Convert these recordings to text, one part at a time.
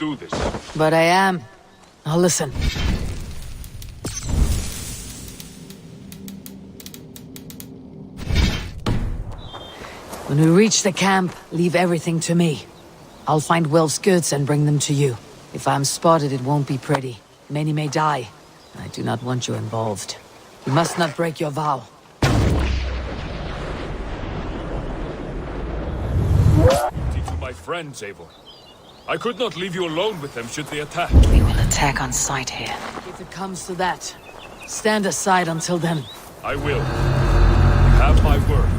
do this. But I am. Now listen. When we reach the camp, leave everything to me. I'll find Wilf's goods and bring them to you. If I'm spotted, it won't be pretty. Many may die, and I do not want you involved. You must not break your vow. To my friends, Eivor. I could not leave you alone with them should they attack. We will attack on sight here. If it comes to that, stand aside until then. I will. You have my word.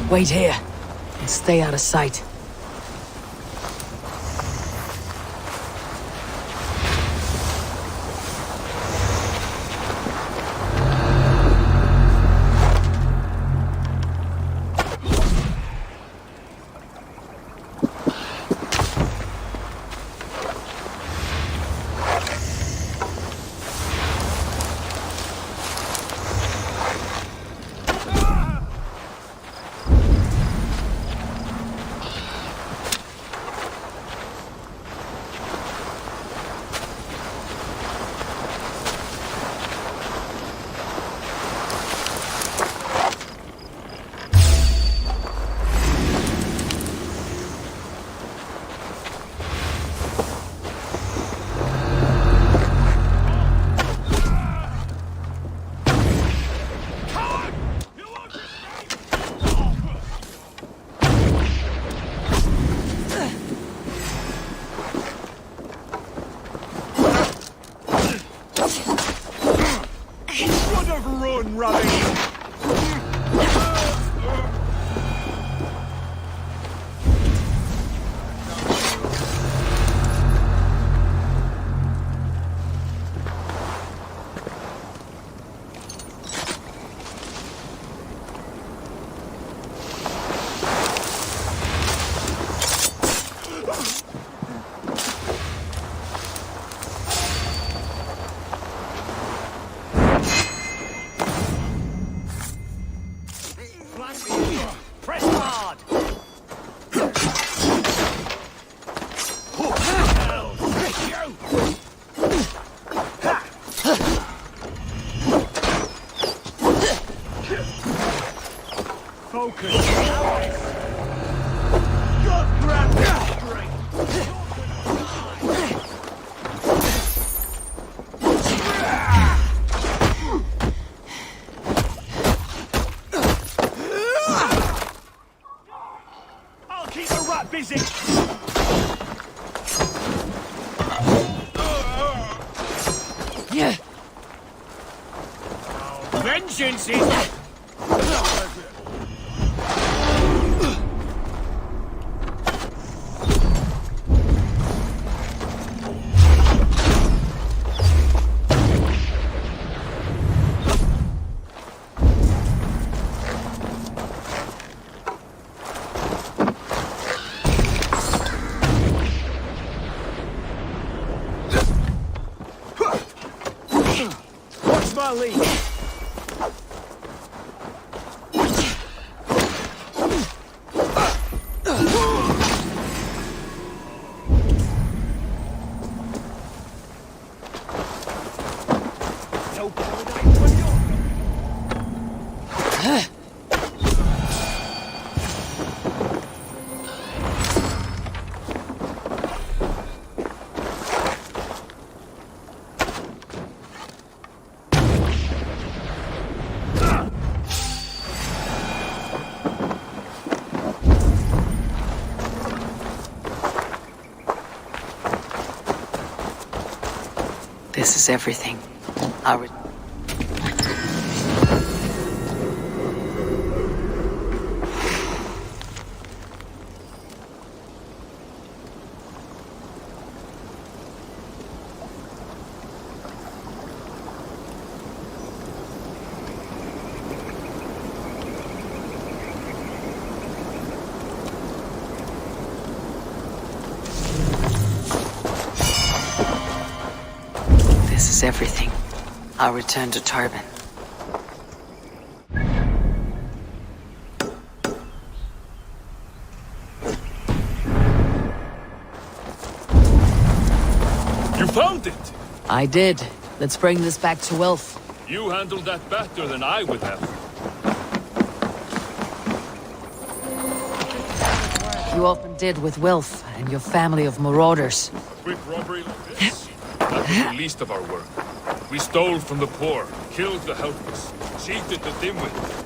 Wait here, and stay out of sight. Vengeance is... Watch my lead. This is everything. I'll re- This is everything. I'll return to Turbin. You found it! I did. Let's bring this back to Wilf. You handled that better than I would have. You often did with Wilf and your family of marauders. Quick robbery like this? That was the least of our work. We stole from the poor, killed the helpless, cheated the dimwit.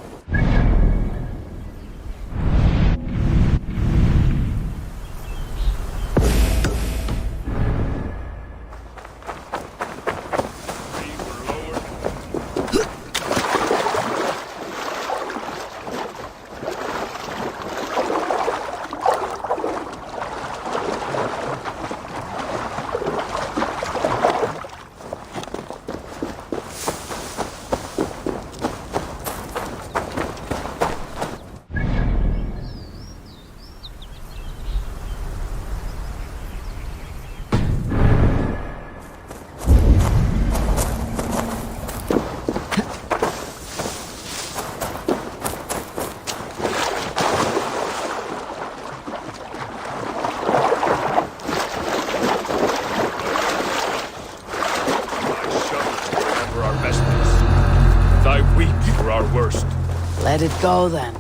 Let it go, then.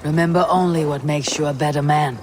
Remember only what makes you a better man.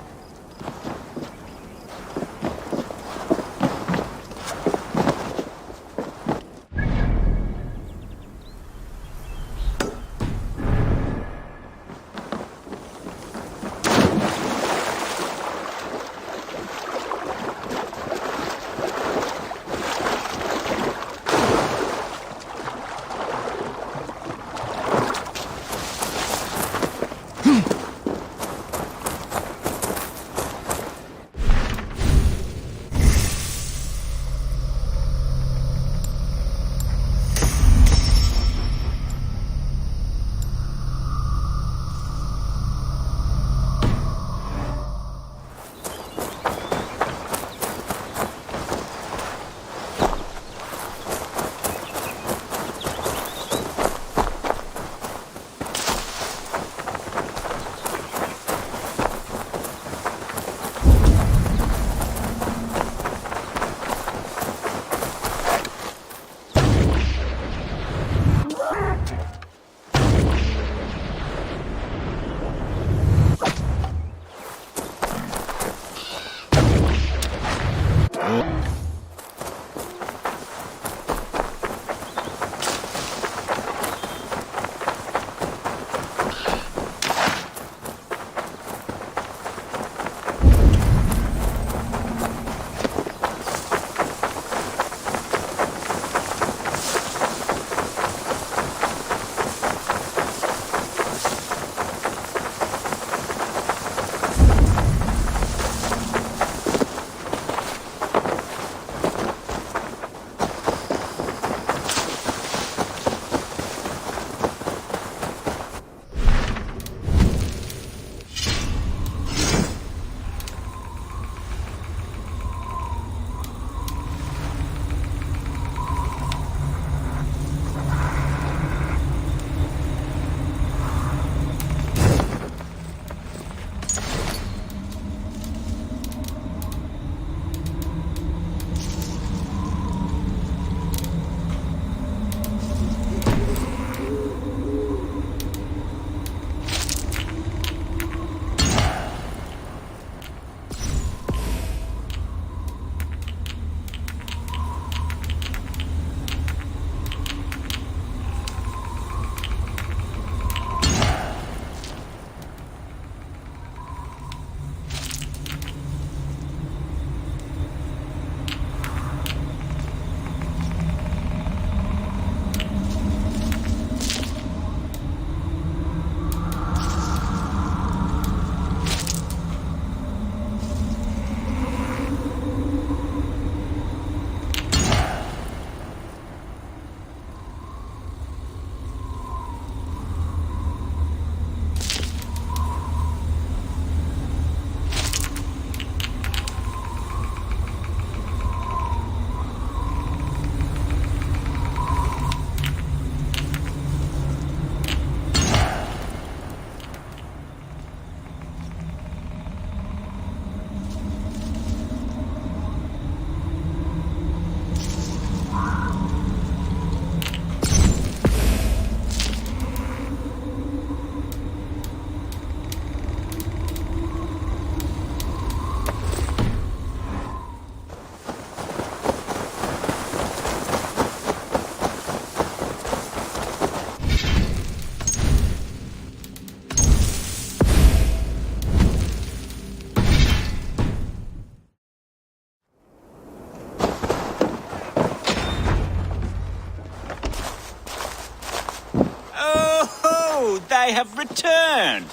have returned.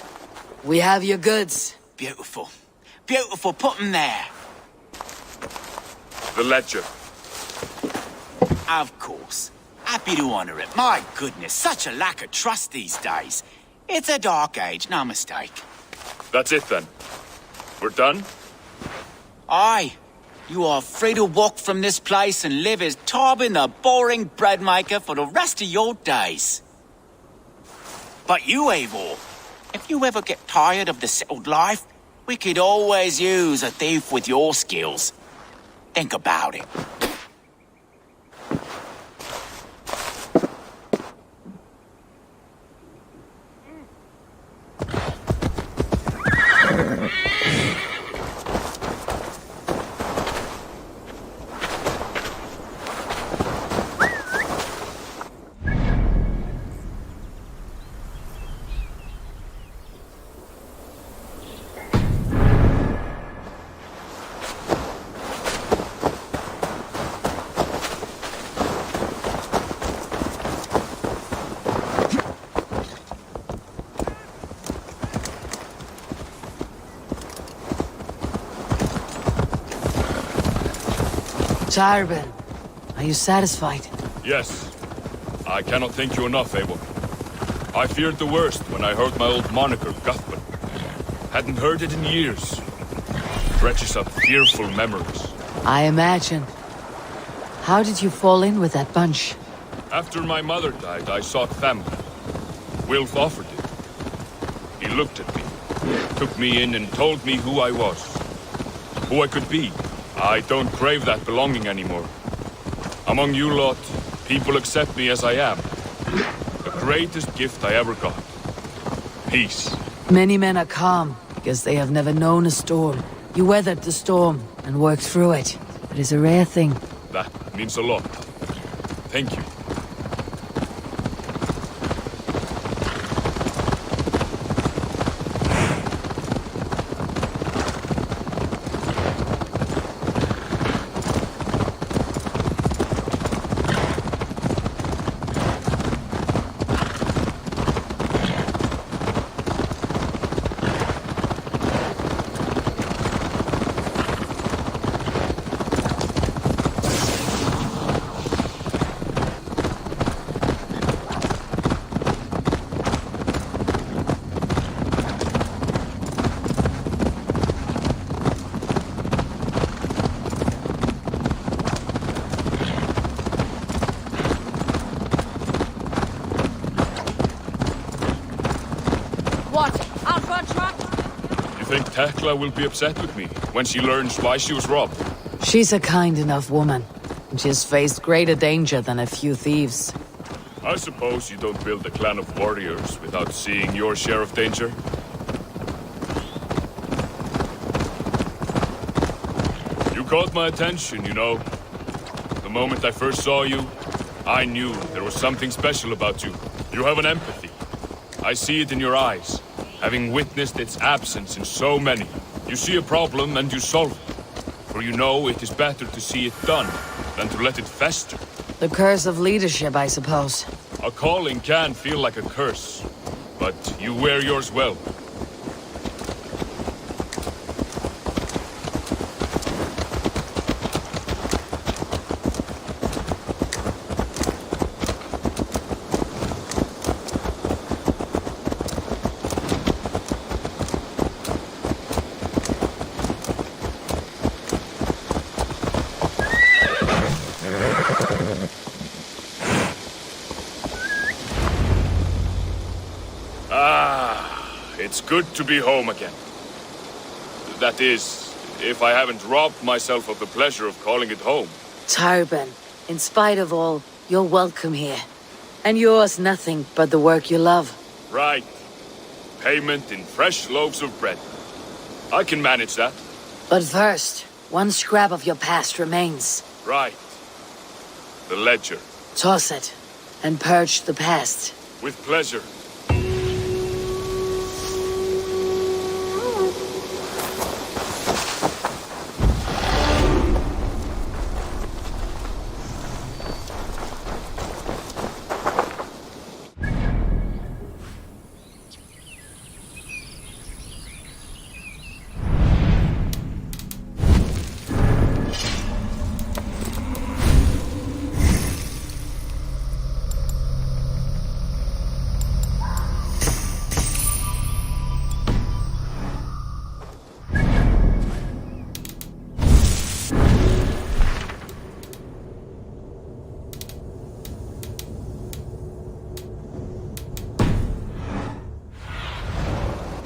We have your goods. Beautiful. Beautiful, put them there. The ledger. Of course. Happy to honor it. My goodness, such a lack of trust these days. It's a dark age, no mistake. That's it then. We're done? Aye. You are free to walk from this place and live as Tobin the boring bread maker for the rest of your days. But you, Eivor, if you ever get tired of the settled life, we could always use a thief with your skills. Think about it. Tarbin, are you satisfied? Yes. I cannot thank you enough, Eivor. I feared the worst when I heard my old moniker, Guthman. Hadn't heard it in years. Dredges up fearful memories. I imagine. How did you fall in with that bunch? After my mother died, I sought family. Wilf offered it. He looked at me, took me in and told me who I was. Who I could be. I don't crave that belonging anymore. Among you lot, people accept me as I am. The greatest gift I ever got. Peace. Many men are calm because they have never known a storm. You weathered the storm and worked through it. It is a rare thing. That means a lot. Thank you. Tekla will be upset with me when she learns why she was robbed. She's a kind enough woman, and she has faced greater danger than a few thieves. I suppose you don't build a clan of warriors without seeing your share of danger? You caught my attention, you know. The moment I first saw you, I knew there was something special about you. You have an empathy. I see it in your eyes. Having witnessed its absence in so many, you see a problem and you solve it. For you know it is better to see it done than to let it fester. The curse of leadership, I suppose. A calling can feel like a curse, but you wear yours well. It's good to be home again. That is, if I haven't robbed myself of the pleasure of calling it home. Tarbin, in spite of all, you're welcome here. And yours nothing but the work you love. Right. Payment in fresh loaves of bread. I can manage that. But first, one scrap of your past remains. Right. The ledger. Toss it, and purge the past. With pleasure.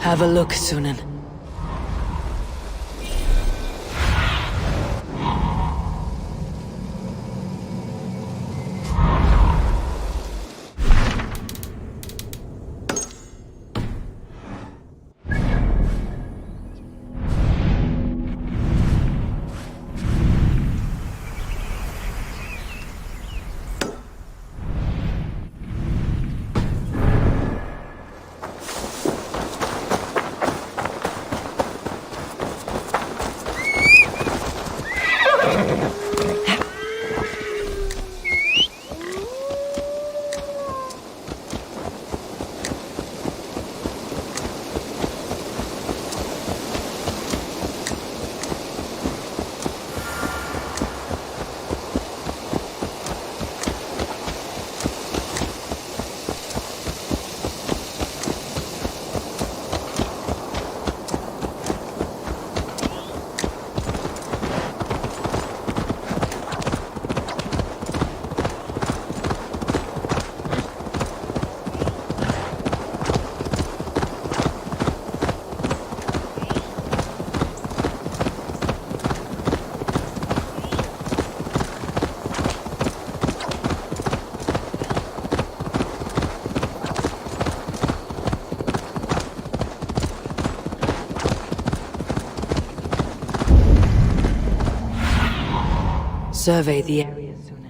Have a look, Sunan. Survey the area, Sunan.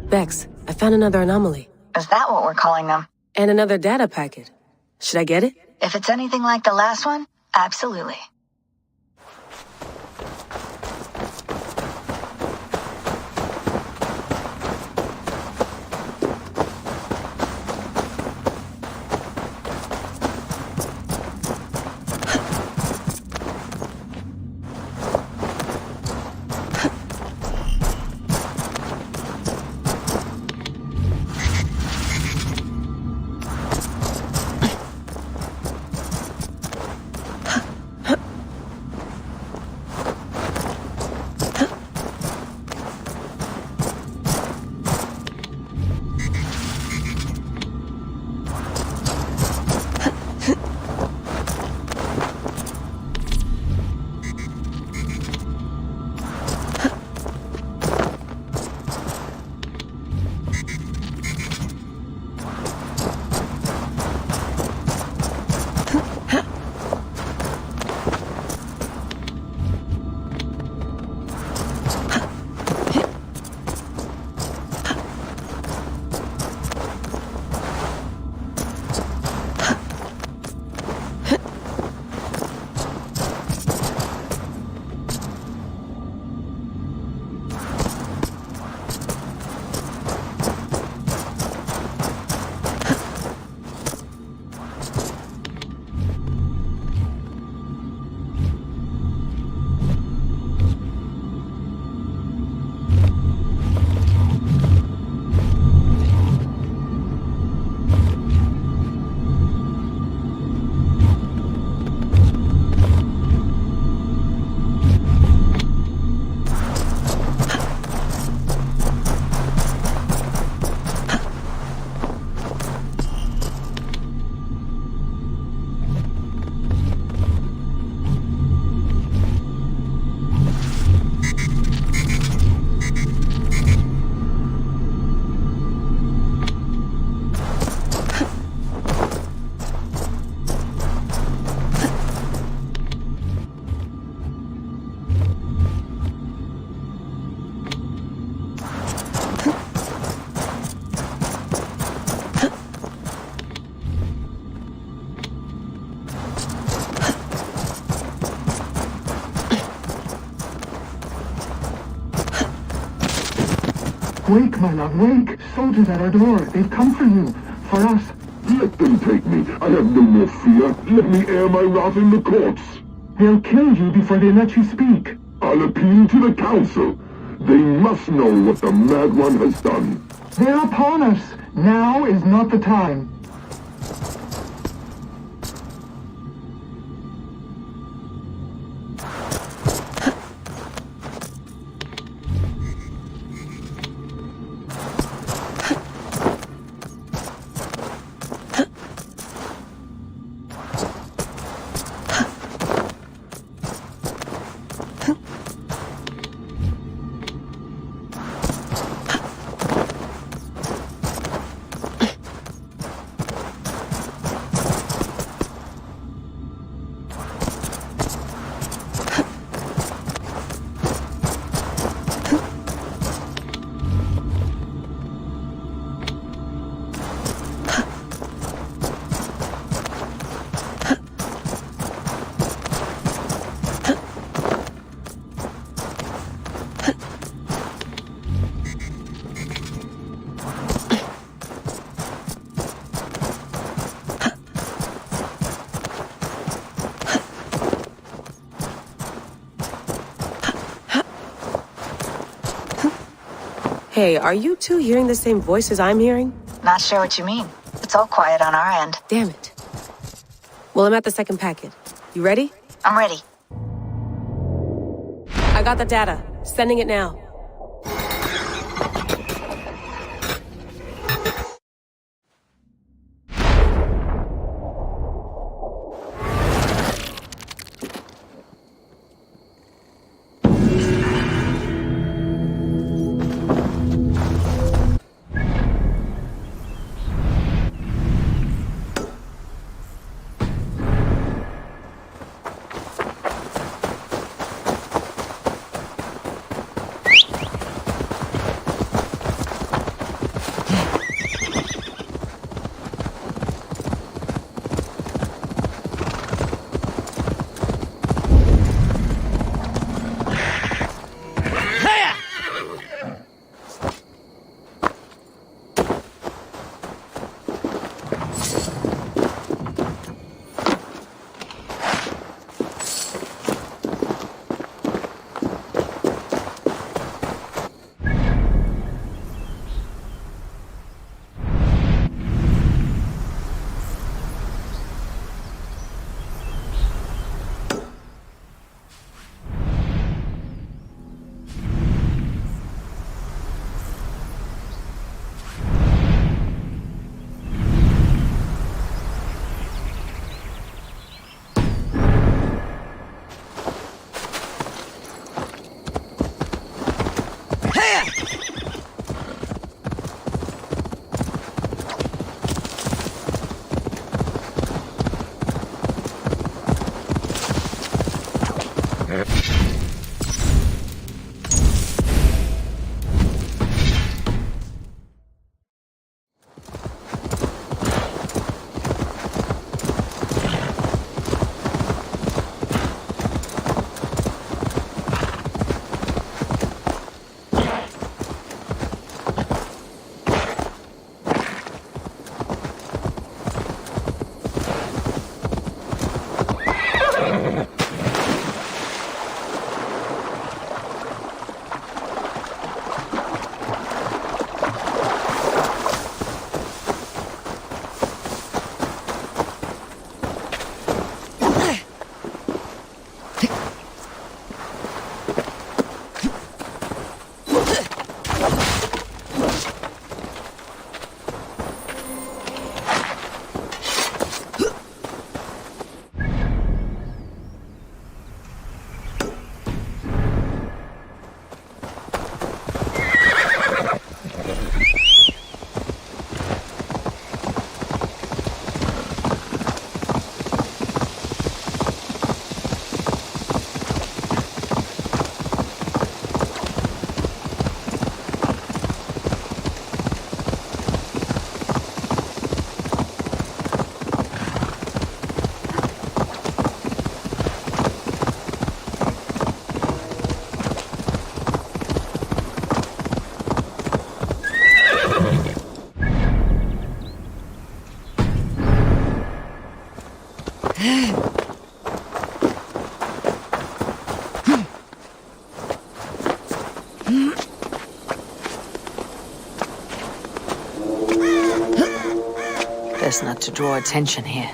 Bex, I found another anomaly. Is that what we're calling them? And another data packet. Should I get it? If it's anything like the last one, absolutely. Wake, my love, wake! Soldiers at our door. They've come for you. For us. Let them take me. I have no more fear. Let me air my wrath in the courts. They'll kill you before they let you speak. I'll appeal to the council. They must know what the Mad One has done. They're upon us. Now is not the time. Hey, are you two hearing the same voices I'm hearing? Not sure what you mean. It's all quiet on our end. Damn it. Well, I'm at the second packet. You ready? I'm ready. I got the data. Sending it now. Best not to draw attention here.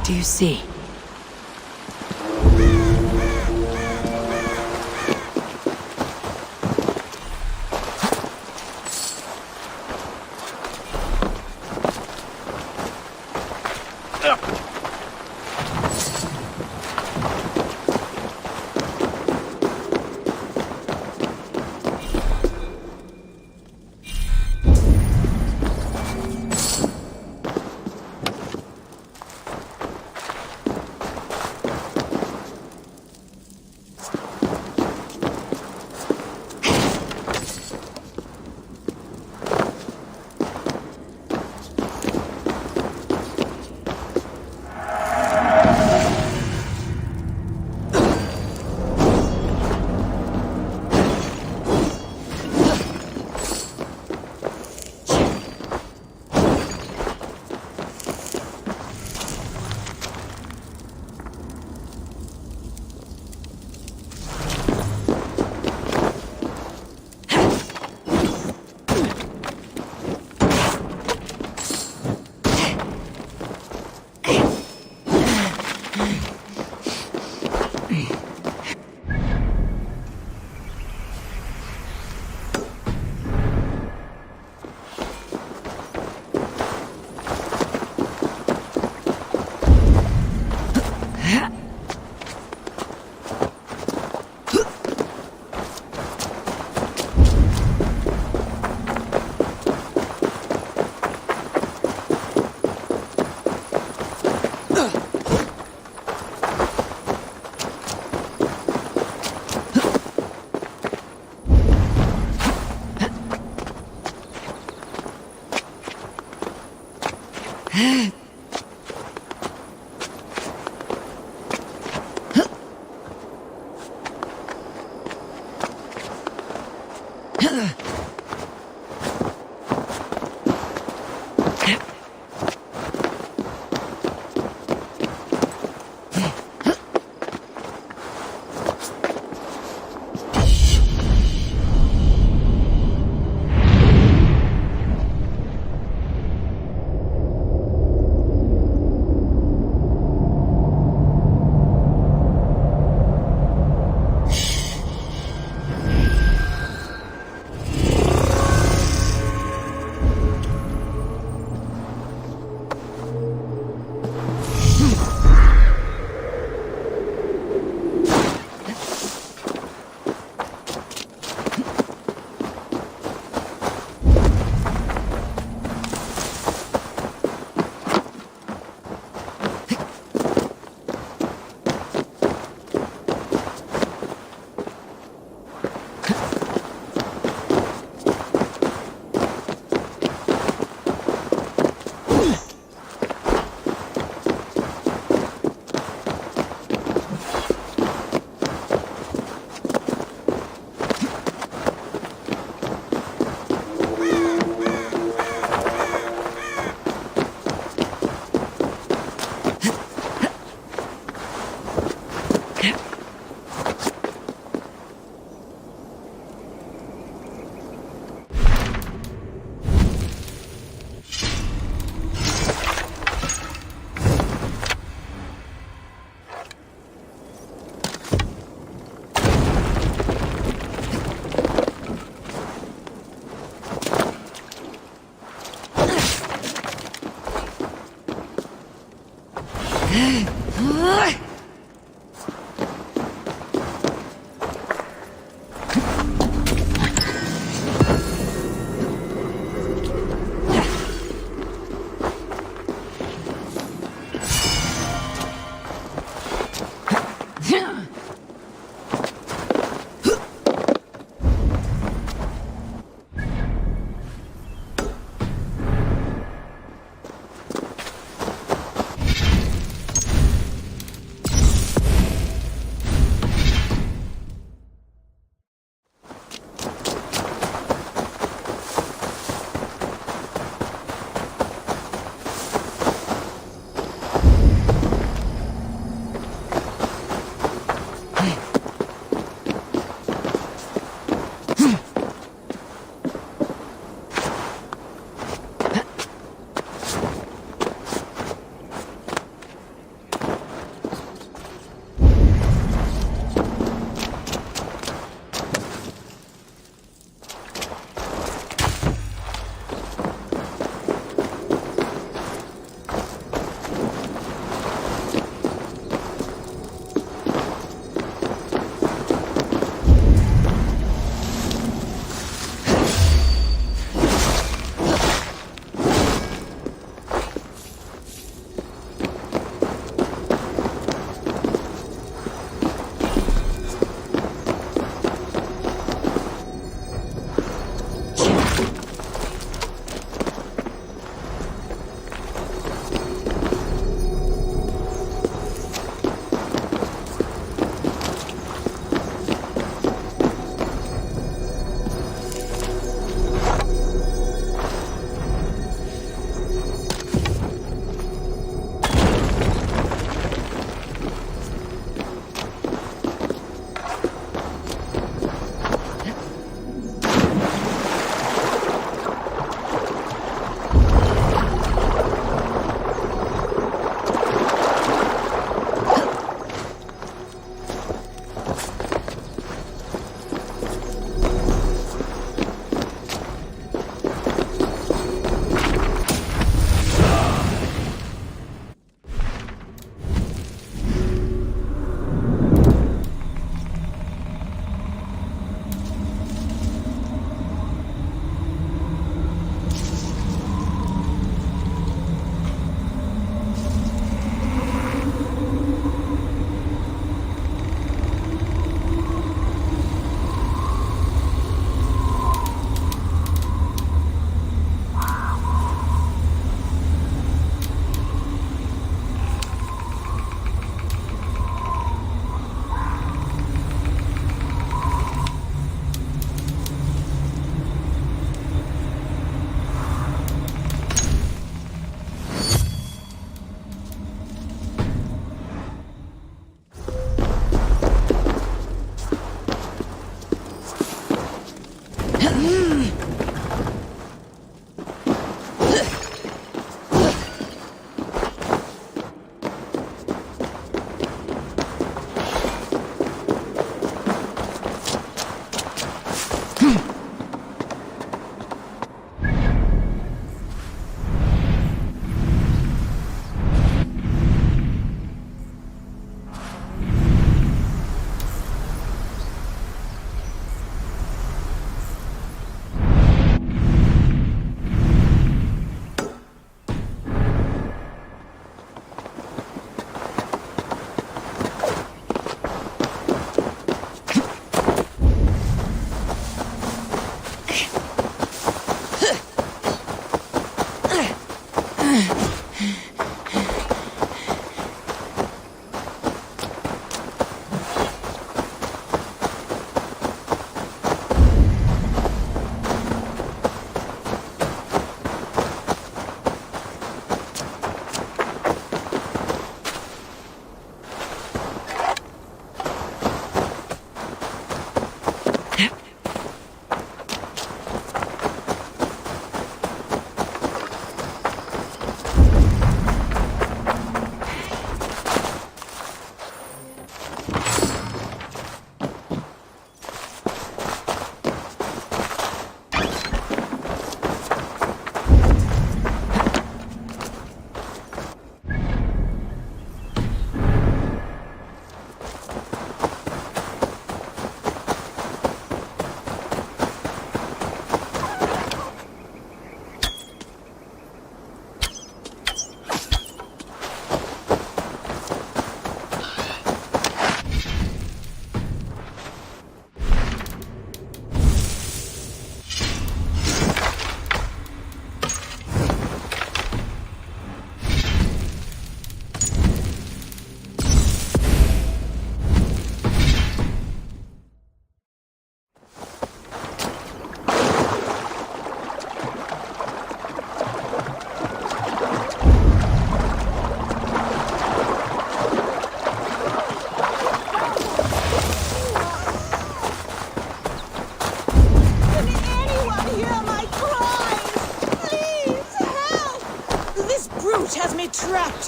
do you see?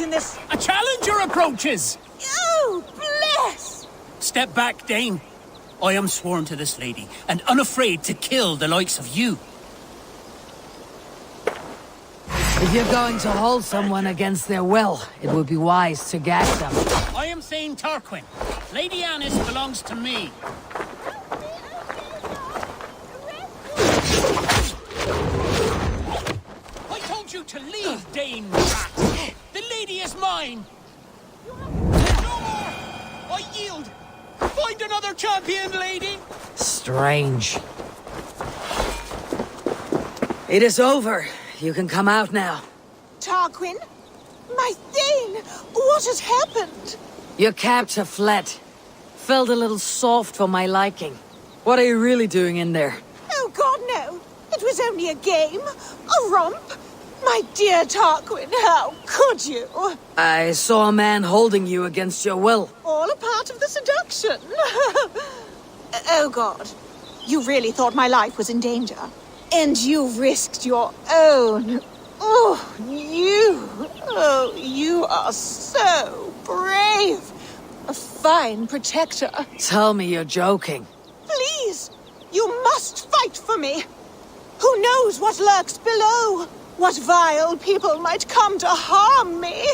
in this. A challenger approaches! Oh, bless! Step back, Dane. I am sworn to this lady, and unafraid to kill the likes of you. If you're going to hold someone against their will, it would be wise to gag them. I am Thane Tarquin. Lady Annis belongs to me. I told you to leave, Dane rat. The lady is mine. No more! I yield. Find another champion, lady. Strange. It is over. You can come out now. Tarquin? My Thane! What has happened? Your captor fled. Felt a little soft for my liking. What are you really doing in there? Oh, God, no. It was only a game. A romp. My dear Tarquin, how could you? I saw a man holding you against your will. All a part of the seduction. Oh, God. You really thought my life was in danger. And you risked your own. Oh, you are so brave. A fine protector. Tell me you're joking. Please, you must fight for me. Who knows what lurks below? What vile people might come to harm me?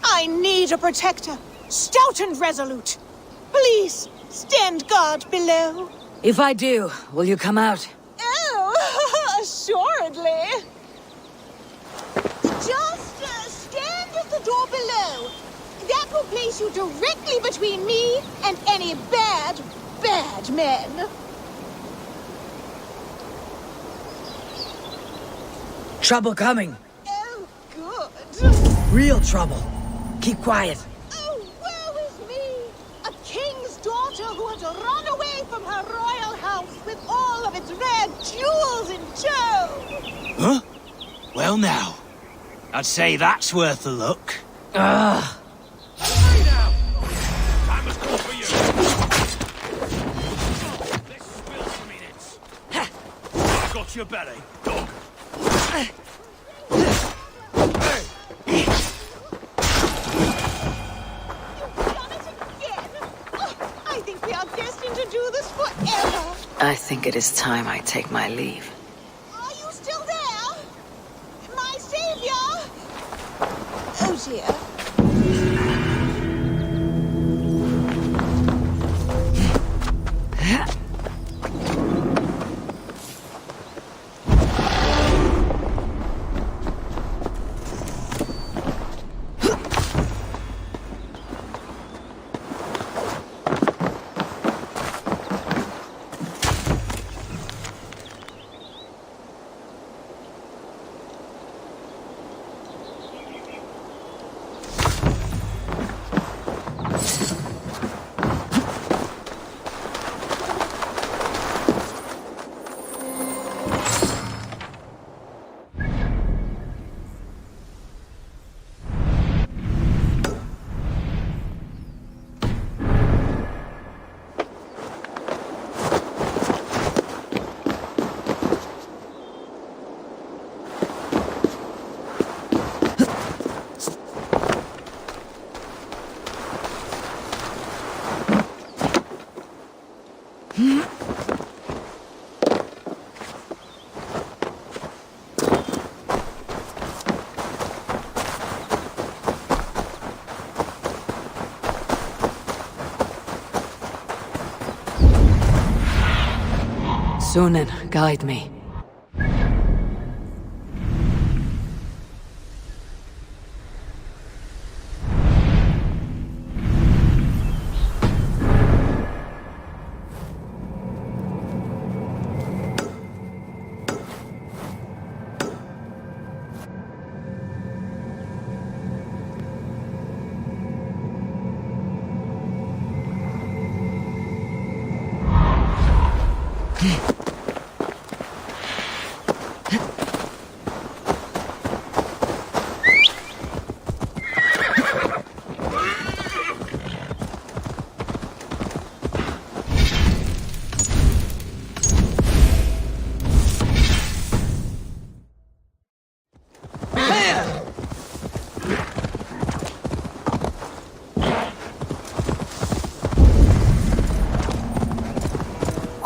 I need a protector, stout and resolute. Please, stand guard below. If I do, will you come out? Oh, assuredly. Just stand at the door below. That will place you directly between me and any bad men. Trouble coming. Oh, good. Real trouble. Keep quiet. Oh, woe is me! A king's daughter who had run away from her royal house with all of its rare jewels in tow! Huh? Well now, I'd say that's worth a look. Ugh. Hey now! Time has come for you. This will some minutes. I got your belly, dog. I think we are destined to do this forever. I think it is time I take my leave. Are you still there? My savior? Oh dear. Sunan, guide me.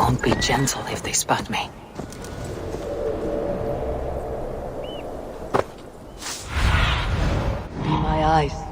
won't be gentle if they spot me. My eyes.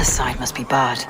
This side must be barred.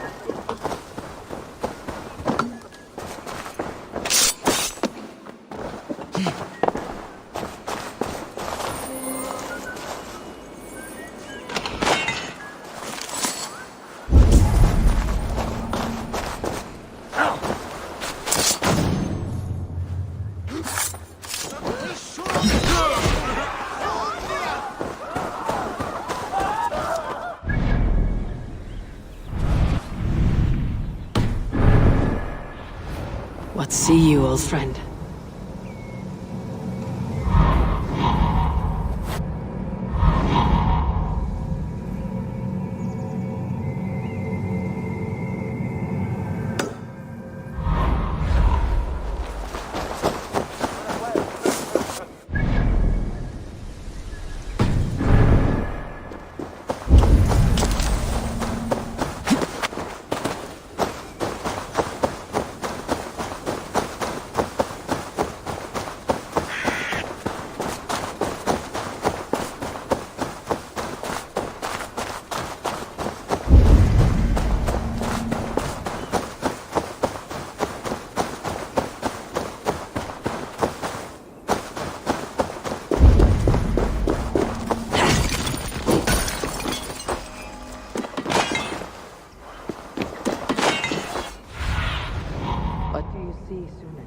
What see you, old friend? What do you see, Sunan?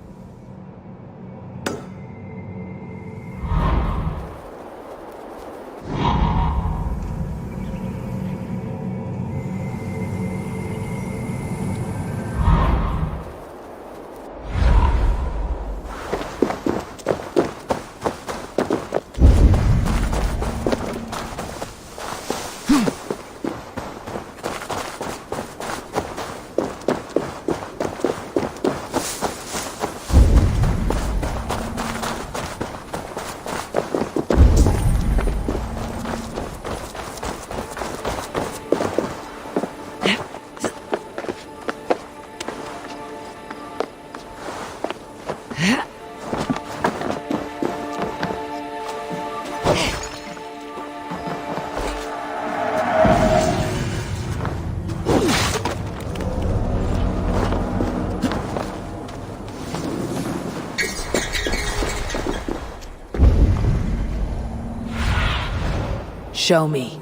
Show me.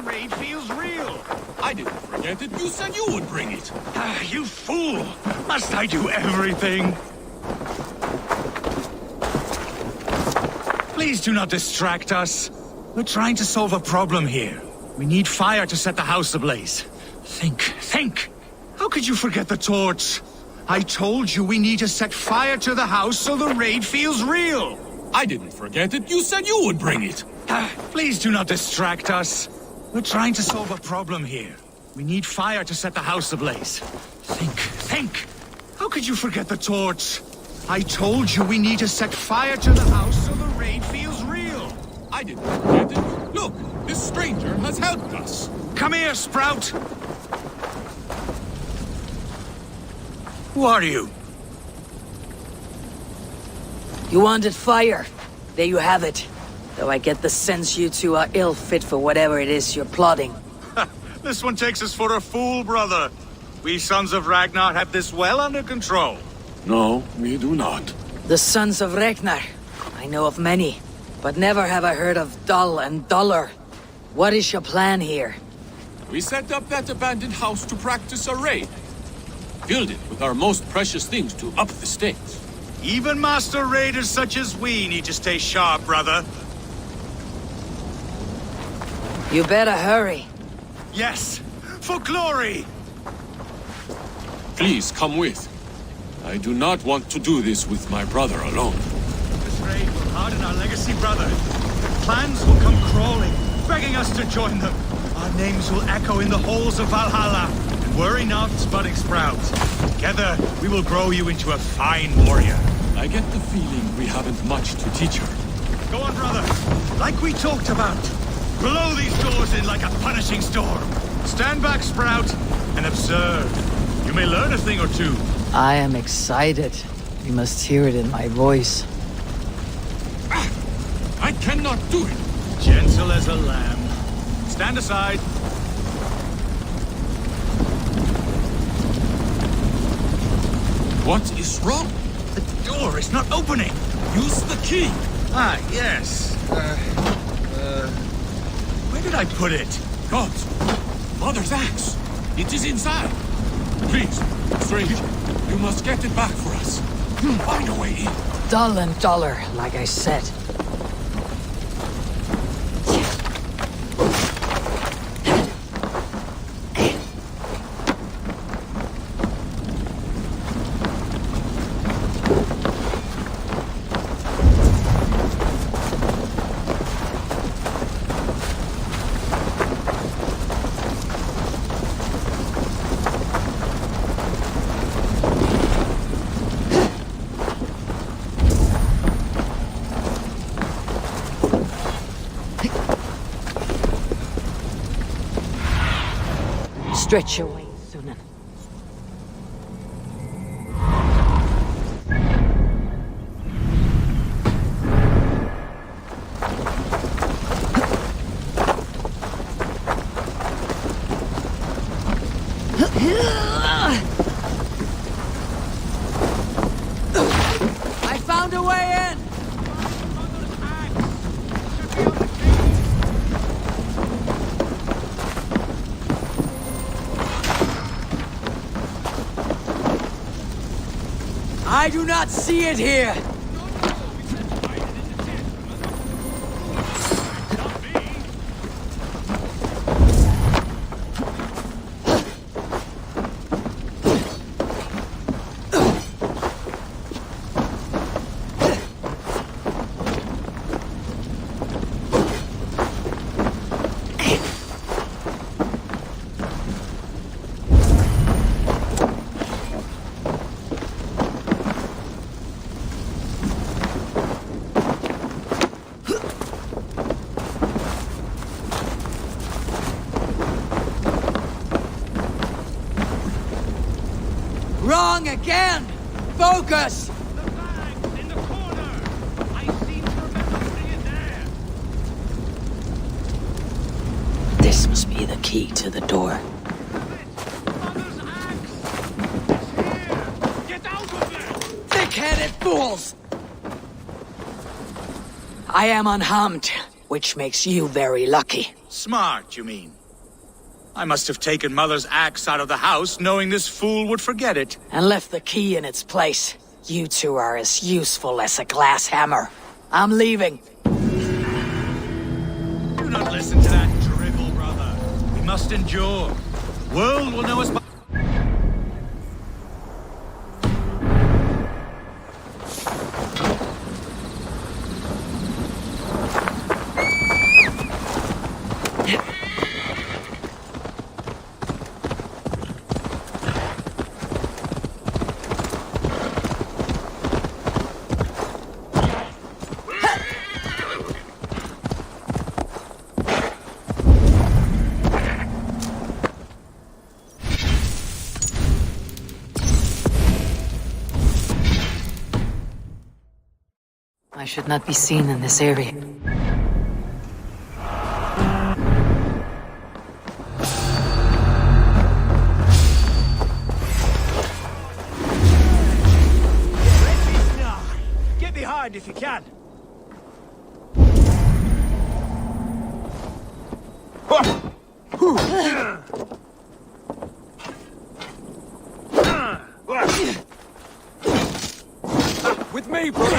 raid feels real. I didn't forget it. You said you would bring it. Ah, you fool! Must I do everything? Please do not distract us. We're trying to solve a problem here. We need fire to set the house ablaze. Think! How could you forget the torch? I told you we need to set fire to the house so the raid feels real. I didn't forget it. You said you would bring it. Please do not distract us. We're trying to solve a problem here. We need fire to set the house ablaze. Think! How could you forget the torch? I told you we need to set fire to the house so the raid feels real. I didn't forget it. Look, this stranger has helped us. Come here, Sprout! Who are you? You wanted fire. There you have it. Though I get the sense you two are ill fit for whatever it is you're plotting. This one takes us for a fool, brother. We Sons of Ragnar have this well under control. No, we do not. The Sons of Ragnar. I know of many, but never have I heard of Dull and Duller. What is your plan here? We set up that abandoned house to practice a raid. Filled it with our most precious things to up the stakes. Even master raiders such as we need to stay sharp, brother. You better hurry. Yes, for glory! Please come with. I do not want to do this with my brother alone. This raid will harden our legacy, brother. Clans will come crawling, begging us to join them. Our names will echo in the halls of Valhalla. And worry not, budding sprout. Together, we will grow you into a fine warrior. I get the feeling we haven't much to teach her. Go on, brother. Like we talked about. Blow these doors in like a punishing storm. Stand back, Sprout, and observe. You may learn a thing or two. I am excited. You must hear it in my voice. I cannot do it. Gentle as a lamb. Stand aside. What is wrong? The door is not opening. Use the key. Ah, yes. Where did I put it? Gods! Mother's axe! It is inside! Please, stranger, you must get it back for us. Find a way in. Dull and Duller, like I said. Stretch your wings, Sunan. I found a way in! I do not see it here! Wrong again! Focus! The bag in the corner! I seem to remember putting it there. This must be the key to the door. Mother's axe! It's here! Get out of there! Thick-headed fools! I am unharmed, which makes you very lucky. Smart, you mean? I must have taken Mother's axe out of the house, knowing this fool would forget it. And left the key in its place. You two are as useful as a glass hammer. I'm leaving. Do not listen to that drivel, brother. We must endure. The world will know us by... I should not be seen in this area. Get behind if you can. With me, brother.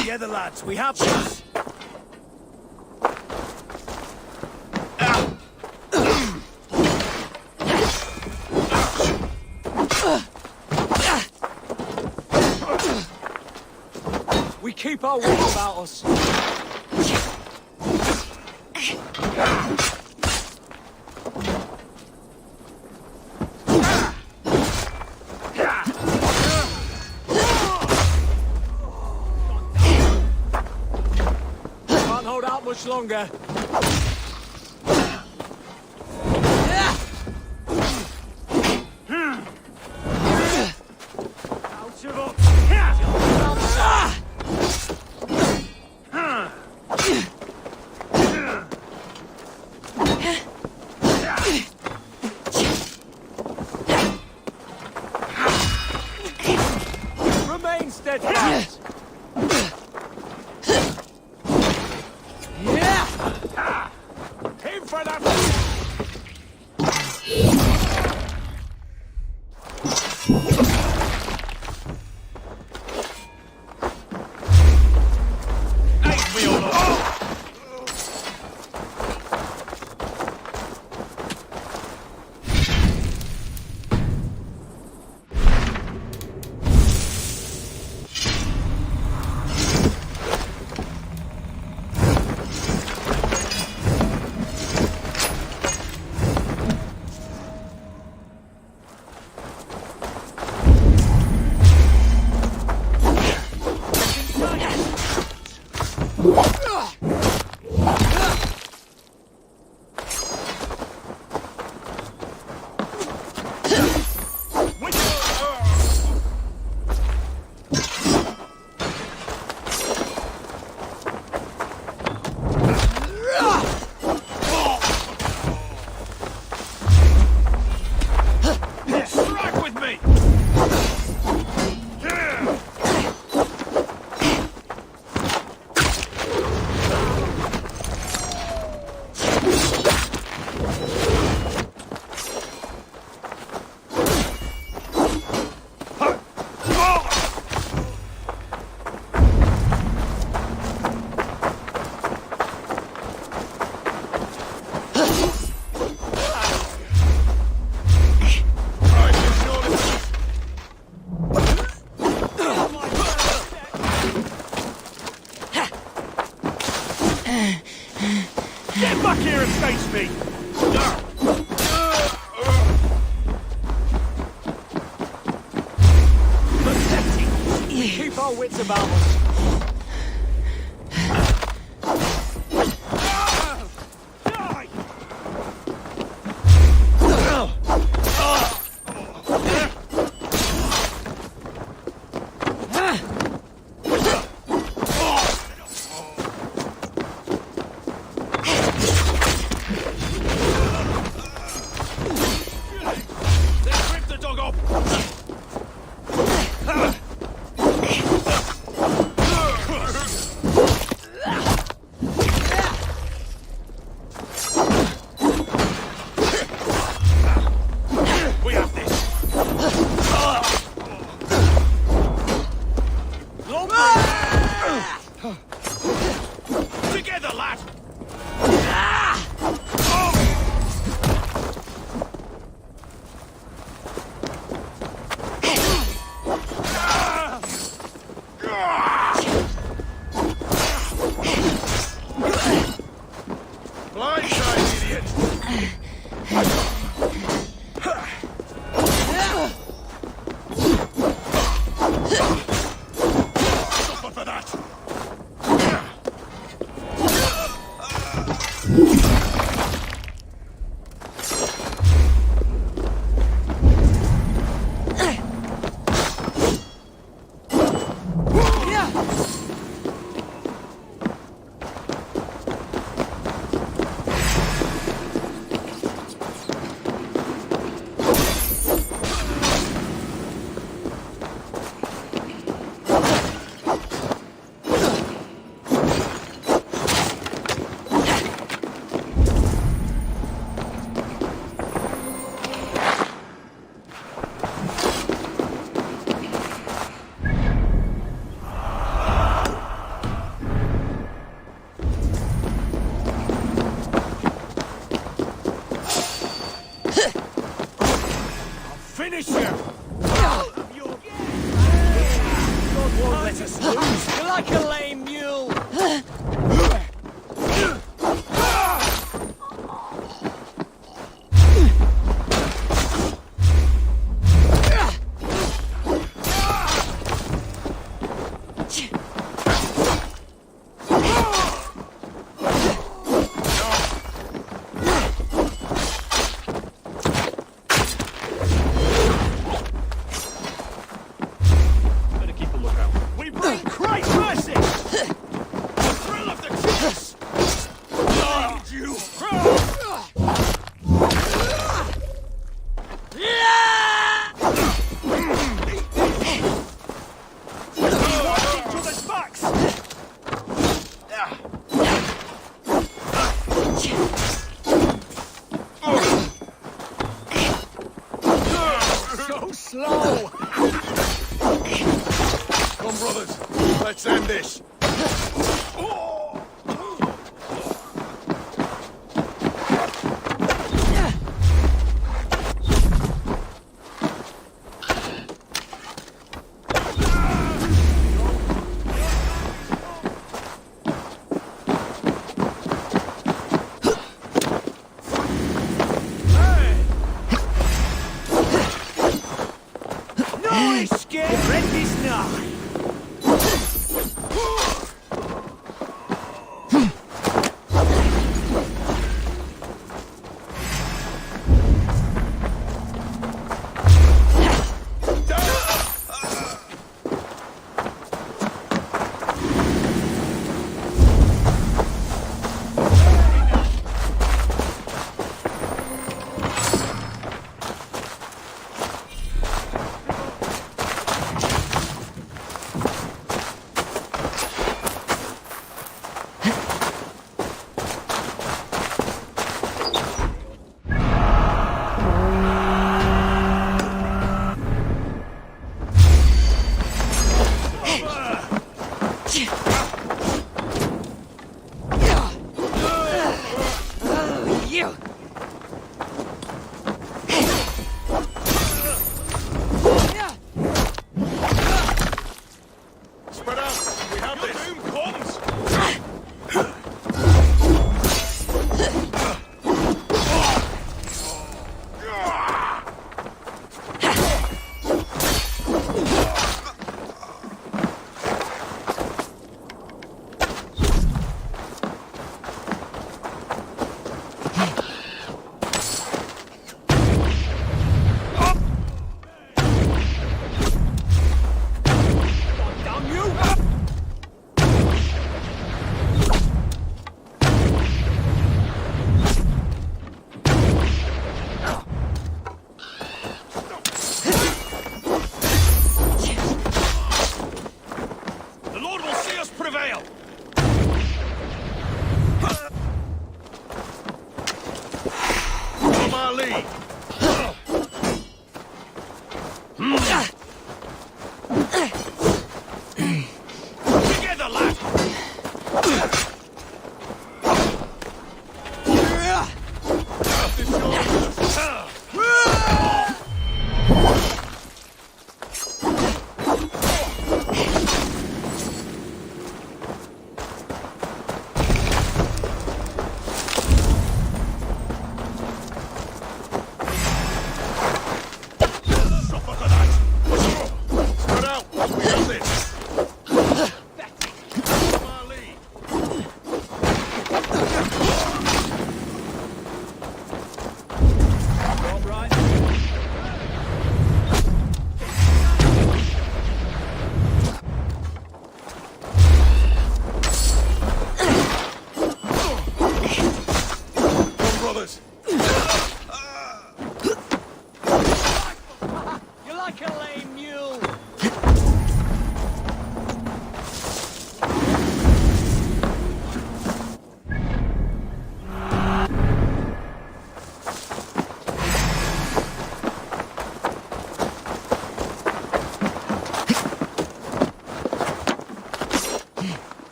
Together, lads. We have this. We keep our wits about us. Can't hold out much longer. Out of up. Remain steadfast. Aim for that. Get back here and face me! Pathetic! Keep our wits about us. Die! brothers. Let's end this.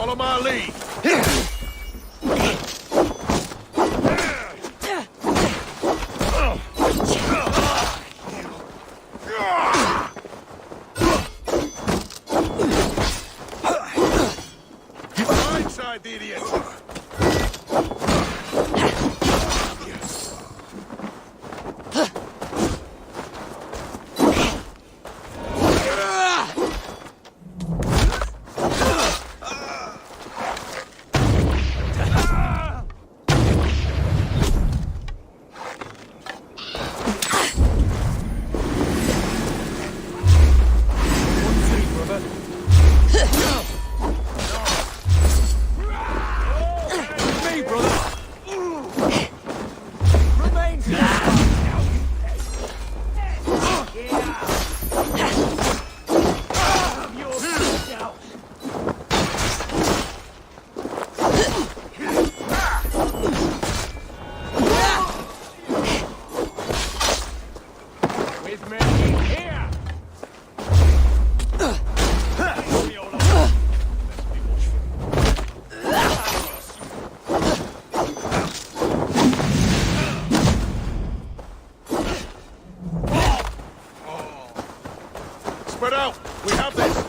Follow my lead. Right side, the idiot. Spread out! We have this!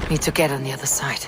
Need to get on the other side.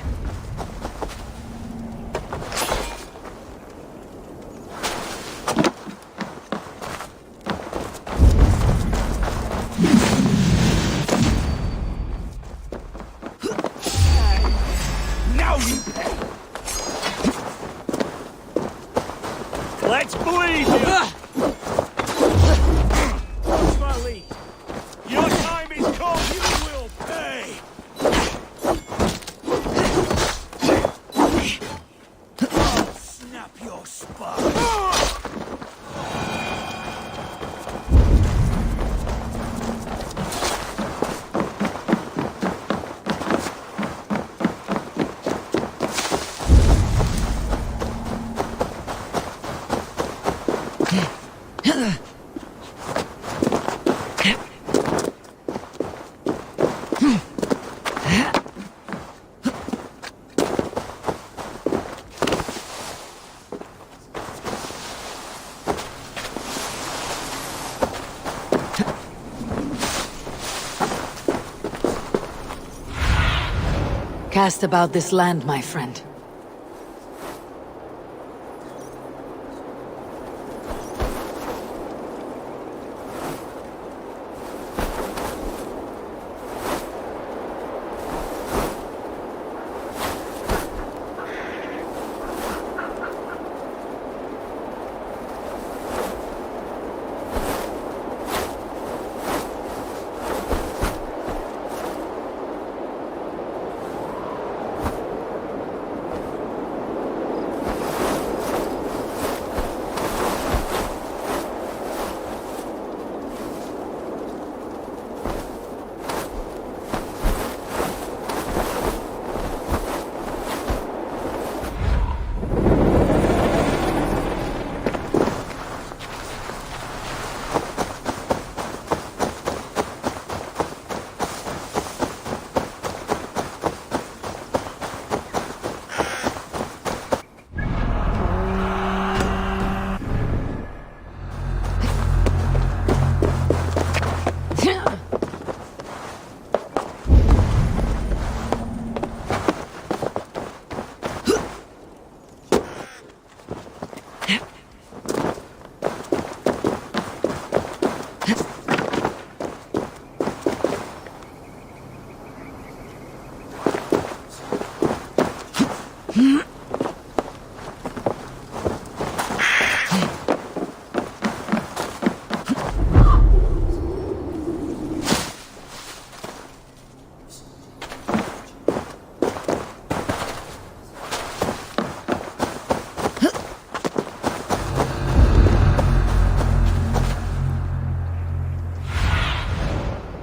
Cast about this land, my friend.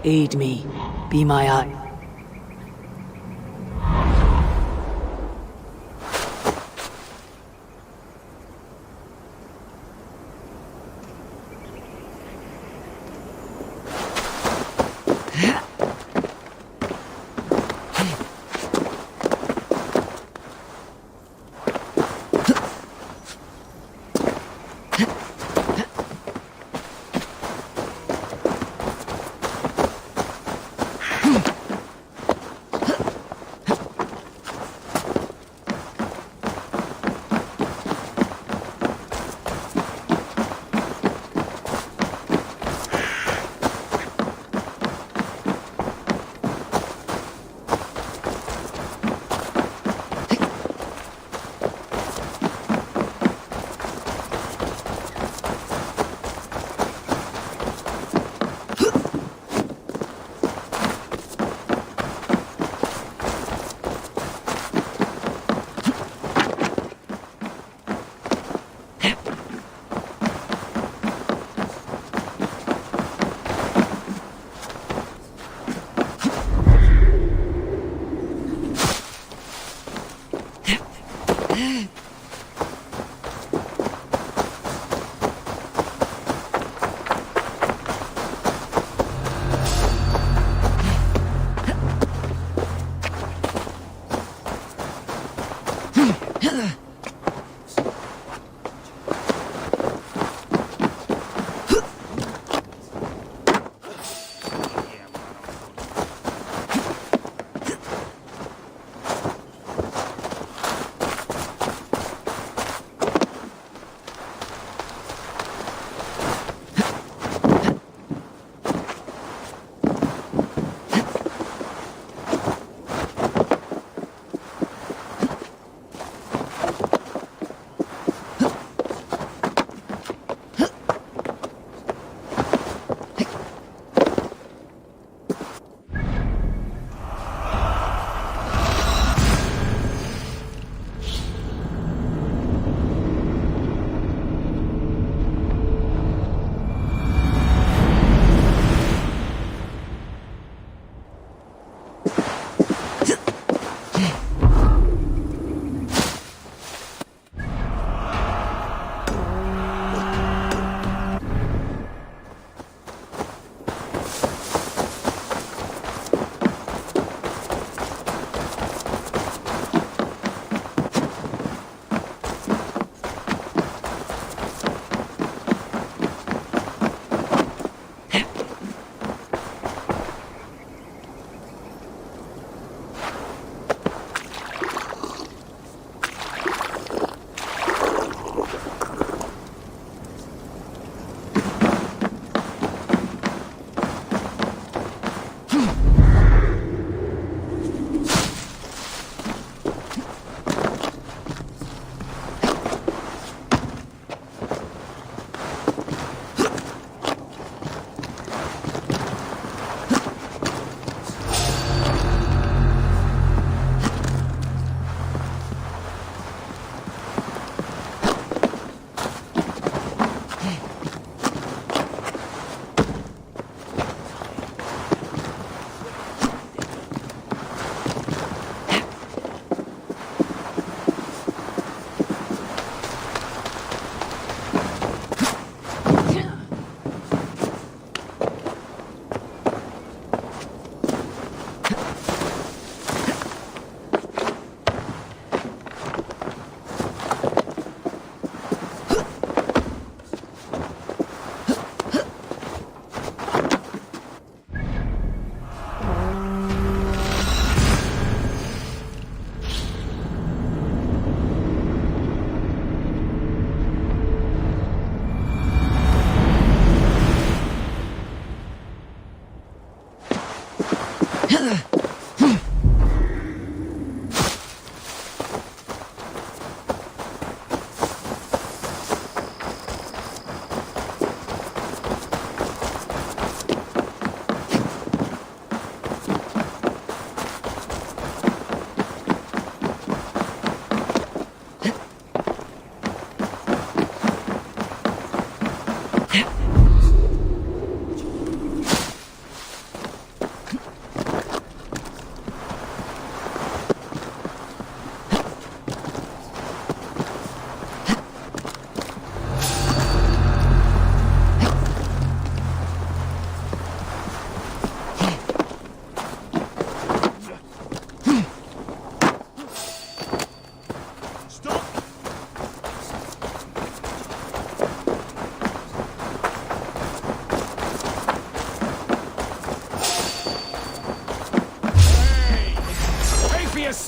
Aid me. Be my eye.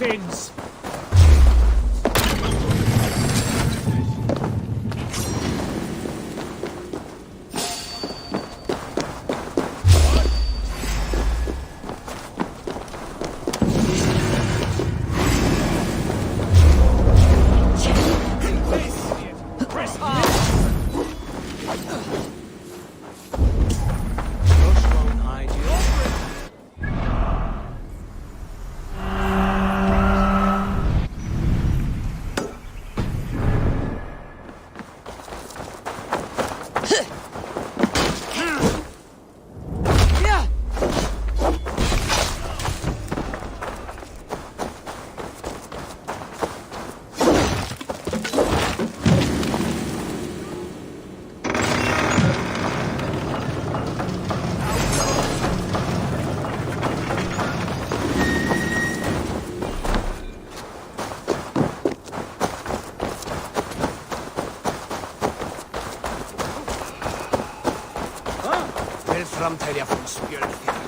Sins. framtælja frá spjörð þér.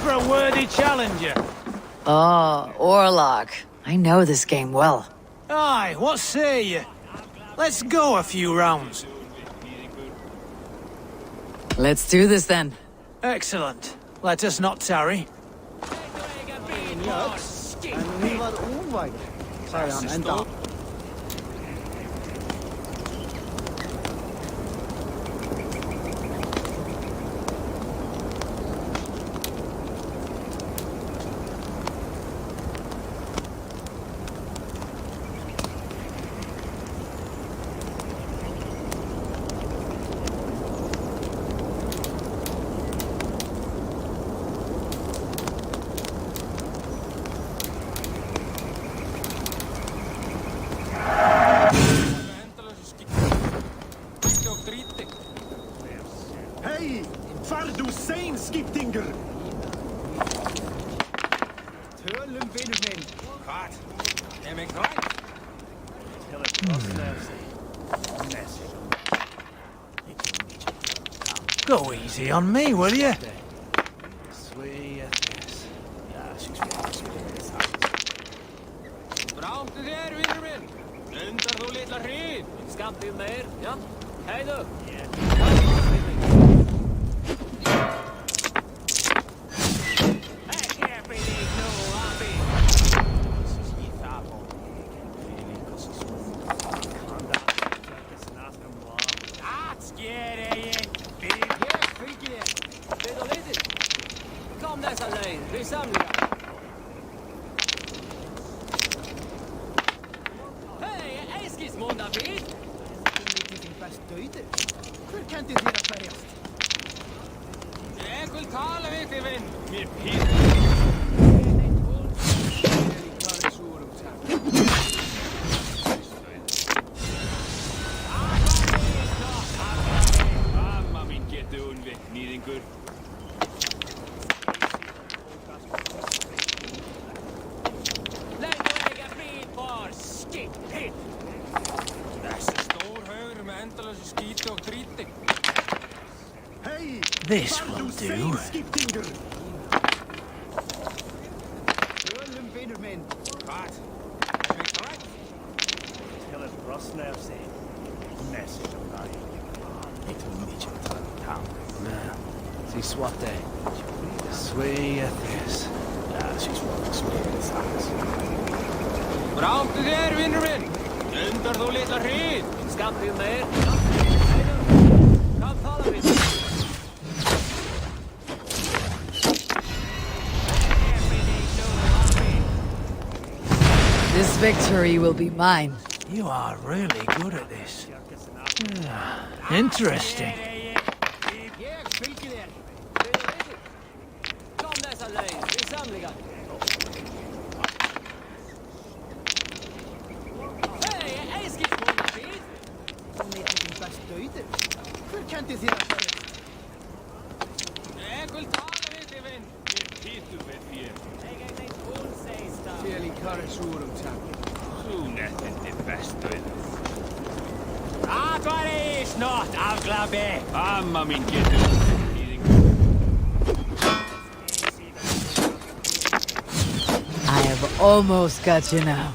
For a worthy challenger. Oh, Orlok. I know this game well. Aye, what say you? Let's go a few rounds. Let's do this then. Excellent. Let us not tarry. Hei! Far du sein, skiptinger! Tølum, vinur minn! Hvað? Mig kvænt? Go easy on me, will you? Bráttu þér, vinur minn! Undar þú litla hríð! Skamtið meir, já? Heiðu! Kom þessa leið, við samlingar! Hei, einskis múndabít! Best döiður? Hver kendi þér að berjast? Ég vil tala við þig, vinn! Mér Amma mín getur unvik, nýðingur. This will do. Si swate. Sweetjes. Ja, she's what sweetjes has. Braucht þér, vinnur minn? Undar þú litla hríð? Skammtið meir. Come follow me. This victory will be mine. You are really good at this. Interesting. Kom dessa lein, vi är samliga. Hej, jag ska få en bit. Om ni är bäst döjder. Hur kan det se ut? Jag vill tala med dig, vän. Hit du vet vi är. Jag är inte onsägsta. Feli karasurum, tack. Suunnat inte bästöitä. Atvari snart, avglabbe. Amma min kitty. I have almost got you now.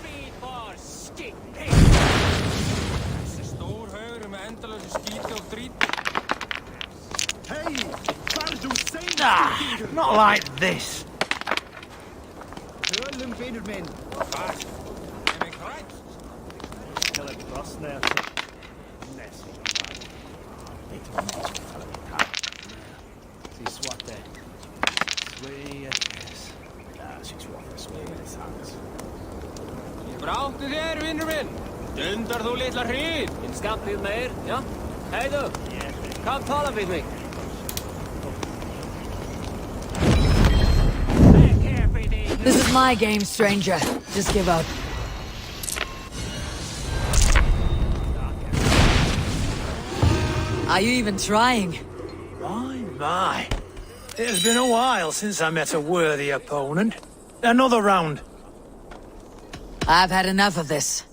Not like this. Braucht þér, vinnur minn? Dundar þú litla hríð? Skammtið meir, ja? Hej du! Come follow with me. This is my game, stranger. Just give up. Are you even trying? My. It has been a while since I met a worthy opponent. Another round. I've had enough of this.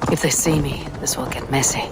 If they see me, this will get messy.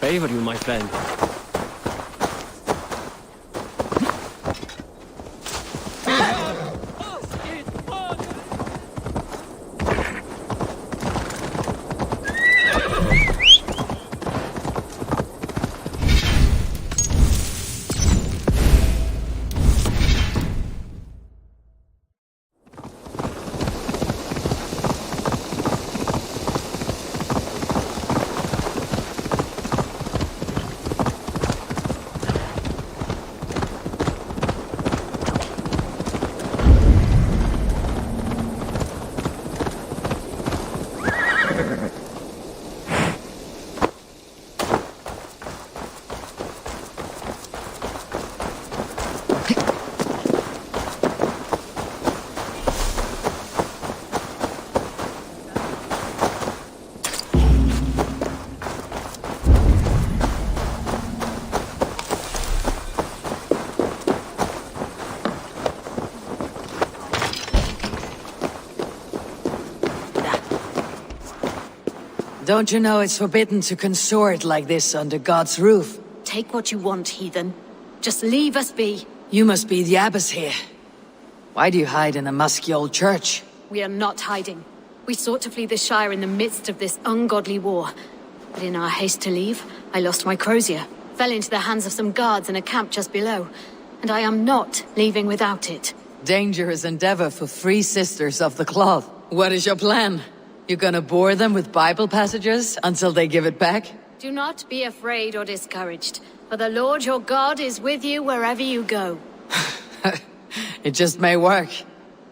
Favor you, my friend. Don't you know it's forbidden to consort like this under God's roof? Take what you want, heathen. Just leave us be. You must be the abbess here. Why do you hide in a musky old church? We are not hiding. We sought to flee the Shire in the midst of this ungodly war. But in our haste to leave, I lost my crozier. Fell into the hands of some guards in a camp just below. And I am not leaving without it. Dangerous endeavor for free sisters of the cloth. What is your plan? You gonna bore them with Bible passages until they give it back? Do not be afraid or discouraged, for the Lord your God is with you wherever you go. It just may work.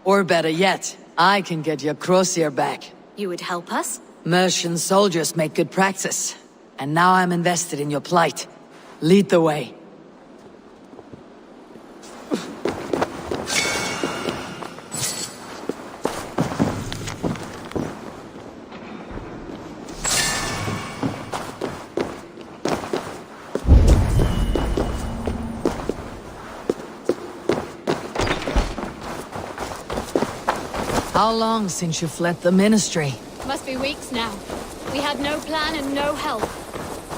Or better yet, I can get your crozier back. You would help us? Mercian soldiers make good practice. And now I'm invested in your plight. Lead the way. How long since you fled the ministry? Must be weeks now. We had no plan and no help.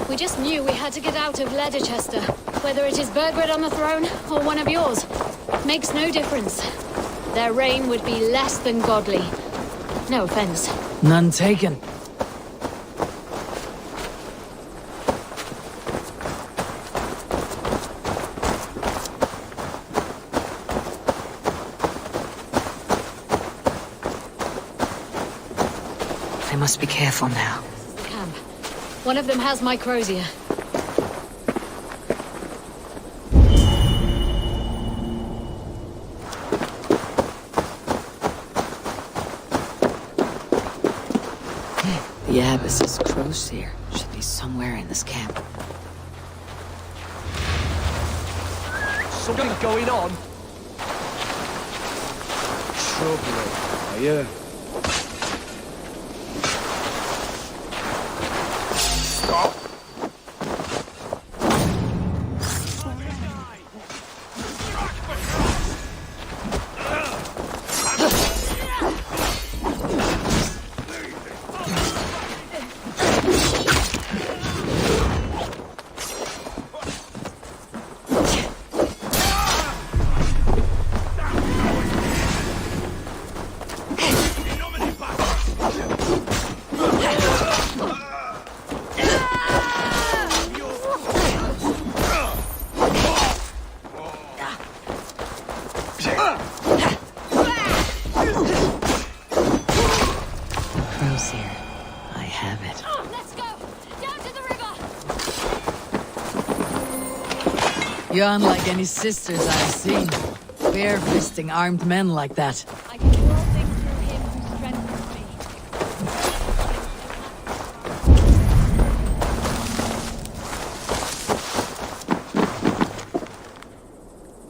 We just knew we had to get out of Leicester. Whether it is Burgred on the throne, or one of yours. Makes no difference. Their reign would be less than godly. No offense. None taken. I must be careful now. The camp. One of them has my crozier. The Abbess's crozier should be somewhere in this camp. Something going on? Trouble. Are you? Stop. Crozier. I have it. Let's go! Down to the river! You're unlike any sisters I've seen. Bare-fisting armed men like that. I can do all things through him who strengthens me.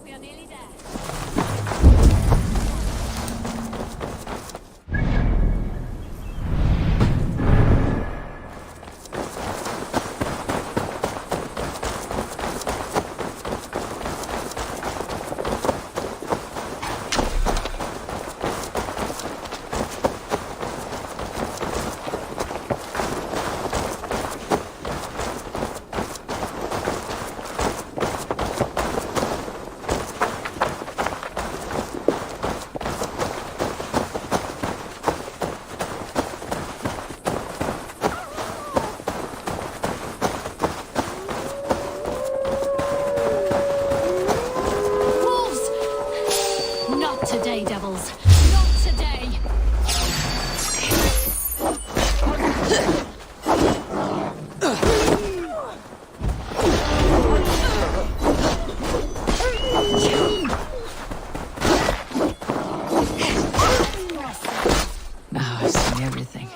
We are nearly there. Wolves! Not today, devils. Not today. Now I've seen everything.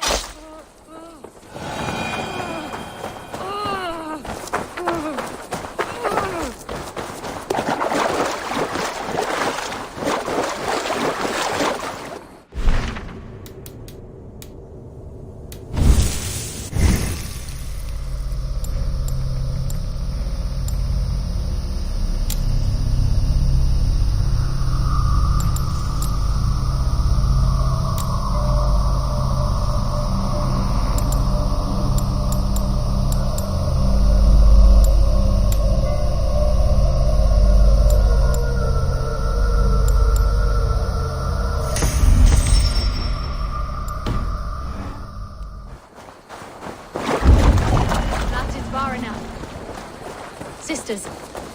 That is far enough. Sisters,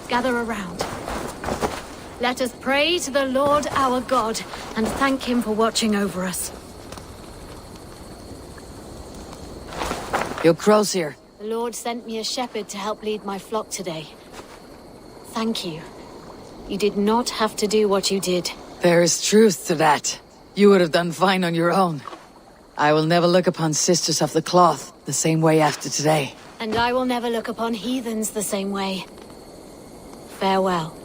gather around. Let us pray to the Lord our God and thank him for watching over us. Your crozier. The Lord sent me a shepherd to help lead my flock today. Thank you. You did not have to do what you did. There is truth to that. You would have done fine on your own. I will never look upon sisters of the cloth the same way after today. And I will never look upon heathens the same way. Farewell.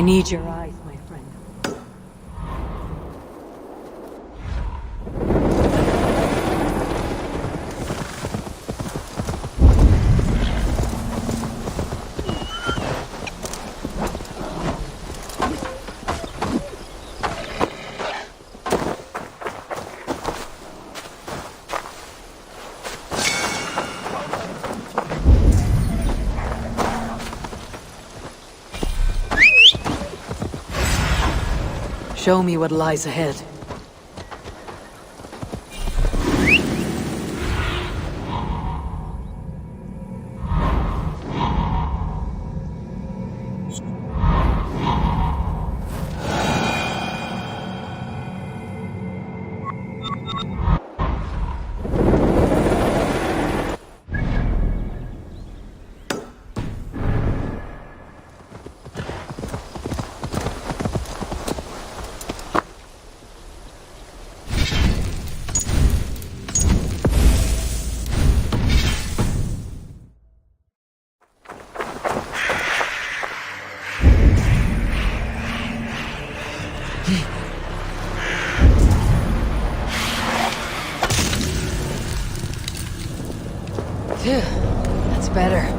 need your eyes, my friend. Show me what lies ahead. Phew, that's better.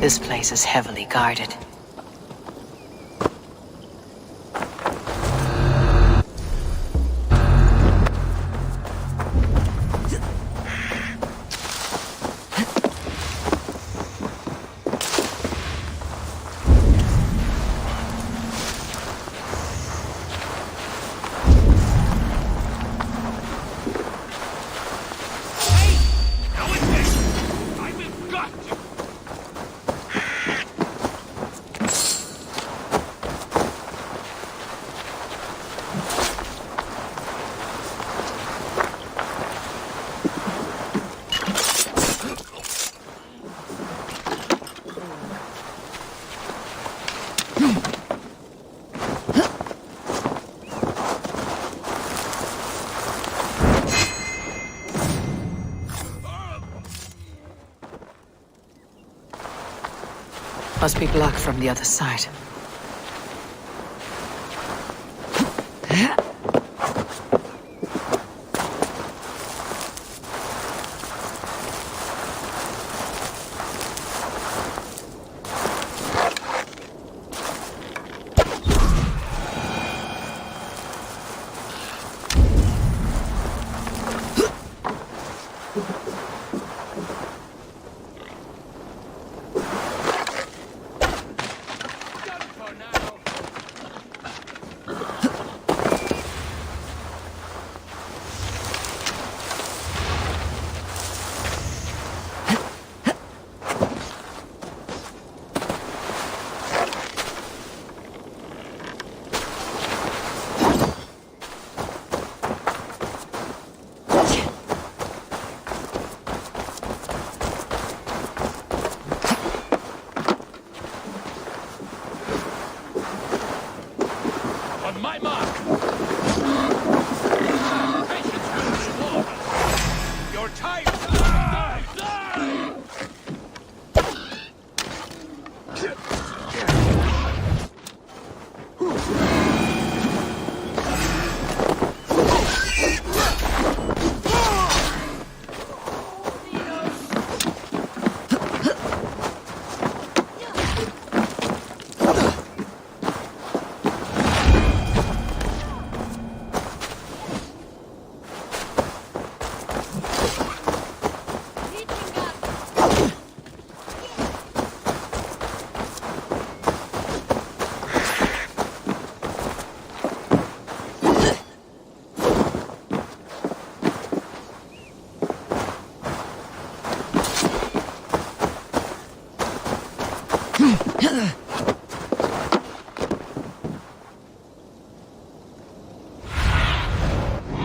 This place is heavily guarded. Must be blocked from the other side.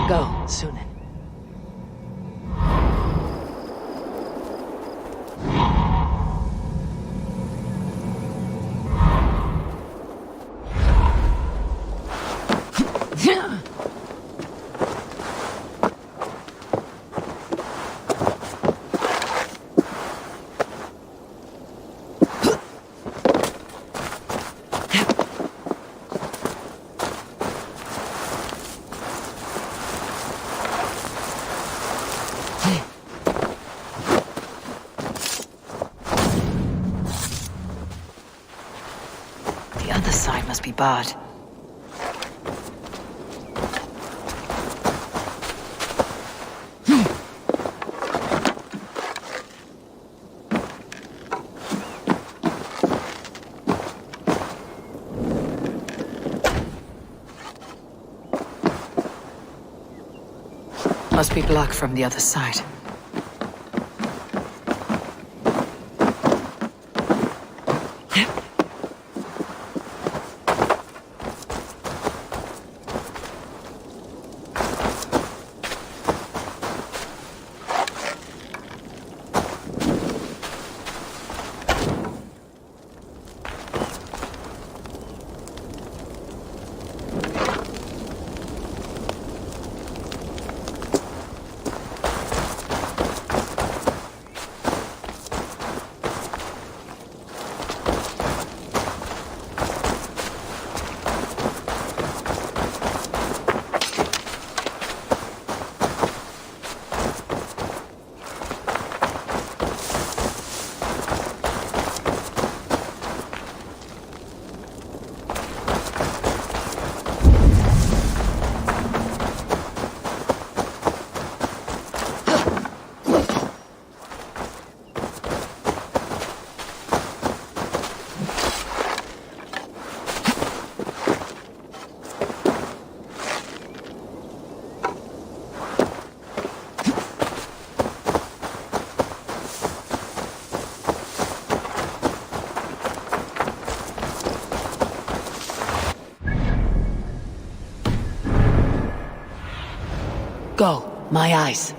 Go, Sunan. The other side must be barred. Must be blocked from the other side. Go, my eyes.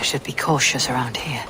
Should be cautious around here.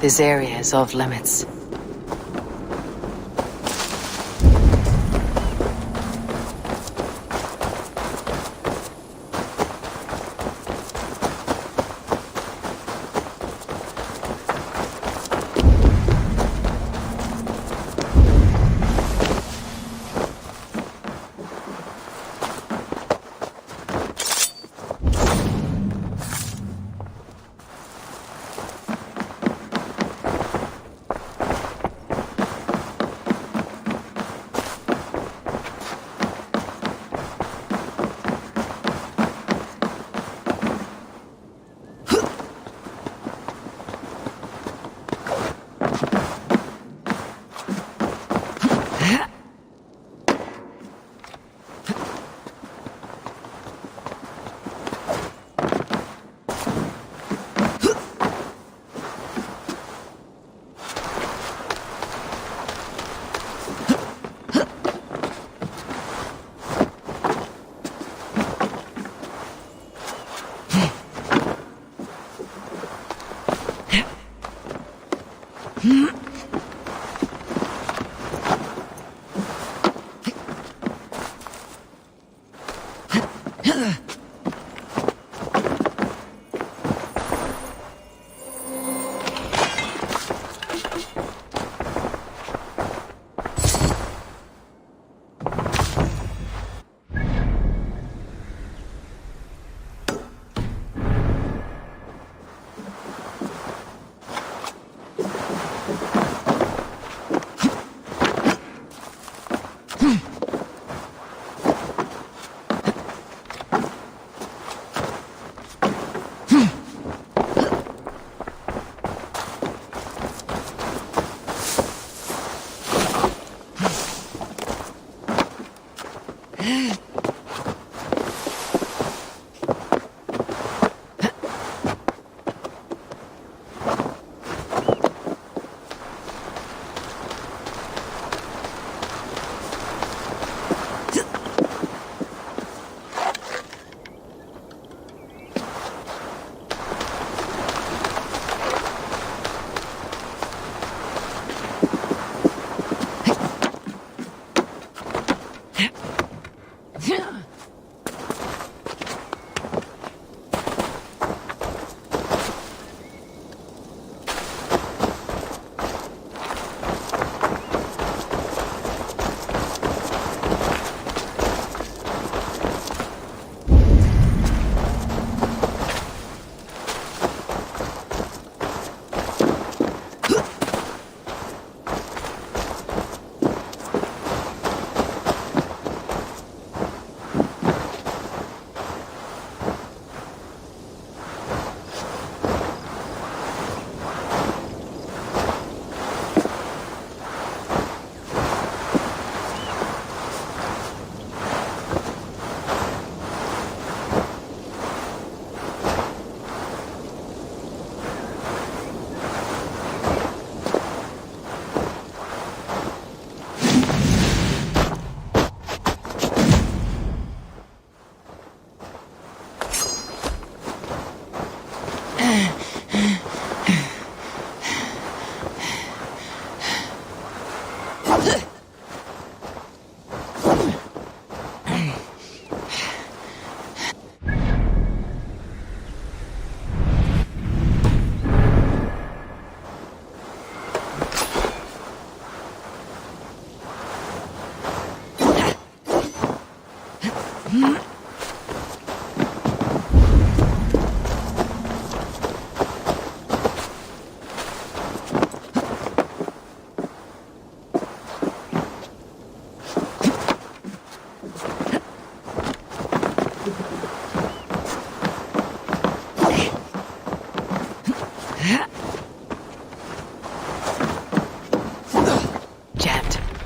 This area is off limits.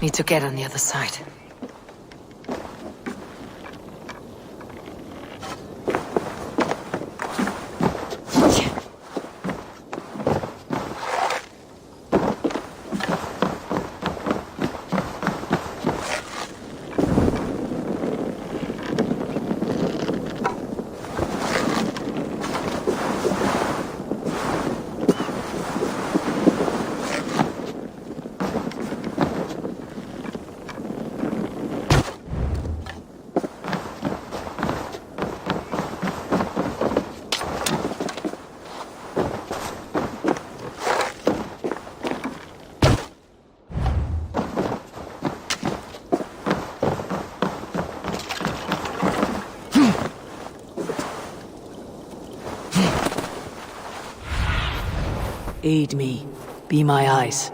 Need to get on the other side. Aid me. Be my eyes.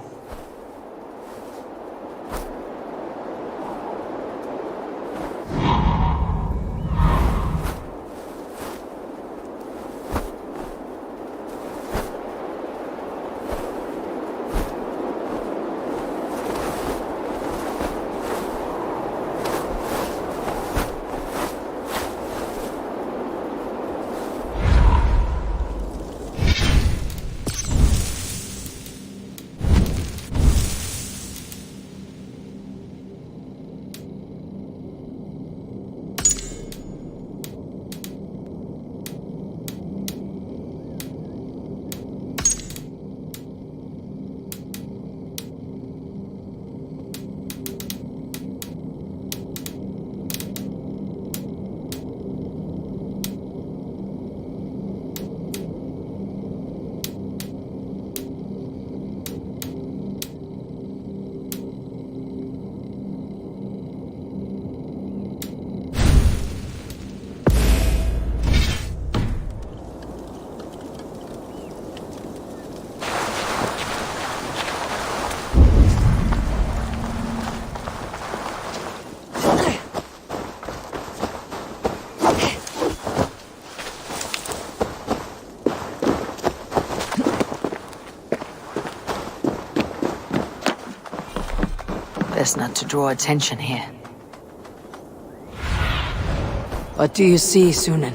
Best not to draw attention here. What do you see, Sunan?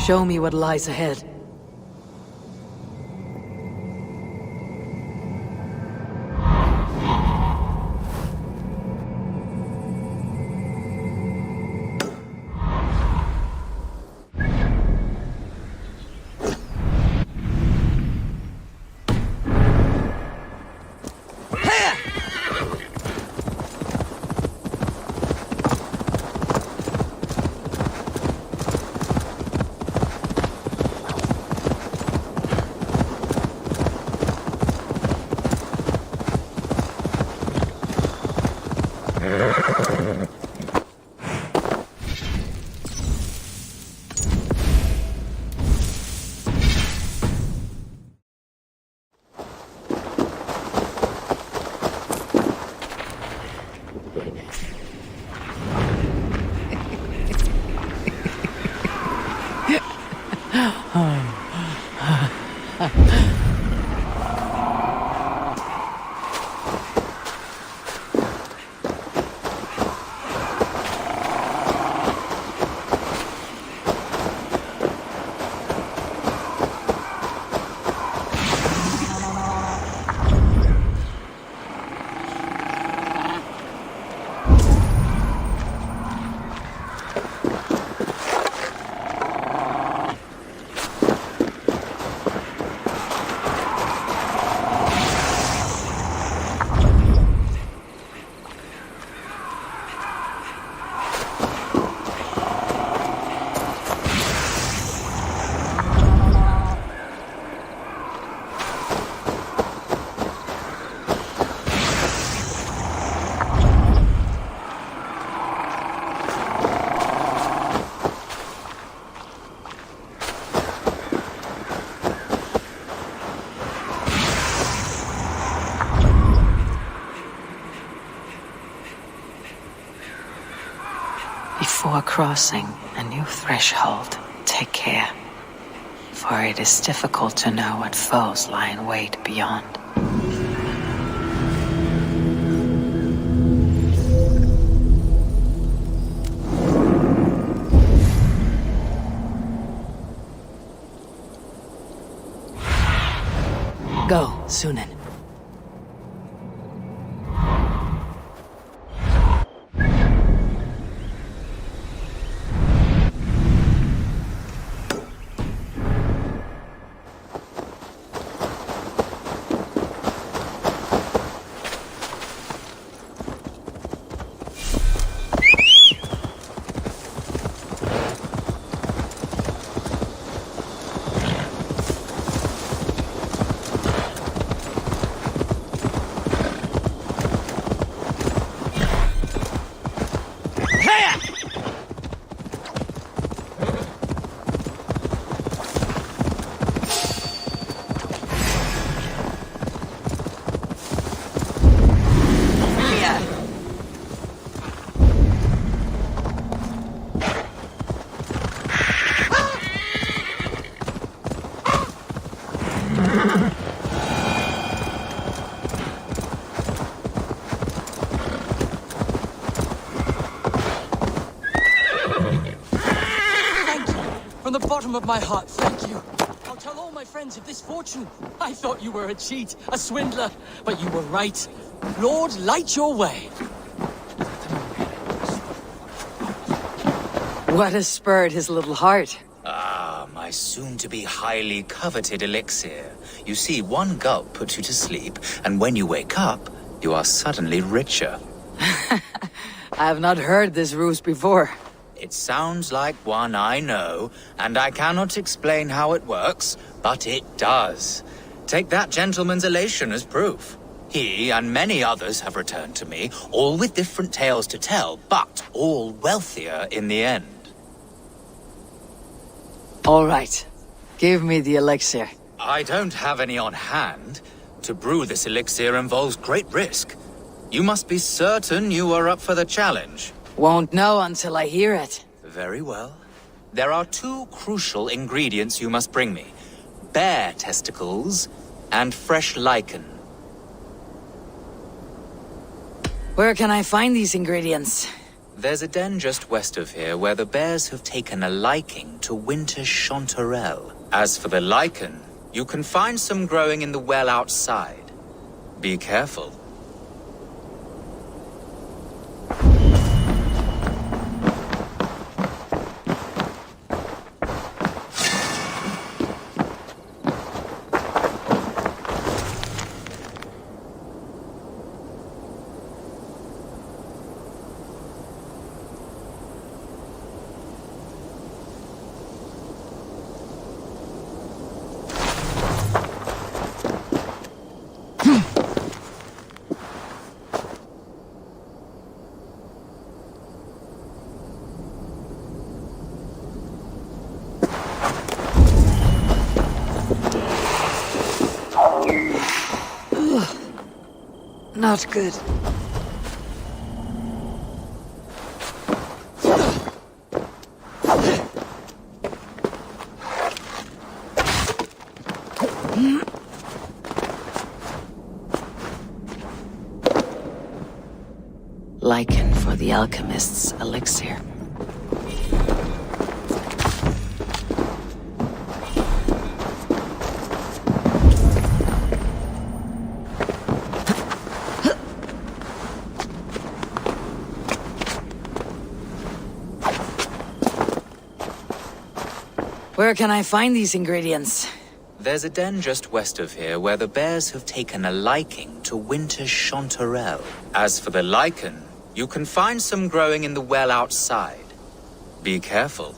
Show me what lies ahead. Before crossing a new threshold, take care, for it is difficult to know what foes lie in wait beyond. Go, Sunan. From the bottom of my heart, thank you. I'll tell all my friends of this fortune. I thought you were a cheat, a swindler, but you were right. Lord, light your way. What has spurred his little heart? Ah, my soon-to-be highly coveted elixir. You see, one gulp puts you to sleep, and when you wake up, you are suddenly richer. I have not heard this ruse before. It sounds like one I know, and I cannot explain how it works, but it does. Take that gentleman's elation as proof. He and many others have returned to me, all with different tales to tell, but all wealthier in the end. All right. Give me the elixir. I don't have any on hand. To brew this elixir involves great risk. You must be certain you are up for the challenge. Won't know until I hear it. Very well. There are two crucial ingredients you must bring me. Bear testicles and fresh lichen. Where can I find these ingredients? There's a den just west of here where the bears have taken a liking to winter chanterelle. As for the lichen, you can find some growing in the well outside. Be careful. Not good. Lichen for the alchemist's elixir. Where can I find these ingredients? There's a den just west of here where the bears have taken a liking to winter chanterelle. As for the lichen, you can find some growing in the well outside. Be careful.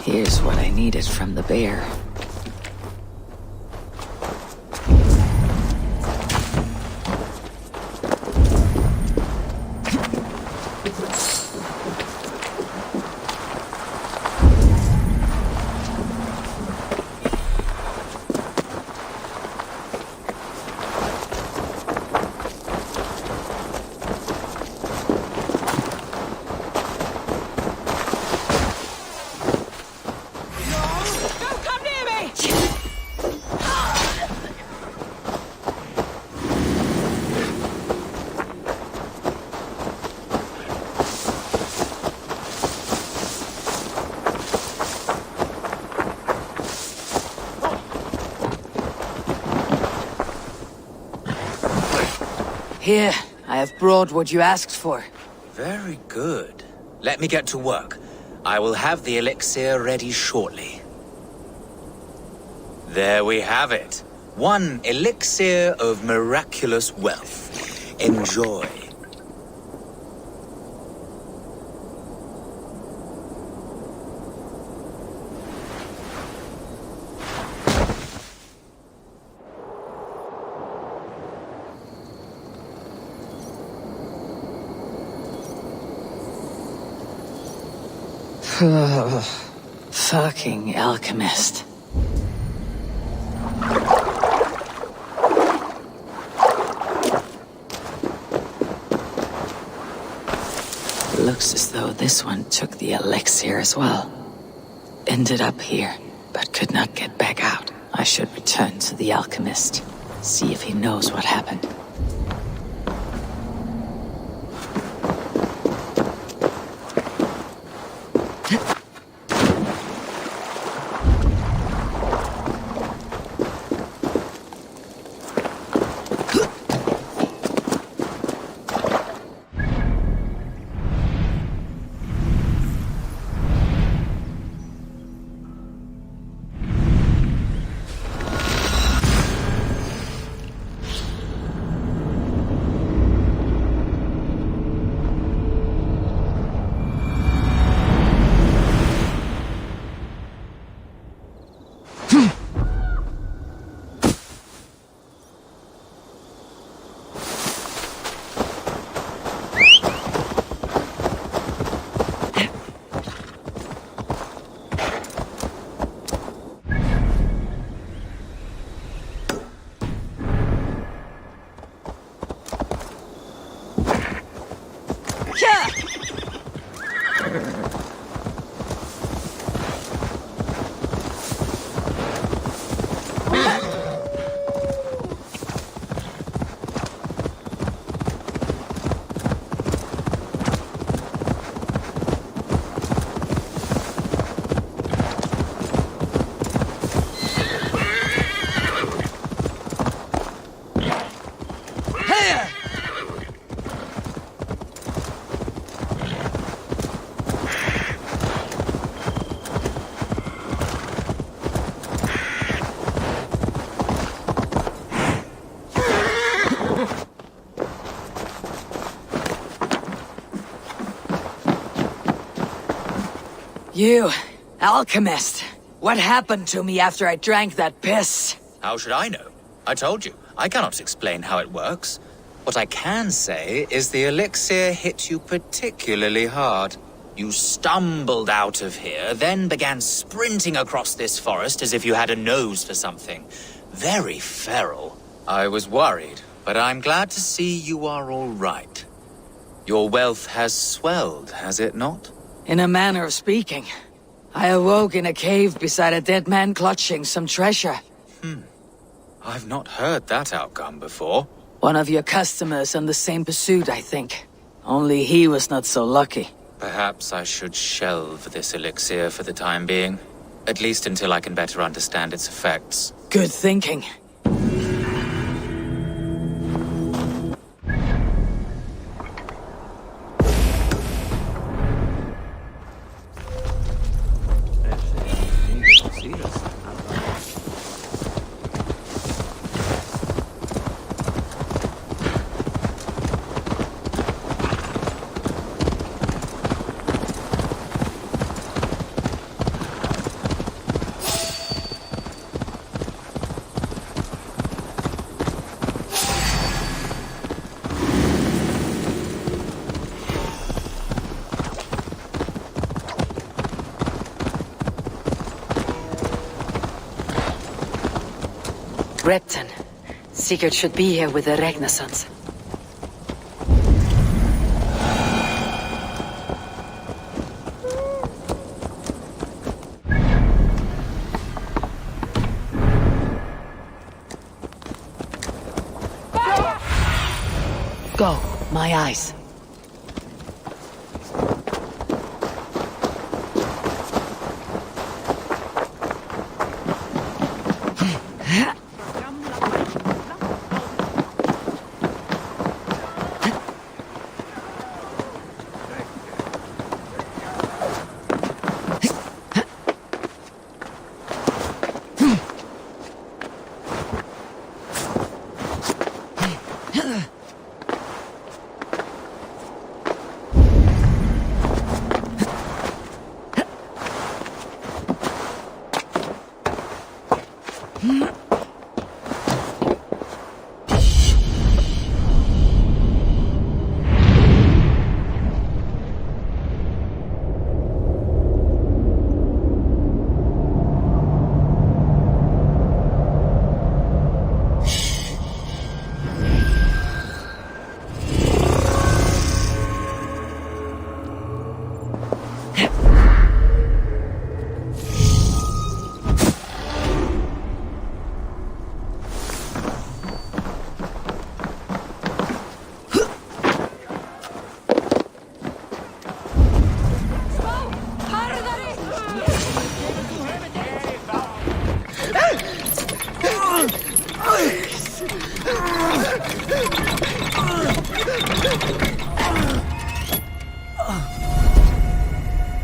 Here's what I needed from the bear. Here, I have brought what you asked for. Very good. Let me get to work. I will have the elixir ready shortly. There we have it. One elixir of miraculous wealth. Enjoy. Fucking alchemist. Looks as though this one took the elixir as well. Ended up here, but could not get back out. I should return to the alchemist, see if he knows what happened. You, alchemist. What happened to me after I drank that piss? How should I know? I told you, I cannot explain how it works. What I can say is the elixir hit you particularly hard. You stumbled out of here, then began sprinting across this forest as if you had a nose for something. Very feral. I was worried, but I'm glad to see you are all right. Your wealth has swelled, has it not? In a manner of speaking. I awoke in a cave beside a dead man clutching some treasure. I've not heard that outcome before. One of your customers on the same pursuit, I think. Only he was not so lucky. Perhaps I should shelve this elixir for the time being. At least until I can better understand its effects. Good thinking. Repton. Sigurd should be here with the Renaissance. Go, my eyes.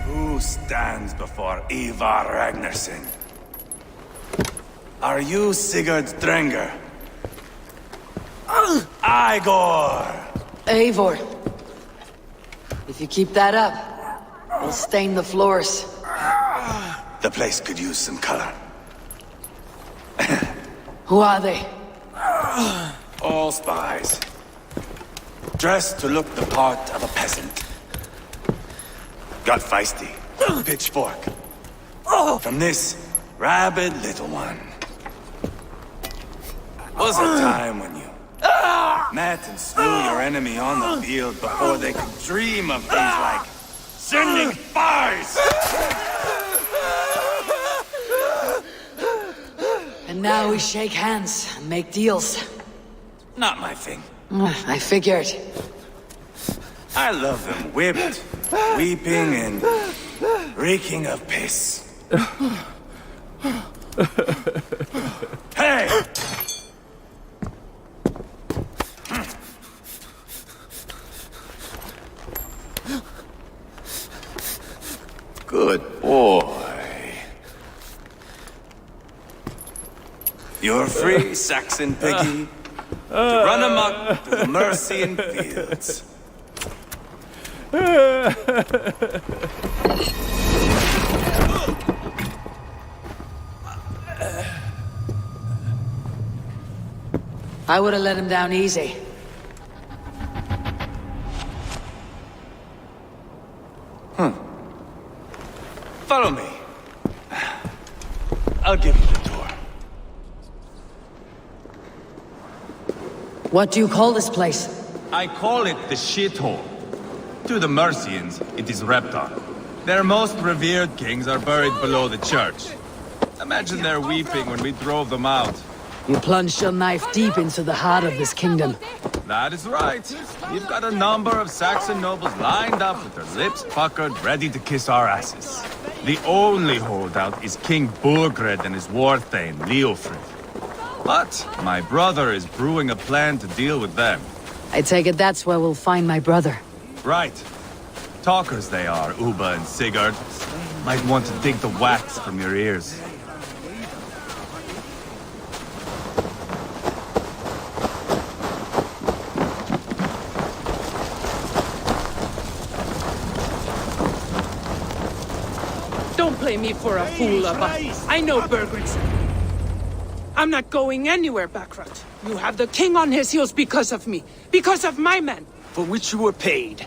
Who stands before Eivor Ragnarsson? Are you Sigurd Drenger? Igor! Eivor. If you keep that up, we'll stain the floors. The place could use some color. Who are they? All spies. Dressed to look the part of a peasant. Got feisty. Pitchfork. From this rabid little one. Was a time when you met and slew your enemy on the field before they could dream of things like sending spies! And now we shake hands and make deals. Not my thing. I figured. I love them whipped, weeping, and reeking of piss. Hey! Good boy. You're free, Saxon piggy, to run amok through the Mercian fields. I would have let him down easy. Follow me. I'll give you the tour. What do you call this place? I call it the shithole. To the Mercians, it is Reptar. Their most revered kings are buried below the church. Imagine their weeping when we drove them out. You plunged your knife deep into the heart of this kingdom. That is right. We've got a number of Saxon nobles lined up with their lips puckered, ready to kiss our asses. The only holdout is King Burgred and his war-thane, Leofrid. But my brother is brewing a plan to deal with them. I take it that's where we'll find my brother. Right. Talkers they are, Uba and Sigurd. Might want to dig the wax from your ears. Don't play me for a fool, Abba. I know Burgred's. I'm not going anywhere, Backrot. You have the king on his heels because of me. Because of my men. For which you were paid.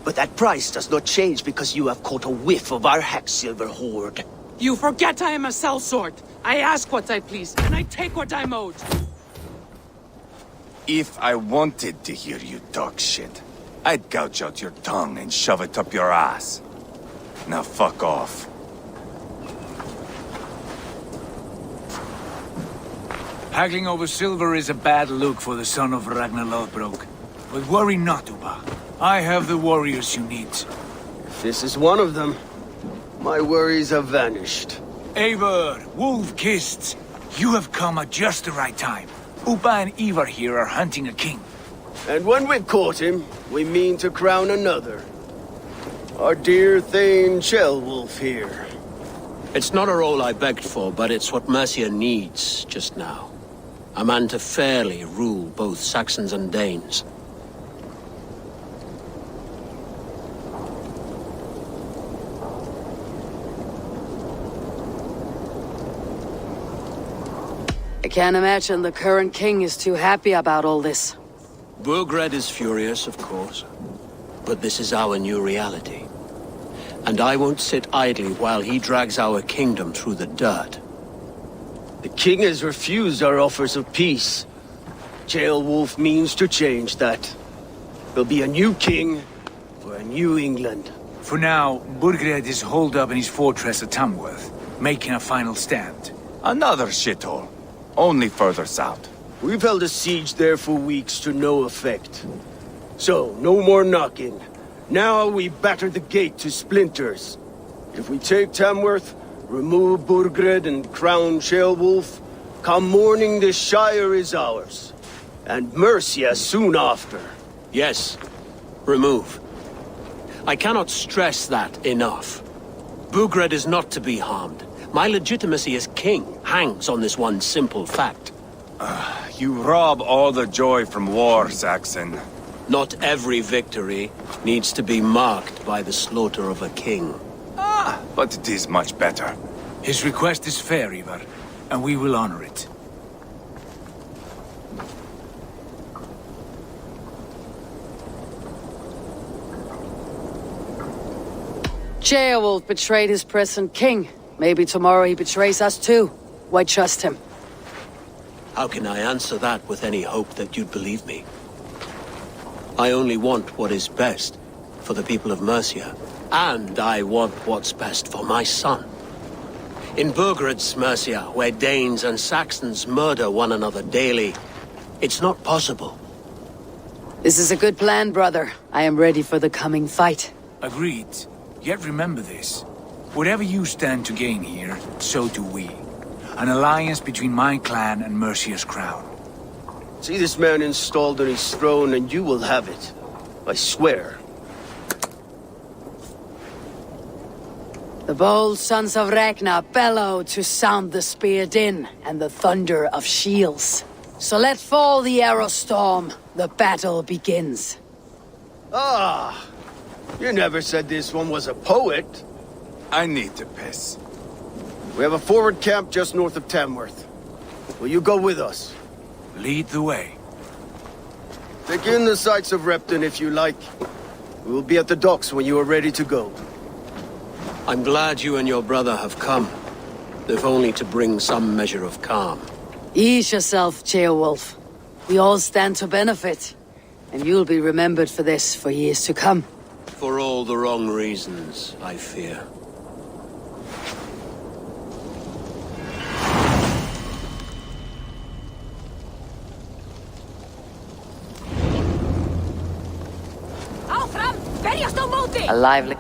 But that price does not change because you have caught a whiff of our Hacksilver hoard. You forget I am a sellsword. I ask what I please, and I take what I'm owed. If I wanted to hear you talk shit, I'd gouge out your tongue and shove it up your ass. Now fuck off. Haggling over silver is a bad look for the son of Ragnar Lothbrok. But worry not, Uba. I have the warriors you need. This is one of them. My worries have vanished. Eivor, Wolf-Kissed, you have come at just the right time. Uba and Eivor here are hunting a king. And when we've caught him, we mean to crown another. Our dear Thane Ceolwulf here. It's not a role I begged for, but it's what Mercia needs just now. A man to fairly rule both Saxons and Danes. I can't imagine the current king is too happy about all this. Burgred is furious, of course. But this is our new reality. And I won't sit idly while he drags our kingdom through the dirt. The king has refused our offers of peace. Ceolwulf means to change that. There'll be a new king for a new England. For now, Burgred is holed up in his fortress at Tamworth, making a final stand. Another shithole. Only further south. We've held a siege there for weeks to no effect. So, no more knocking. Now we batter the gate to splinters. If we take Tamworth, remove Burgred and crown Ceolwulf, come morning the Shire is ours. And Mercia soon after. Yes, remove. I cannot stress that enough. Burgred is not to be harmed. My legitimacy as king hangs on this one simple fact. You rob all the joy from war, Saxon. Not every victory needs to be marked by the slaughter of a king. But it is much better. His request is fair, Eivor, and we will honor it. Ceolwulf betrayed his present king. Maybe tomorrow he betrays us too. Why trust him? How can I answer that with any hope that you'd believe me? I only want what is best for the people of Mercia. And I want what's best for my son. In Burgred's Mercia, where Danes and Saxons murder one another daily, it's not possible. This is a good plan, brother. I am ready for the coming fight. Agreed. Yet remember this. Whatever you stand to gain here, so do we. An alliance between my clan and Mercia's crown. See this man installed on his throne and you will have it. I swear. The bold sons of Ragnar bellow to sound the spear din and the thunder of shields. So let fall the arrow storm. The battle begins. Ah! You never said this one was a poet. I need to piss. We have a forward camp just north of Tamworth. Will you go with us? Lead the way. Take in the sights of Repton if you like. We'll be at the docks when you are ready to go. I'm glad you and your brother have come, if only to bring some measure of calm. Ease yourself, Ceolwulf. We all stand to benefit, and you'll be remembered for this for years to come. For all the wrong reasons, I fear. A lively...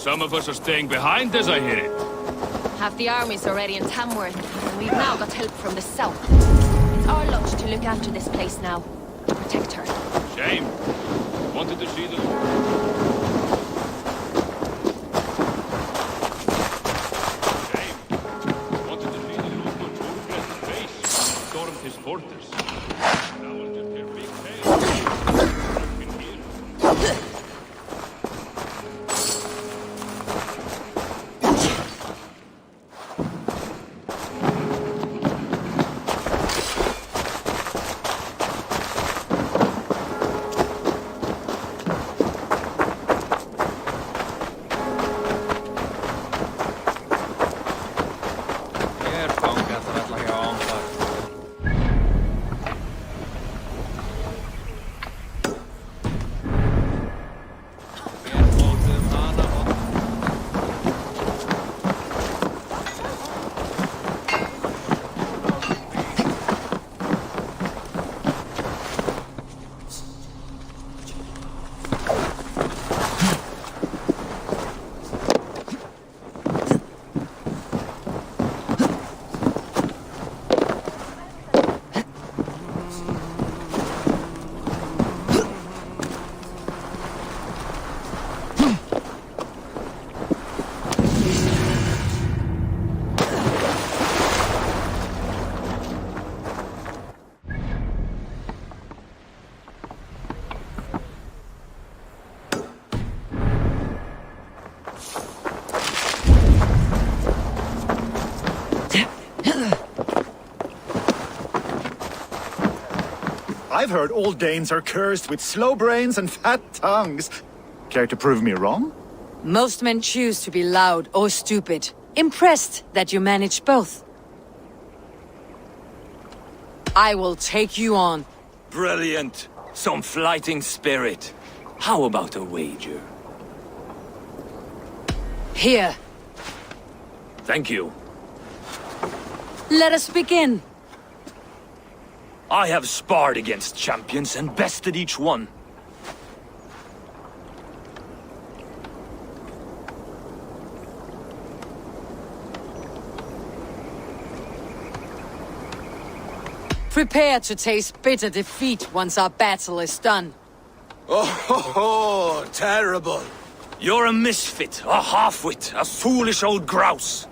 Some of us are staying behind as I hear it. Half the army's already in Tamworth, and we've now got help from the south. It's our lot to look after this place now. Protect her. Shame. Wanted to see the... Stormed his fortress. Now we'll just hear big tales. In here. I've heard all Danes are cursed with slow brains and fat tongues. Care to prove me wrong? Most men choose to be loud or stupid. Impressed that you manage both. I will take you on. Brilliant. Some flighting spirit. How about a wager? Here. Thank you. Let us begin. I have sparred against champions and bested each one. Prepare to taste bitter defeat once our battle is done. Oh, terrible. You're a misfit, a half-wit, a foolish old grouse.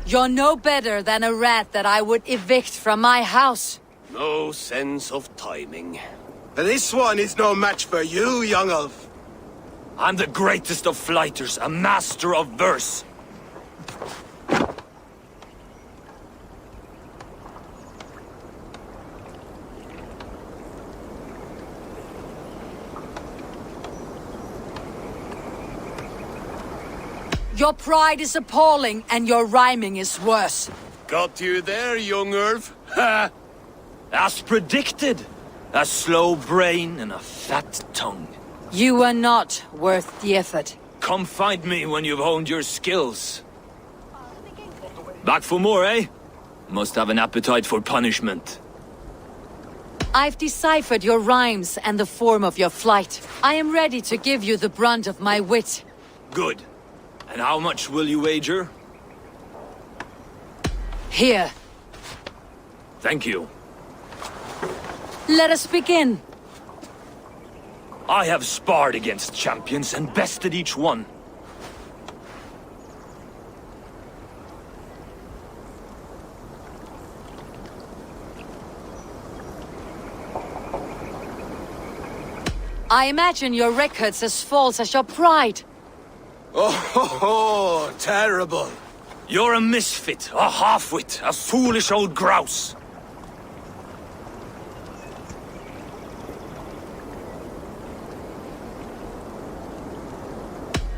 You're no better than a rat that I would evict from my house. No sense of timing. This one is no match for you, young elf. I'm the greatest of flighters, a master of verse. Your pride is appalling, and your rhyming is worse. Got you there, young elf. Ha! As predicted. A slow brain and a fat tongue. You were not worth the effort. Come find me when you've honed your skills. Back for more, eh? Must have an appetite for punishment. I've deciphered your rhymes and the form of your flight. I am ready to give you the brunt of my wit. Good. And how much will you wager? Here. Thank you. Let us begin. I have sparred against champions and bested each one. I imagine your record's as false as your pride. Oh, terrible. You're a misfit, a half-wit, a foolish old grouse.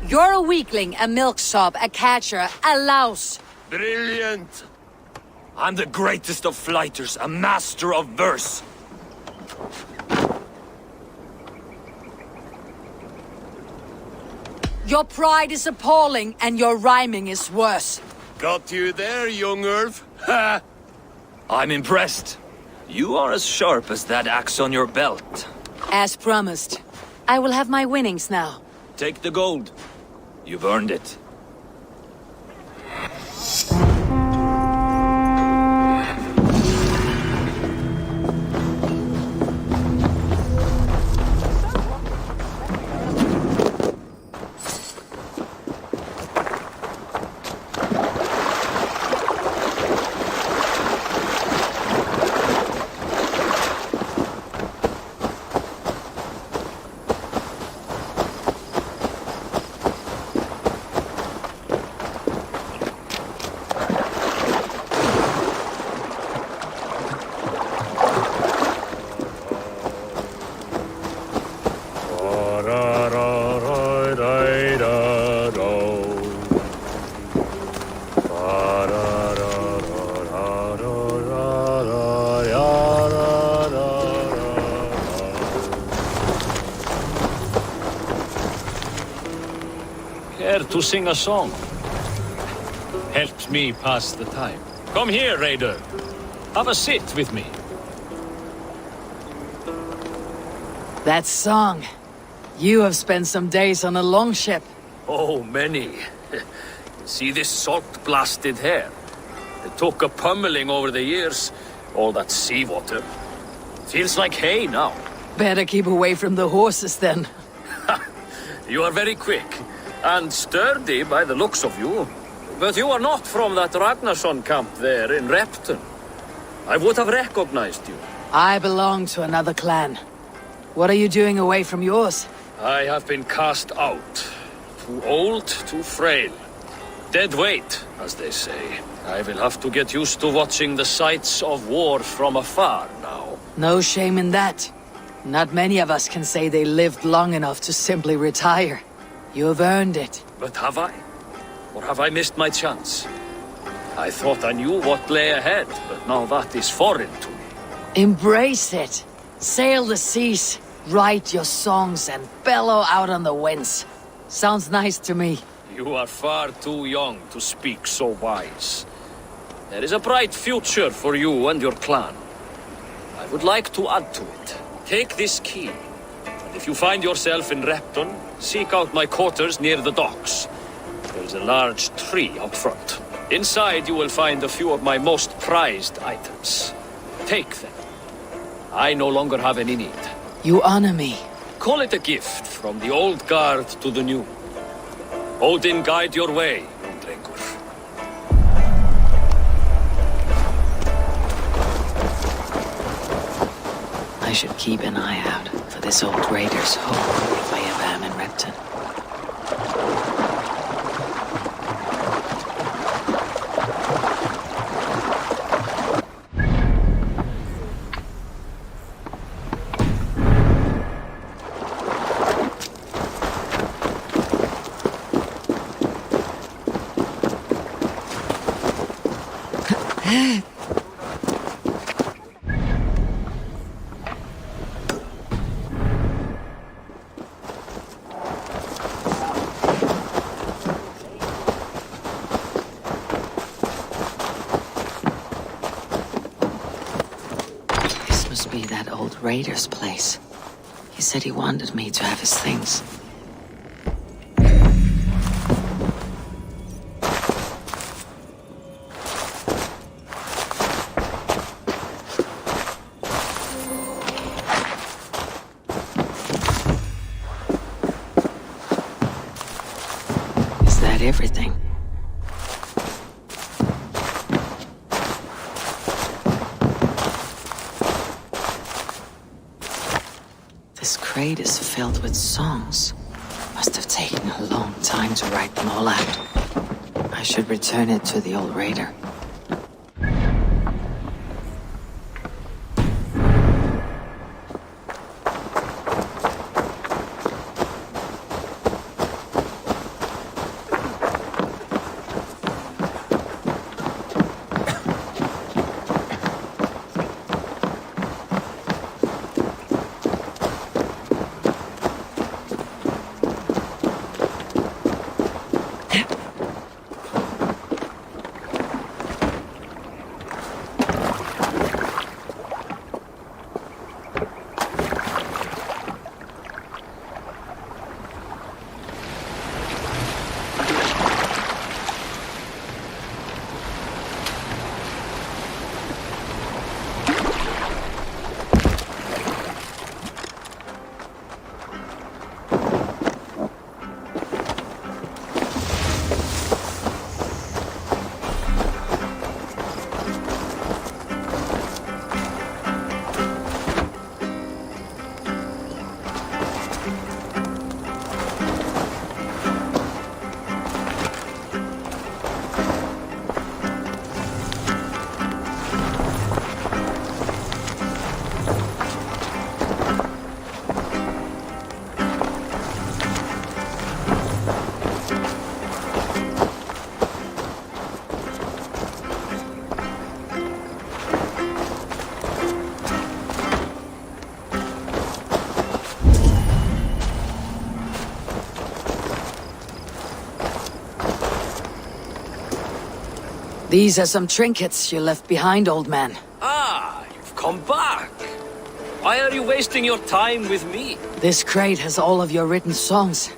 You're a weakling, a milksop, a catcher, a louse. Brilliant. I'm the greatest of flighters, a master of verse. Your pride is appalling, and your rhyming is worse. Got you there, young Irv. Ha! I'm impressed. You are as sharp as that axe on your belt. As promised. I will have my winnings now. Take the gold. You've earned it. To sing a song. Helps me pass the time. Come here, Raider. Have a sit with me. That song. You have spent some days on a longship. Oh, many. See this salt-blasted hair? It took a pummeling over the years. All that seawater. Feels like hay now. Better keep away from the horses then. You are very quick. And sturdy by the looks of you. But you are not from that Ragnarsson camp there in Repton. I would have recognized you. I belong to another clan. What are you doing away from yours? I have been cast out. Too old, too frail. Dead weight, as they say. I will have to get used to watching the sights of war from afar now. No shame in that. Not many of us can say they lived long enough to simply retire. You have earned it. But have I? Or have I missed my chance? I thought I knew what lay ahead, but now that is foreign to me. Embrace it. Sail the seas, write your songs, and bellow out on the winds. Sounds nice to me. You are far too young to speak so wise. There is a bright future for you and your clan. I would like to add to it. Take this key. And if you find yourself in Repton, seek out my quarters near the docks. There is a large tree out front. Inside you will find a few of my most prized items. Take them. I no longer have any need. You honor me. Call it a gift from the old guard to the new. Odin guide your way, young drengur. I should keep an eye out for this old raider's home if I ever am in Repton. Be that old raider's place. He said he wanted me to have his things. Is that everything? This crate is filled with songs. Must have taken a long time to write them all out. I should return it to the old raider. These are some trinkets you left behind, old man. Ah, you've come back. Why are you wasting your time with me? This crate has all of your written songs.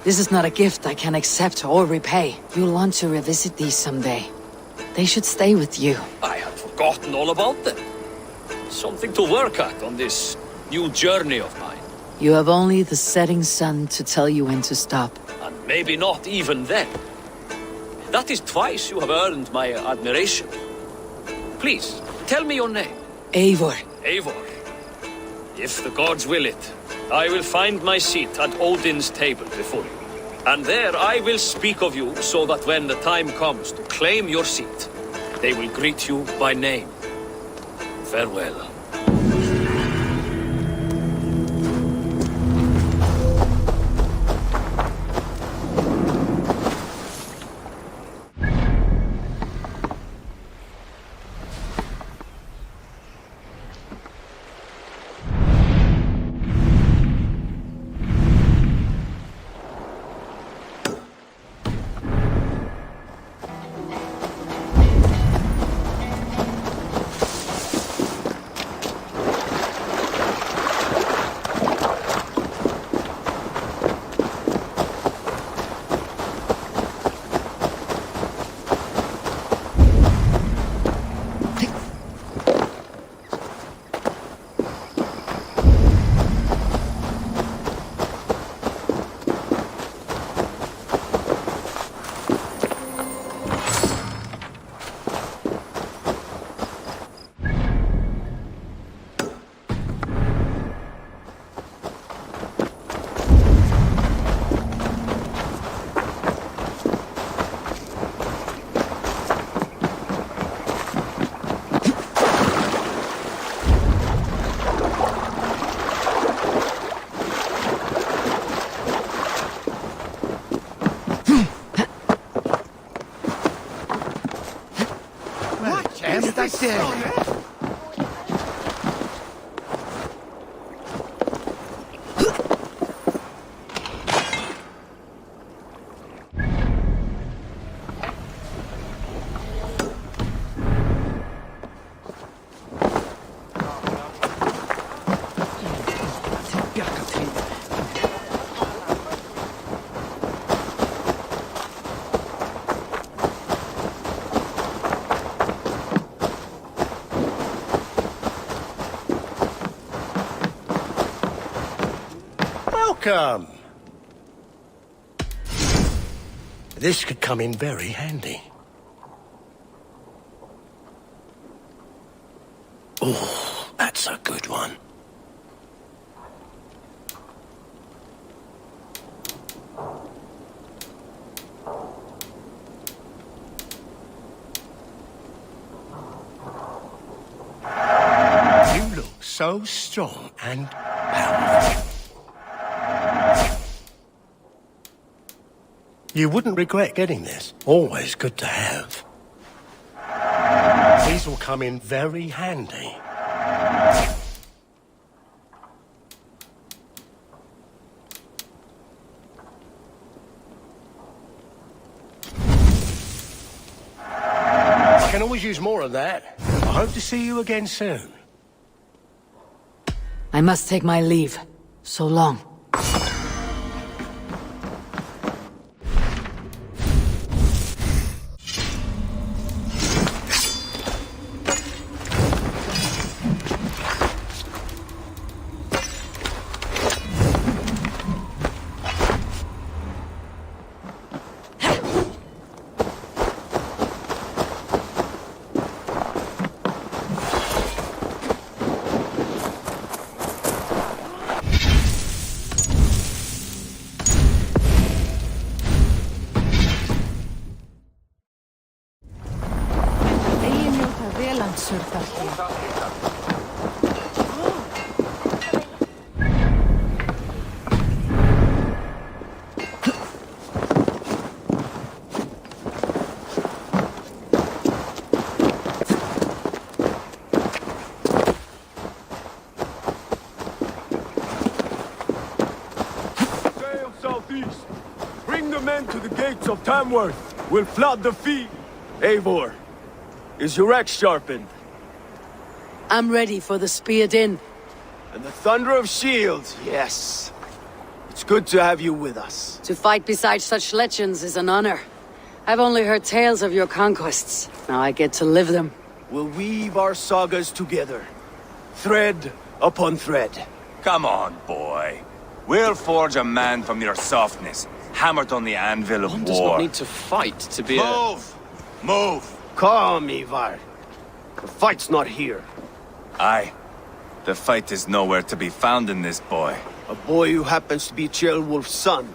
This is not a gift I can accept or repay. You'll want to revisit these someday. They should stay with you. I had forgotten all about them. Something to work at on this new journey of mine. You have only the setting sun to tell you when to stop. And maybe not even then. That is twice you have earned my admiration. Please, tell me your name. Eivor. Eivor. If the gods will it, I will find my seat at Odin's table before you. And there I will speak of you so that when the time comes to claim your seat, they will greet you by name. Farewell. Welcome. This could come in very handy. Oh, that's a good one. You look so strong and powerful. You wouldn't regret getting this. Always good to have. These will come in very handy. I can always use more of that. I hope to see you again soon. I must take my leave. So long. Bring the men to the gates of Tamworth. We'll flood the field. Eivor, Is your axe sharpened? I'm ready for the spear din. And the thunder of shields, yes. It's good to have you with us. To fight beside such legends is an honor. I've only heard tales of your conquests. Now I get to live them. We'll weave our sagas together. Thread upon thread. Come on, boy. We'll forge a man from your softness, hammered on the anvil of One war. does not need to fight to be Move! Move! Calm, Eivor. The fight's not here. Aye. The fight is nowhere to be found in this boy. A boy who happens to be Ceolwulf's son.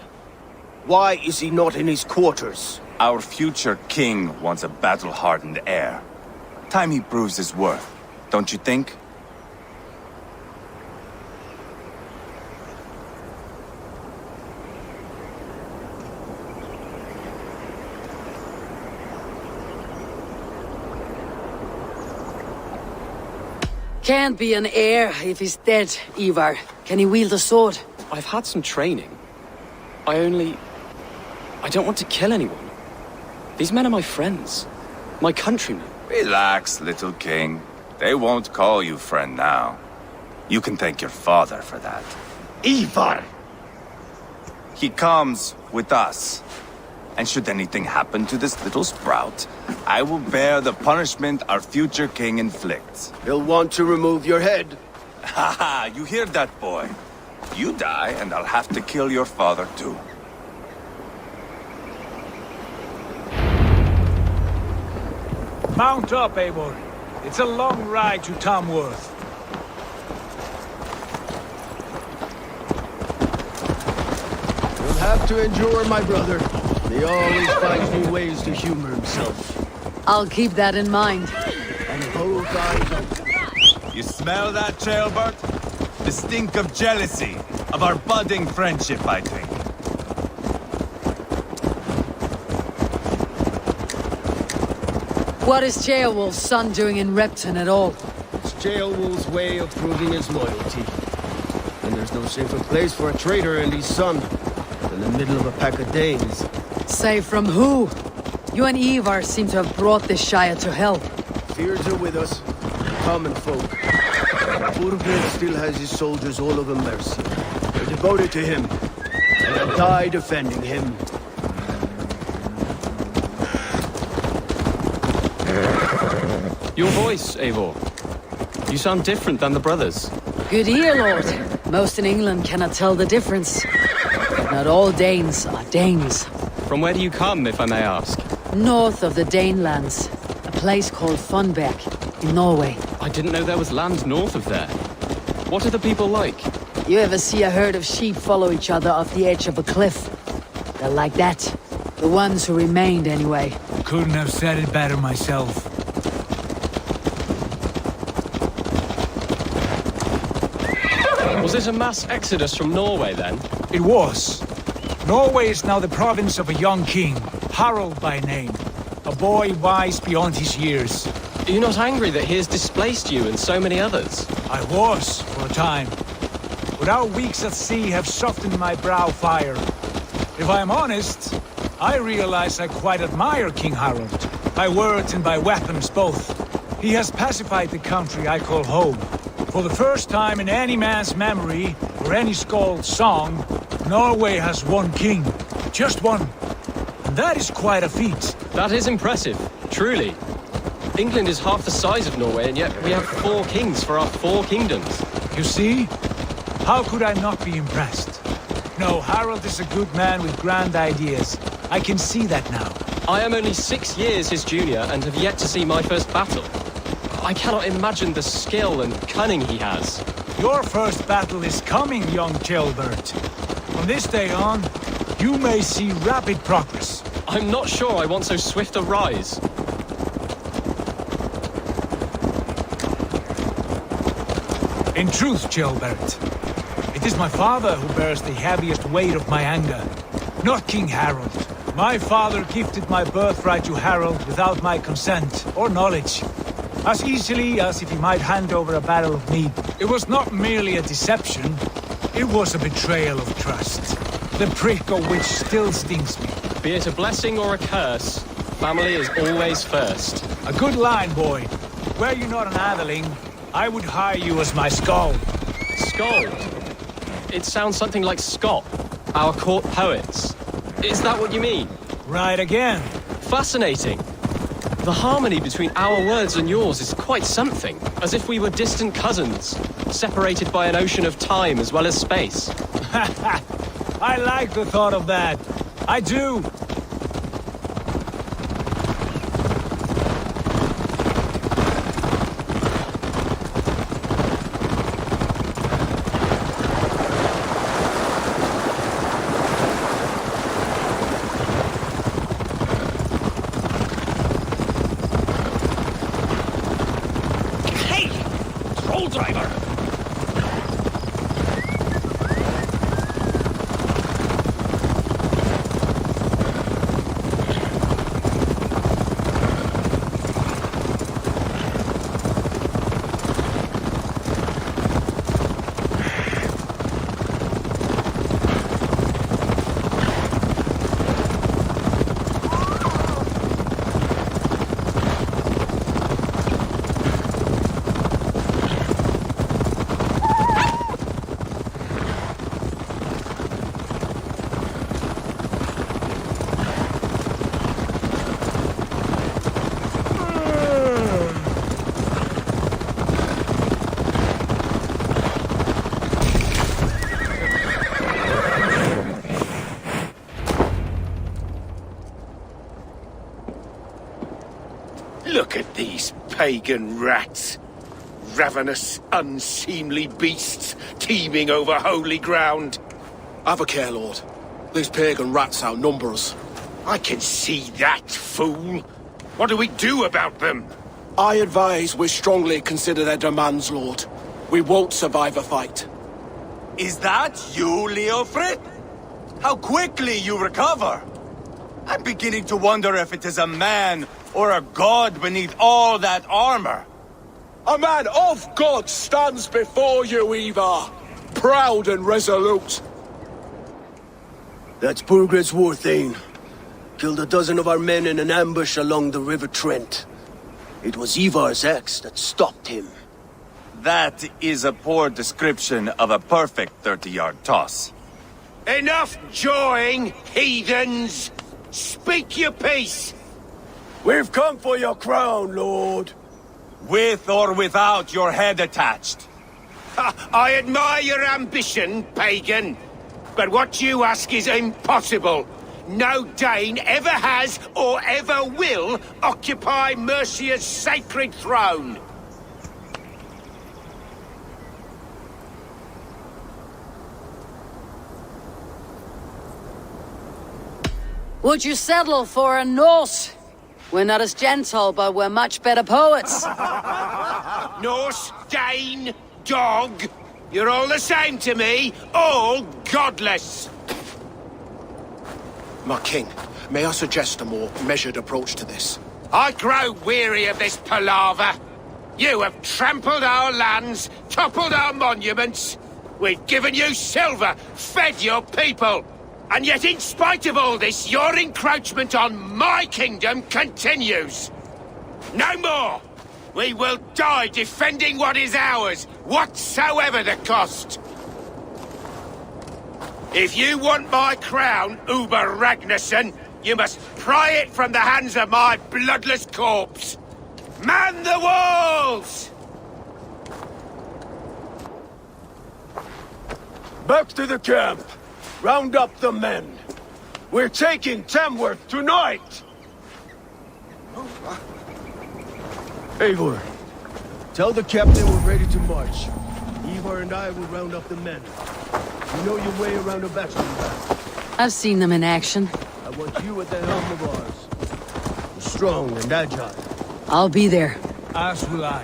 Why is he not in his quarters? Our future king wants a battle-hardened heir. Time he proves his worth, don't you think? Can't be an heir if he's dead, Eivor. Can he wield a sword? I've had some training. I don't want to kill anyone. These men are my friends. My countrymen. Relax, little king. They won't call you friend now. You can thank your father for that. Eivor! He comes with us. And should anything happen to this little sprout, I will bear the punishment our future king inflicts. He'll want to remove your head. Ha ha, you hear that, boy? You die, and I'll have to kill your father, too. Mount up, Eivor. It's a long ride to Tamworth. You'll have to endure, my brother. He always finds new ways to humor himself. I'll keep that in mind. And hold eyes open. You smell that, Ceolbert? The stink of jealousy, of our budding friendship, I think. What is Ceolwulf's son doing in Repton at all? It's Ceolwulf's way of proving his loyalty. And there's no safer place for a traitor and his son than the middle of a pack of Danes. Safe from who? You and Eivor seem to have brought this Shire to hell. Fears are with us, common folk. Burgred still has his soldiers all over Mercia. They're devoted to him, and they'll die defending him. Your voice, Eivor. You sound different than the brothers. Good ear, Lord. Most in England cannot tell the difference. But not all Danes are Danes. From where do you come, if I may ask? North of the Danelands. A place called Funbeck, in Norway. I didn't know there was land north of there. What are the people like? You ever see a herd of sheep follow each other off the edge of a cliff? They're like that. The ones who remained, anyway. Couldn't have said it better myself. Was it a mass exodus from Norway, then? It was. Norway is now the province of a young king, Harald by name. A boy wise beyond his years. Are you not angry that he has displaced you and so many others? I was, for a time. But our weeks at sea have softened my brow fire. If I am honest, I realize I quite admire King Harald. By words and by weapons both. He has pacified the country I call home. For the first time in any man's memory, or any skald's song, Norway has one king. Just one. And that is quite a feat. That is impressive, truly. England is half the size of Norway, and yet we have 4 kings for our 4 kingdoms. You see? How could I not be impressed? No, Harald is a good man with grand ideas. I can see that now. I am only 6 years his junior and have yet to see my first battle. I cannot imagine the skill and cunning he has. Your first battle is coming, young Ceolbert. From this day on, you may see rapid progress. I'm not sure I want so swift a rise. In truth, Ceolbert, it is my father who bears the heaviest weight of my anger, not King Harald. My father gifted my birthright to Harald without my consent or knowledge. As easily as if he might hand over a barrel of mead. It was not merely a deception, it was a betrayal of trust. The prick of which still stings me. Be it a blessing or a curse, family is always first. A good line, boy. Were you not an atheling, I would hire you as my skald. Skald? It sounds something like Scott, our court poets. Is that what you mean? Right again. Fascinating. The harmony between our words and yours is quite something, as if we were distant cousins, separated by an ocean of time as well as space. I like the thought of that. I do. Driver! Look at these pagan rats. Ravenous, unseemly beasts teeming over holy ground. Have a care, Lord. These pagan rats outnumber us. I can see that, fool. What do we do about them? I advise we strongly consider their demands, Lord. We won't survive a fight. Is that you, Leofrid? How quickly you recover! I'm beginning to wonder if it is a man or a god beneath all that armor. A man of God stands before you, Eivor. Proud and resolute. That's Burgred's Warthane. Killed a dozen of our men in an ambush along the River Trent. It was Eivor's axe that stopped him. That is a poor description of a perfect 30-yard toss. Enough jawing, heathens! Speak your piece! We've come for your crown, Lord. With or without your head attached. I admire your ambition, pagan. But what you ask is impossible. No Dane ever has or ever will occupy Mercia's sacred throne. Would you settle for a Norse? We're not as gentle, but we're much better poets. Norse, Dane, dog. You're all the same to me. All godless. My king, may I suggest a more measured approach to this? I grow weary of this palaver. You have trampled our lands, toppled our monuments. We've given you silver, fed your people. And yet, in spite of all this, your encroachment on my kingdom continues. No more! We will die defending what is ours, whatsoever the cost. If you want my crown, Uber Ragnarsson, you must pry it from the hands of my bloodless corpse. Man the walls! Back to the camp. Round up the men. We're taking Tamworth tonight! Eivor, tell the captain we're ready to march. Eivor and I will round up the men. You know your way around a bastion. I've seen them in action. I want you at the helm of ours. You're strong and agile. I'll be there. As will I.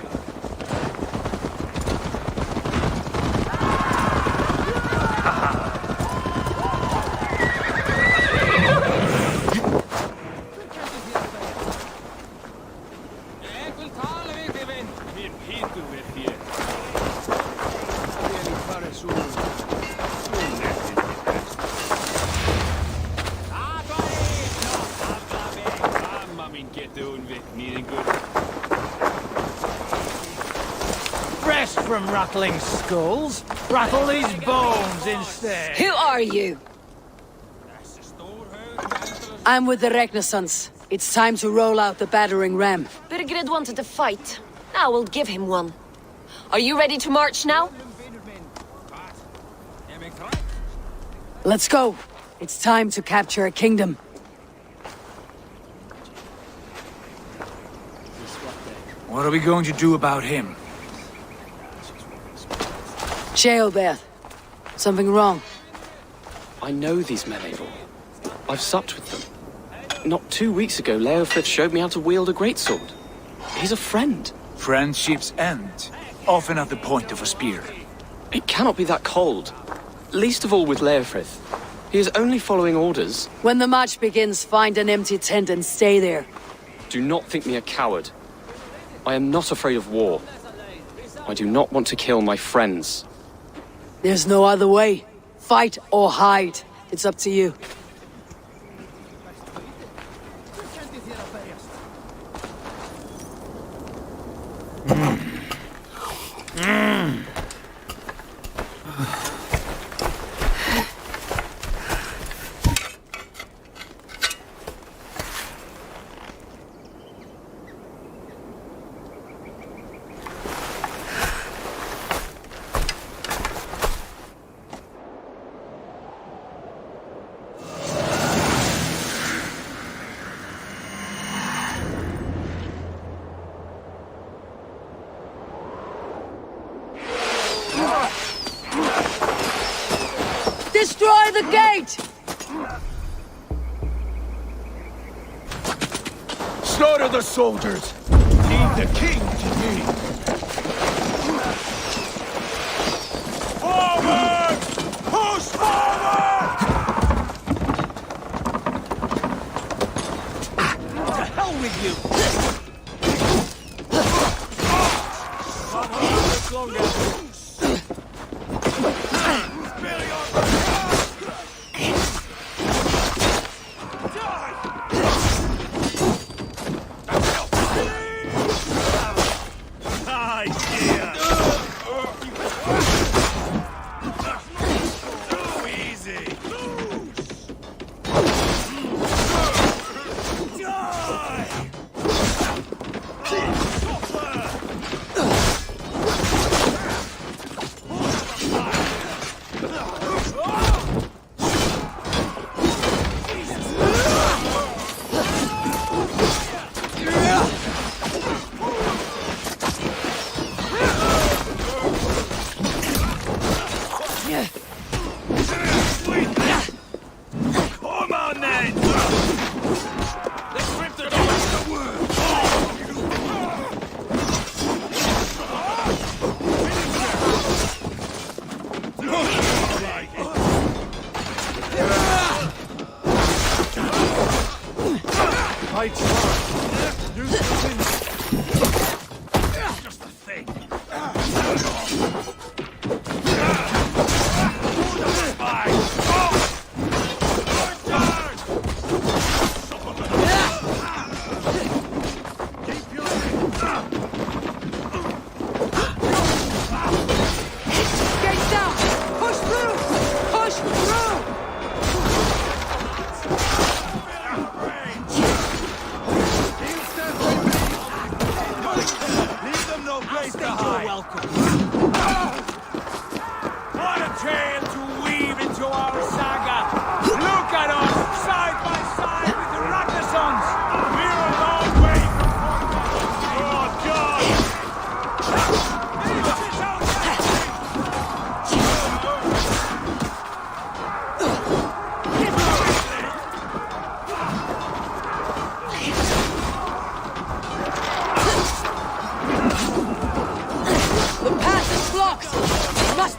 from rattling skulls. Rattle these bones instead. Who are you? I'm with the Renaissance. It's time to roll out the battering ram. Birgrid wanted to fight. Now we'll give him one. Are you ready to march now? Let's go. It's time to capture a kingdom. What are we going to do about him? Sheobeth. Something wrong? I know these men, Eivor. I've supped with them. Not 2 weeks ago, Leofrith showed me how to wield a greatsword. He's a friend. Friendships end, often at the point of a spear. It cannot be that cold. Least of all with Leofrith. He is only following orders. When the march begins, find an empty tent and stay there. Do not think me a coward. I am not afraid of war. I do not want to kill my friends. There's no other way. Fight or hide. It's up to you. Destroy the gate! Slaughter the soldiers! Leave the king to me! Forward! Push forward! To hell with you!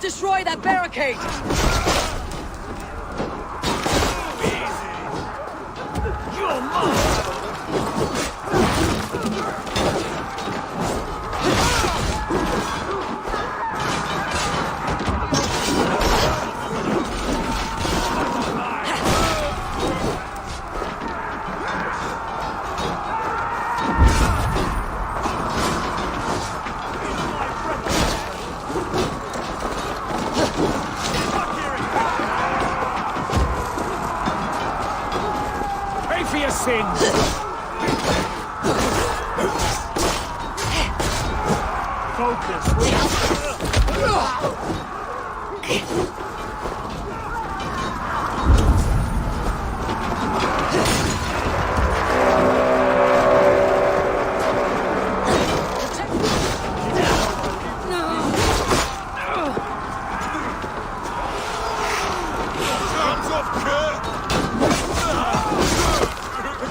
Destroy that barricade! sins. Focus,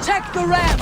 Protect the ramp!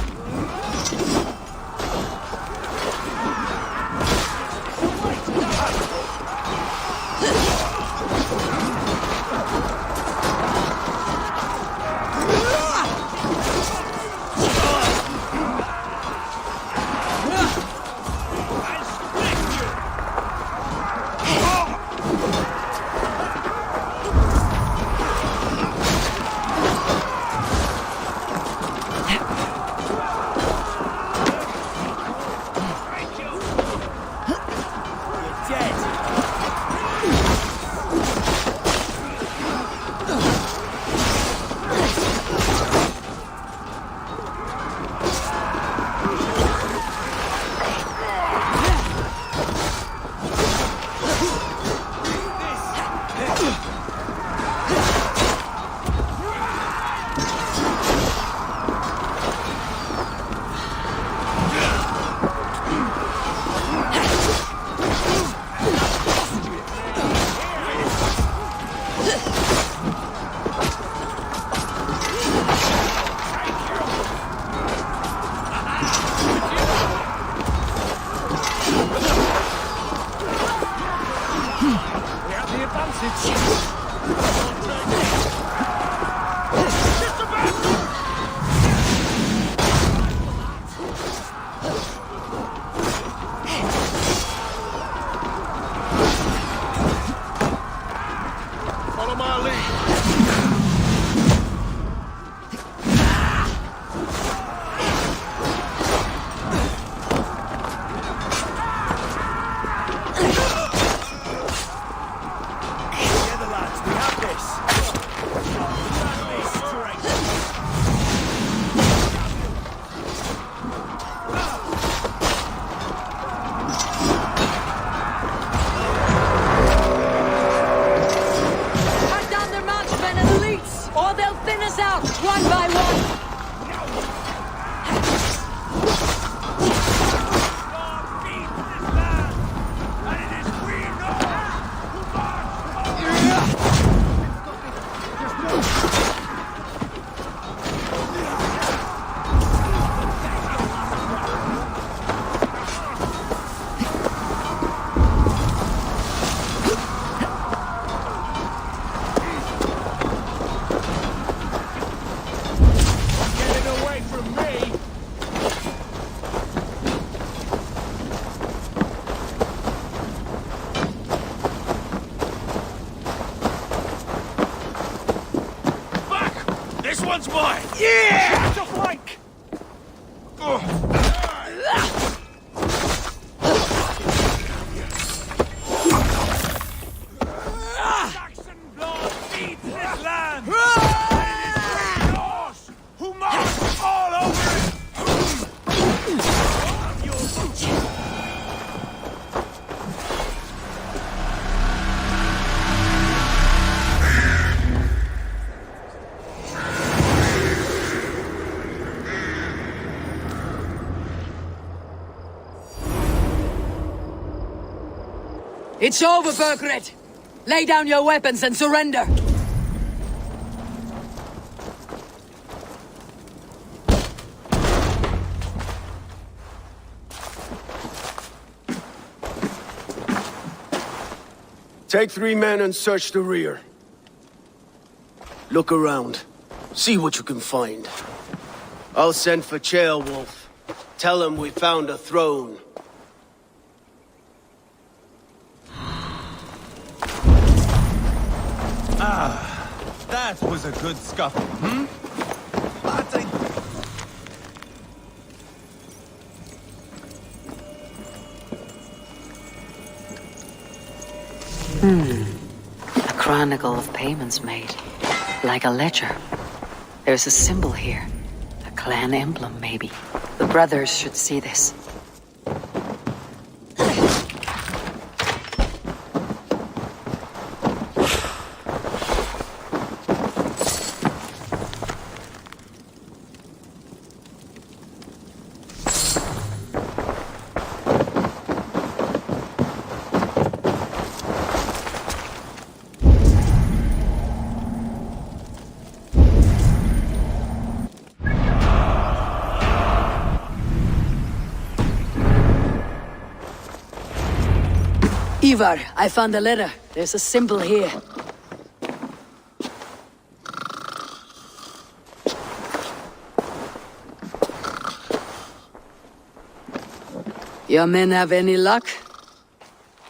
It's over, Burgred! Lay down your weapons and surrender! Take 3 men and search the rear. Look around. See what you can find. I'll send for Ceolwulf. Tell him we found a throne. Ah, that was a good scuffle, hmm? But A chronicle of payments made. Like a ledger. There's a symbol here. A clan emblem, maybe. The brothers should see this. Eivor, I found a letter. There's a symbol here. Your men have any luck?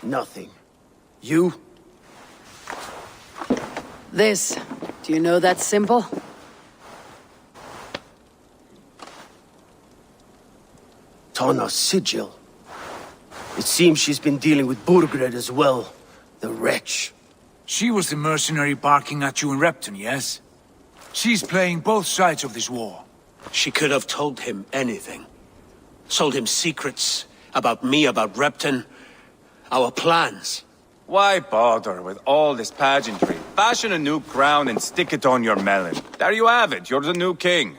Nothing. You? This. Do you know that symbol? Tana's sigil. It seems she's been dealing with Burgred as well. The wretch. She was the mercenary barking at you in Repton, yes? She's playing both sides of this war. She could have told him anything. Sold him secrets about me, about Repton, our plans. Why bother with all this pageantry? Fashion a new crown and stick it on your melon. There you have it, you're the new king.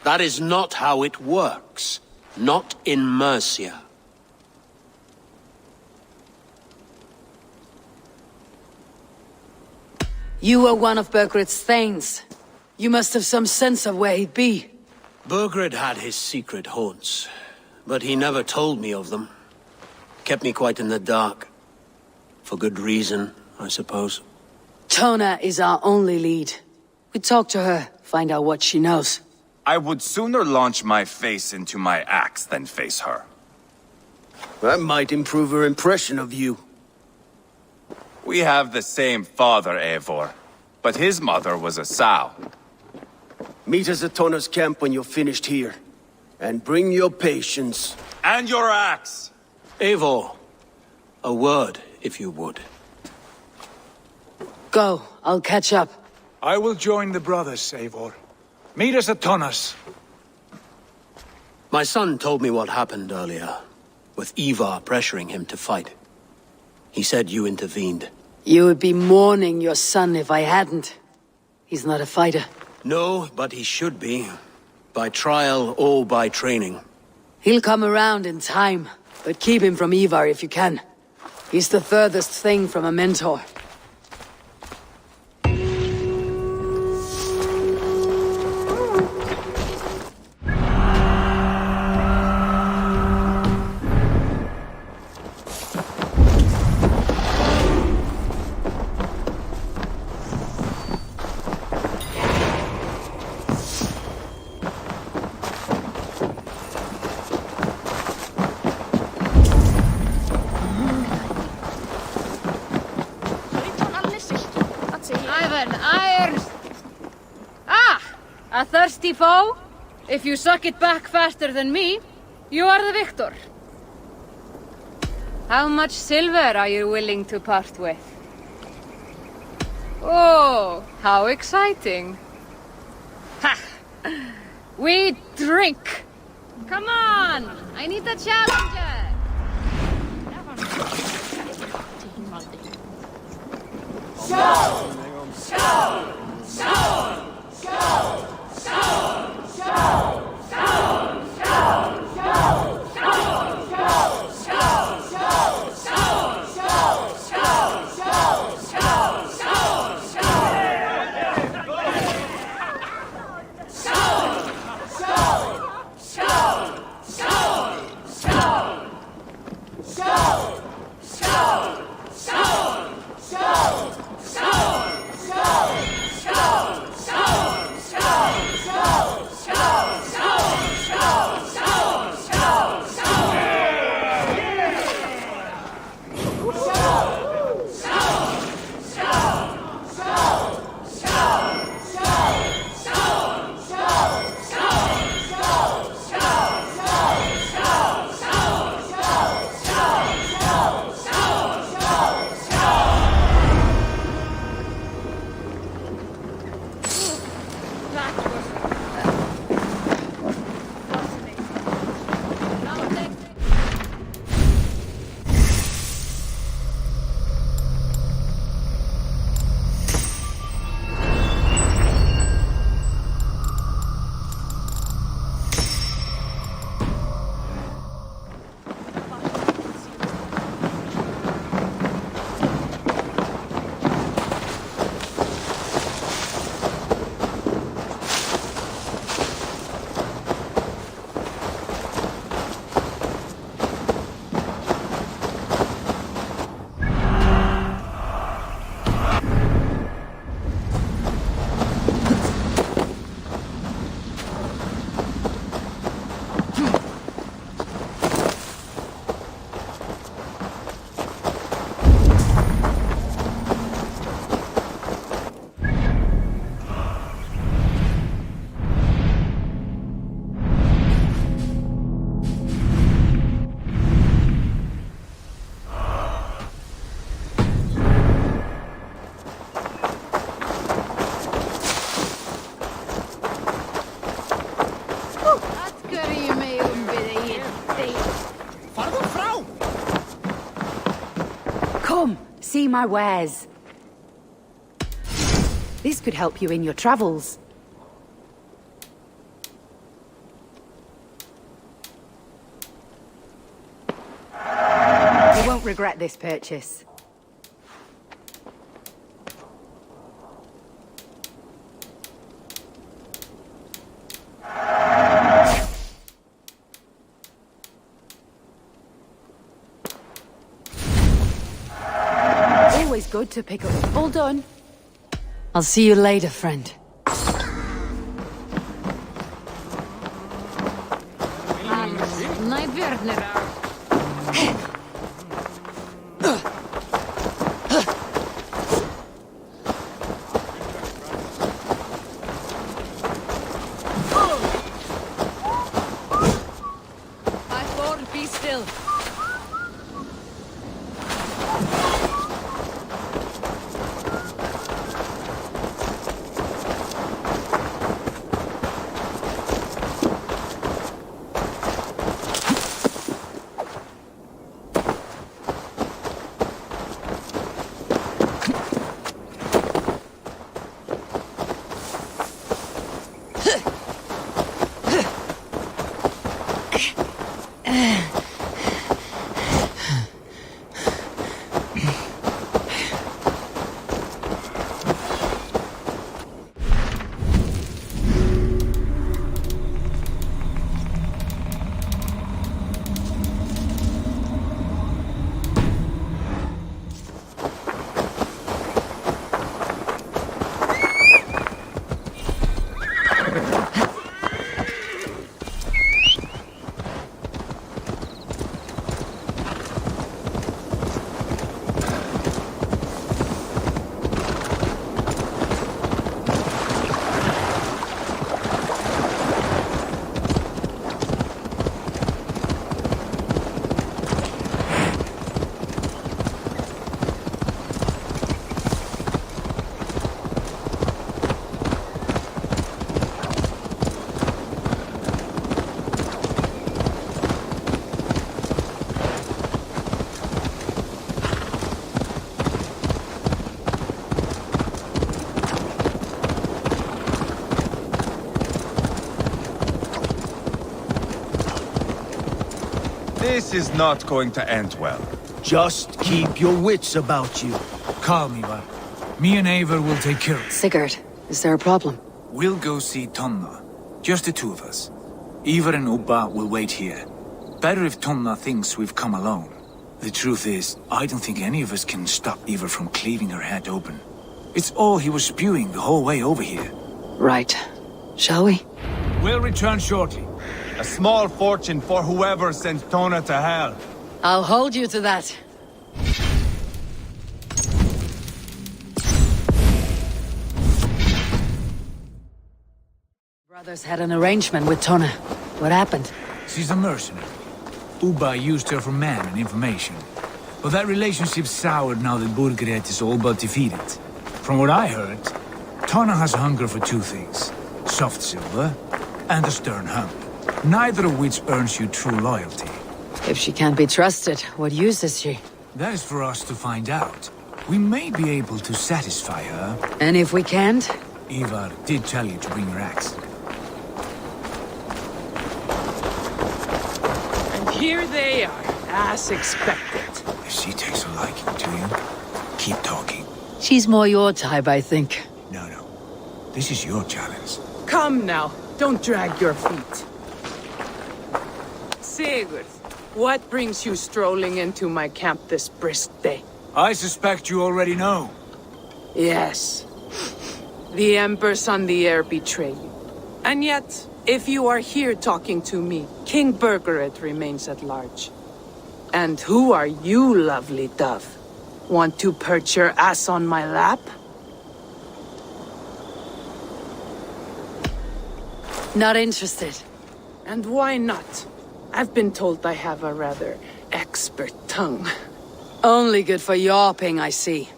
That is not how it works. Not in Mercia. You were one of Burgred's thanes. You must have some sense of where he'd be. Burgred had his secret haunts, but he never told me of them. Kept me quite in the dark. For good reason, I suppose. Tona is our only lead. We talk to her, find out what she knows. I would sooner launch my face into my axe than face her. That might improve her impression of you. We have the same father, Eivor, but his mother was a sow. Meet us at Tona's camp when you're finished here. And bring your patience. And your axe! Eivor, a word, if you would. Go, I'll catch up. I will join the brothers, Eivor. Meet us at Tona's. My son told me what happened earlier, with Eivor pressuring him to fight. He said you intervened. You would be mourning your son if I hadn't. He's not a fighter. No, but he should be. By trial or by training. He'll come around in time, but keep him from Eivor if you can. He's the furthest thing from a mentor. A thirsty foe? If you suck it back faster than me, you are the victor. How much silver are you willing to part with? Oh, how exciting. Ha! We drink! Come on! I need a challenger! Show! my wares. This could help you in your travels. You won't regret this purchase. Always good to pick up. All done. I'll see you later, friend. Eivor, be still. This is not going to end well. Just keep your wits about you. Calm, Eivor. Me and Eivor will take care of it. Sigurd, is there a problem? We'll go see Tonna. Just the two of us. Eivor and Ubba will wait here. Better if Tonna thinks we've come alone. The truth is, I don't think any of us can stop Eivor from cleaving her head open. It's all he was spewing the whole way over here. Right. Shall we? We'll return shortly. A small fortune for whoever sends Tona to hell. I'll hold you to that. Brothers had an arrangement with Tona. What happened? She's a mercenary. Ubba used her for man and information. But that relationship soured now that Burgred is all but defeated. From what I heard, Tona has a hunger for two things. Soft silver and a stern hump. Neither of which earns you true loyalty. If she can't be trusted, what use is she? That is for us to find out. We may be able to satisfy her. And if we can't? Eivor did tell you to bring your axe. And here they are, as expected. If she takes a liking to you, keep talking. She's more your type, I think. No. This is your challenge. Come now, don't drag your feet. Sigurd, what brings you strolling into my camp this brisk day? I suspect you already know. Yes. The Embers on the air betray you. And yet, if you are here talking to me, King Burgred remains at large. And who are you, lovely dove? Want to perch your ass on my lap? Not interested. And why not? I've been told I have a rather expert tongue. Only good for yawping, I see.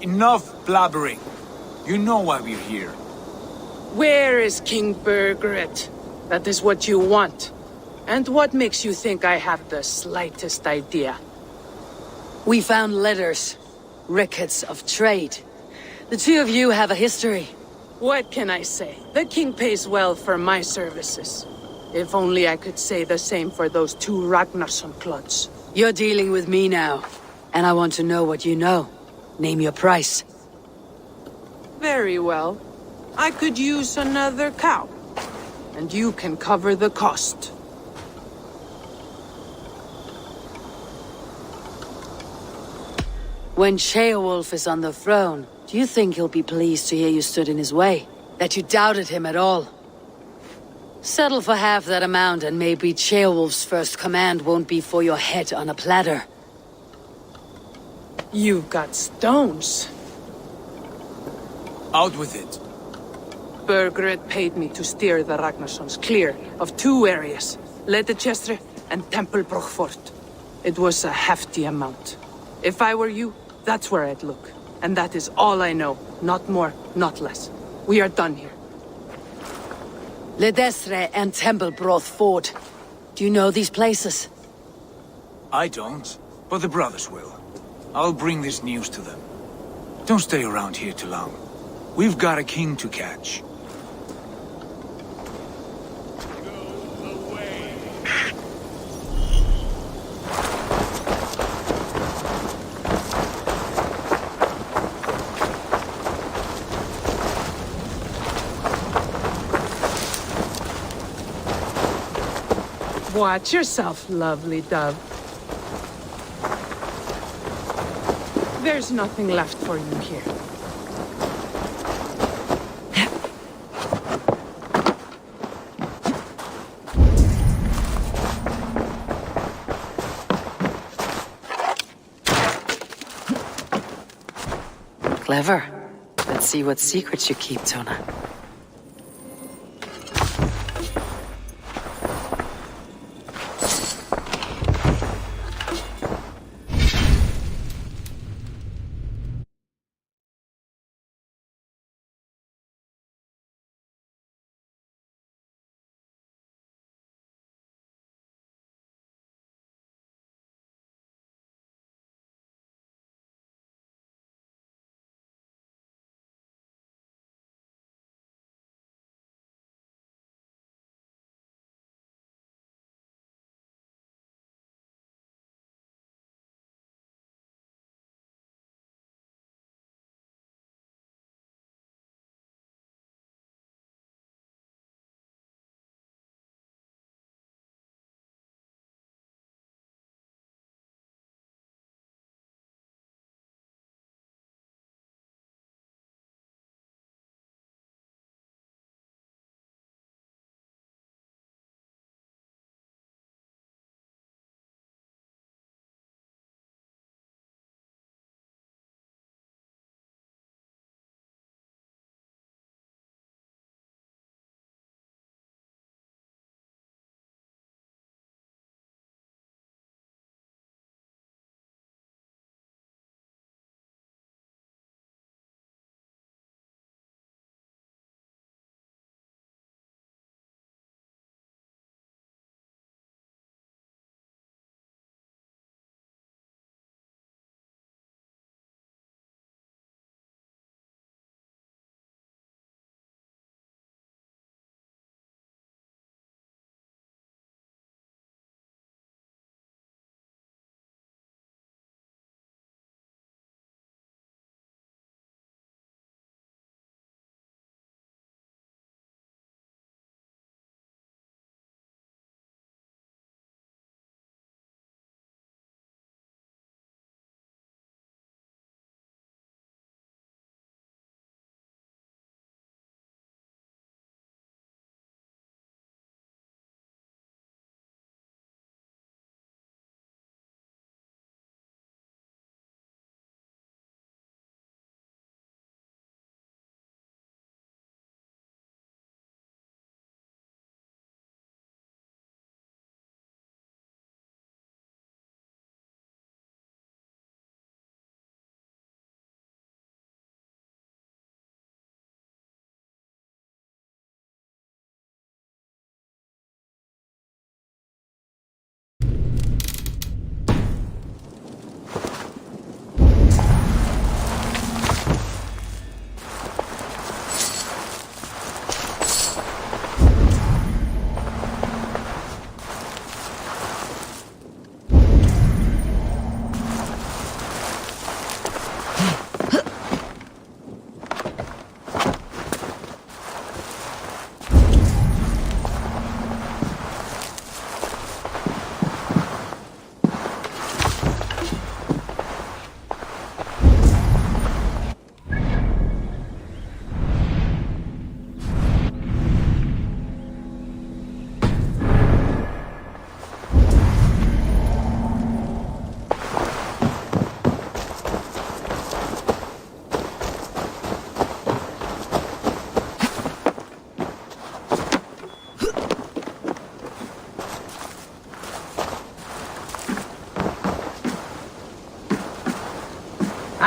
Enough blabbering. You know why we're here. Where is King Burgred? That is what you want. And what makes you think I have the slightest idea? We found letters, records of trade. The two of you have a history. What can I say? The king pays well for my services. If only I could say the same for those two Ragnarsson clods. You're dealing with me now, and I want to know what you know. Name your price. Very well. I could use another cow. And you can cover the cost. When Ceolwulf is on the throne, do you think he'll be pleased to hear you stood in his way? That you doubted him at all? Settle for half that amount and maybe Ceolwulf's first command won't be for your head on a platter. You've got stones. Out with it. Burgred paid me to steer the Ragnarssons clear of two areas, Leitechestre and Temple Brochfort. It was a hefty amount. If I were you, that's where I'd look. And that is all I know. Not more, not less. We are done here. Ledestre and Templebroth Fort. Do you know these places? I don't, but the brothers will. I'll bring this news to them. Don't stay around here too long. We've got a king to catch. Watch yourself, lovely dove. There's nothing left for you here. Clever. Let's see what secrets you keep, Tona.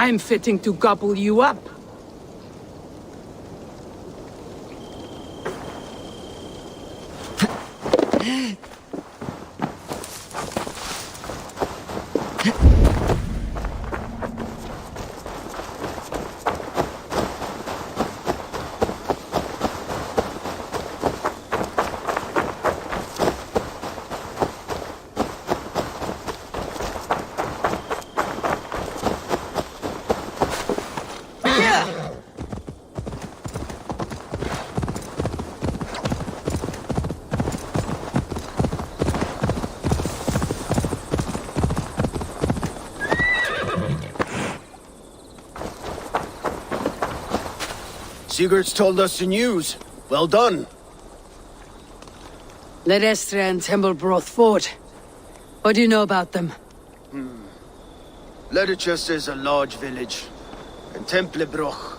I'm fitting to gobble you up. Sigurd's told us the news. Well done. Ledestra and Templebroth fought. What do you know about them? Ledychester is a large village. And Templebroch.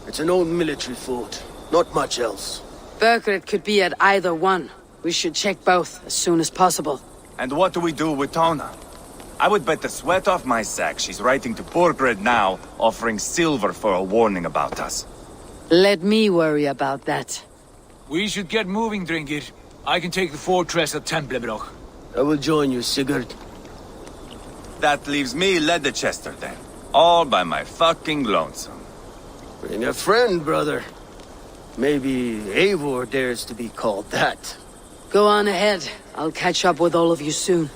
It's an old military fort. Not much else. Burgred could be at either one. We should check both as soon as possible. And what do we do with Tona? I would bet the sweat off my sack she's writing to Burgred now, offering silver for a warning about us. Let me worry about that. We should get moving, Dringir. I can take the fortress at Templebroch. I will join you, Sigurd. That leaves me Ledychester then. All by my fucking lonesome. Bring a friend, brother. Maybe Eivor dares to be called that. Go on ahead. I'll catch up with all of you soon.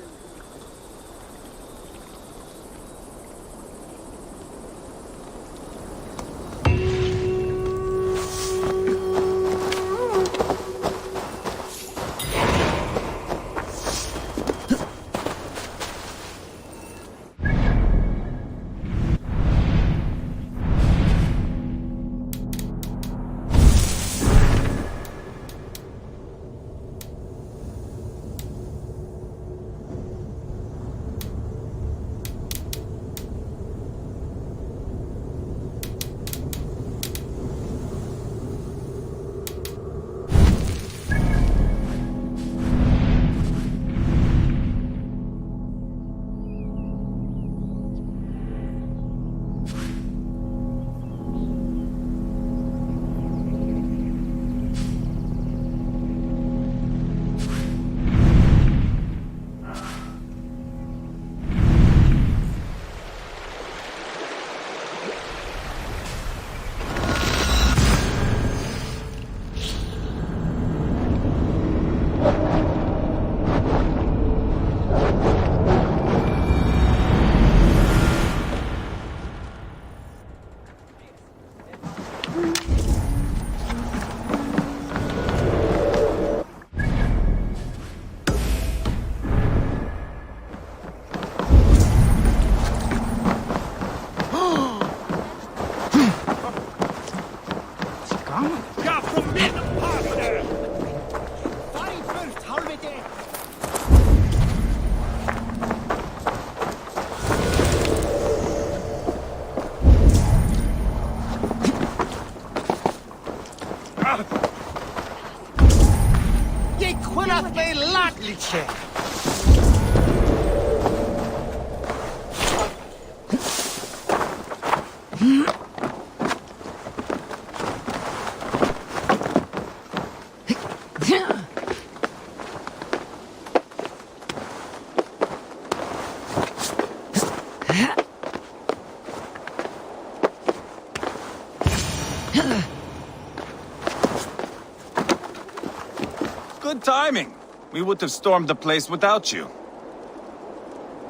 Good timing. We would have stormed the place without you.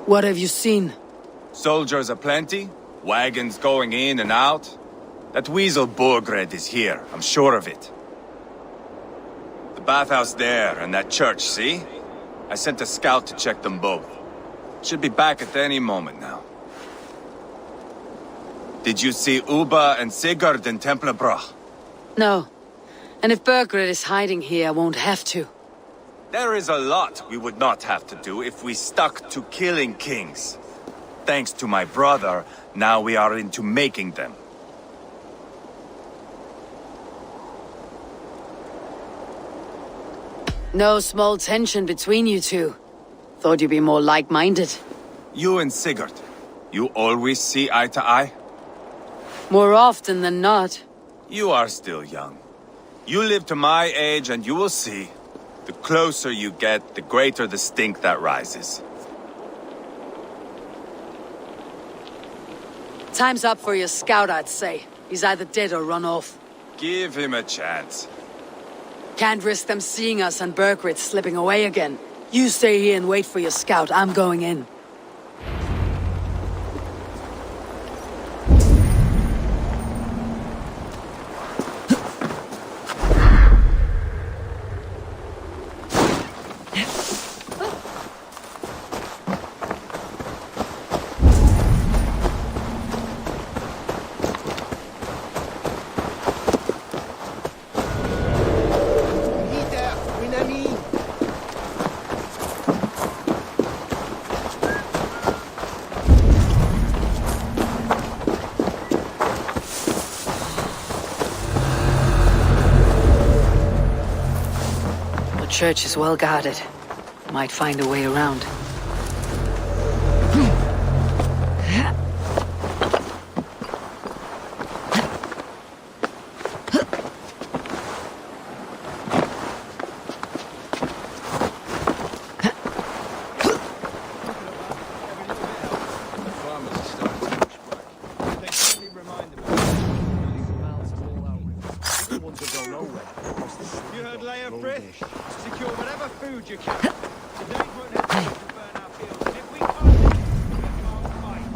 What have you seen? Soldiers aplenty, wagons going in and out. That weasel Burgred is here, I'm sure of it. The bathhouse there and that church, see? I sent a scout to check them both. Should be back at any moment now. Did you see Uba and Sigurd in Templebroch? No. And if Burgred is hiding here, I won't have to. There is a lot we would not have to do if we stuck to killing kings. Thanks to my brother, now we are into making them. No small tension between you two. Thought you'd be more like-minded. You and Sigurd, you always see eye to eye? More often than not. You are still young. You live to my age and you will see. The closer you get, the greater the stink that rises. Time's up for your scout, I'd say. He's either dead or run off. Give him a chance. Can't risk them seeing us and Berkrit slipping away again. You stay here and wait for your scout. I'm going in. The church is well guarded. Might find a way around. You heard Leia Frith? Secure whatever food you can. Today won't hesitate to burn our fields. And if we can't, we can't fight.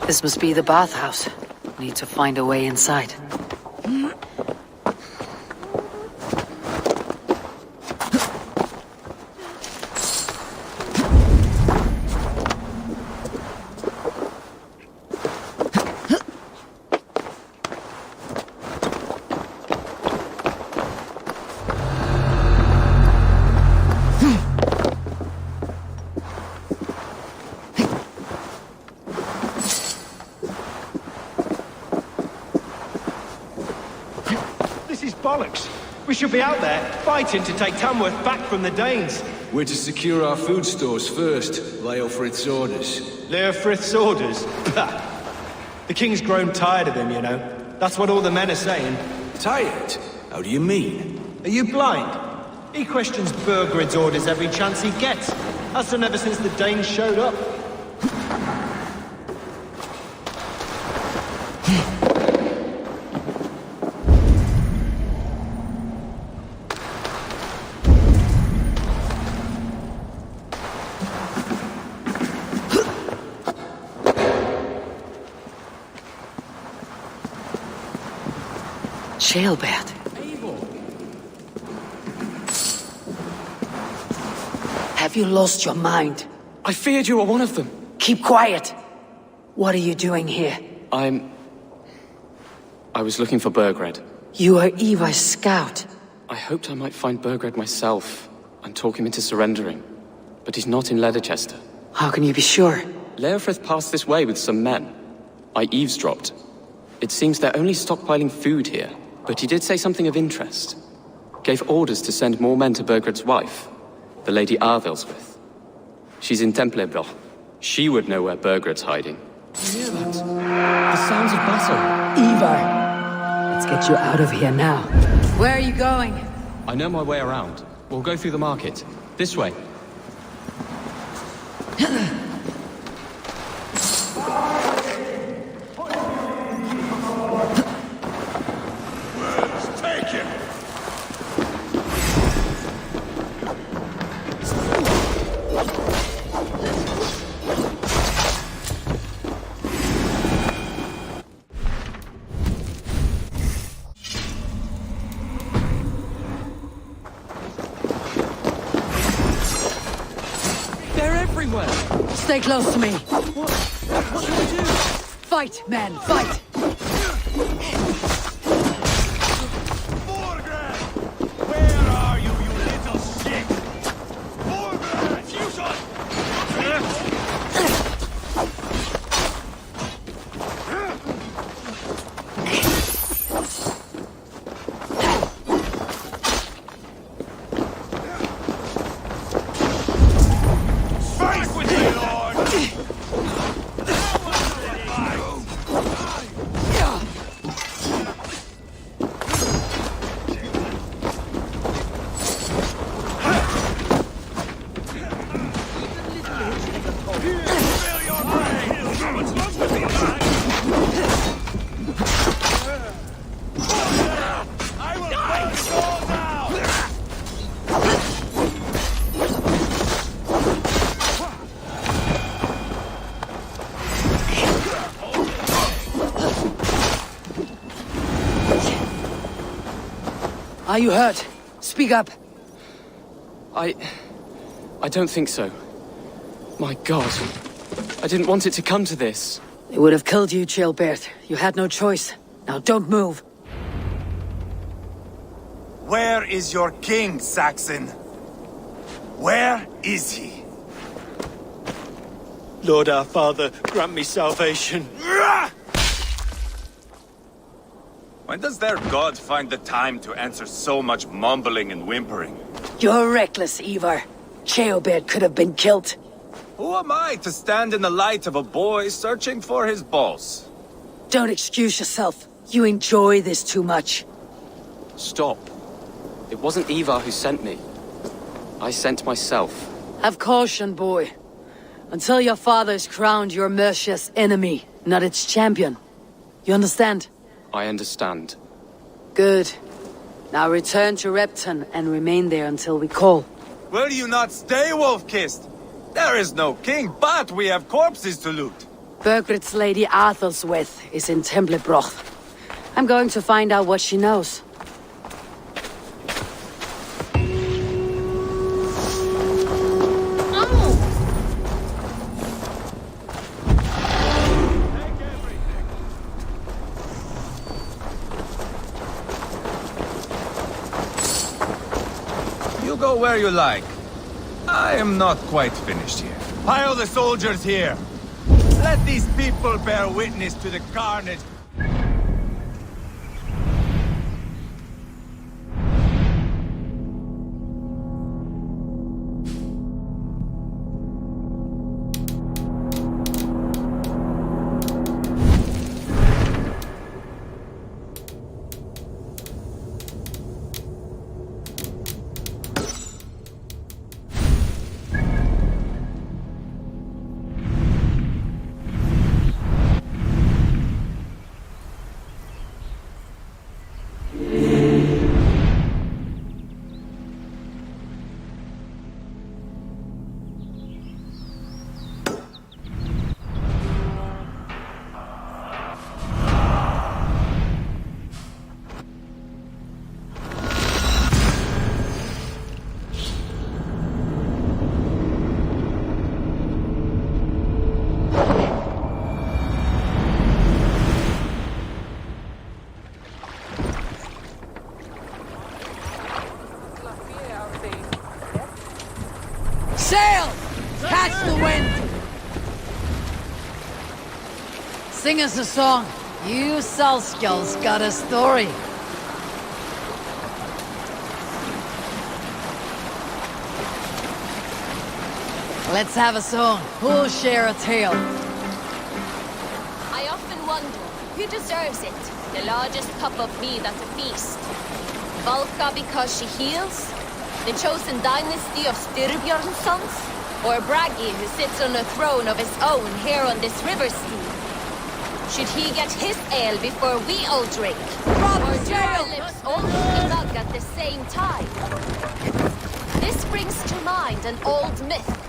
This must be the bathhouse. Need to find a way inside. Bollocks! We should be out there, fighting to take Tamworth back from the Danes. We're to secure our food stores first, Leofrith's orders. Leofrith's orders? The king's grown tired of him, you know. That's what all the men are saying. Tired? How do you mean? Are you blind? He questions Burgred's orders every chance he gets. Has done ever since the Danes showed up. Jailbird. Eivor! Have you lost your mind? I feared you were one of them. Keep quiet! What are you doing here? I was looking for Burgred. You are Eivor's scout. I hoped I might find Burgred myself and talk him into surrendering. But he's not in Leatherchester. How can you be sure? Leofrith passed this way with some men. I eavesdropped. It seems they're only stockpiling food here. But he did say something of interest. Gave orders to send more men to Burgred's wife, the Lady Arvelswith. She's in Templebloch. She would know where Burgred's hiding. You hear that? The sounds of battle. Eivor! Let's get you out of here now. Where are you going? I know my way around. We'll go through the market. This way. Stay close to me. What do we do? Fight, men, fight! Where are you, you little shit? Fusion! Are you hurt? Speak up. I don't think so. My God. I didn't want it to come to this. They would have killed you, Jailbird. You had no choice. Now don't move. Where is your king, Saxon? Where is he? Lord our Father, grant me salvation. When does their god find the time to answer so much mumbling and whimpering? You're reckless, Eivor. Jailbird could have been killed. Who am I to stand in the light of a boy searching for his balls? Don't excuse yourself. You enjoy this too much. Stop. It wasn't Eivor who sent me. I sent myself. Have caution, boy. Until your father is crowned your Mercia's enemy, not its champion. You understand? I understand. Good. Now return to Repton and remain there until we call. Will you not stay, Wolf-Kissed? There is no king, but we have corpses to loot. Bergred's Lady Athelswith is in Templebroch. I'm going to find out what she knows. You go where you like. I am not quite finished here. Pile the soldiers here. Let these people bear witness to the carnage. Sail! Catch the wind! Sing us a song. You Salskjal's got a story. Let's have a song. Who'll share a tale? I often wonder, who deserves it? The largest cup of mead at a feast? Valka because she heals? The chosen dynasty of Styrbjorn's sons? Or Bragi who sits on a throne of his own here on this river steed? Should he get his ale before we all drink? Or do our lips all glug at the same time? This brings to mind an old myth.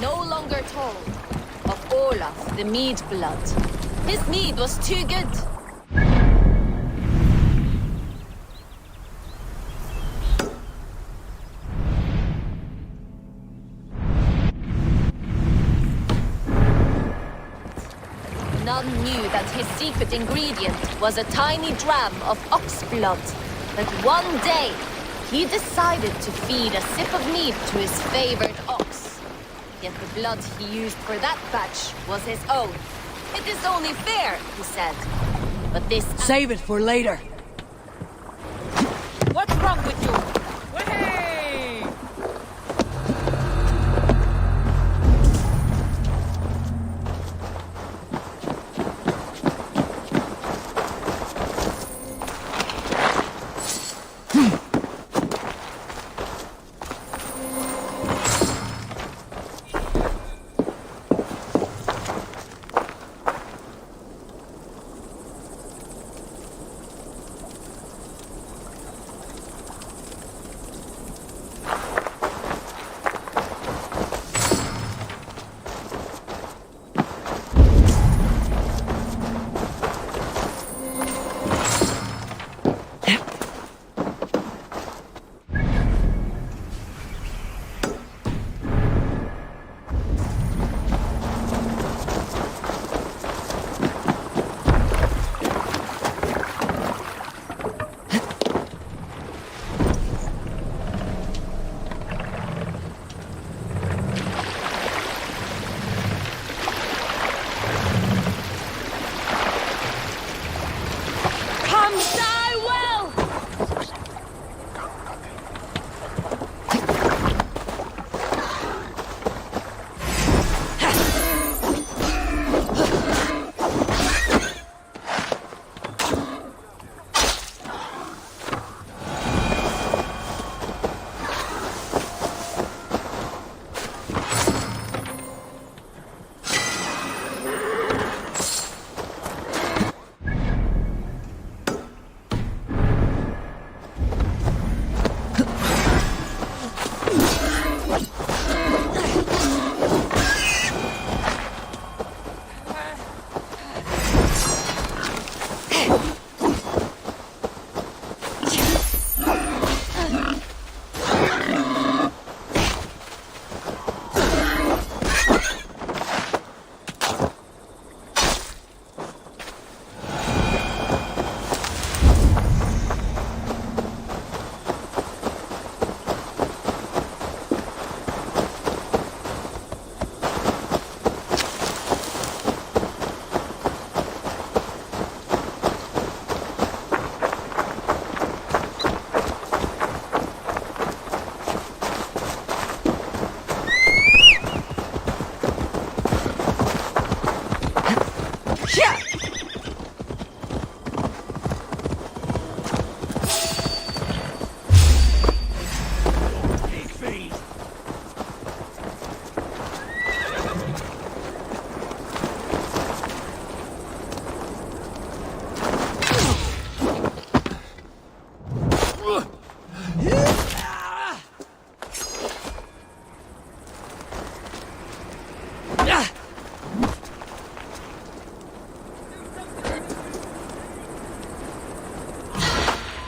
No longer told of Olaf, the mead blood. His mead was too good. None knew that his secret ingredient was a tiny dram of ox blood. That one day, he decided to feed a sip of mead to his favored ox. Yet the blood he used for that batch was his own. It is only fair, he said. But this... Save it for later. What's wrong with you? Hey!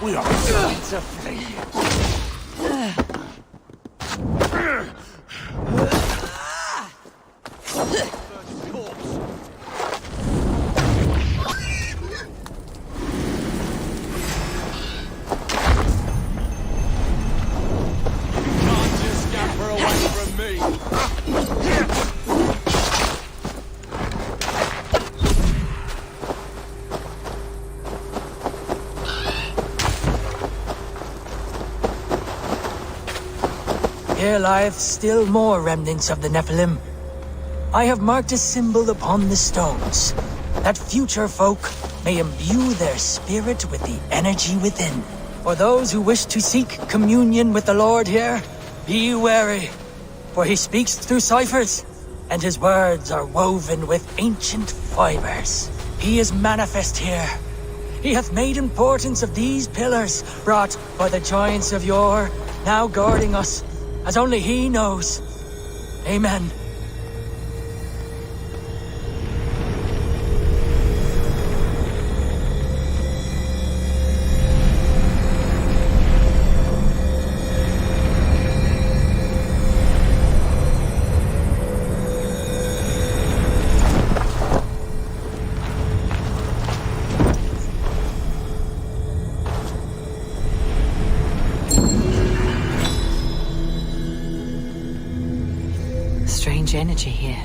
We are going to flee. Here lieth still more remnants of the Nephilim. I have marked a symbol upon the stones, that future folk may imbue their spirit with the energy within. For those who wish to seek communion with the Lord here, be wary, for he speaks through ciphers, and his words are woven with ancient fibers. He is manifest here. He hath made importance of these pillars, brought by the giants of yore, now guarding us, as only he knows. Amen. Strange energy here.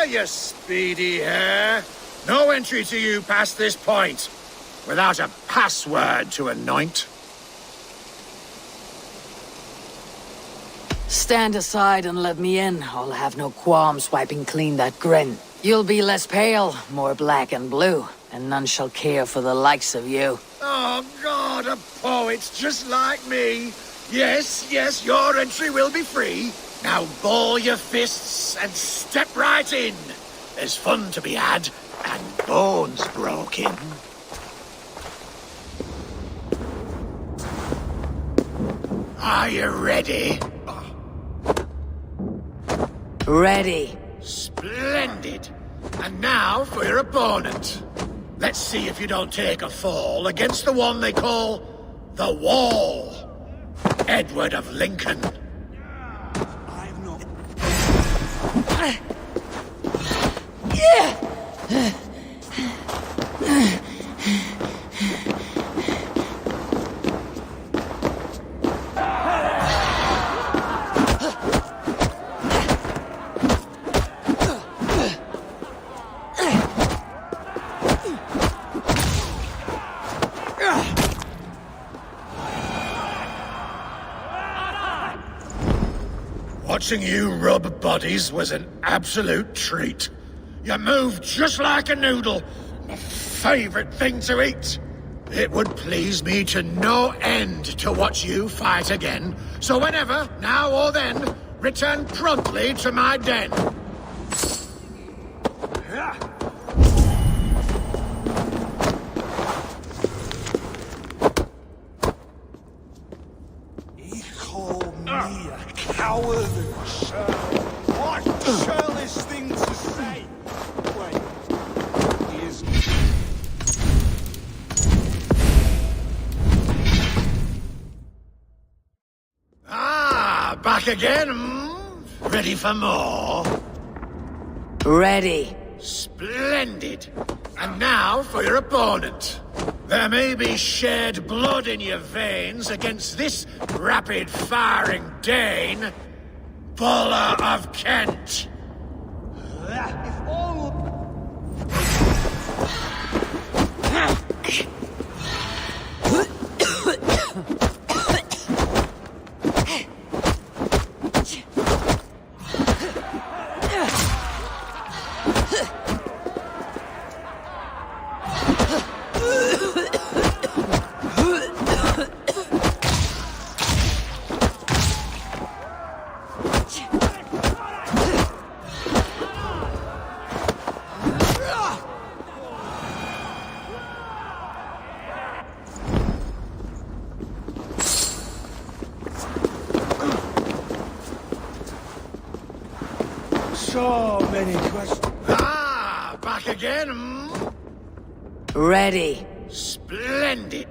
you speedy hare. No entry to you past this point, without a password to anoint. Stand aside and let me in. I'll have no qualms wiping clean that grin. You'll be less pale, more black and blue, and none shall care for the likes of you. Oh, God, a poet just like me. Yes, yes, your entry will be free. Now ball your fists and step right in. There's fun to be had, and bones broken. Are you ready? Ready. Splendid. And now for your opponent. Let's see if you don't take a fall against the one they call the Wall. Edward of Lincoln. Watching you rub bodies was an absolute treat. You moved just like a noodle. My favorite thing to eat. It would please me to no end to watch you fight again. So whenever, now or then, return promptly to my den. Coward and churl. What churlish thing to say? Wait, he is... Ah, back again? Ready for more? Ready. Splendid. And now for your opponent. There may be shed blood in your veins against this rapid-firing Dane, Buller of Kent. So many questions. Ah, back again? Ready. Splendid.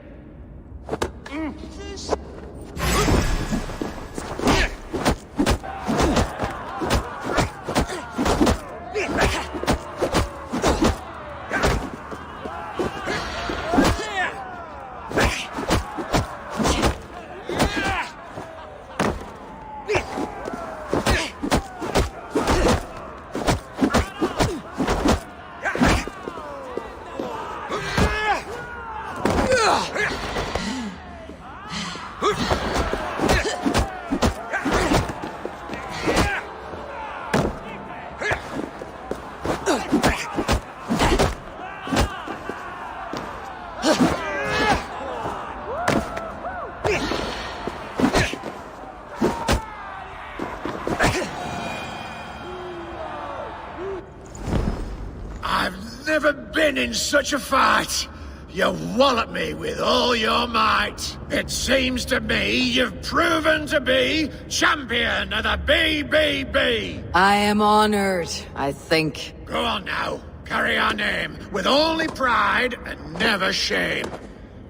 Never been in such a fight. You wallop me with all your might. It seems to me you've proven to be champion of the BBB. I am honored, I think. Go on now. Carry our name with only pride and never shame.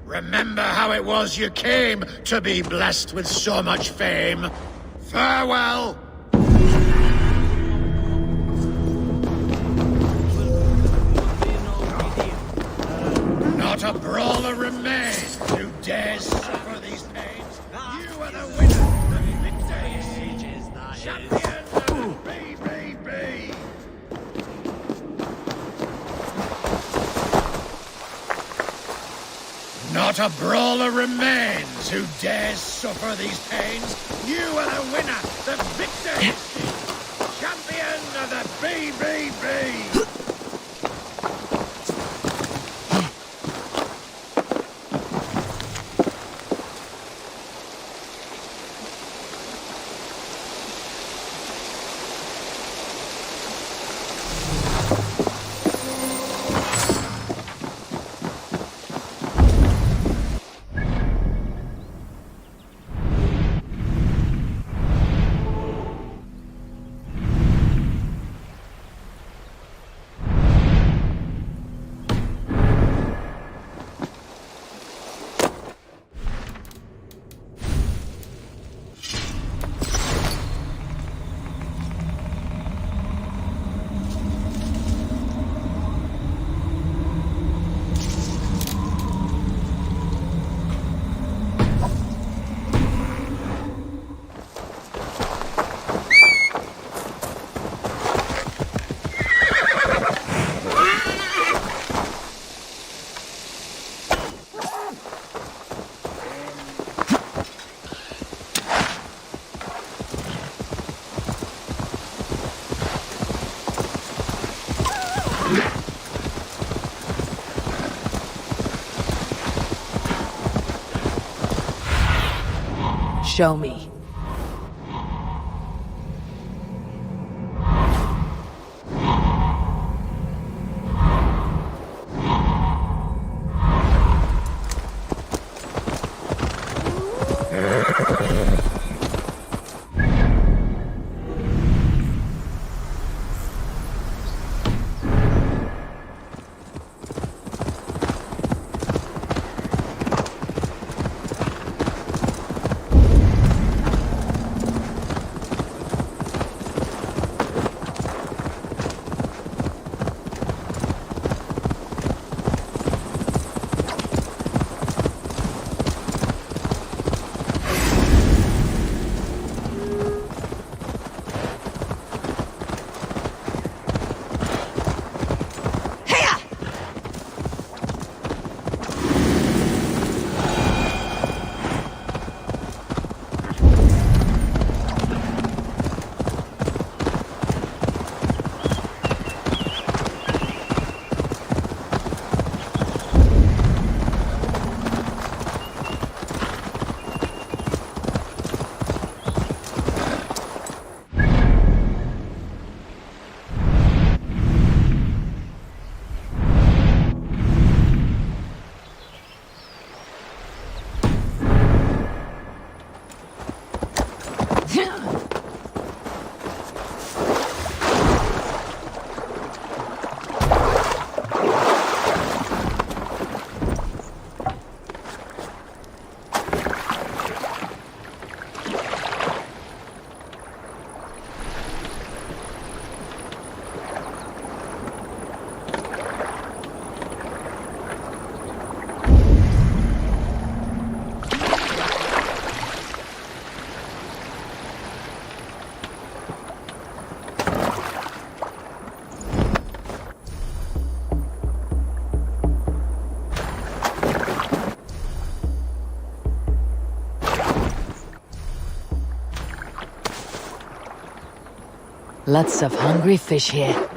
Remember how it was you came to be blessed with so much fame. Farewell. Not a brawler remains who dares suffer these pains. You are the winner of midday sieges, champion of BBB. Not a brawler remains who dares suffer these pains. You are the winner, the victor, champion of the BBB. Show me. Lots of hungry fish here.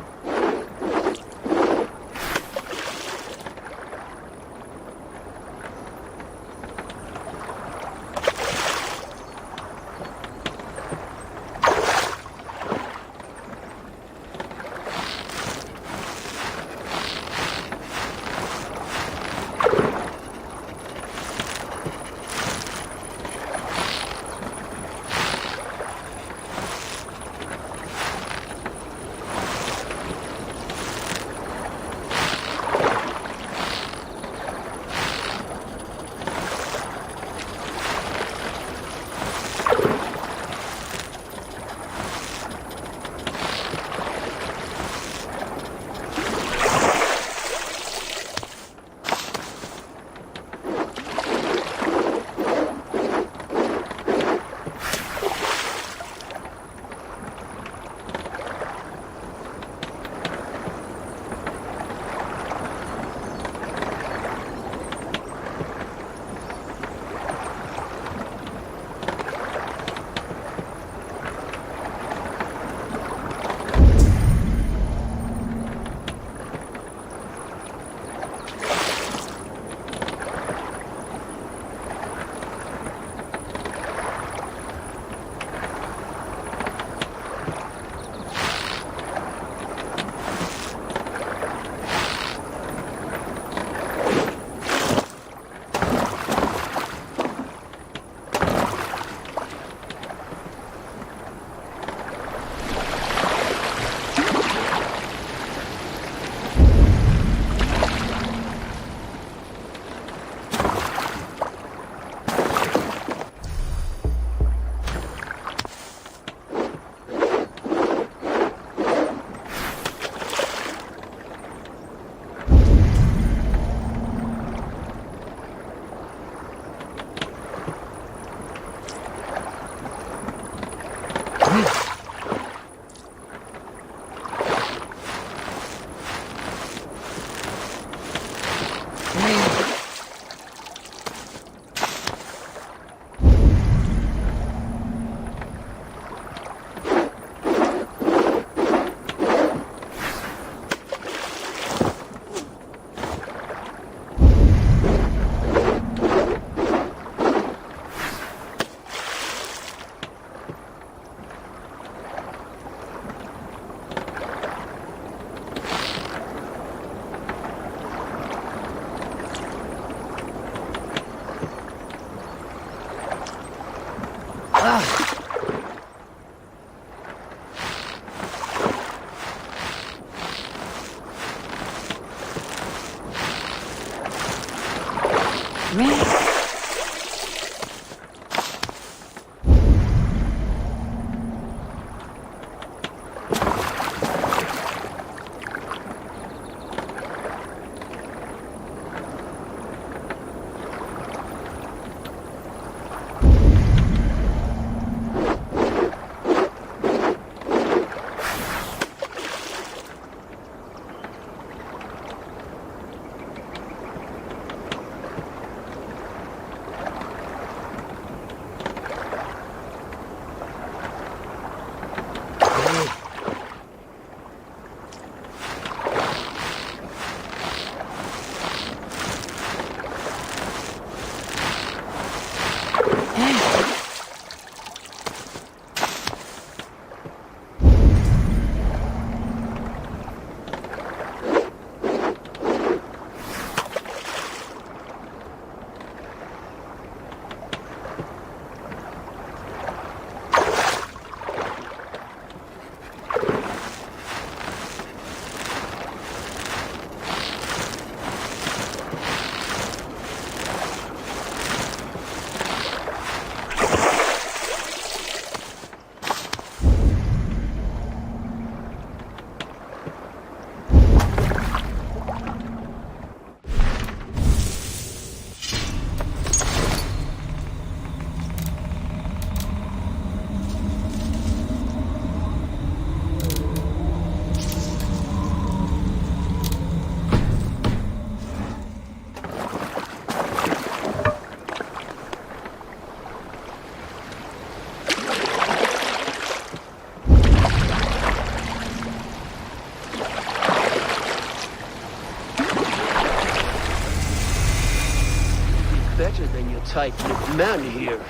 Better than your tight-lipped man here.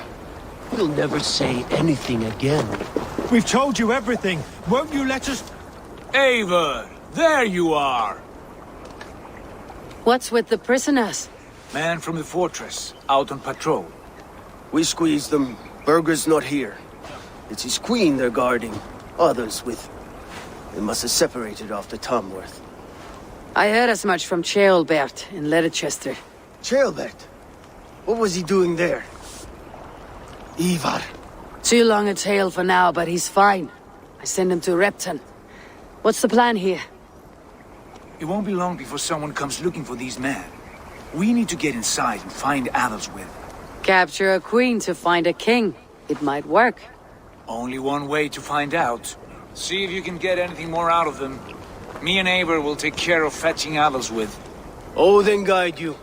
He'll never say anything again. We've told you everything. Won't you let us... Eivor, there you are! What's with the prisoners? Man from the fortress, out on patrol. We squeezed them. Berger's not here. It's his queen they're guarding. Others with... They must have separated after Tamworth. I heard as much from Ceolbert in Leicester. Ceolbert? What was he doing there? Eivor. Too long a tale for now, but he's fine. I send him to Repton. What's the plan here? It won't be long before someone comes looking for these men. We need to get inside and find Adelswith. Capture a queen to find a king. It might work. Only one way to find out. See if you can get anything more out of them. Me and Eivor will take care of fetching Adelswith. Odin guide you.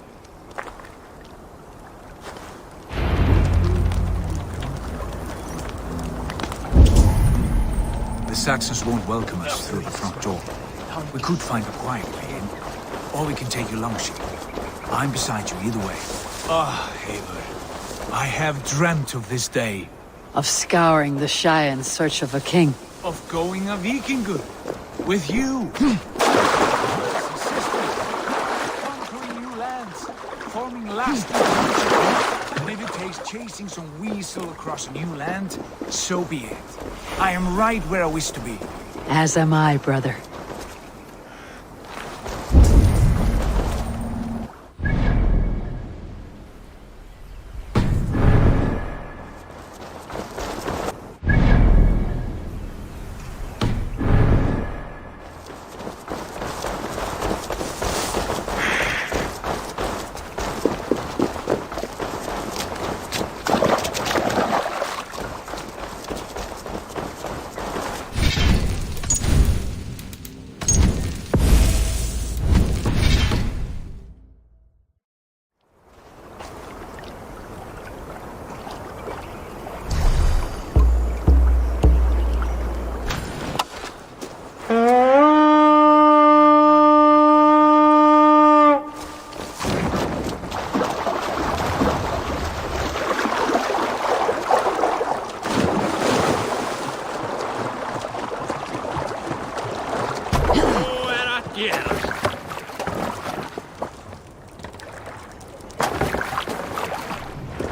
The Saxons won't welcome us through the front door. We could find a quiet way in, or we can take your longship. I'm beside you either way. Ah, Eivor. I have dreamt of this day. Of scouring the Shire in search of a king. Of going a Viking good. With you. Conquering new lands. Forming lasting. And if it takes chasing some weasel across a new land, so be it. I am right where I wish to be. As am I, brother.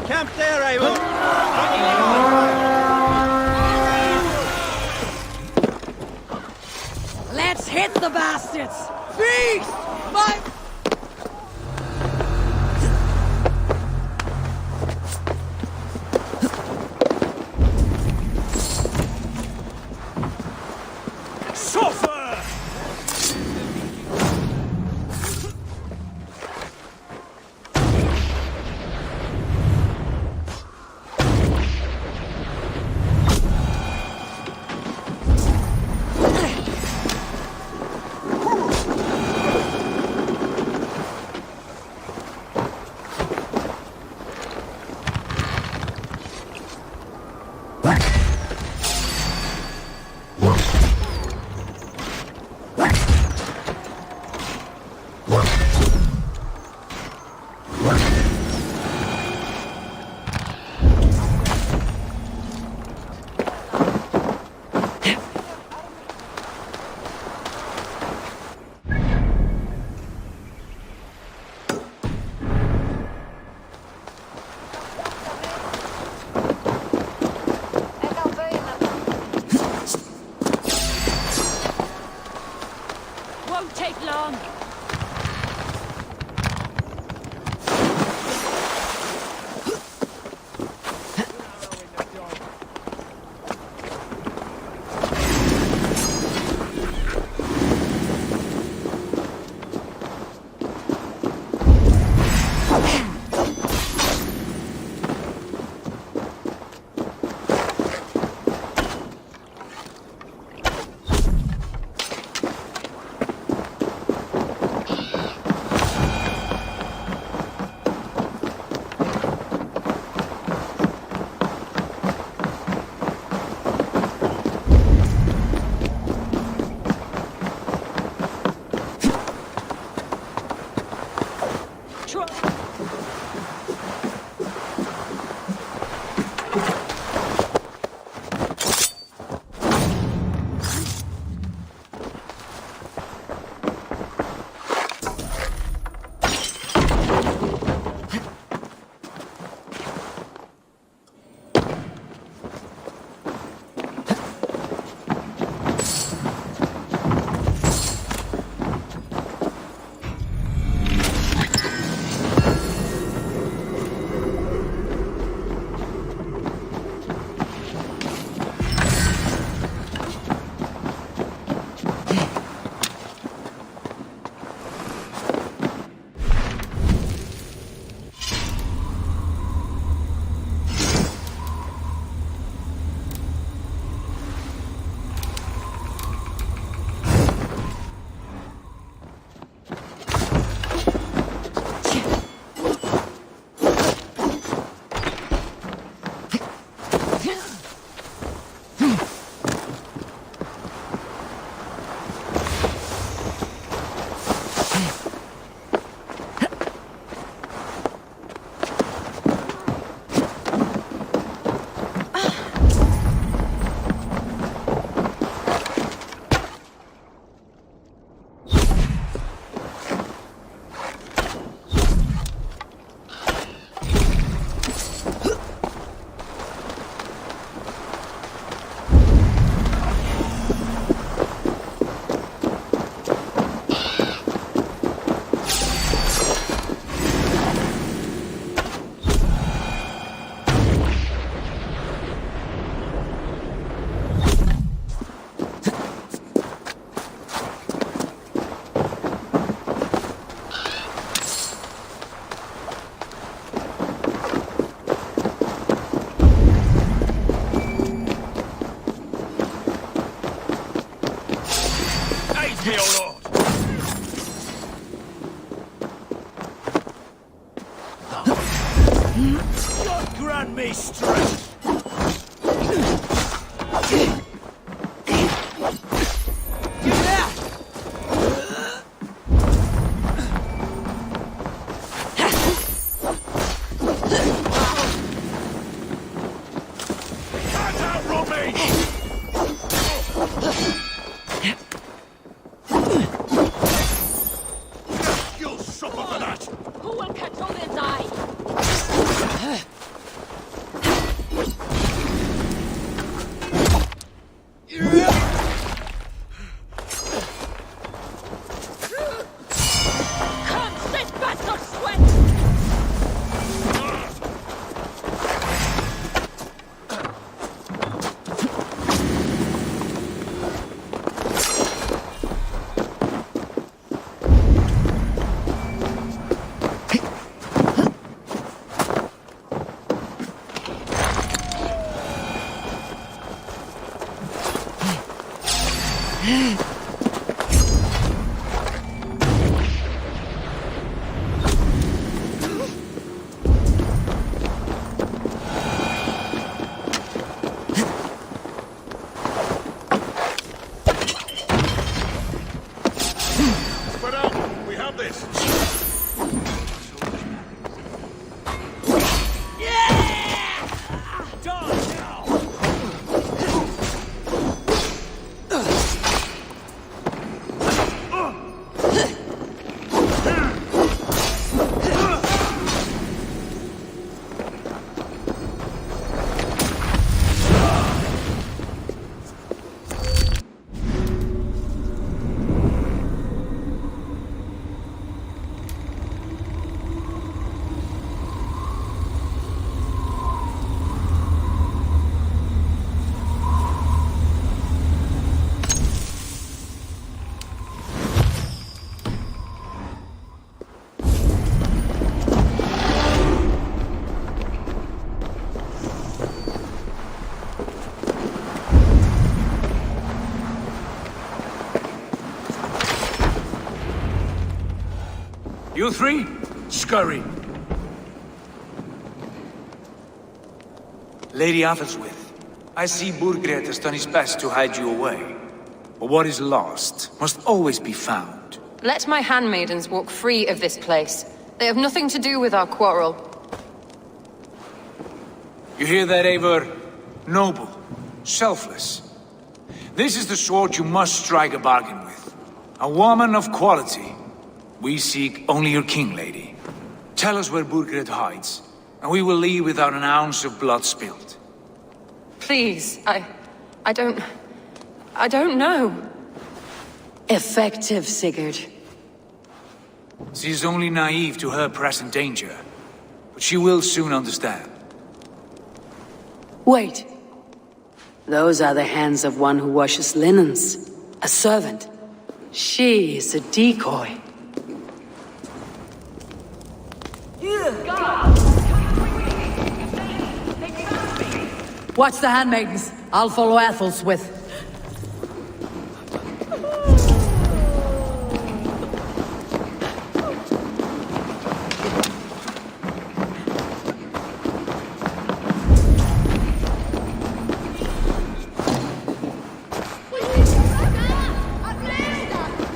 Camp there, Eivor! Let's hit the bastards! Feast! My... God grant me strength! You three, scurry. Lady Athelwith, I see Burgred has done his best to hide you away. But what is lost must always be found. Let my handmaidens walk free of this place. They have nothing to do with our quarrel. You hear that, Eivor? Noble. Selfless. This is the sort you must strike a bargain with. A woman of quality. We seek only your king, lady. Tell us where Burgred hides, and we will leave without an ounce of blood spilled. Please, I don't know. Effective, Sigurd. She is only naive to her present danger, but she will soon understand. Wait. Those are the hands of one who washes linens. A servant. She is a decoy. Watch the handmaidens. I'll follow Athelswith.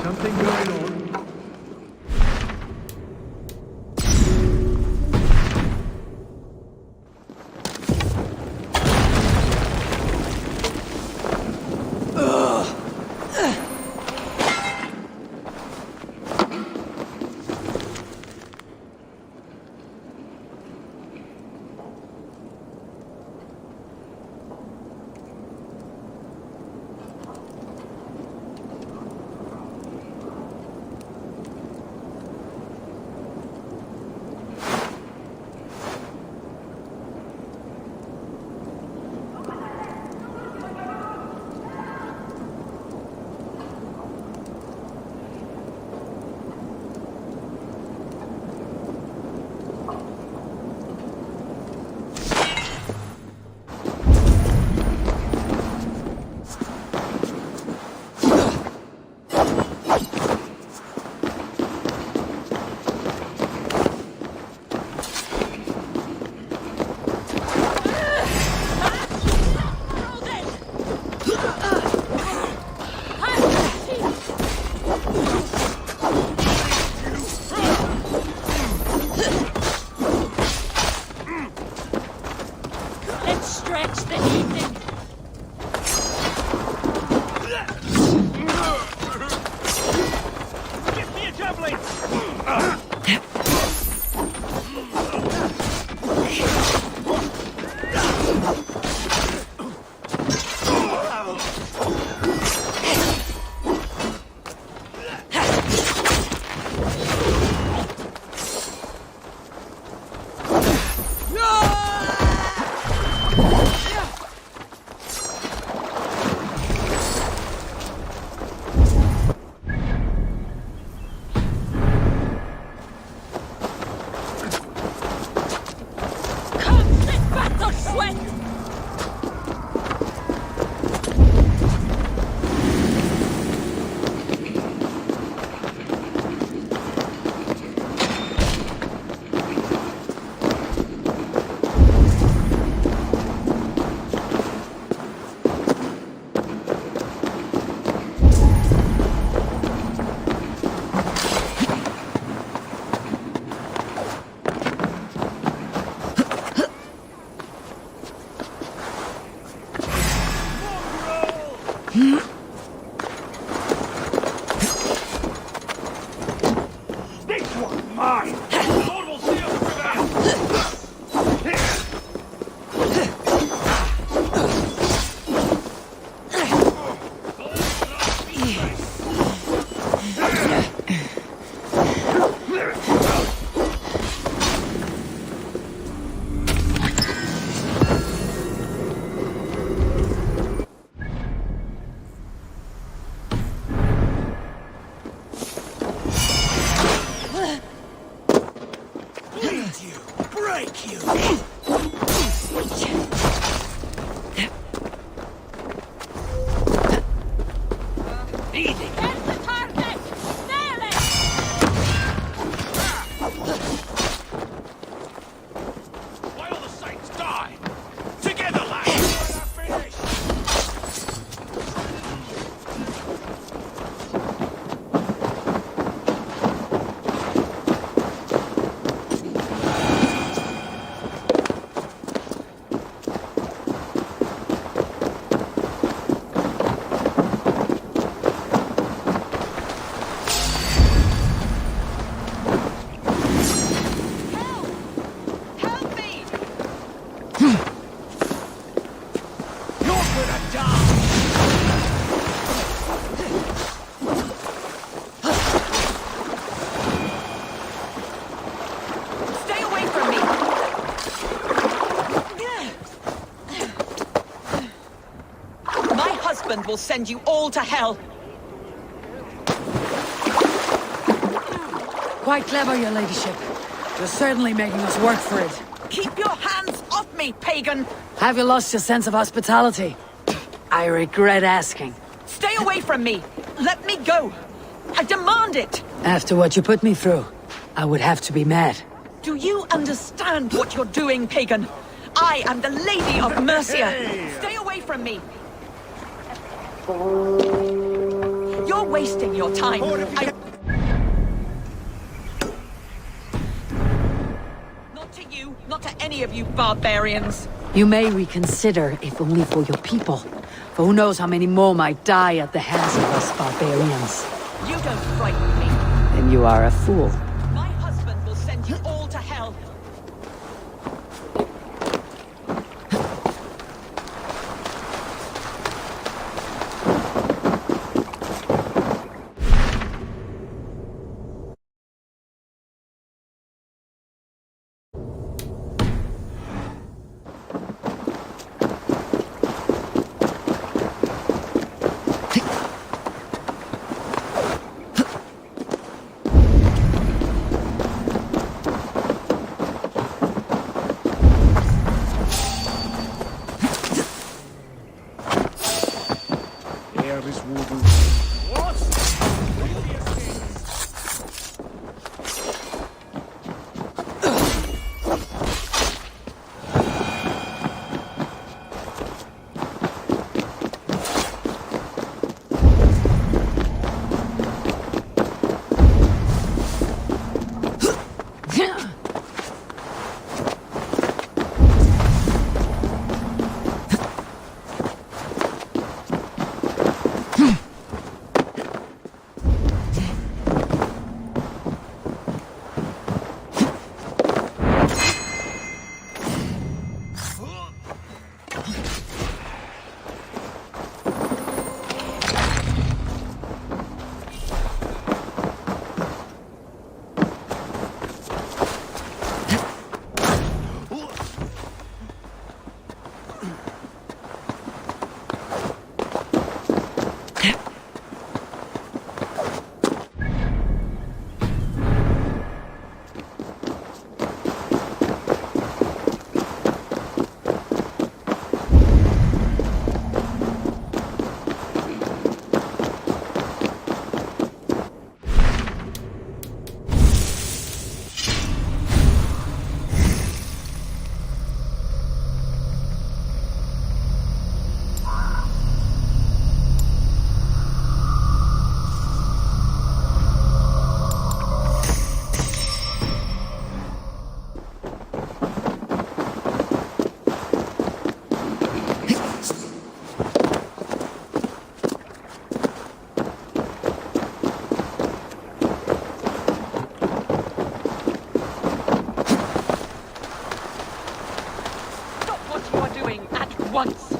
Something going on. husband will send you all to hell! Quite clever, your ladyship. You're certainly making us work for it. Keep your hands off me, pagan! Have you lost your sense of hospitality? I regret asking. Stay away from me! Let me go! I demand it! After what you put me through, I would have to be mad. Do you understand what you're doing, pagan? I am the Lady of Mercia! Stay away from me! You're wasting your time. Not to you, not to any of you barbarians. You may reconsider, if only for your people. For who knows how many more might die at the hands of us barbarians. You don't frighten me. Then you are a fool. My husband will send you all to hell. Once.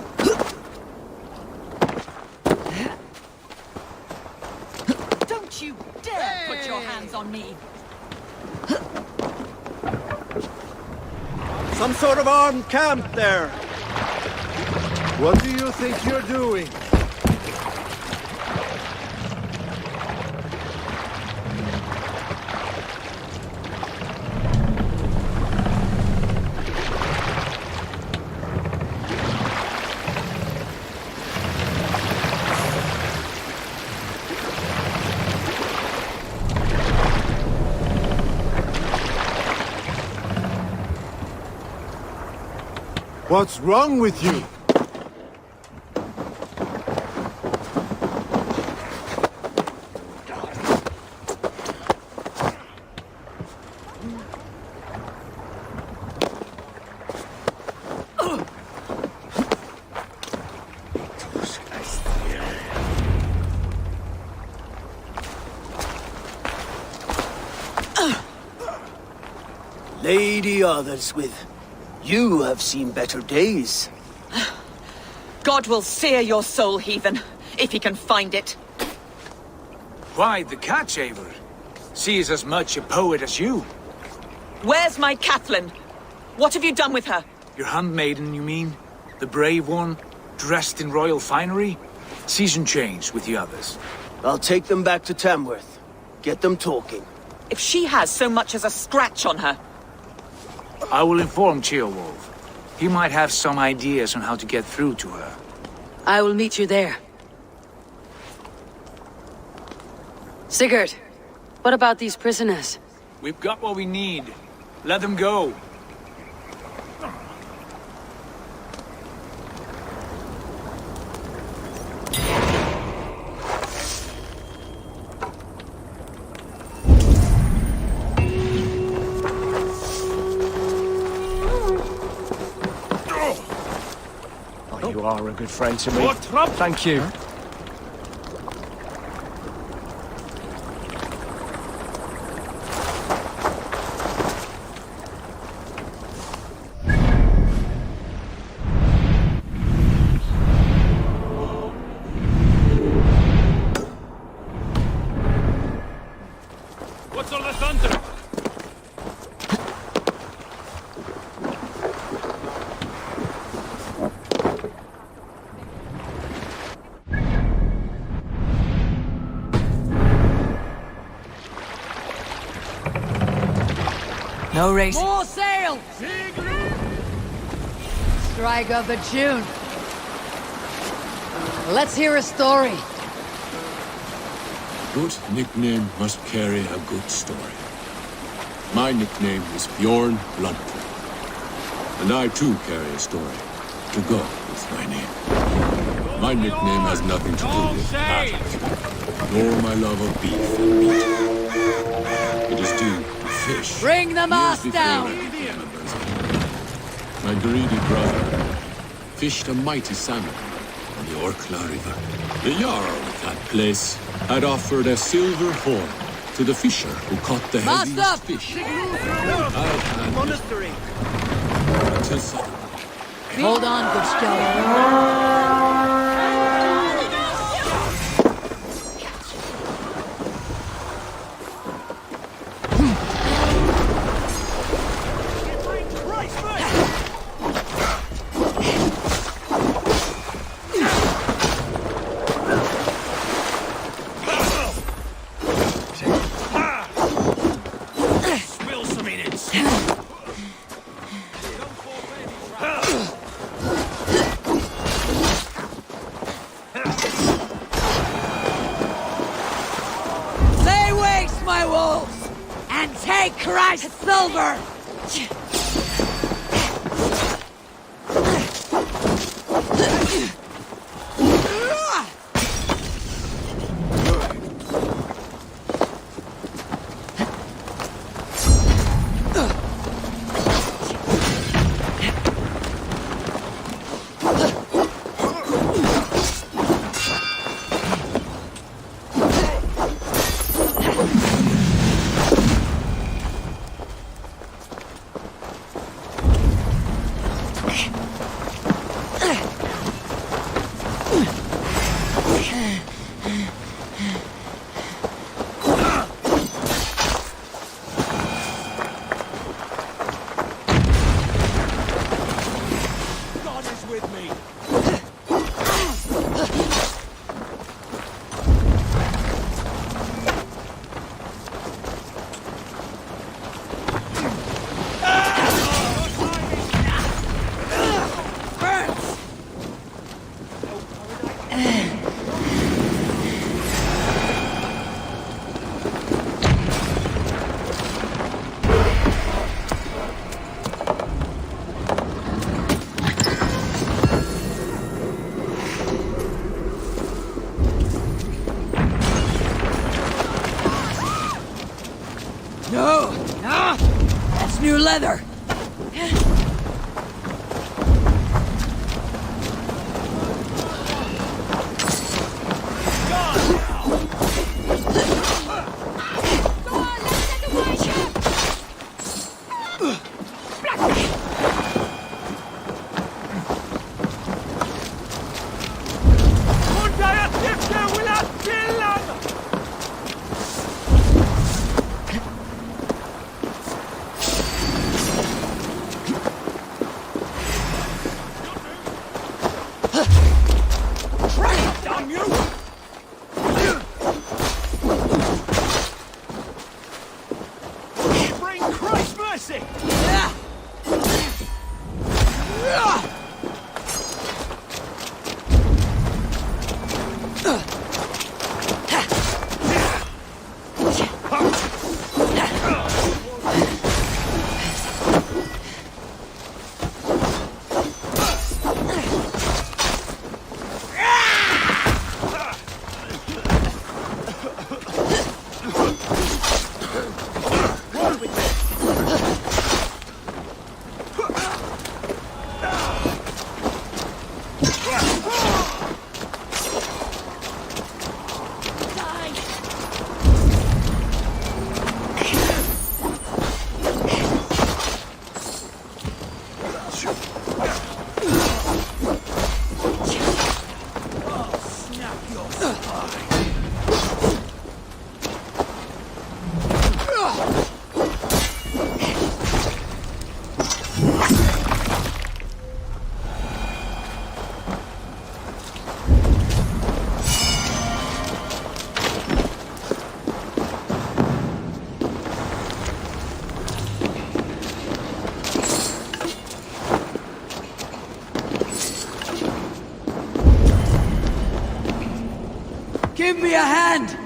Don't you dare put your hands on me! Some sort of armed camp there. What do you think you're doing? What's wrong with you? Lady Otherswith, you have seen better days. God will sear your soul, heathen, if he can find it. Why the catch, Eivor? She is as much a poet as you. Where's my Catelyn? What have you done with her? Your handmaiden, you mean? The brave one, dressed in royal finery? Season change with the others. I'll take them back to Tamworth. Get them talking. If she has so much as a scratch on her. I will inform Ceolwulf. He might have some ideas on how to get through to her. I will meet you there. Sigurd, what about these prisoners? We've got what we need. Let them go. You are a good friend to me. Thank you. What's all the thunder? No race. More sail! Strike of the tune. Let's hear a story. Good nickname must carry a good story. My nickname is Bjorn Bloodclip. And I too carry a story to go with my name. My nickname has nothing to do with battles, nor my love of beef and meat. It is due to fish. Bring the mast Years down! before I became a mercenary, my greedy brother fished a mighty salmon on the Orkla River. The Jarl of that place had offered a silver horn to the fisher who caught the Mast heaviest up! fish. Monastery! Until suddenly... Hold on, good skeleton. Lay waste, my wolves, and take Christ's silver! No! No! That's new leather! Give me a hand!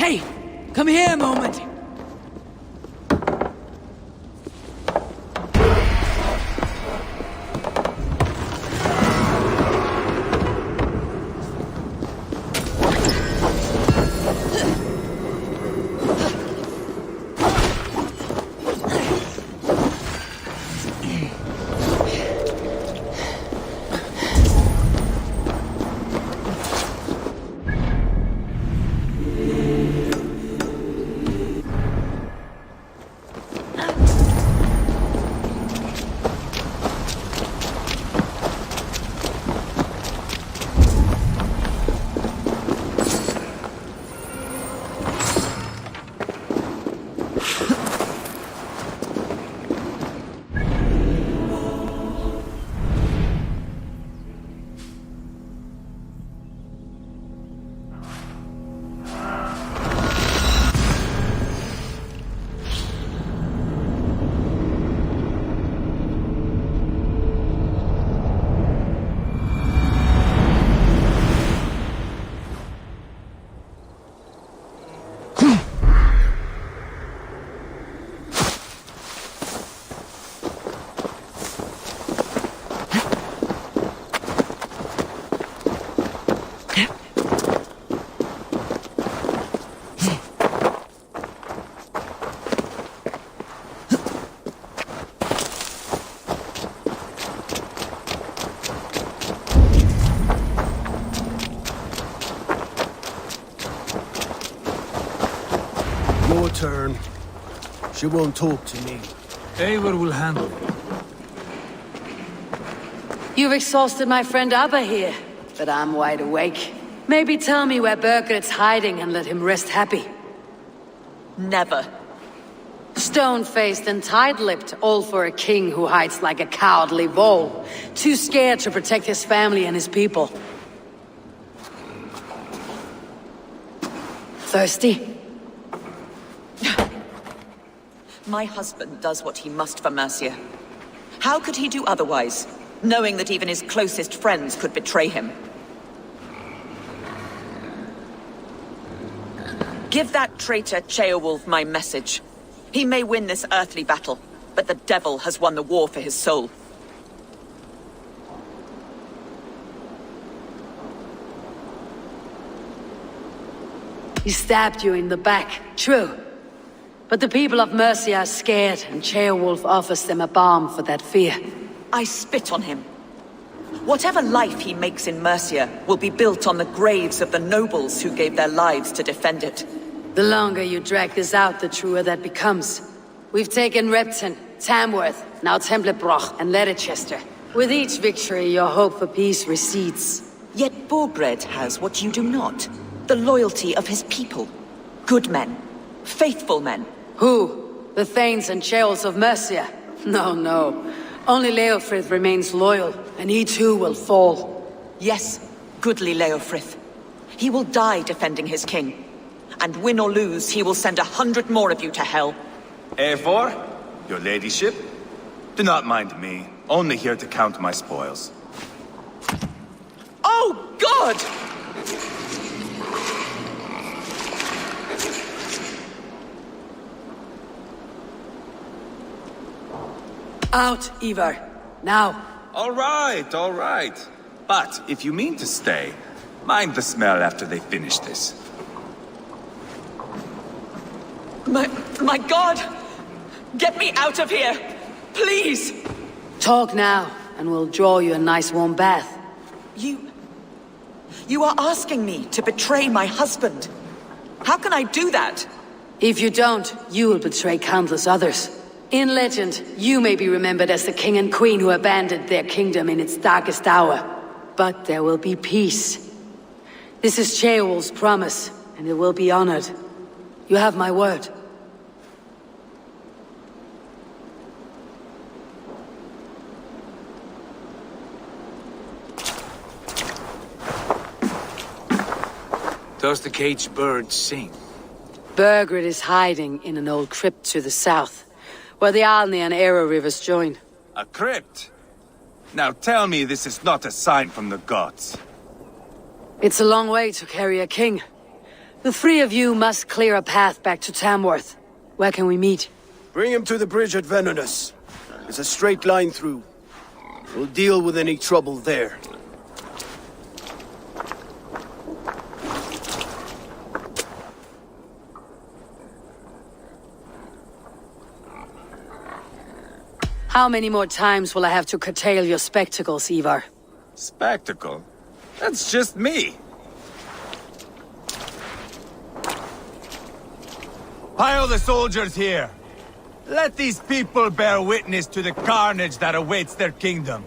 Hey! Come here a moment! Your turn. She won't talk to me. Eivor will handle it. You've exhausted my friend Abba here, but I'm wide awake. Maybe tell me where Birgit's hiding and let him rest happy. Never. Stone-faced and tight-lipped, all for a king who hides like a cowardly vole. Too scared to protect his family and his people. Thirsty? My husband does what he must for Mercia. How could he do otherwise, knowing that even his closest friends could betray him? Give that traitor Ceolwulf my message. He may win this earthly battle, but the devil has won the war for his soul. He stabbed you in the back, true. But the people of Mercia are scared, and Ceolwulf offers them a balm for that fear. I spit on him. Whatever life he makes in Mercia will be built on the graves of the nobles who gave their lives to defend it. The longer you drag this out, the truer that becomes. We've taken Repton, Tamworth, now Templebroch and Leicester. With each victory, your hope for peace recedes. Yet Borgred has what you do not. The loyalty of his people. Good men. Faithful men. Who? The Thanes and Ceolls of Mercia? No, no. Only Leofrith remains loyal, and he too will fall. Yes, goodly Leofrith. He will die defending his king. And win or lose, he will send 100 more of you to hell. Eivor, your ladyship? Do not mind me. Only here to count my spoils. Oh, God! Out, Eivor. Now. All right. But if you mean to stay, mind the smell after they finish this. My God! Get me out of here! Please! Talk now, and we'll draw you a nice warm bath. You are asking me to betray my husband. How can I do that? If you don't, you will betray countless others. In legend, you may be remembered as the king and queen who abandoned their kingdom in its darkest hour. But there will be peace. This is Ceolwulf's promise, and it will be honored. You have my word. Does the caged bird sing? Burgred is hiding in an old crypt to the south, where the Alni and Era rivers join. A crypt? Now tell me this is not a sign from the gods. It's a long way to carry a king. The three of you must clear a path back to Tamworth. Where can we meet? Bring him to the bridge at Venonus. It's a straight line through. We'll deal with any trouble there. How many more times will I have to curtail your spectacles, Eivor? Spectacle? That's just me. Pile the soldiers here. Let these people bear witness to the carnage that awaits their kingdom.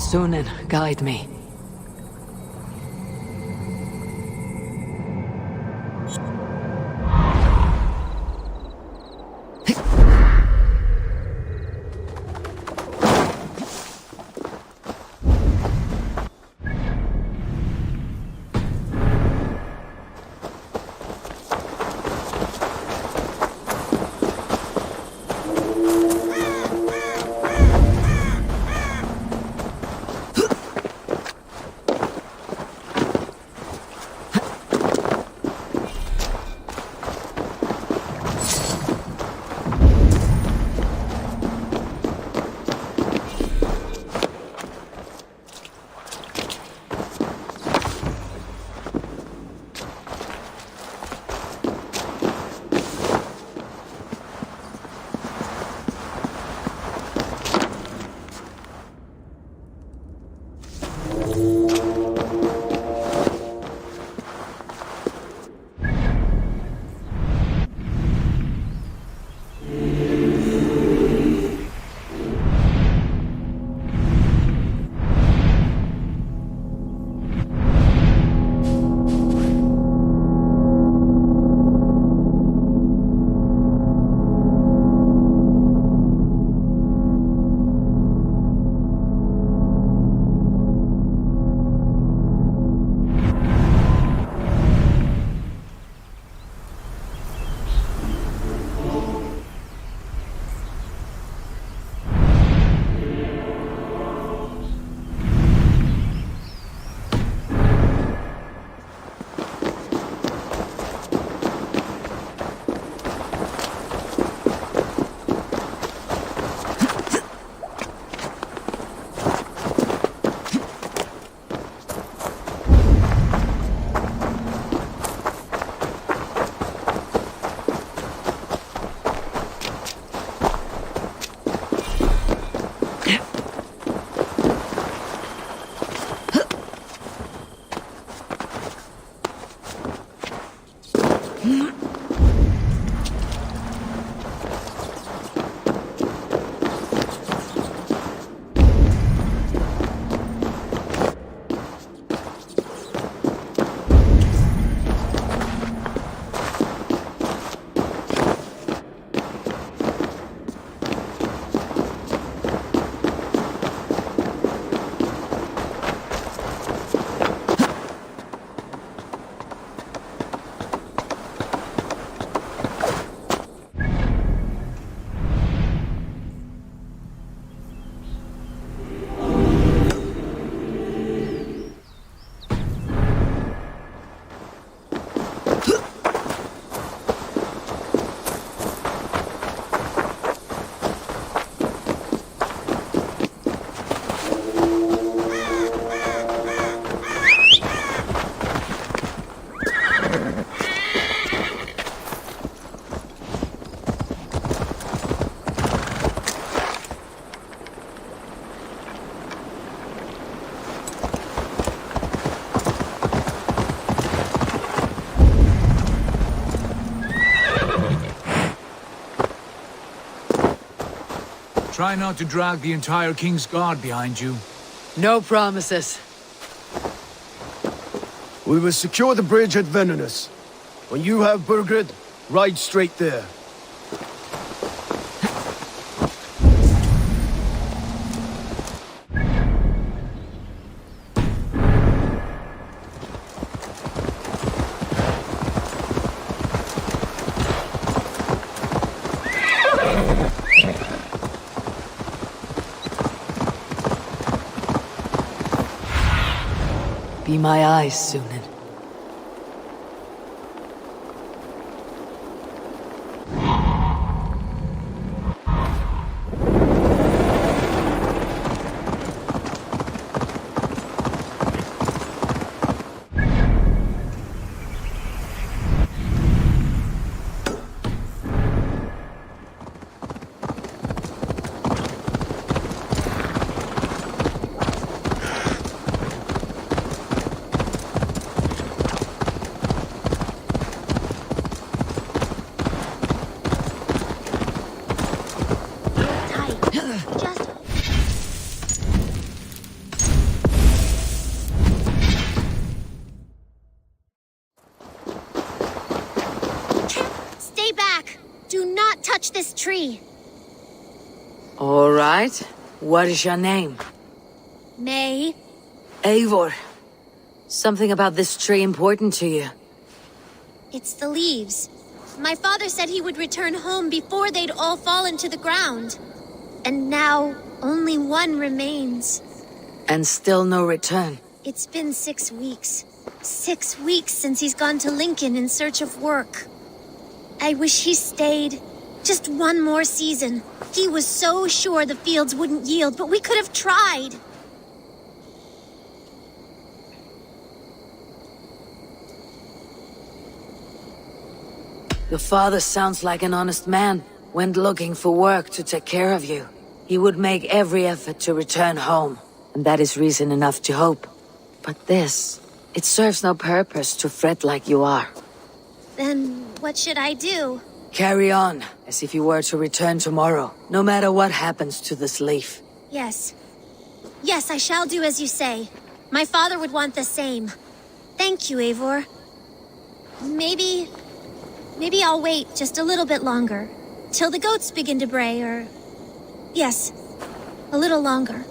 Sunan, guide me. Try not to drag the entire King's Guard behind you. No promises. We will secure the bridge at Venonus. When you have Burgred, ride straight there. Be my eyes, Sunan. Stay back! Do not touch this tree! All right. What is your name? May. Eivor. Something about this tree important to you? It's the leaves. My father said he would return home before they'd all fallen to the ground. And now, only one remains. And still no return. It's been 6 weeks. 6 weeks since he's gone to Lincoln in search of work. I wish he stayed. Just one more season. He was so sure the fields wouldn't yield, but we could have tried. Your father sounds like an honest man. Went looking for work to take care of you. He would make every effort to return home. And that is reason enough to hope. But this, it serves no purpose to fret like you are. Then what should I do? Carry on, as if you were to return tomorrow, no matter what happens to this leaf. Yes. Yes, I shall do as you say. My father would want the same. Thank you, Eivor. Maybe I'll wait just a little bit longer. Till the goats begin to bray, or... Yes, a little longer.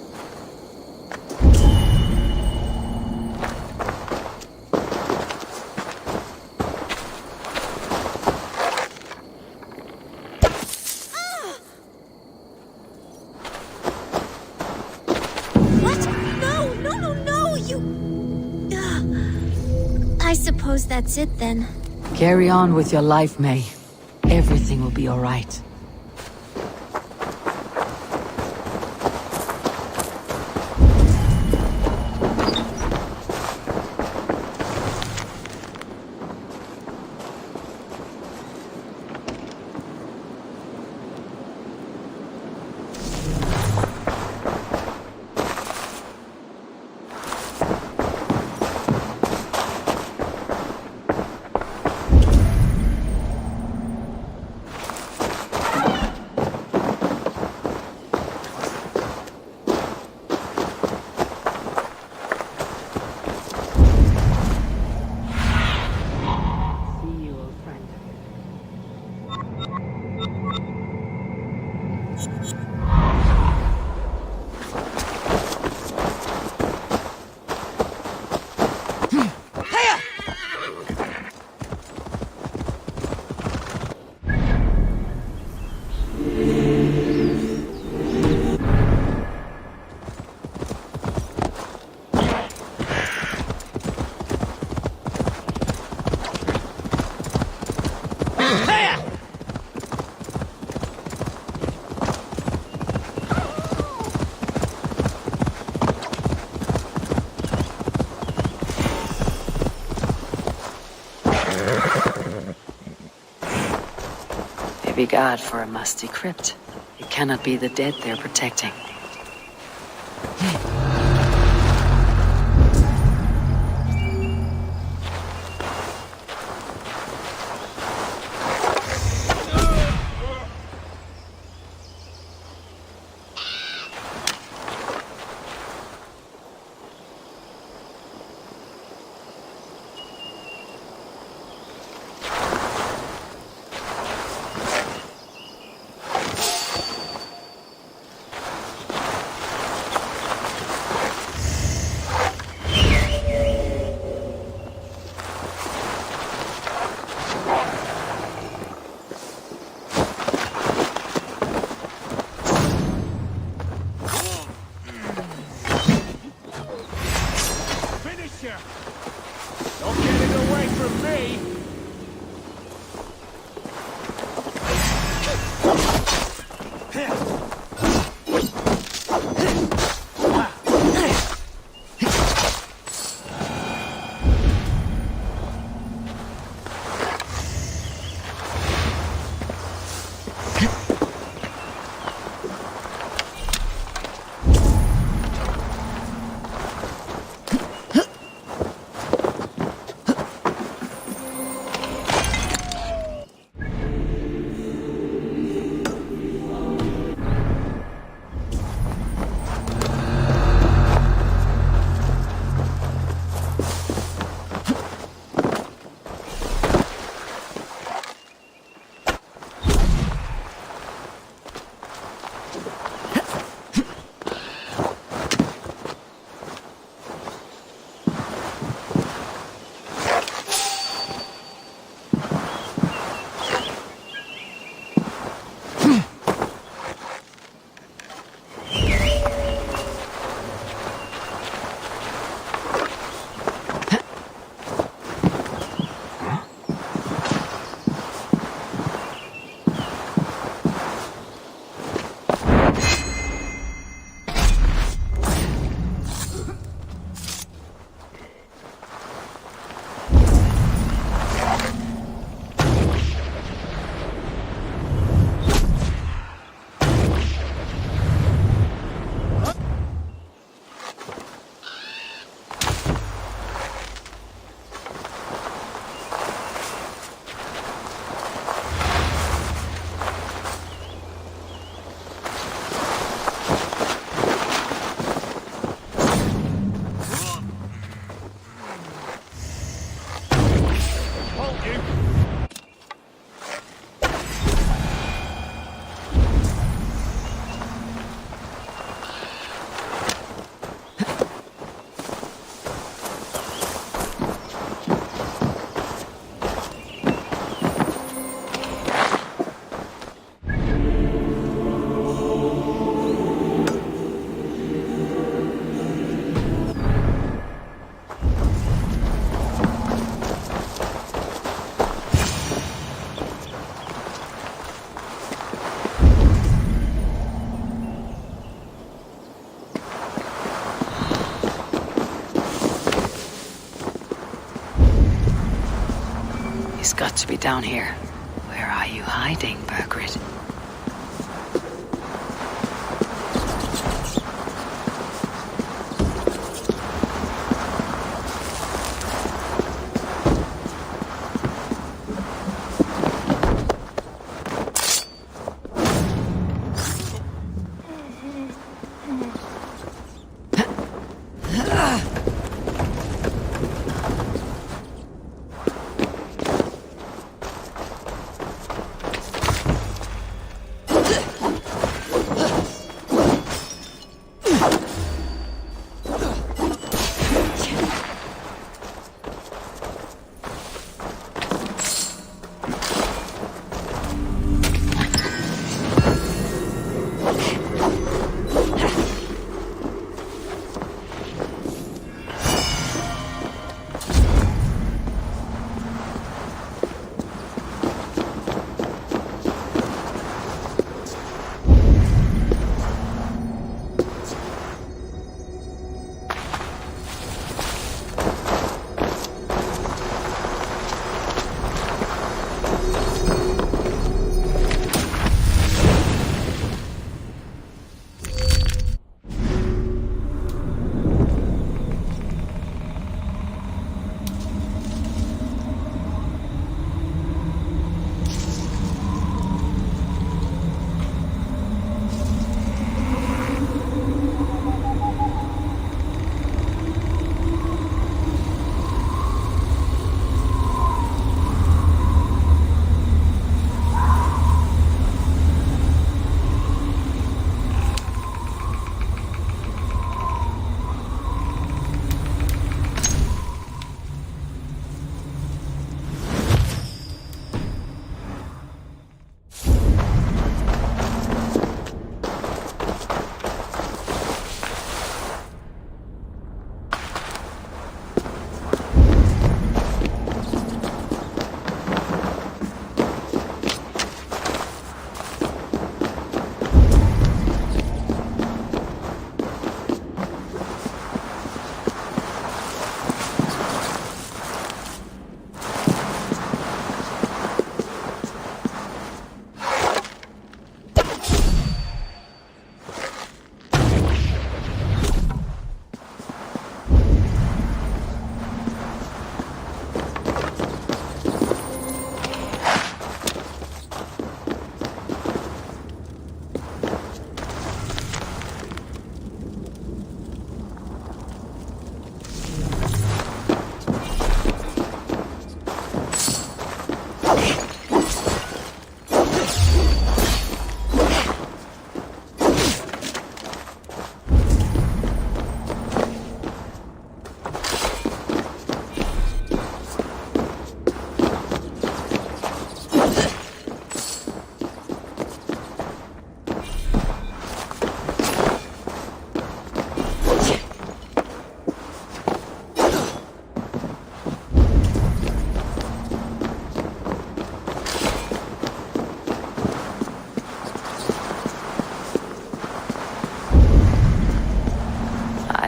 I suppose that's it then. Carry on with your life, May. Everything will be all right. Maybe God for a musty crypt. It cannot be the dead they're protecting. got to be down here. Where are you hiding, Birgit?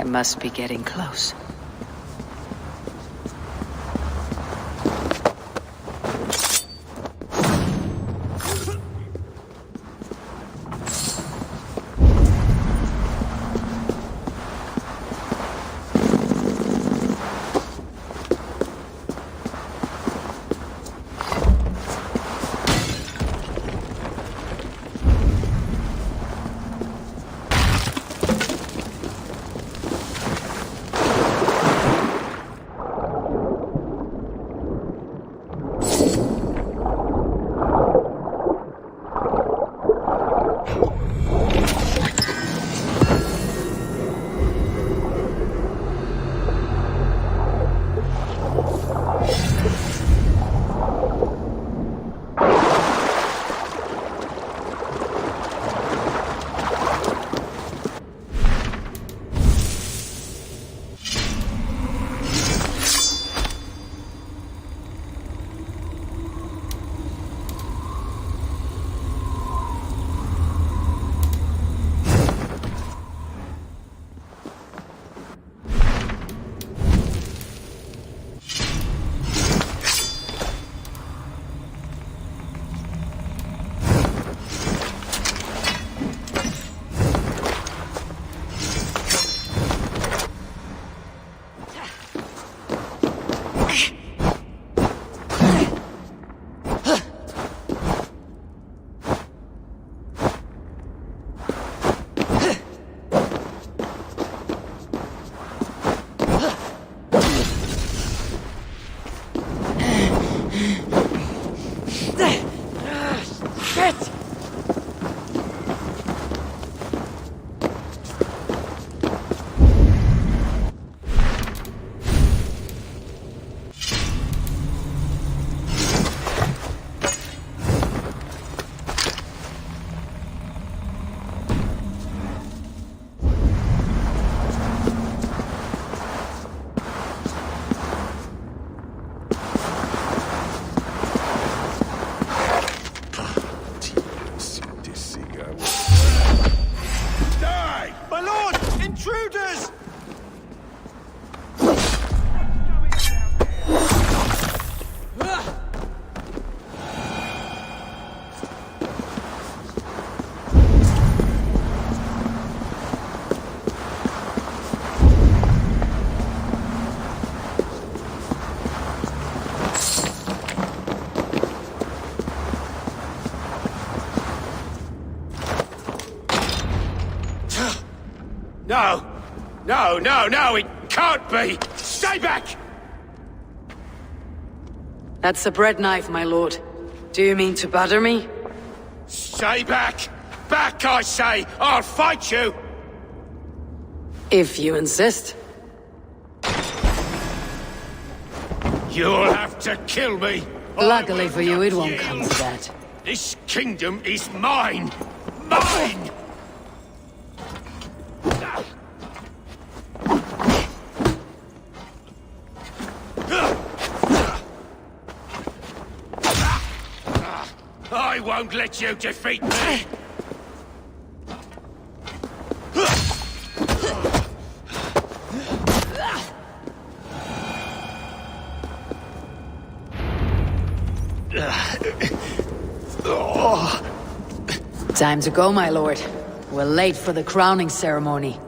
Must be getting close. No, no, no, it can't be! Stay back! That's a bread knife, my lord. Do you mean to batter me? Stay back! Back, I say! I'll fight you! If you insist. You'll have to kill me! Luckily for you, it won't come to that. This kingdom is mine! Mine! I won't let you defeat me! Time to go, my lord. We're late for the crowning ceremony.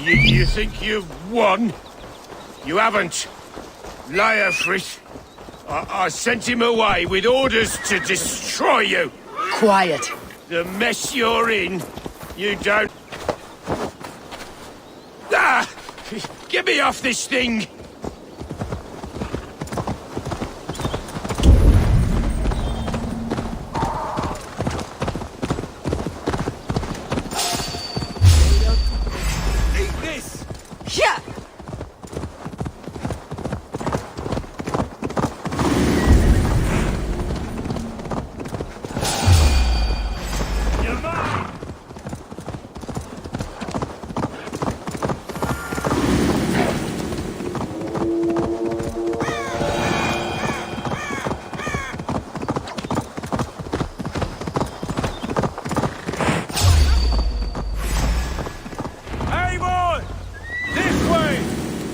You think you've won? You haven't. Leofric. I sent him away with orders to destroy you. Quiet. The mess you're in, you don't... Ah! Get me off this thing!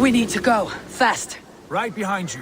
We need to go. Fast. Right behind you.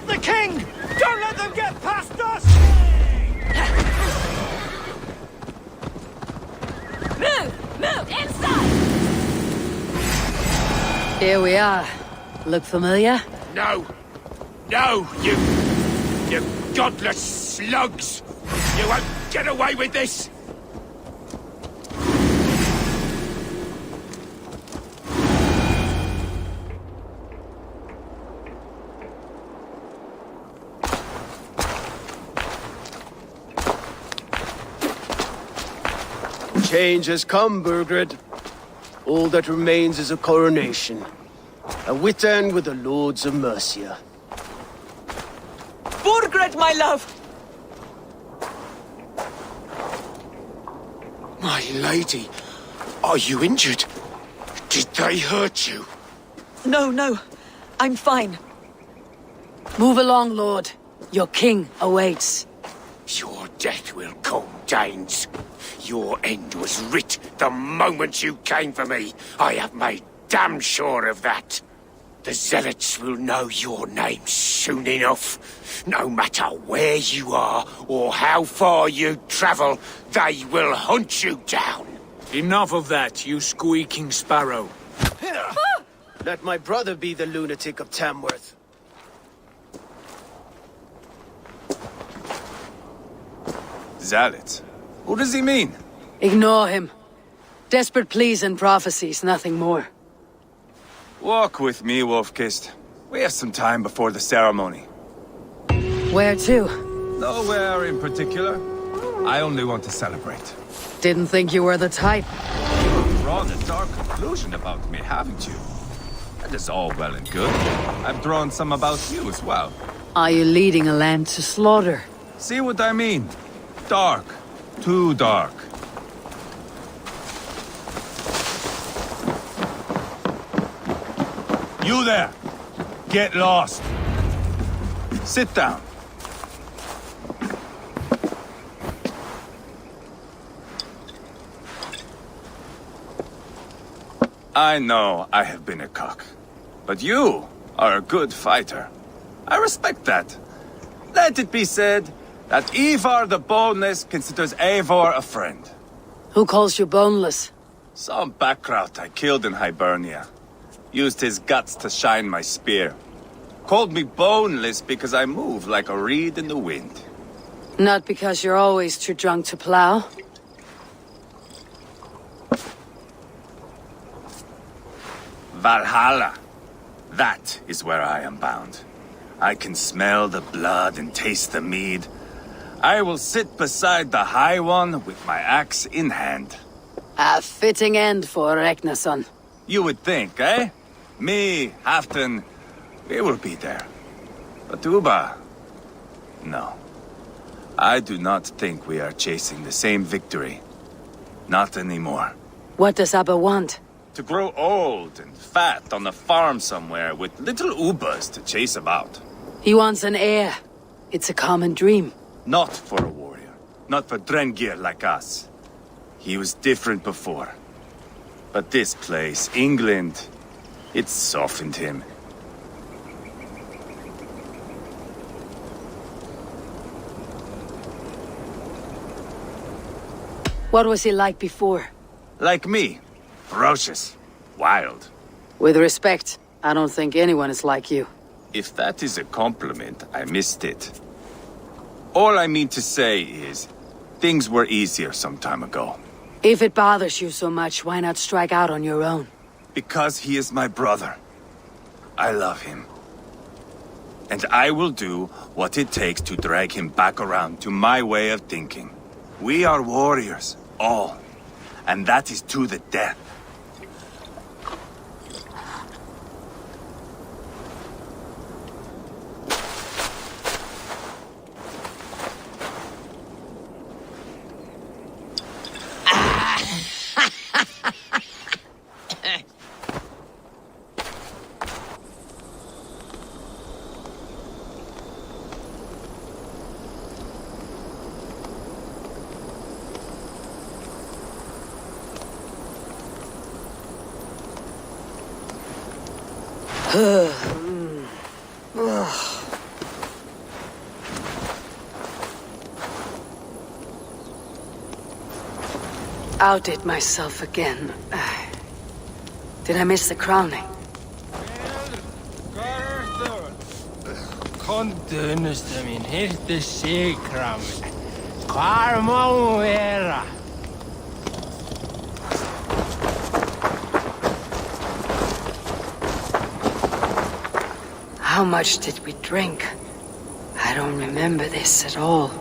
The king! Don't let them get past us! Move inside! Here we are. Look familiar? No! No, you godless slugs! You won't get away with this! Change has come, Burgred. All that remains is a coronation. A Witan with the Lords of Mercia. Burgred, my love! My lady, are you injured? Did they hurt you? No. I'm fine. Move along, Lord. Your king awaits. Your death will come, Danes. Your end was writ the moment you came for me. I have made damn sure of that. The Zealots will know your name soon enough. No matter where you are or how far you travel, they will hunt you down. Enough of that, you squeaking sparrow. Let my brother be the lunatic of Tamworth. Zealots? What does he mean? Ignore him. Desperate pleas and prophecies, nothing more. Walk with me, Wolf-Kissed. We have some time before the ceremony. Where to? Nowhere in particular. I only want to celebrate. Didn't think you were the type. You've drawn a dark conclusion about me, haven't you? That is all well and good. I've drawn some about you as well. Are you leading a lamb to slaughter? See what I mean? Dark. Too dark. You there! Get lost! Sit down. I know I have been a cock, but you are a good fighter. I respect that. Let it be said that Eivor the Boneless considers Eivor a friend. Who calls you boneless? Some backrout I killed in Hibernia. Used his guts to shine my spear. Called me boneless because I move like a reed in the wind. Not because you're always too drunk to plow? Valhalla. That is where I am bound. I can smell the blood and taste the mead. I will sit beside the High One with my axe in hand. A fitting end for Reknason. You would think, eh? Me, Halfdan, we will be there. But Uba... no. I do not think we are chasing the same victory. Not anymore. What does Abba want? To grow old and fat on a farm somewhere with little Ubas to chase about. He wants an heir. It's a common dream. Not for a warrior. Not for Drengir like us. He was different before. But this place, England, it softened him. What was he like before? Like me. Ferocious. Wild. With respect, I don't think anyone is like you. If that is a compliment, I missed it. All I mean to say is, things were easier some time ago. If it bothers you so much, why not strike out on your own? Because he is my brother. I love him. And I will do what it takes to drag him back around to my way of thinking. We are warriors, all. And that is to the death. Outdid myself again. Did I miss the crowning? Kondunustu mín, hirtu sigramið. Hvar má hún vera? How much did we drink? I don't remember this at all.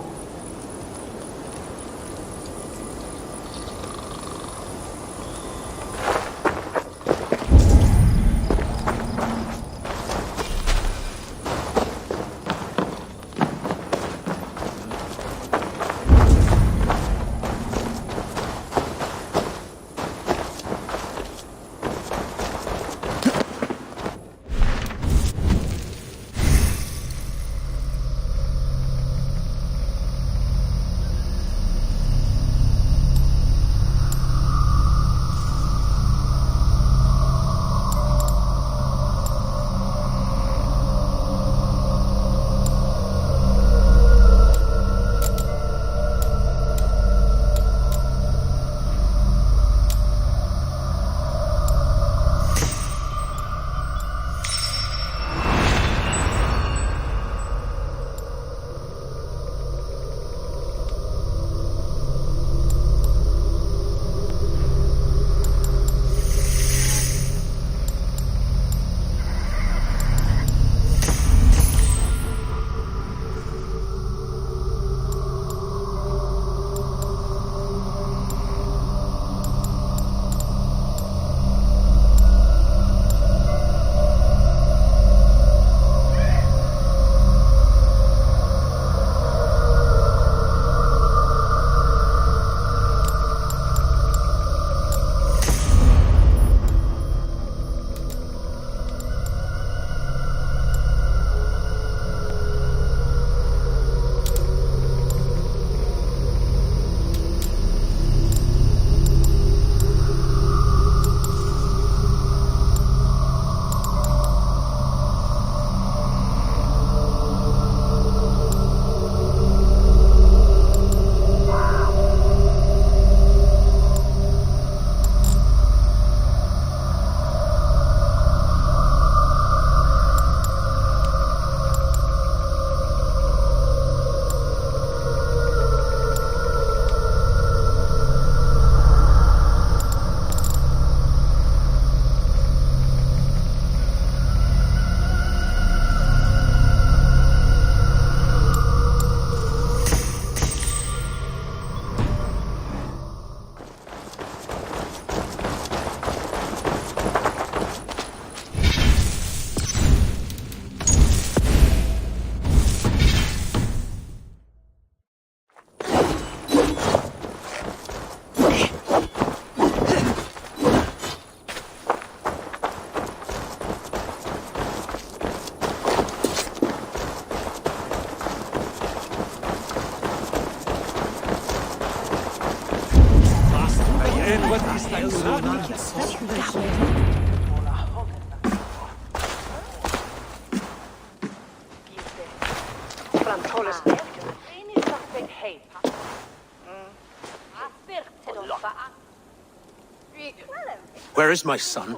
Where is my son?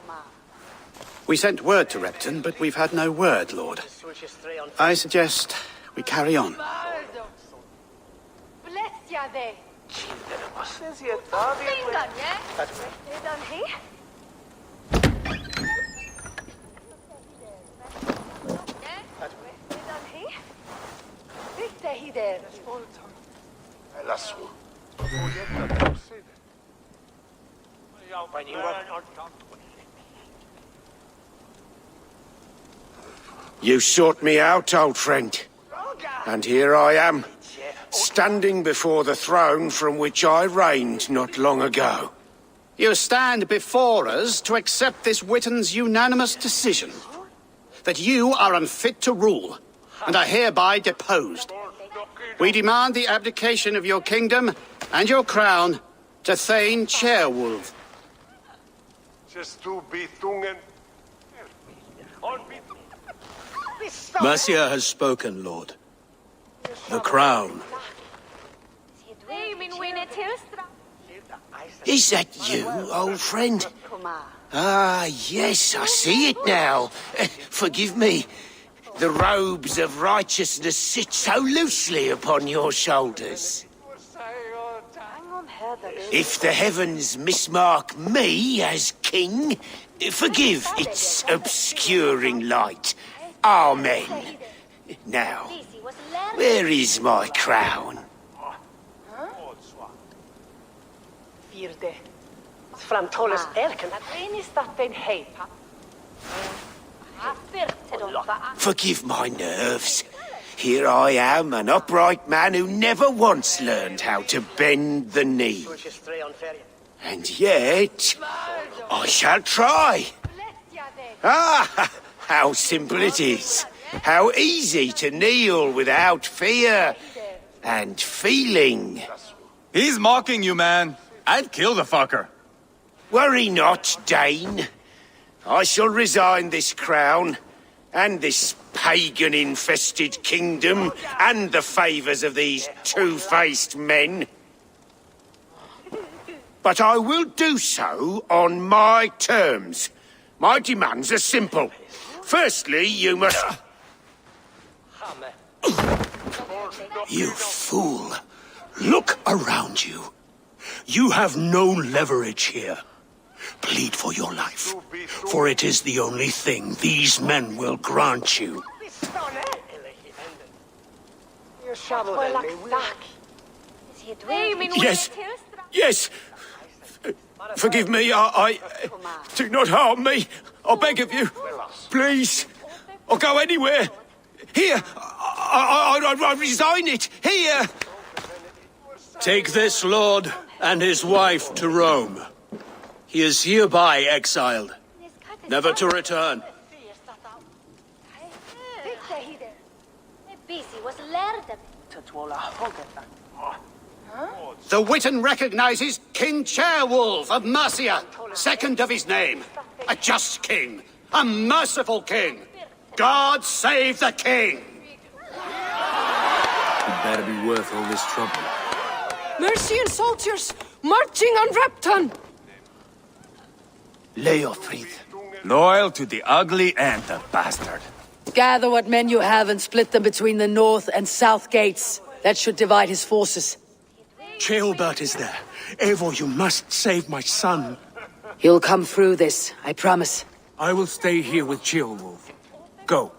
We sent word to Repton, but we've had no word, Lord. I suggest we carry on. You sought me out, old friend. And here I am, standing before the throne from which I reigned not long ago. You stand before us to accept this Witten's unanimous decision that you are unfit to rule, and are hereby deposed. We demand the abdication of your kingdom and your crown to Thane Chairwolf. Mercia has spoken, Lord. The crown. Is that you, old friend? Ah, yes, I see it now. Forgive me. The robes of righteousness sit so loosely upon your shoulders. If the heavens mismark me as king, forgive its obscuring light. Amen. Now, where is my crown? Forgive my nerves. Here I am, an upright man who never once learned how to bend the knee. And yet, I shall try. Ah, how simple it is. How easy to kneel without fear and feeling. He's mocking you, man. I'd kill the fucker. Worry not, Dane. I shall resign this crown, and this pagan-infested kingdom, and the favours of these two-faced men. But I will do so on my terms. My demands are simple. Firstly, you must... You fool. Look around you. You have no leverage here. Plead for your life, for it is the only thing these men will grant you. Yes, yes. Forgive me, I do not harm me. I beg of you. Please. I'll go anywhere. Here. I resign it. Here. Take this lord and his wife to Rome. He is hereby exiled, never to return. The Witten recognizes King Chairwolf of Mercia, second of his name. A just king, a merciful king. God save the king! It better be worth all this trouble. Mercian soldiers marching on Repton! Leofrid. Loyal to the ugly and the bastard. Gather what men you have and split them between the north and south gates. That should divide his forces. Ceolbert is there. Eivor, you must save my son. He'll come through this, I promise. I will stay here with Ceolwolf. Go.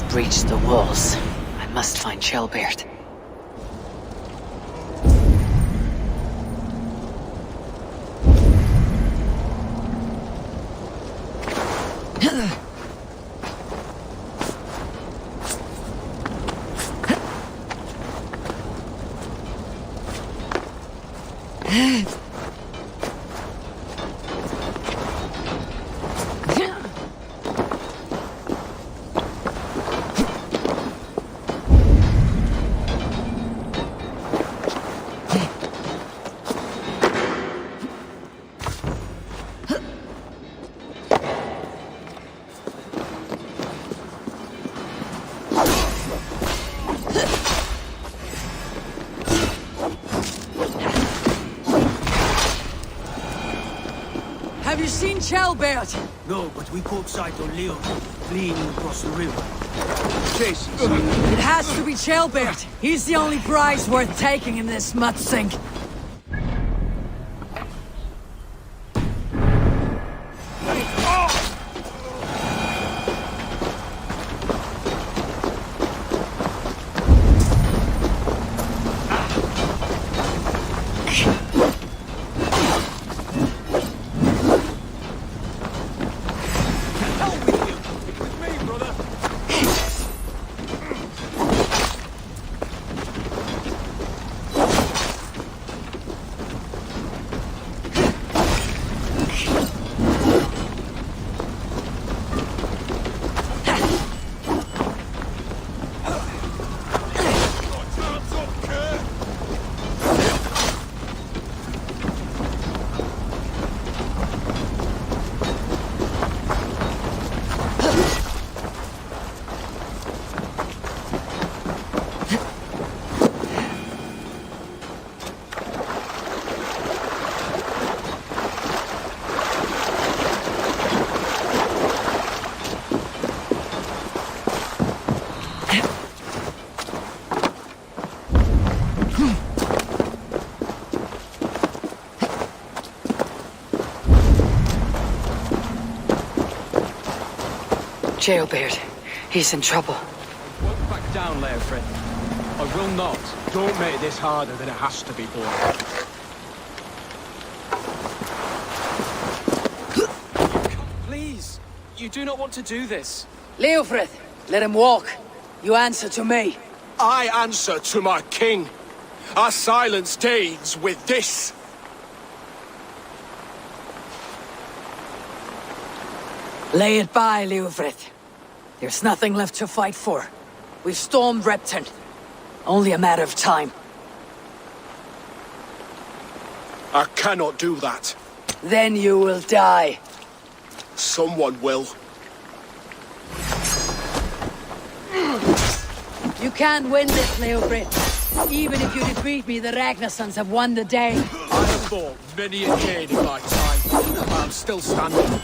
Breached the walls. I must find Ceolbert. seen Chelbert? No, but we caught sight on Leo, fleeing across the river. Chase us. It has to be Chelbert. He's the only prize worth taking in this mudsink. Jailbird. He's in trouble. Won't back down, Leofrid. I will not. Don't make this harder than it has to be, boy. Please, you do not want to do this. Leofrith, let him walk. You answer to me. I answer to my king. I silence Danes with this. Lay it by, Leofrith. There's nothing left to fight for. We've stormed Repton. Only a matter of time. I cannot do that. Then you will die. Someone will. You can't win this, Leofrith. Even if you defeat me, the Ragnarsons have won the day. I have fought many a Cade in my time, but I'm still standing.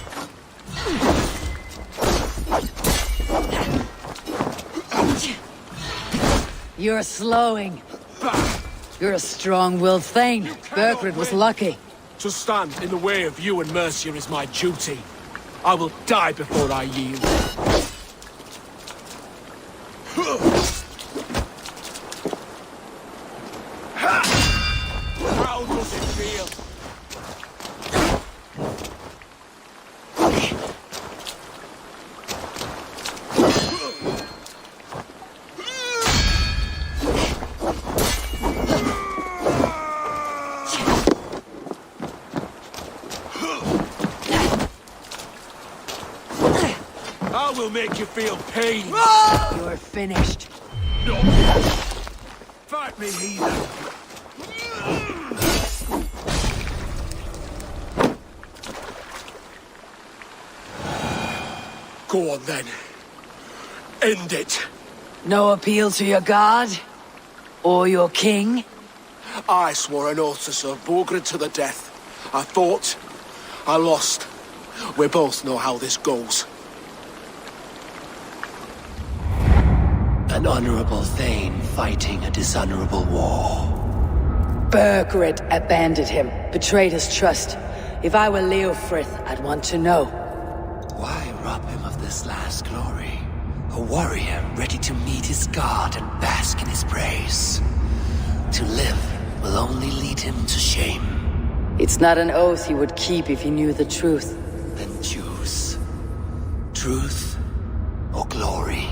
You're slowing. You're a strong-willed Thane. Berkred was lucky. To stand in the way of you and Mercia is my duty. I will die before I yield. How does it feel? I will make you feel pain. You're finished. No. Fight me, heathen. Go on then. End it. No appeal to your god? Or your king? I swore an oath to serve Borgred to the death. I fought. I lost. We both know how this goes. An honorable Thane fighting a dishonorable war. Berkred abandoned him, betrayed his trust. If I were Leofrith, I'd want to know. Why rob him of this last glory? A warrior ready to meet his god and bask in his praise. To live will only lead him to shame. It's not an oath he would keep if he knew the truth. Then choose. Truth or glory.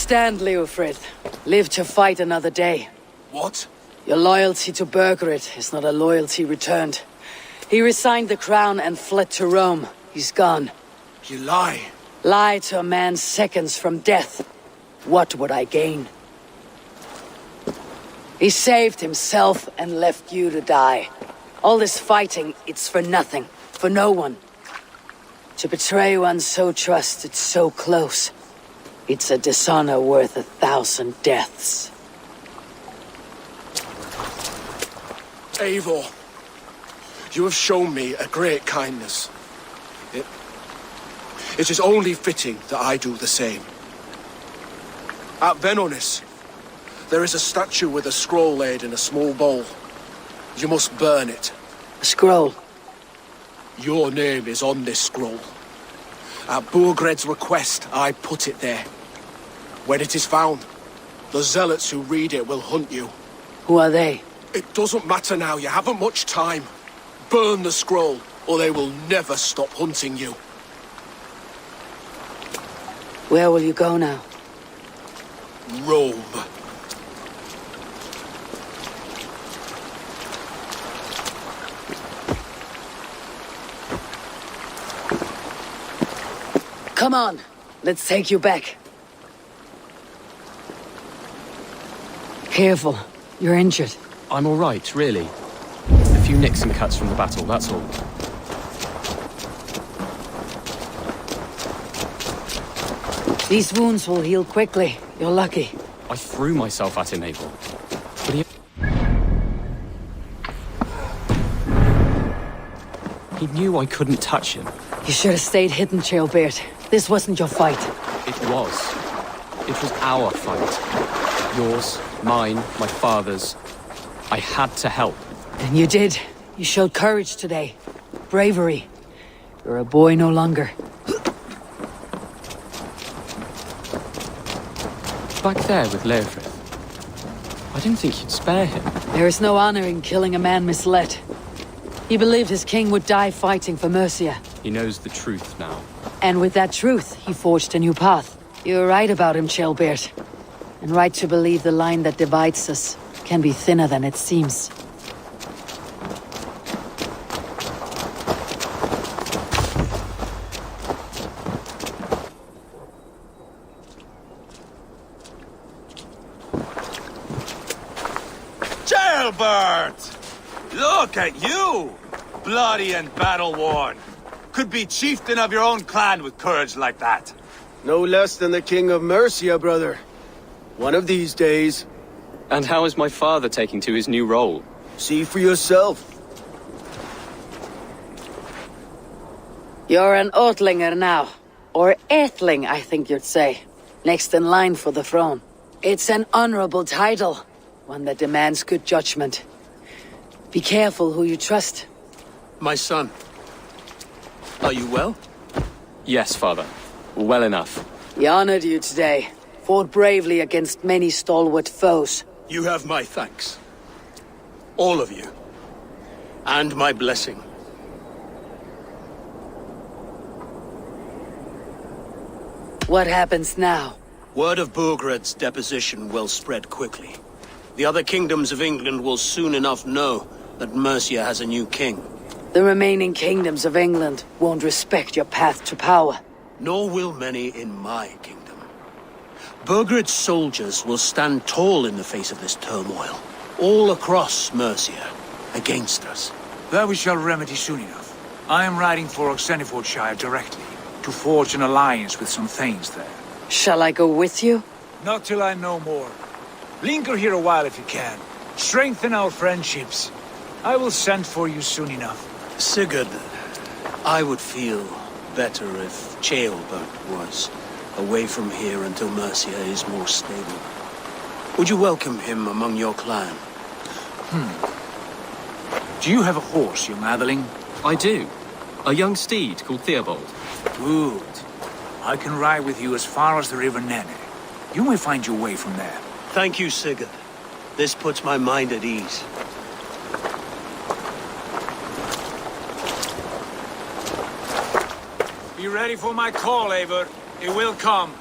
stand, Leofrith. Live to fight another day. What? Your loyalty to Burgred is not a loyalty returned. He resigned the crown and fled to Rome. He's gone. You lie. Lie to a man seconds from death. What would I gain? He saved himself and left you to die. All this fighting, it's for nothing. For no one. To betray one so trusted, so close. It's a dishonor worth 1,000 deaths. Eivor, you have shown me a great kindness. It is only fitting that I do the same. At Venonis, there is a statue with a scroll laid in a small bowl. You must burn it. A scroll? Your name is on this scroll. At Burgred's request, I put it there. When it is found, the zealots who read it will hunt you. Who are they? It doesn't matter now, you haven't much time. Burn the scroll, or they will never stop hunting you. Where will you go now? Rome. Come on, let's take you back. Careful, you're injured. I'm all right, really. A few nicks and cuts from the battle, that's all. These wounds will heal quickly. You're lucky. I threw myself at him, Eivor. But he knew I couldn't touch him. You should have stayed hidden, Chaelbeard. This wasn't your fight. It was. It was our fight. Yours, mine, my father's. I had to help. And you did. You showed courage today. Bravery. You're a boy no longer. Back there with Leofrith. I didn't think you'd spare him. There is no honor in killing a man misled. He believed his king would die fighting for Mercia. He knows the truth now. And with that truth, he forged a new path. You're right about him, Chaelbeard. And right to believe the line that divides us can be thinner than it seems. Chaelbeard! Look at you! Bloody and battle-worn. Could be chieftain of your own clan with courage like that. No less than the king of Mercia, brother. One of these days. And how is my father taking to his new role? See for yourself. You're an Oatlinger now. Or Aethling, I think you'd say. Next in line for the throne. It's an honorable title. One that demands good judgment. Be careful who you trust. My son. Are you well? Yes, father. Well enough. He honored you today. Fought bravely against many stalwart foes. You have my thanks. All of you. And my blessing. What happens now? Word of Burgred's deposition will spread quickly. The other kingdoms of England will soon enough know that Mercia has a new king. The remaining kingdoms of England won't respect your path to power. Nor will many in my kingdom. Burgred's soldiers will stand tall in the face of this turmoil. All across Mercia, against us. That we shall remedy soon enough. I am riding for Oxenfordshire directly, to forge an alliance with some thanes there. Shall I go with you? Not till I know more. Linger here a while if you can. Strengthen our friendships. I will send for you soon enough. Sigurd, I would feel better if Chaelbeard was away from here until Mercia is more stable. Would you welcome him among your clan? Do you have a horse, young Atheling? I do. A young steed called Theobald. Good. I can ride with you as far as the River Nene. You may find your way from there. Thank you, Sigurd. This puts my mind at ease. Be ready for my call, Eivor. It will come.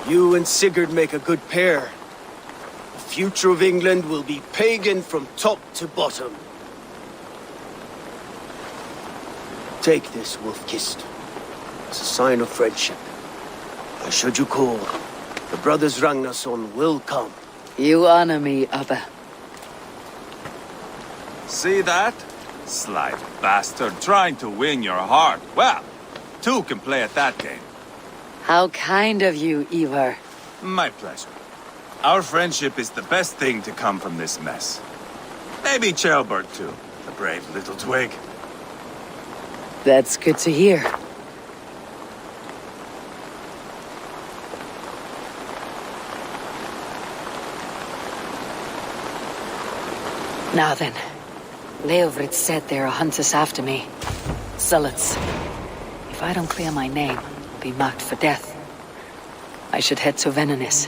You and Sigurd make a good pair. The future of England will be pagan from top to bottom. Take this, Wolf-Kissed. It's a sign of friendship. Should you call, the brothers Ragnarsson will come. You honor me, Abba. See that? Sly bastard trying to win your heart. Well, two can play at that game. How kind of you, Eivor. My pleasure. Our friendship is the best thing to come from this mess. Maybe Ceolbert too, the brave little twig. That's good to hear. Now then, Leofrid said there are hunters after me. Zealots. If I don't clear my name, I'll be marked for death. I should head to Venenis.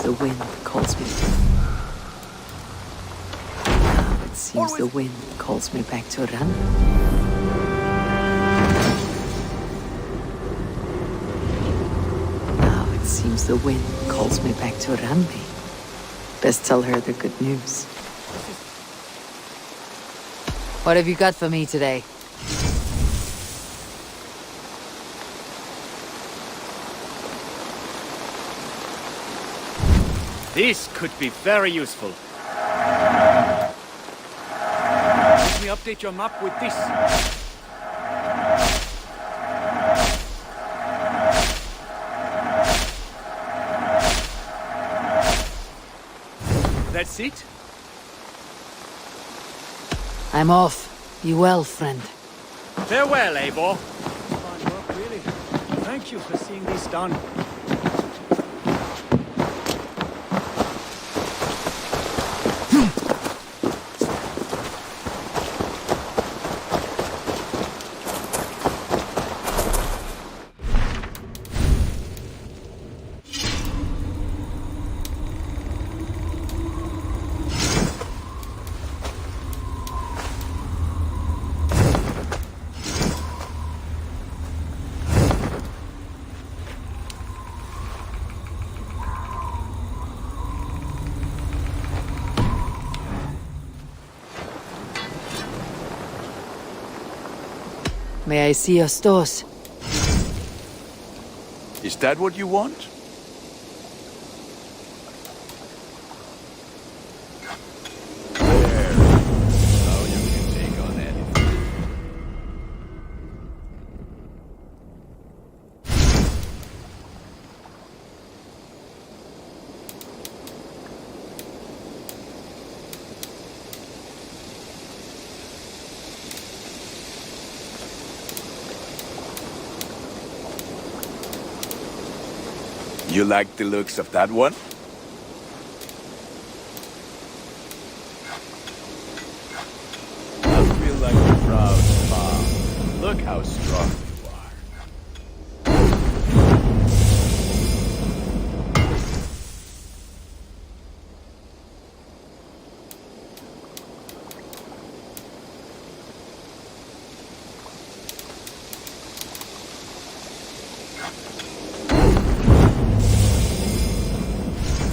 The wind calls me. Now it seems the wind calls me back to Ran. Now it seems the wind calls me back to Ranby. Best tell her the good news. What have you got for me today? This could be very useful. Let me update your map with this. That's it? I'm off. Be well, friend. Farewell, Eivor. Fine work, really. Thank you for seeing this done. May I see your stores? Is that what you want? Now you can take on You like the looks of that one? I feel like a proud mom. Look how strong you are.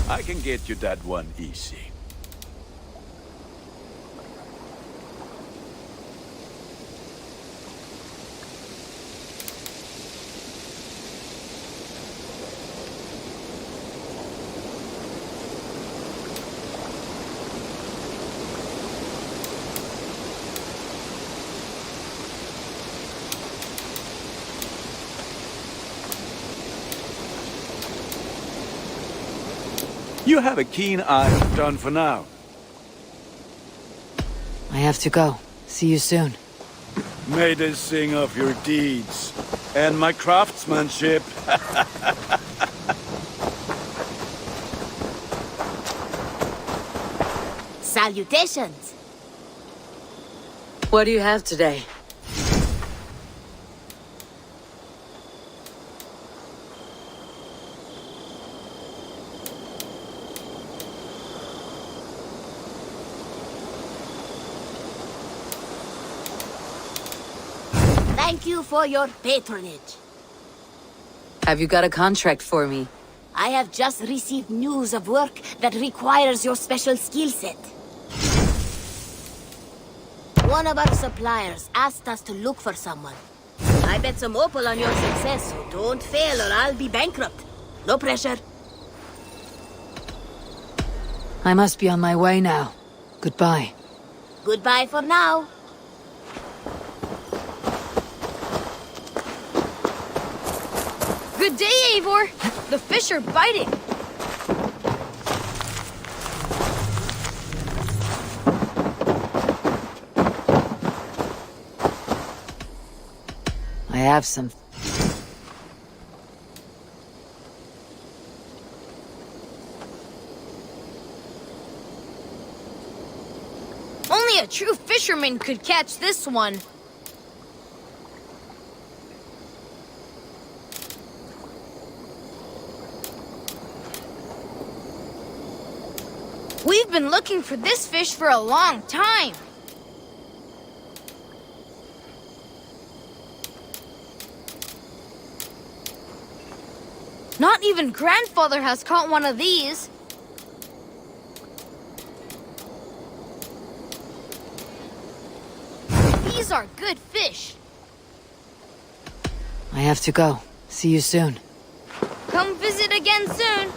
I can get you that one easy. You have a keen eye. Done for now. I have to go. See you soon. May they sing of your deeds and my craftsmanship. Salutations. What do you have today? Thank you for your patronage. Have you got a contract for me? I have just received news of work that requires your special skill set. One of our suppliers asked us to look for someone. I bet some opal on your success, so don't fail or I'll be bankrupt. No pressure. I must be on my way now. Goodbye. Goodbye for now. Good day, Eivor. The fish are biting. I have some... Only a true fisherman could catch this one. We've been looking for this fish for a long time. Not even Grandfather has caught one of these. These are good fish. I have to go. See you soon. Come visit again soon.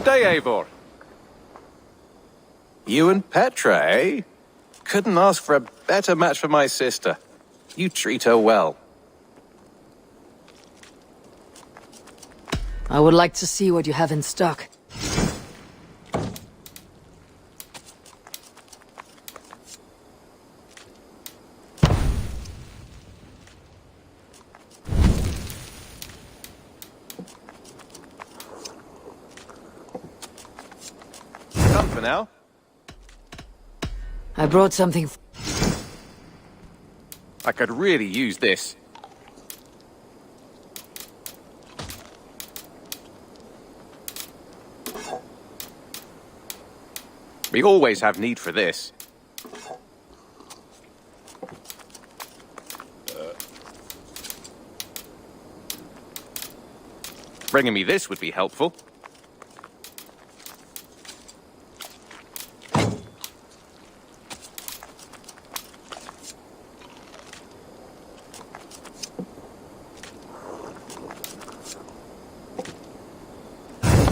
Good day, Eivor. You and Petra, eh? Couldn't ask for a better match for my sister. You treat her well. I would like to see what you have in stock. Done for now. I brought something. I could really use this. We always have need for this. Bringing me this would be helpful.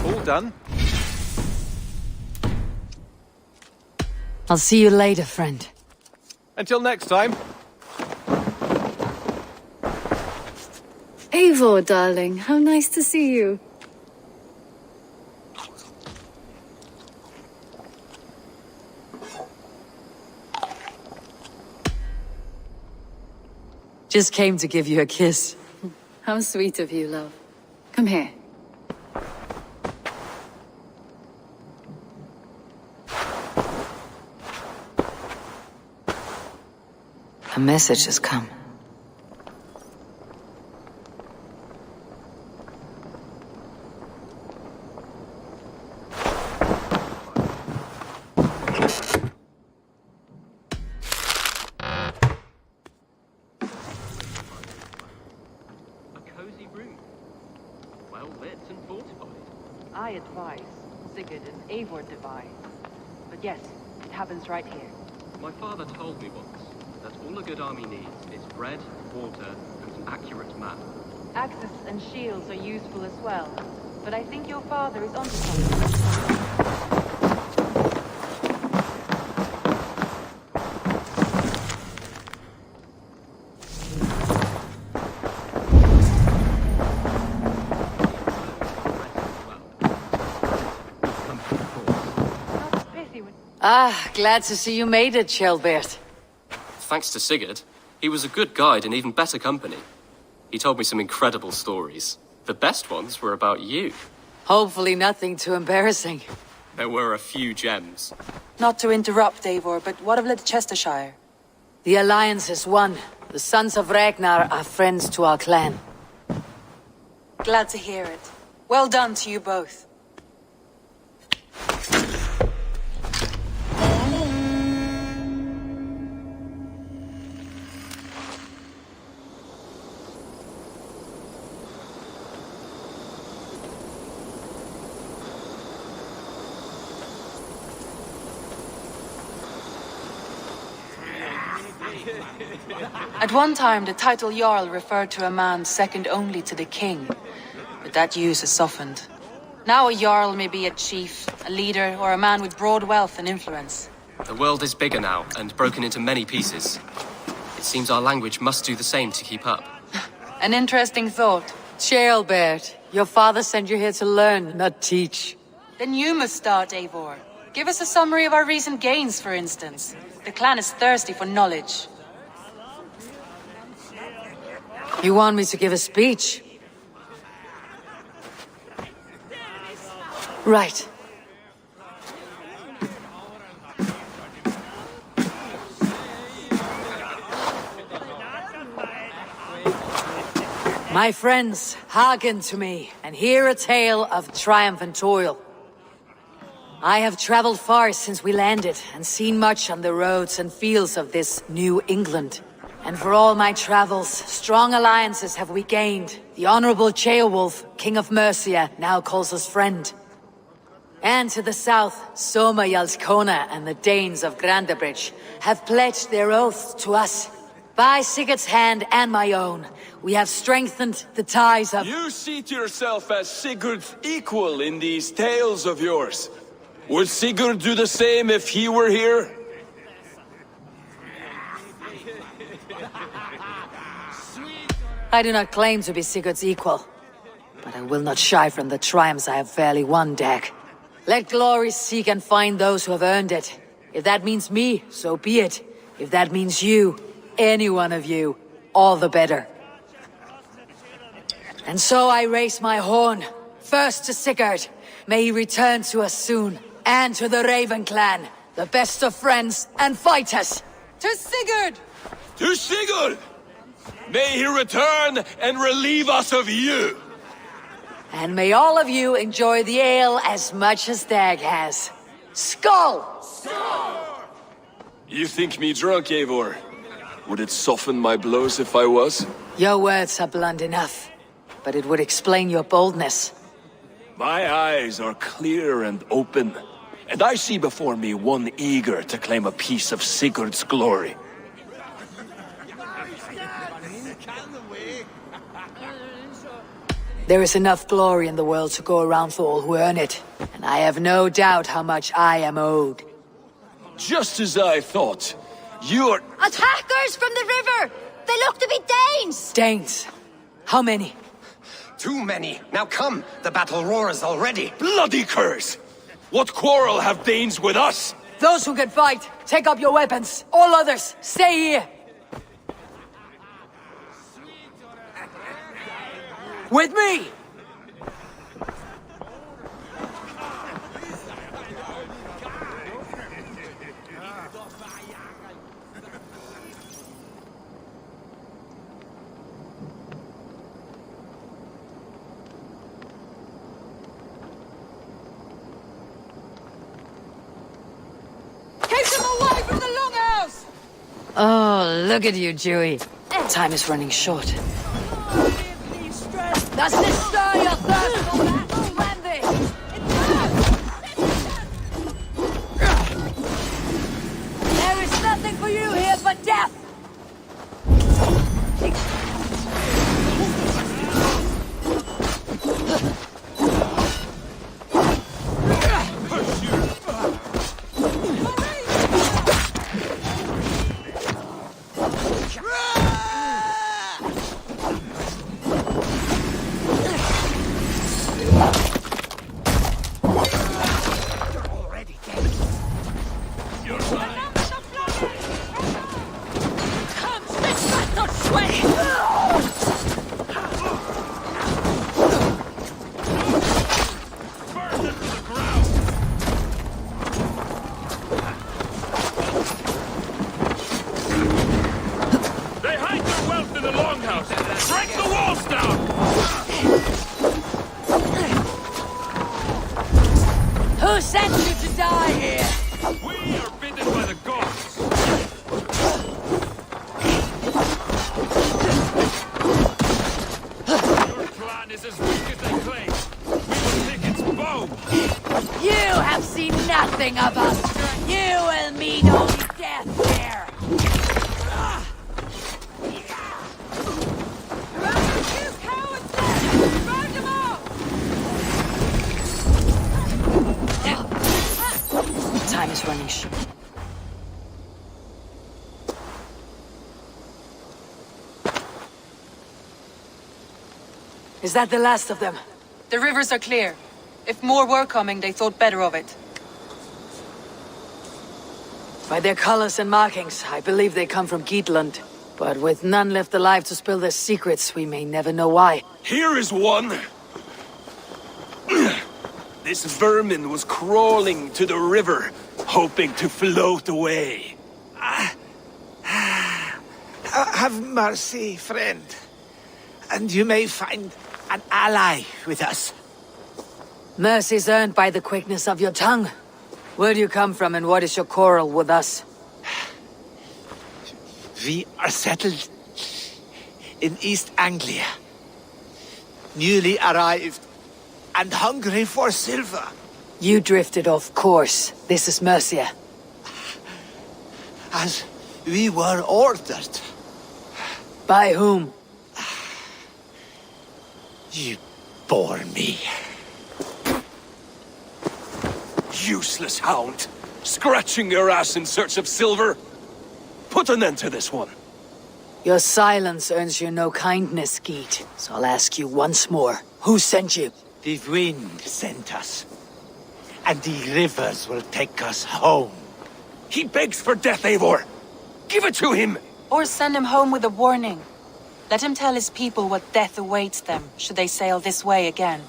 All done. I'll see you later, friend. Until next time. Eivor, darling, how nice to see you. Just came to give you a kiss. How sweet of you, love. Come here. A message has come. I advise, Sigurd and Eivor devise. But yes, it happens right here. My father told me once that all a good army needs is bread, water, and an accurate map. Axes and shields are useful as well, but I think your father is onto something. Ah, glad to see you made it, Kjellbert. Thanks to Sigurd, he was a good guide and even better company. He told me some incredible stories. The best ones were about you. Hopefully nothing too embarrassing. There were a few gems. Not to interrupt, Eivor, but what of Leicestershire? The Alliance is won. The Sons of Ragnar are friends to our clan. Glad to hear it. Well done to you both. At one time, the title Jarl referred to a man second only to the king, but that use has softened. Now a Jarl may be a chief, a leader, or a man with broad wealth and influence. The world is bigger now, and broken into many pieces. It seems our language must do the same to keep up. An interesting thought. Kjellbert, your father sent you here to learn, not teach. Then you must start, Eivor. Give us a summary of our recent gains, for instance. The clan is thirsty for knowledge. You want me to give a speech? Right. My friends, hearken to me, and hear a tale of triumph and toil. I have traveled far since we landed, and seen much on the roads and fields of this New England. And for all my travels, strong alliances have we gained. The Honorable Ceolwulf, King of Mercia, now calls us friend. And to the south, Soma Jarlskona and the Danes of Grandabridge have pledged their oaths to us. By Sigurd's hand and my own, we have strengthened the ties of— You seat yourself as Sigurd's equal in these tales of yours. Would Sigurd do the same if he were here? I do not claim to be Sigurd's equal, but I will not shy from the triumphs I have fairly won, Dag. Let glory seek and find those who have earned it. If that means me, so be it. If that means you, any one of you, all the better. And so I raise my horn, first to Sigurd. May he return to us soon, and to the Raven clan, the best of friends and fighters. To Sigurd! To Sigurd! May he return and relieve us of you! And may all of you enjoy the ale as much as Dag has. Skull! You think me drunk, Eivor? Would it soften my blows if I was? Your words are blunt enough, but it would explain your boldness. My eyes are clear and open, and I see before me one eager to claim a piece of Sigurd's glory. There is enough glory in the world to go around for all who earn it, and I have no doubt how much I am owed. Just as I thought. You are— Attackers from the river! They look to be Danes! Danes? How many? Too many. Now come, the battle roars already. Bloody curse! What quarrel have Danes with us? Those who can fight, take up your weapons. All others, stay here. With me! Keep them away from the longhouse! Oh, look at you, Dewey. Time is running short. Does this stir your thirst for battle, Randy? There is nothing for you here but death! Who sent you to die here? We are bidden by the gods! Your clan is as weak as they claim. We will take its bone! You have seen nothing of us! You will meet only death here! Time is running short. Is that the last of them? The rivers are clear. If more were coming, they thought better of it. By their colors and markings, I believe they come from Geatland. But with none left alive to spill their secrets, we may never know why. Here is one! This vermin was crawling to the river, hoping to float away. Have mercy, friend. And you may find an ally with us. Mercy's earned by the quickness of your tongue. Where do you come from and what is your quarrel with us? We are settled in East Anglia. Newly arrived and hungry for silver. You drifted off course. This is Mercia. As we were ordered. By whom? You bore me. Useless hound! Scratching your ass in search of silver! Put an end to this one! Your silence earns you no kindness, Geet. So I'll ask you once more. Who sent you? The wind sent us. And the rivers will take us home. He begs for death, Eivor! Give it to him! Or send him home with a warning. Let him tell his people what death awaits them, should they sail this way again.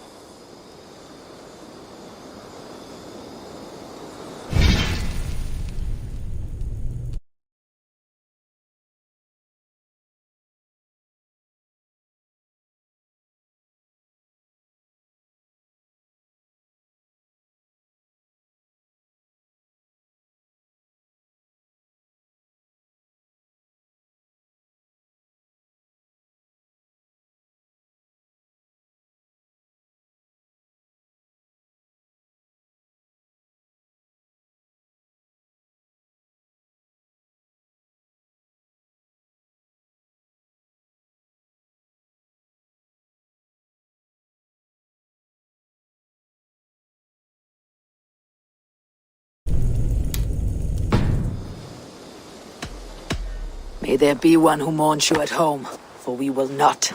May there be one who mourns you at home, for we will not.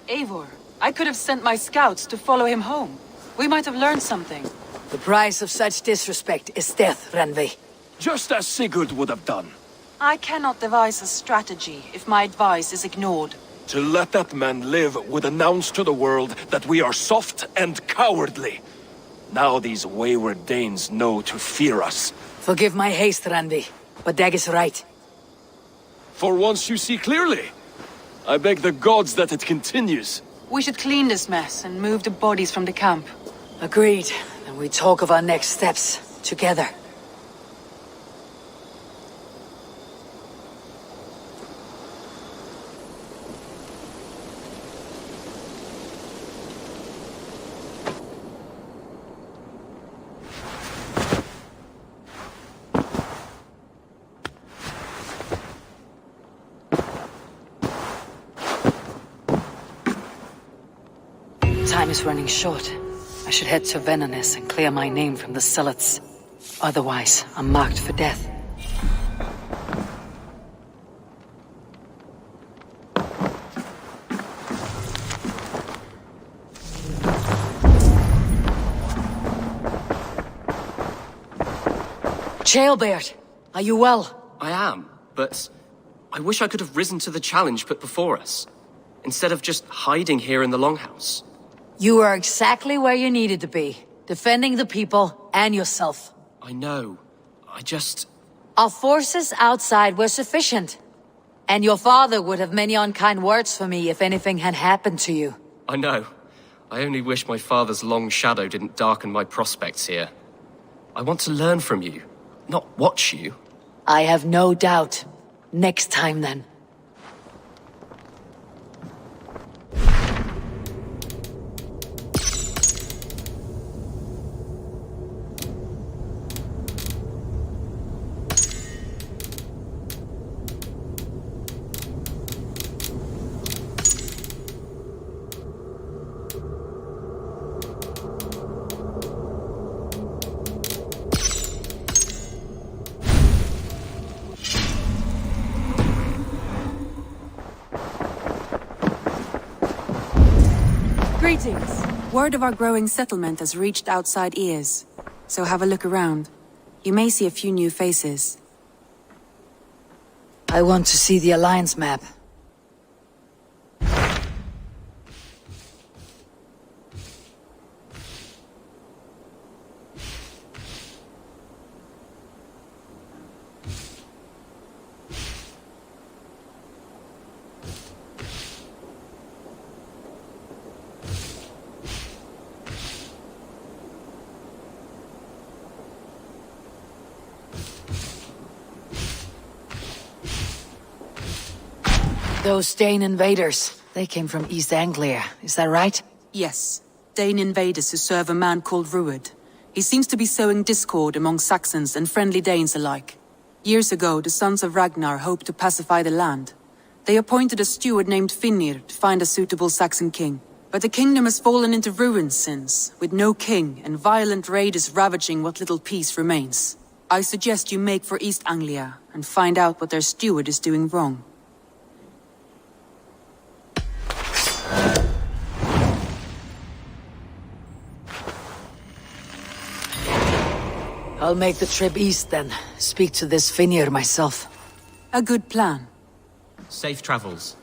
Eivor, I could have sent my scouts to follow him home. We might have learned something. The price of such disrespect is death, Randvi. Just as Sigurd would have done. I cannot devise a strategy if my advice is ignored. To let that man live would announce to the world that we are soft and cowardly. Now these wayward Danes know to fear us. Forgive my haste, Randvi, but Dag is right. For once you see clearly. I beg the gods that it continues. We should clean this mess and move the bodies from the camp. Agreed. And we talk of our next steps, together. Time is running short. I should head to Venanes and clear my name from the Zealots. Otherwise, I'm marked for death. Chaelbeard, are you well? I am, but I wish I could have risen to the challenge put before us, instead of just hiding here in the Longhouse. You are exactly where you needed to be, defending the people and yourself. I know. Our forces outside were sufficient. And your father would have many unkind words for me if anything had happened to you. I know. I only wish my father's long shadow didn't darken my prospects here. I want to learn from you, not watch you. I have no doubt. Next time, then. Greetings. Word of our growing settlement has reached outside ears, so have a look around. You may see a few new faces. I want to see the Alliance map. Those Dane invaders, they came from East Anglia, is that right? Yes. Dane invaders who serve a man called Ruud. He seems to be sowing discord among Saxons and friendly Danes alike. Years ago, the sons of Ragnar hoped to pacify the land. They appointed a steward named Finnir to find a suitable Saxon king. But the kingdom has fallen into ruins since, with no king and violent raiders ravaging what little peace remains. I suggest you make for East Anglia and find out what their steward is doing wrong. I'll make the trip east then. Speak to this Finnir myself. A good plan. Safe travels.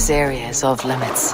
this area is off limits.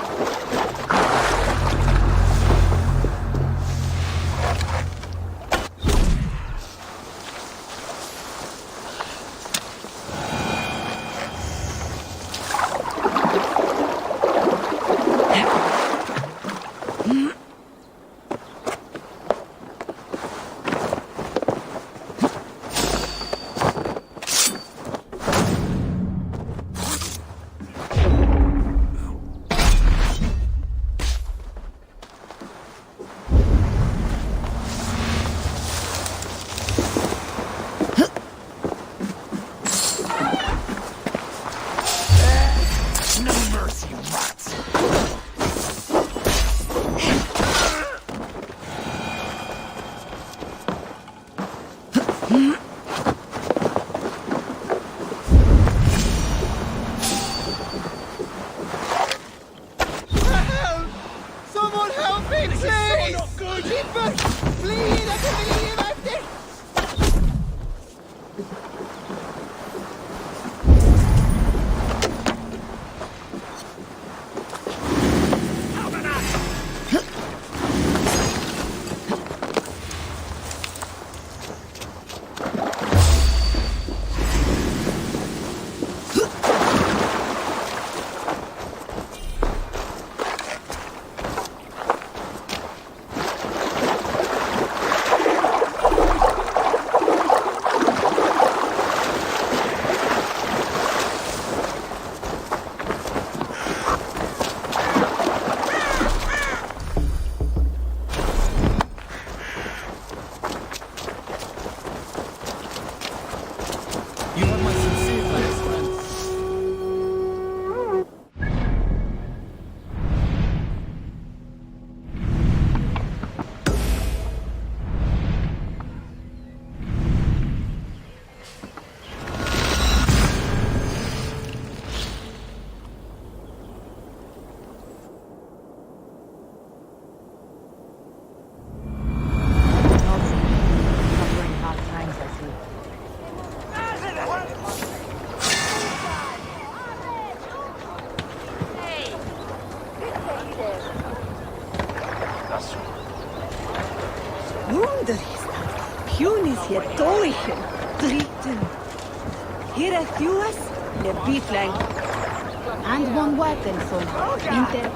And one weapon from Inter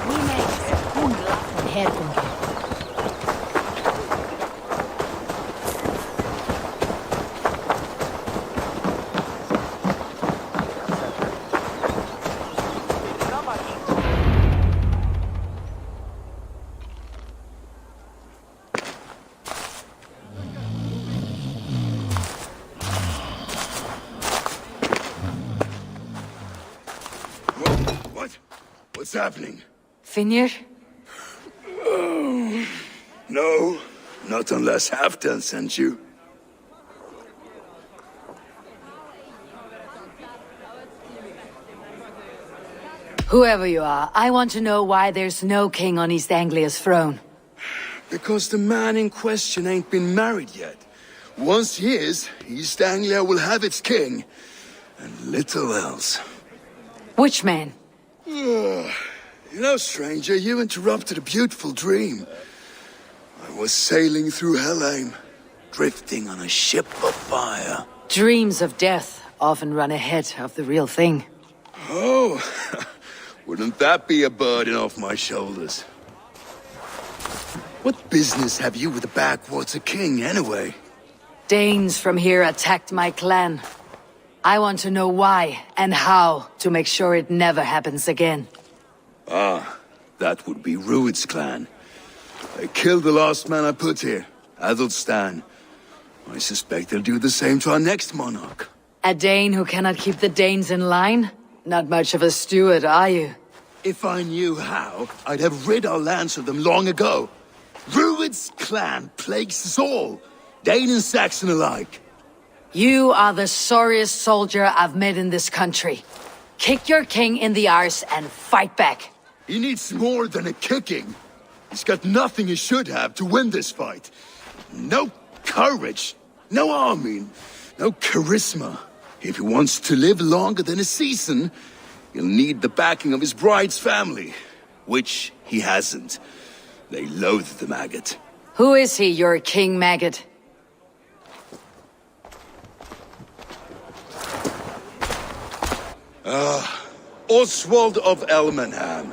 Wimex Kungla von Herkunft. What's happening? Finnr? Oh, no, not unless Halfdan sent you. Whoever you are, I want to know why there's no king on East Anglia's throne. Because the man in question ain't been married yet. Once he is, East Anglia will have its king, and little else. Which man? You know, stranger, you interrupted a beautiful dream. I was sailing through Helheim, drifting on a ship of fire. Dreams of death often run ahead of the real thing. Oh, wouldn't that be a burden off my shoulders? What business have you with the backwater king, anyway? Danes from here attacked my clan. I want to know why and how to make sure it never happens again. Ah, that would be Rued's clan. They killed the last man I put here, Adelstan. I suspect they'll do the same to our next monarch. A Dane who cannot keep the Danes in line? Not much of a steward, are you? If I knew how, I'd have rid our lands of them long ago. Rued's clan plagues us all, Dane and Saxon alike. You are the sorriest soldier I've met in this country. Kick your king in the arse and fight back. He needs more than a kicking. He's got nothing he should have to win this fight. No courage, no army, no charisma. If he wants to live longer than a season, he'll need the backing of his bride's family, which he hasn't. They loathe the maggot. Who is he, your king maggot? Oswald of Elmenham.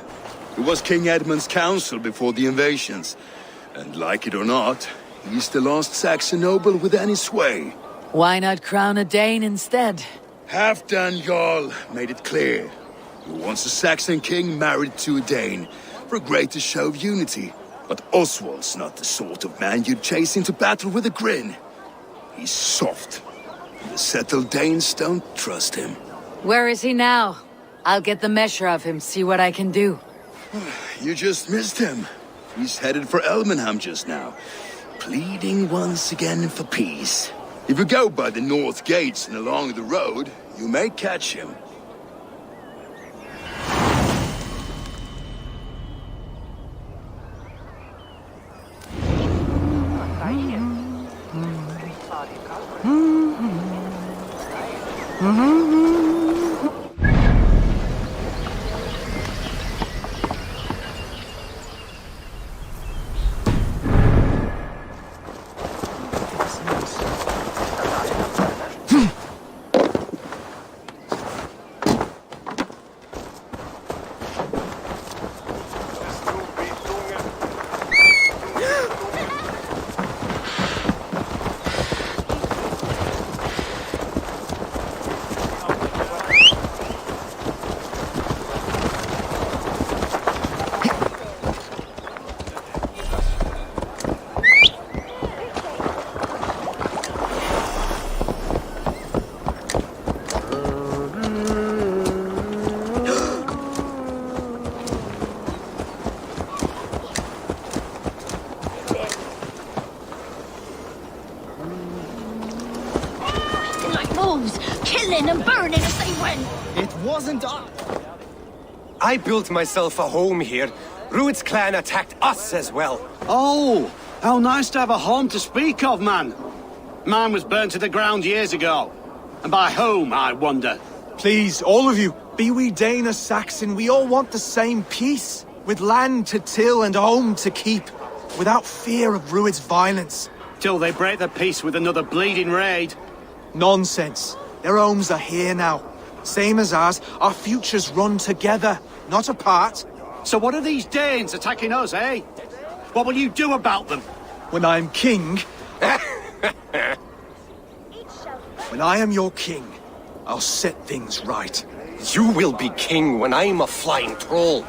He was King Edmund's counsel before the invasions. And like it or not, he's the last Saxon noble with any sway. Why not crown a Dane instead? Halfdan Jarl made it clear. He wants a Saxon king married to a Dane, for a greater show of unity. But Oswald's not the sort of man you'd chase into battle with a grin. He's soft. And the settled Danes don't trust him. Where is he now? I'll get the measure of him, see what I can do. You just missed him. He's headed for Elmenham just now, pleading once again for peace. If you go by the north gates and along the road, you may catch him. Killing and burning as they went! It wasn't us. I built myself a home here. Rued's clan attacked us as well. Oh, how nice to have a home to speak of, man. Mine was burnt to the ground years ago. And by whom, I wonder? Please, all of you, be we Dane or Saxon, we all want the same peace. With land to till and home to keep. Without fear of Rued's violence. Till they break the peace with another bleeding raid. Nonsense. Their homes are here now. Same as ours, our futures run together, not apart. So what are these Danes attacking us, eh? What will you do about them? When I'm king... when I am your king, I'll set things right. You will be king when I'm a flying troll.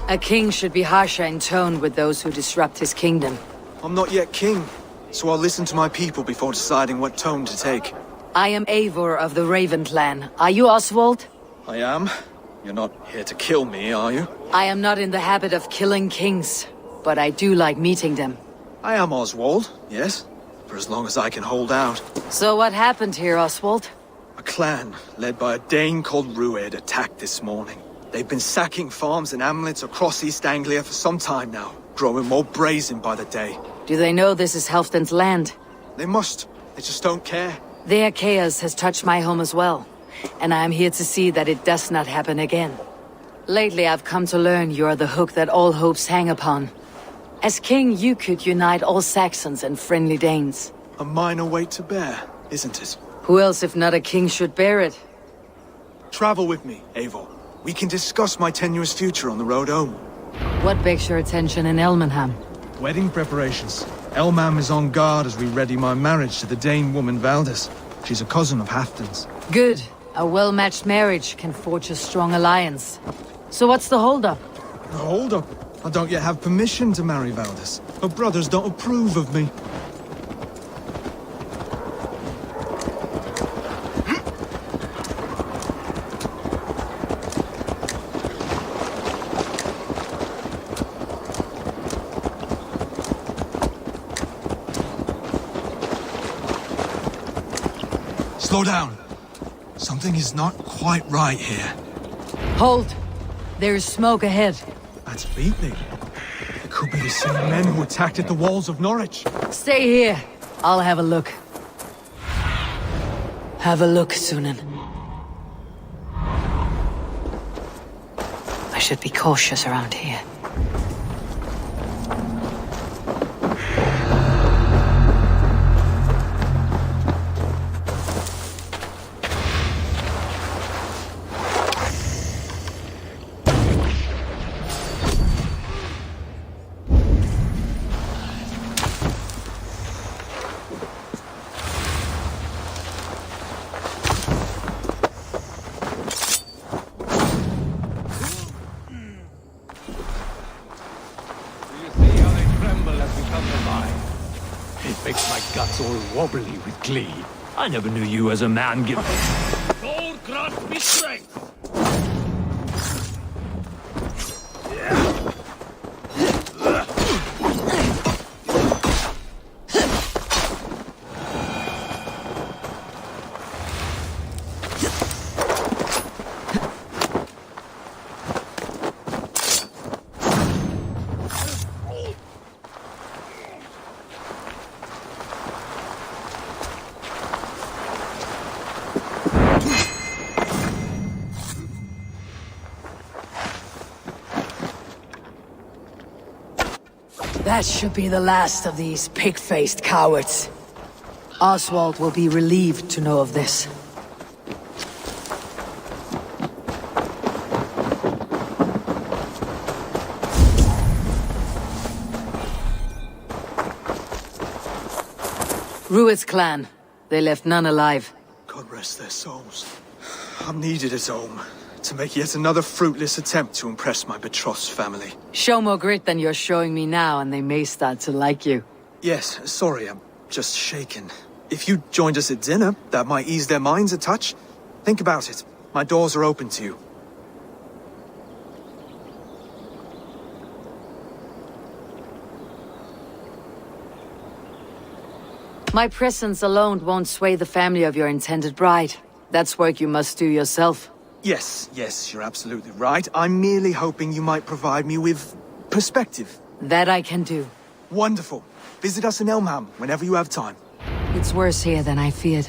A king should be harsher in tone with those who disrupt his kingdom. I'm not yet king, so I'll listen to my people before deciding what tone to take. I am Eivor of the Raven clan. Are you Oswald? I am. You're not here to kill me, are you? I am not in the habit of killing kings, but I do like meeting them. I am Oswald, yes. For as long as I can hold out. So what happened here, Oswald? A clan, led by a Dane called Rued, attacked this morning. They've been sacking farms and hamlets across East Anglia for some time now, growing more brazen by the day. Do they know this is Halfdan's land? They must. They just don't care. Their chaos has touched my home as well, and I am here to see that it does not happen again. Lately I've come to learn you are the hook that all hopes hang upon. As king, you could unite all Saxons and friendly Danes. A minor weight to bear, isn't it? Who else if not a king should bear it? Travel with me, Eivor. We can discuss my tenuous future on the road home. What begs your attention in Elmenham? Wedding preparations. Elmam is on guard as we ready my marriage to the Dane woman Valdis. She's a cousin of Halfdan's. Good. A well-matched marriage can forge a strong alliance. So what's the holdup? The holdup? I don't yet have permission to marry Valdis. Her brothers don't approve of me. Slow down. Something is not quite right here. Hold. There is smoke ahead. That's beatnik. The Could be the same men who attacked at the walls of Norwich. Stay here. I'll have a look. Have a look, Sunan. I should be cautious around here. Makes my guts all wobbly with glee. I never knew you as a man give... Lord grant me strength! That should be the last of these pig-faced cowards. Oswald will be relieved to know of this. Rued's clan. They left none alive. God rest their souls. I'm needed at home to make yet another fruitless attempt to impress my betrothed family. Show more grit than you're showing me now, and they may start to like you. Yes, sorry, I'm just shaken. If you joined us at dinner, that might ease their minds a touch. Think about it. My doors are open to you. My presence alone won't sway the family of your intended bride. That's work you must do yourself. Yes, you're absolutely right. I'm merely hoping you might provide me with perspective. That I can do. Wonderful. Visit us in Elmham whenever you have time. It's worse here than I feared.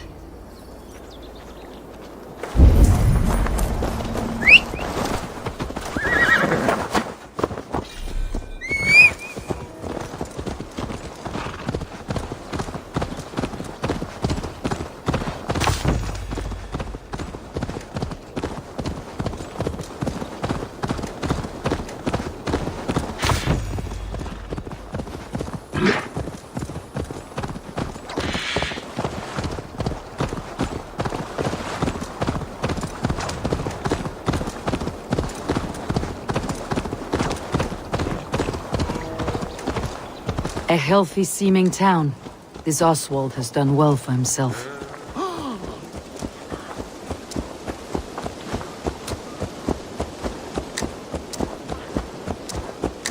A healthy-seeming town. This Oswald has done well for himself.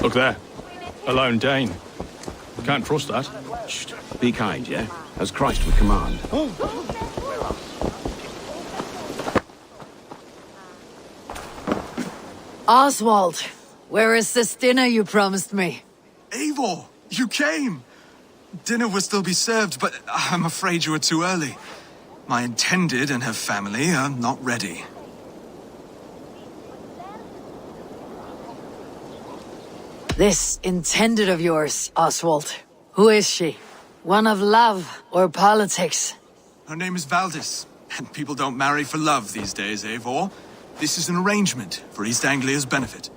Look there. A lone Dane. Can't trust that. Shh. Be kind, yeah? As Christ would command. Oswald, where is this dinner you promised me? Eivor, you came! Dinner will still be served, but I'm afraid you were too early. My intended and her family are not ready. This intended of yours, Oswald. Who is she? One of love or politics? Her name is Valdis, and people don't marry for love these days, Eivor. This is an arrangement for East Anglia's benefit.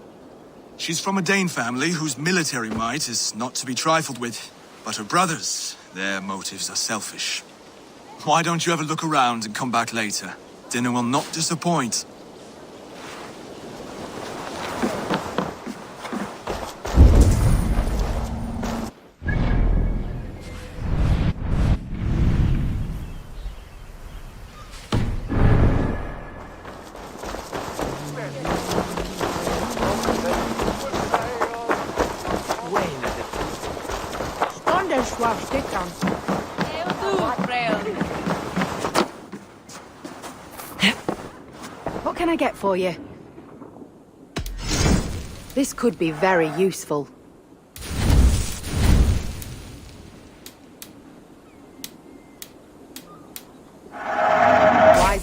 She's from a Dane family whose military might is not to be trifled with. But her brothers, their motives are selfish. Why don't you have a look around and come back later? Dinner will not disappoint. What can I get for you? This could be very useful.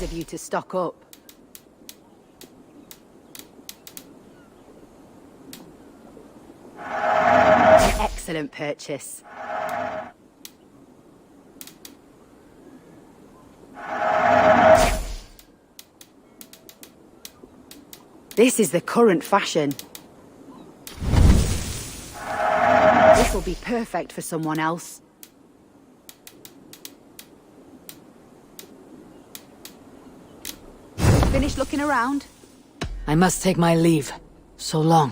of you to stock up. An excellent purchase. This is the current fashion. This will be perfect for someone else. Finished looking around? I must take my leave. So long.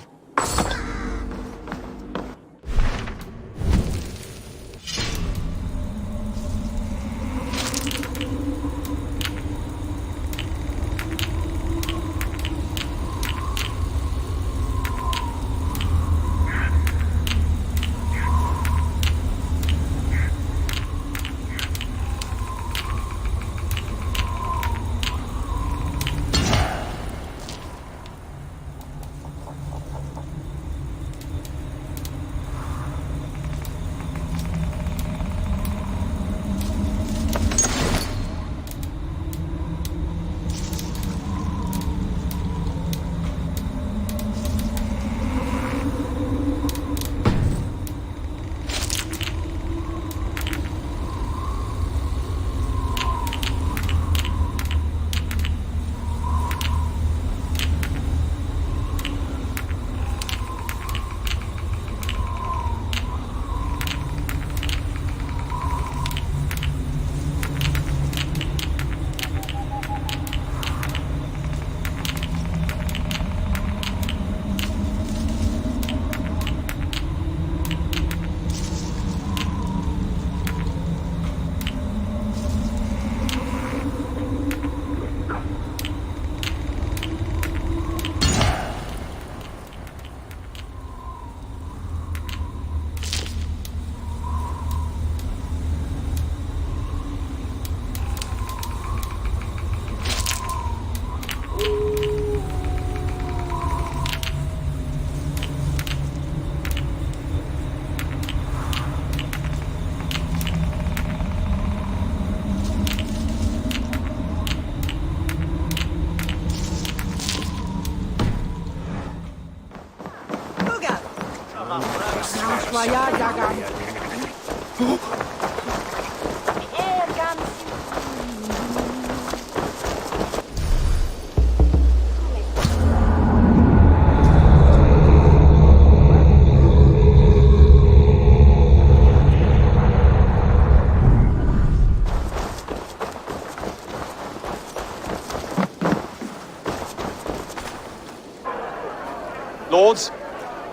Lords,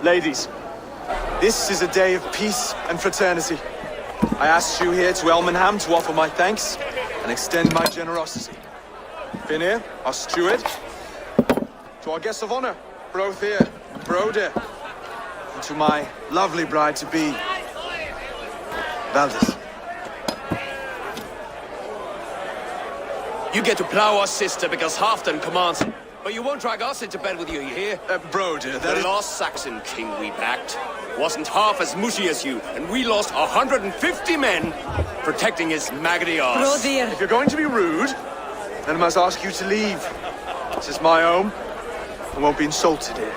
ladies, this is a day of peace and fraternity. I asked you here to Elmenham to offer my thanks and extend my generosity. Finir, our steward, to our guests of honor, Brothir and Broder, and to my lovely bride-to-be, Valdis. You get to plow our sister because Halfdan commands. But you won't drag us into bed with you hear? Broder, the last Saxon king we backed wasn't half as mushy as you, and we lost 150 men protecting his maggoty arse. If you're going to be rude, then I must ask you to leave. This is my home. I won't be insulted here.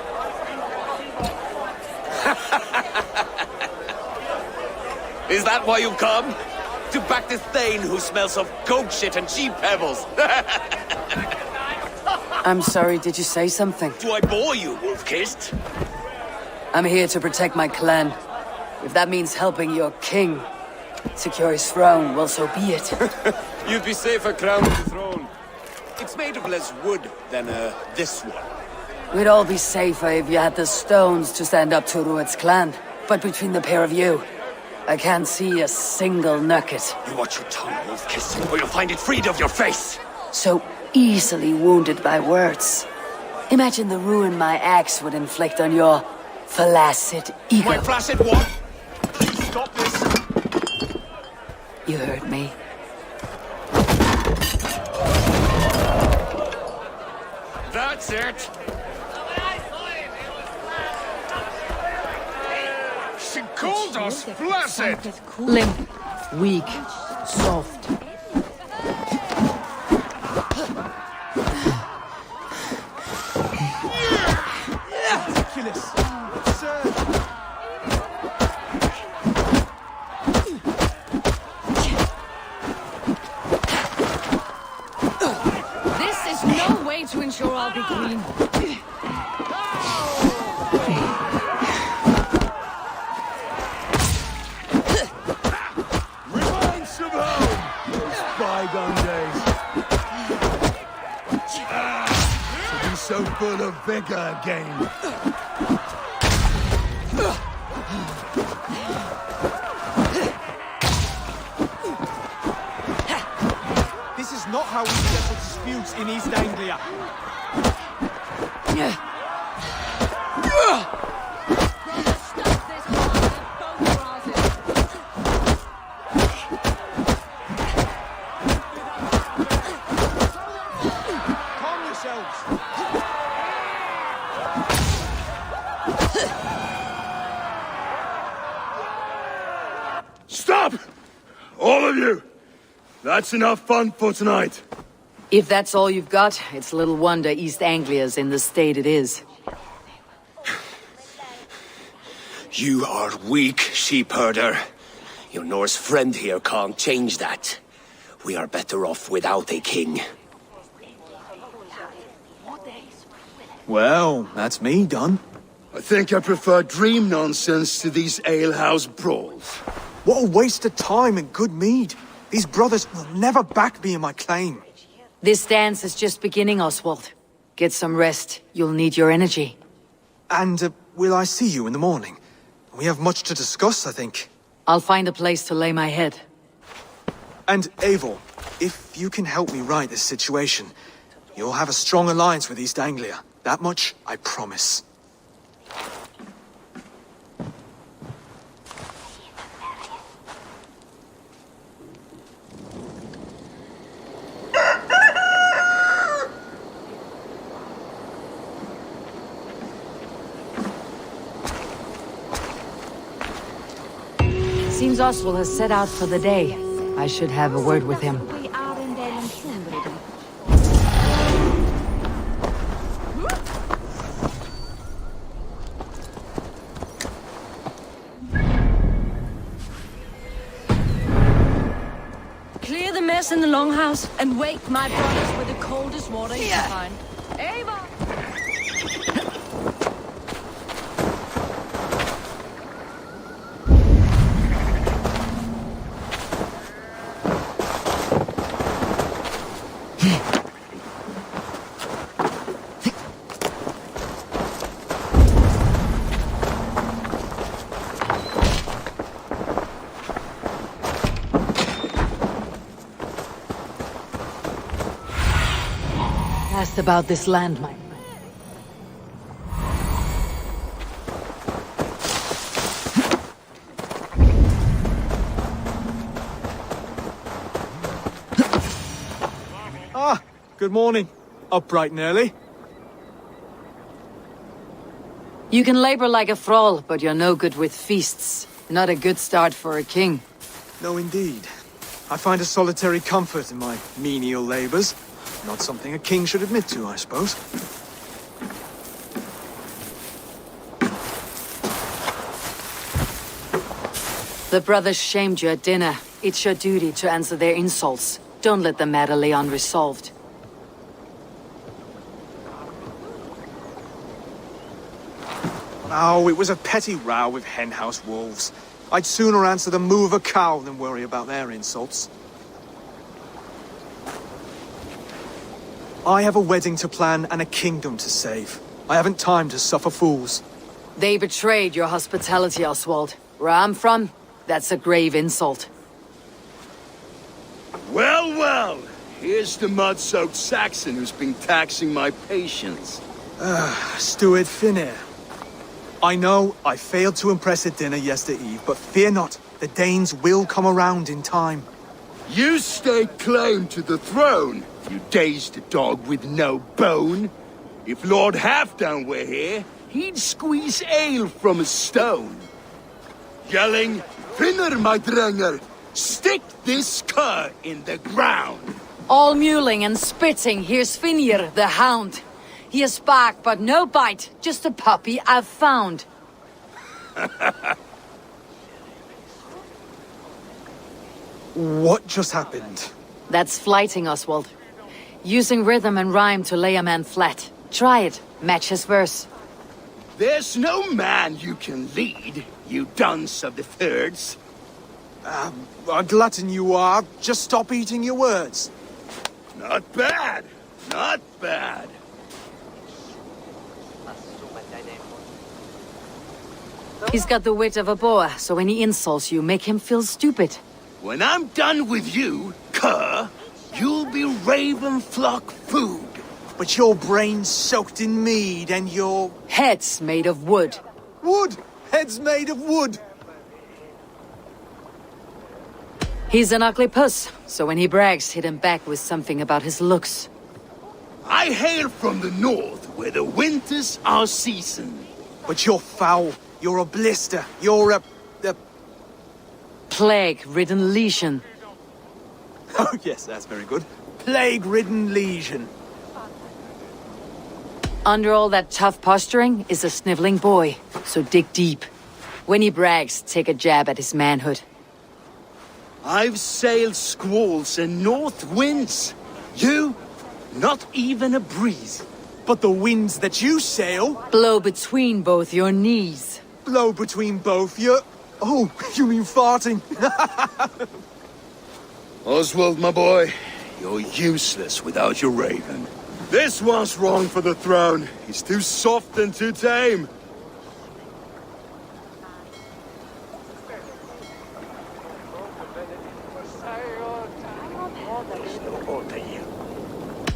Is that why you've come? To back this Thane who smells of goat shit and cheap pebbles? I'm sorry, did you say something? Do I bore you, wolf-kissed? I'm here to protect my clan. If that means helping your king secure his throne, well, so be it. You'd be safer crowned to the throne. It's made of less wood than, this one. We'd all be safer if you had the stones to stand up to Rued's clan. But between the pair of you, I can't see a single nugget. You watch your tongue, wolf-kissed, or you'll find it freed of your face. So easily wounded by words. Imagine the ruin my axe would inflict on your flaccid ego. My flaccid what? Please stop this. You heard me. That's it. She called us flaccid. Limp, weak, soft. way to ensure I'll be queen. Reminds of home! Those bygone days. To be so full of vigor again. This is not how we settle disputes in East Anglia. Calm yourselves. Stop! All of you! That's enough fun for tonight. If that's all you've got, it's little wonder East Anglia's in the state it is. You are weak, sheep herder. Your Norse friend here can't change that. We are better off without a king. Well, that's me done. I think I prefer dream nonsense to these alehouse brawls. What a waste of time and good mead. These brothers will never back me in my claim. This dance is just beginning, Oswald. Get some rest. You'll need your energy. And will I see you in the morning? We have much to discuss, I think. I'll find a place to lay my head. And Eivor, if you can help me right this situation, you'll have a strong alliance with East Anglia. That much, I promise. Seems Oswald has set out for the day. I should have a word with him. Clear the mess in the longhouse and wake my brothers with the coldest water you can find. Eivor! Asked about this landmine. Ah, good morning. Up bright and early. You can labor like a thrall, but you're no good with feasts. Not a good start for a king. No, indeed. I find a solitary comfort in my menial labors. Not something a king should admit to, I suppose. The brothers shamed you at dinner. It's your duty to answer their insults. Don't let the matter lay unresolved. Oh, it was a petty row with henhouse wolves. I'd sooner answer the moo of a cow than worry about their insults. I have a wedding to plan and a kingdom to save. I haven't time to suffer fools. They betrayed your hospitality, Oswald. Where I'm from, that's a grave insult. Well, well. Here's the mud-soaked Saxon who's been taxing my patience. Steward Finir. I know I failed to impress at dinner yesterday eve, but fear not, the Danes will come around in time. You stake claim to the throne, you dazed dog with no bone. If Lord Halfdan were here, he'd squeeze ale from a stone. Yelling, Finner, my drenger, stick this cur in the ground. All mewling and spitting, here's Finir, the hound. He has bark, but no bite, just a puppy I've found. What just happened? That's flighting, Oswald. Using rhythm and rhyme to lay a man flat. Try it. Match his verse. There's no man you can lead, you dunce of the thirds. A glutton you are. Just stop eating your words. Not bad. Not bad. He's got the wit of a boa, so when he insults you, make him feel stupid. When I'm done with you, cur, you'll be raven flock food. But your brain's soaked in mead and your... Head's made of wood. Wood! Head's made of wood! He's an ugly puss, so when he brags, hit him back with something about his looks. I hail from the north, where the winters are seasoned. But you're foul. You're a blister. You're a... Plague-ridden lesion. Oh, yes, that's very good. Plague-ridden lesion. Under all that tough posturing is a sniveling boy, so dig deep. When he brags, take a jab at his manhood. I've sailed squalls and north winds. You, not even a breeze. But the winds that you sail... Blow between both your knees. Blow between both your... Oh, you mean farting? Oswald, my boy, you're useless without your raven. This one's wrong for the throne. He's too soft and too tame.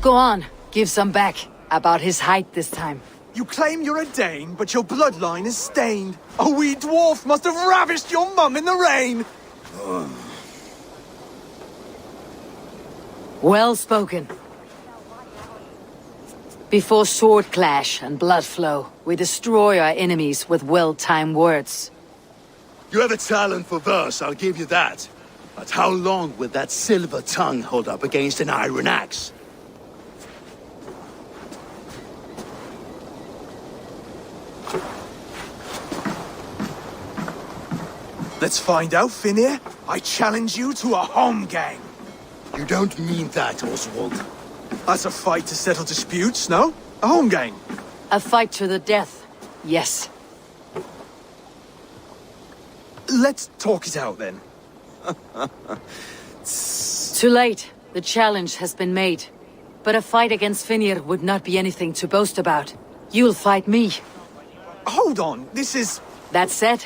Go on, give some back. About his height this time. You claim you're a Dane, but your bloodline is stained. A wee dwarf must have ravished your mum in the rain! Well spoken. Before sword clash and blood flow, we destroy our enemies with well-timed words. You have a talent for verse, I'll give you that. But how long will that silver tongue hold up against an iron axe? Let's find out, Finir. I challenge you to a home gang. You don't mean that, Oswald. That's a fight to settle disputes, no? A home gang. A fight to the death, yes. Let's talk it out, then. Too late. The challenge has been made. But a fight against Finir would not be anything to boast about. You'll fight me. Hold on, this is... That said,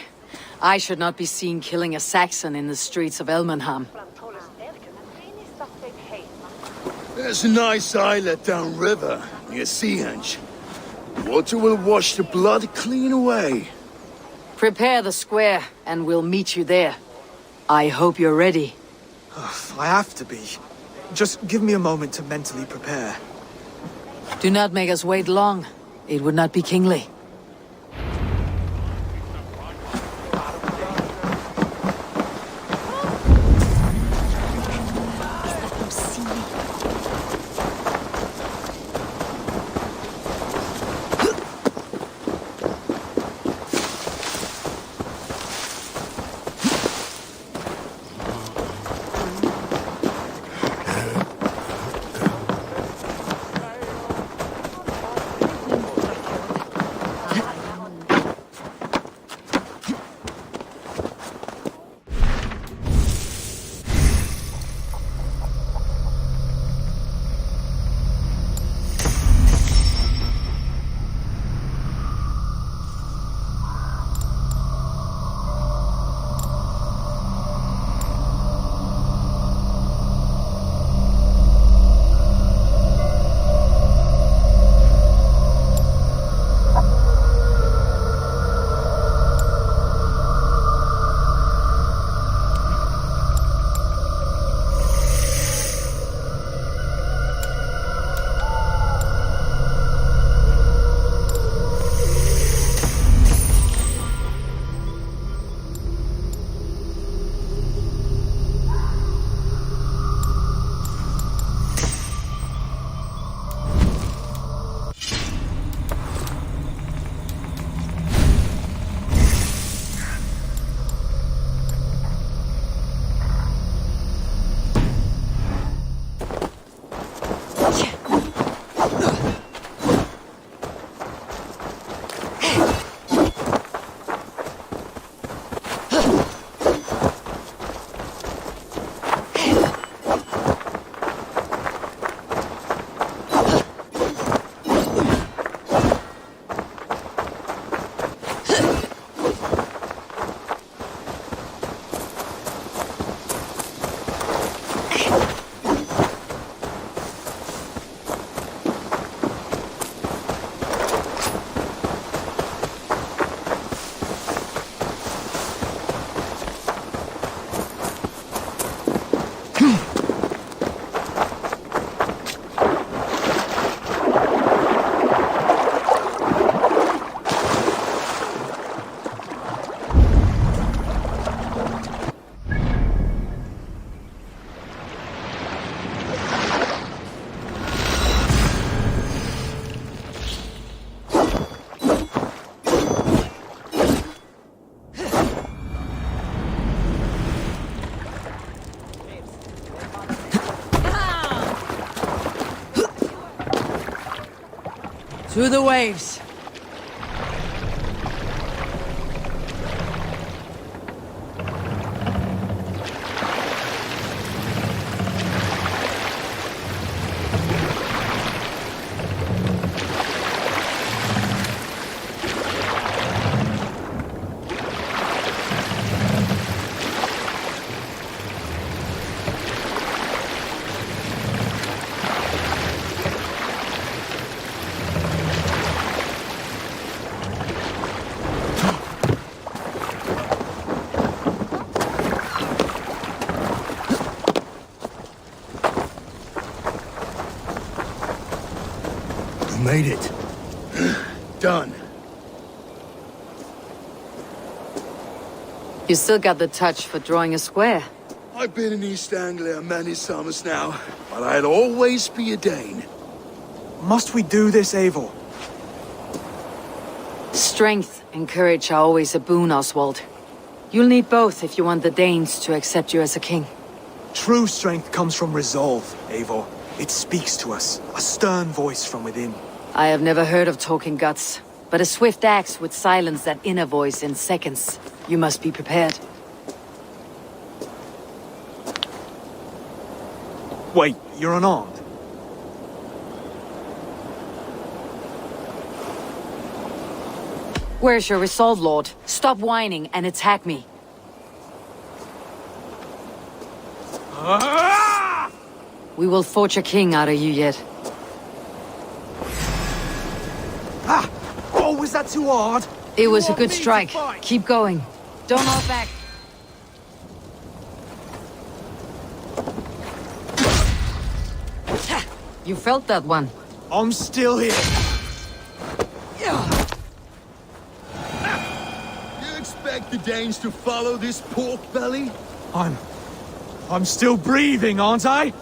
I should not be seen killing a Saxon in the streets of Elmenham. There's a nice islet downriver, near Seahenge. Water will wash the blood clean away. Prepare the square, and we'll meet you there. I hope you're ready. I have to be. Just give me a moment to mentally prepare. Do not make us wait long. It would not be kingly. To the waves. Made it. Done. You still got the touch for drawing a square. I've been in East Anglia many summers now, but I'll always be a Dane. Must we do this, Eivor? Strength and courage are always a boon, Oswald. You'll need both if you want the Danes to accept you as a king. True strength comes from resolve, Eivor. It speaks to us, a stern voice from within. I have never heard of talking guts, but a swift axe would silence that inner voice in seconds. You must be prepared. Wait, you're unarmed? Where's your resolve, Lord? Stop whining and attack me. We will forge a king out of you yet. Ah! Oh, was that too hard? It was a good strike. Keep going. Don't hold back. You felt that one. I'm still here. You expect the Danes to follow this pork belly? I'm still breathing, aren't I?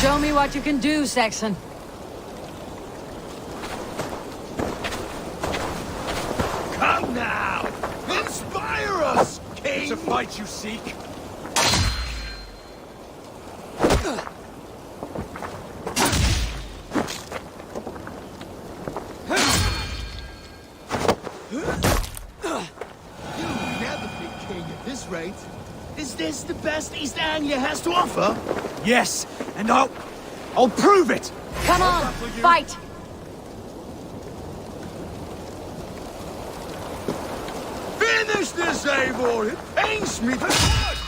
Show me what you can do, Saxon. Come now! Inspire us, King! It's a fight you seek. You'll never be king at this rate. Is this the best East Anglia has to offer? Yes, and I'll prove it! Come on, fight! Finish this, Eivor! It pains me to watch!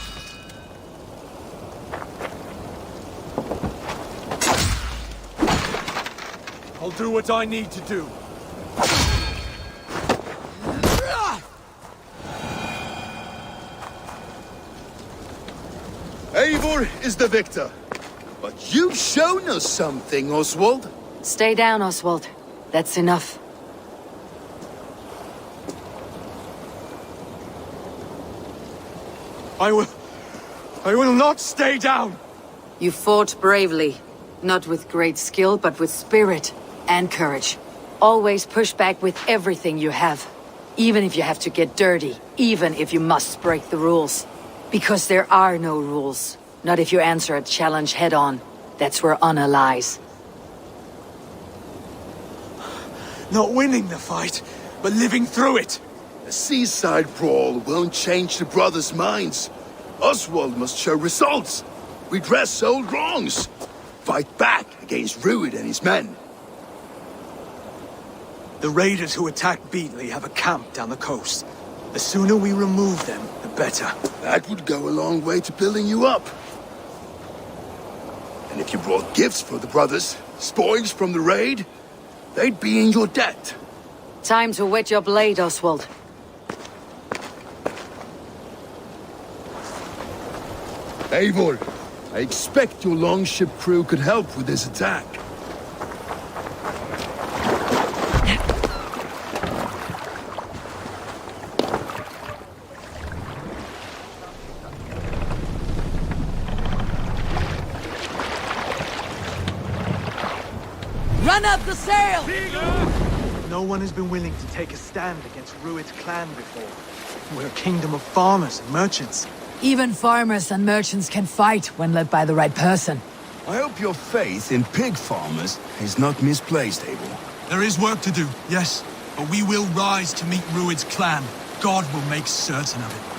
I'll do what I need to do. Eivor is the victor. But you've shown us something, Oswald. Stay down, Oswald. That's enough. I will not stay down! You fought bravely. Not with great skill, but with spirit and courage. Always push back with everything you have. Even if you have to get dirty. Even if you must break the rules. Because there are no rules. Not if you answer a challenge head-on. That's where honor lies. Not winning the fight, but living through it. A seaside brawl won't change the brothers' minds. Oswald must show results. Redress old wrongs. Fight back against Rued and his men. The raiders who attacked Beatley have a camp down the coast. The sooner we remove them, the better. That would go a long way to building you up. And if you brought gifts for the brothers, spoils from the raid, they'd be in your debt. Time to wet your blade, Oswald. Eivor, I expect your longship crew could help with this attack. Run up the sail! No one has been willing to take a stand against Rued's clan before. We're a kingdom of farmers and merchants. Even farmers and merchants can fight when led by the right person. I hope your faith in pig farmers is not misplaced, Eivor. There is work to do, yes, but we will rise to meet Rued's clan. God will make certain of it.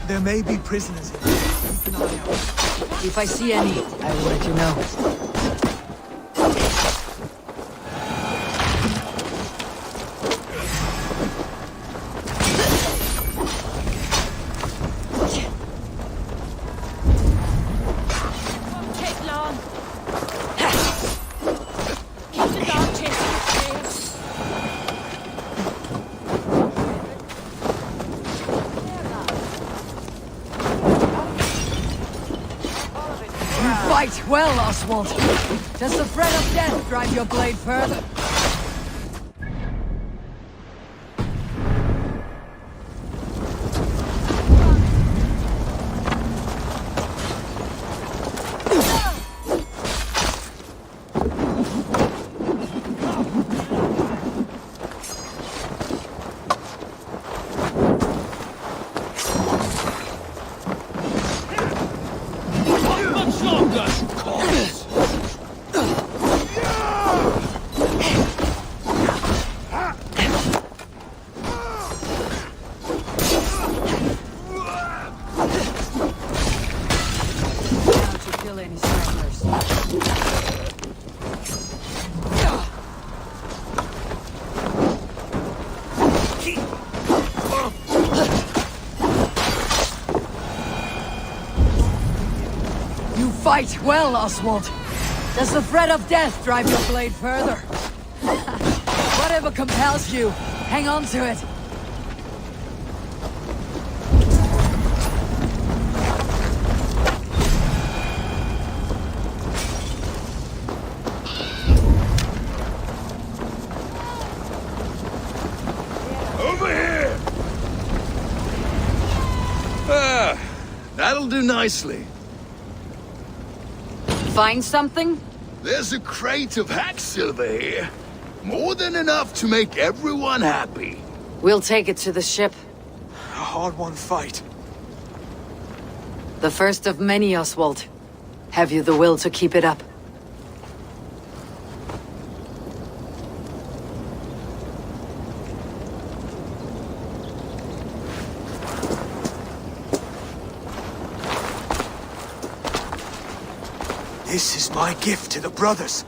There may be prisoners in here. Keep an eye out. If I see any, I will let you know. Fight well, Oswald. Does the threat of death drive your blade further? Fight well, Oswald. Does the threat of death drive your blade further? Whatever compels you, hang on to it. Over here! Ah, that'll do nicely. Find something? There's a crate of hack silver here. More than enough to make everyone happy. We'll take it to the ship. A hard-won fight. The first of many, Oswald. Have you the will to keep it up? This is my gift to the brothers.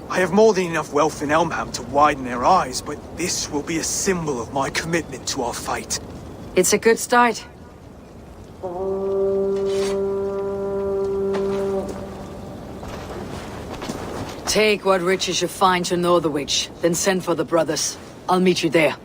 I have more than enough wealth in Elmham to widen their eyes, but this will be a symbol of my commitment to our fight. It's a good start. Take what riches you find to Northwich, then send for the brothers. I'll meet you there.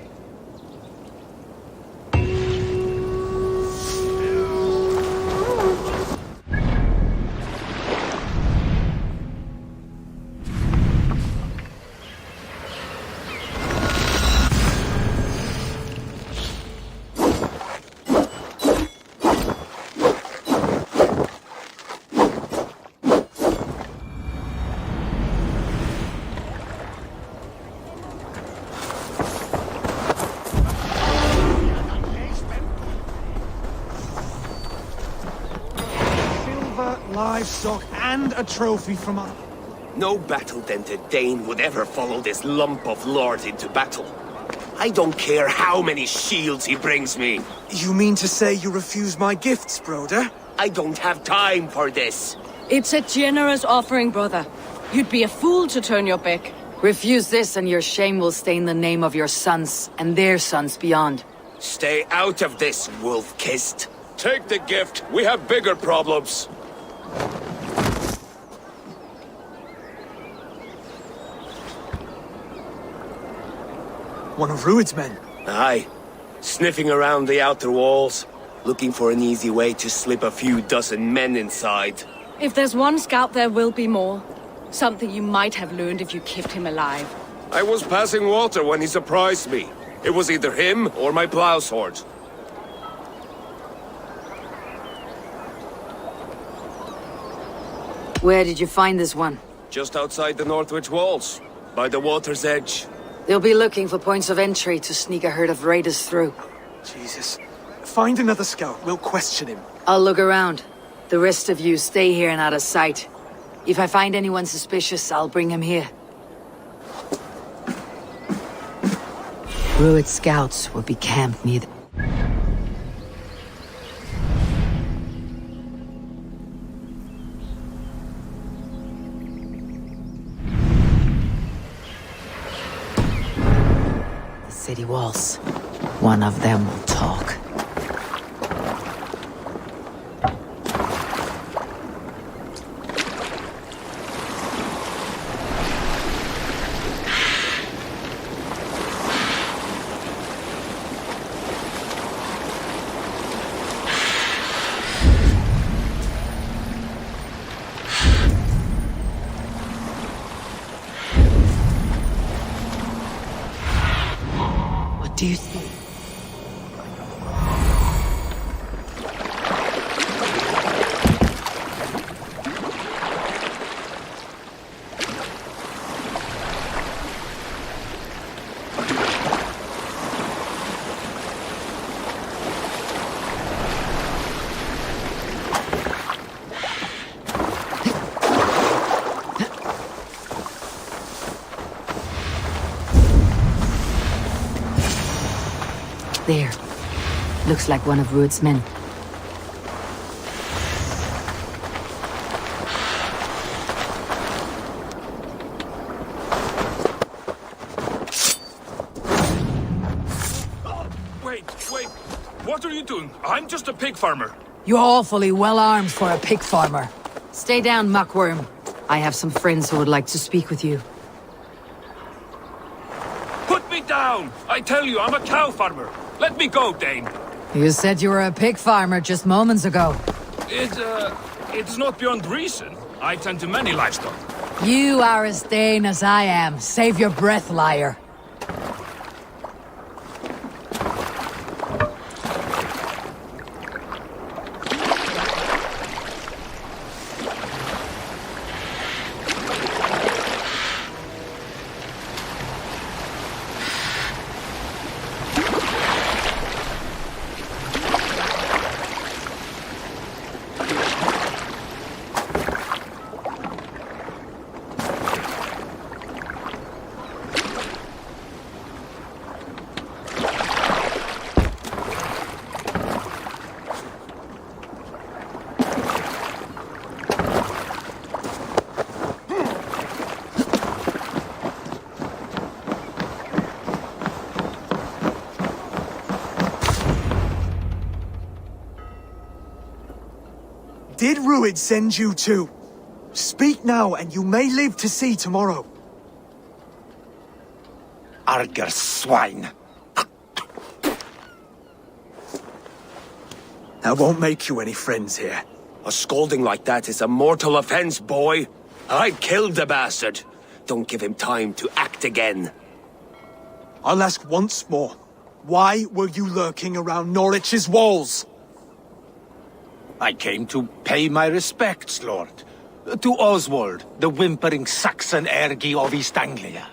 Livestock and a trophy from us. No battle-dented Dane would ever follow this lump of lord into battle. I don't care how many shields he brings me. You mean to say you refuse my gifts, Broder? I don't have time for this. It's a generous offering, brother. You'd be a fool to turn your back. Refuse this and your shame will stain the name of your sons and their sons beyond. Stay out of this, wolf-kissed. Take the gift. We have bigger problems. One of Rued's men. Aye. Sniffing around the outer walls, looking for an easy way to slip a few dozen men inside. If there's one scout, there will be more. Something you might have learned if you kept him alive. I was passing water when he surprised me. It was either him or my plow sword. Where did you find this one? Just outside the Northwich walls, by the water's edge. They'll be looking for points of entry to sneak a herd of raiders through. Jesus. Find another scout. We'll question him. I'll look around. The rest of you stay here and out of sight. If I find anyone suspicious, I'll bring him here. Rued scouts will be camped near the... city walls. One of them will talk. What do you think? There. Looks like one of Rued's men. Wait. What are you doing? I'm just a pig farmer. You're awfully well armed for a pig farmer. Stay down, muckworm. I have some friends who would like to speak with you. Put me down! I tell you, I'm a cow farmer. Let me go, Dane. You said you were a pig farmer just moments ago. It's not beyond reason. I tend to many livestock. You are as Dane as I am. Save your breath, liar. Did Rued send you too? Speak now, and you may live to see tomorrow. Arger swine. That won't make you any friends here. A scolding like that is a mortal offense, boy. I killed the bastard. Don't give him time to act again. I'll ask once more. Why were you lurking around Norwich's walls? I came to pay my respects, Lord. To Oswald, the whimpering Saxon ergi of East Anglia.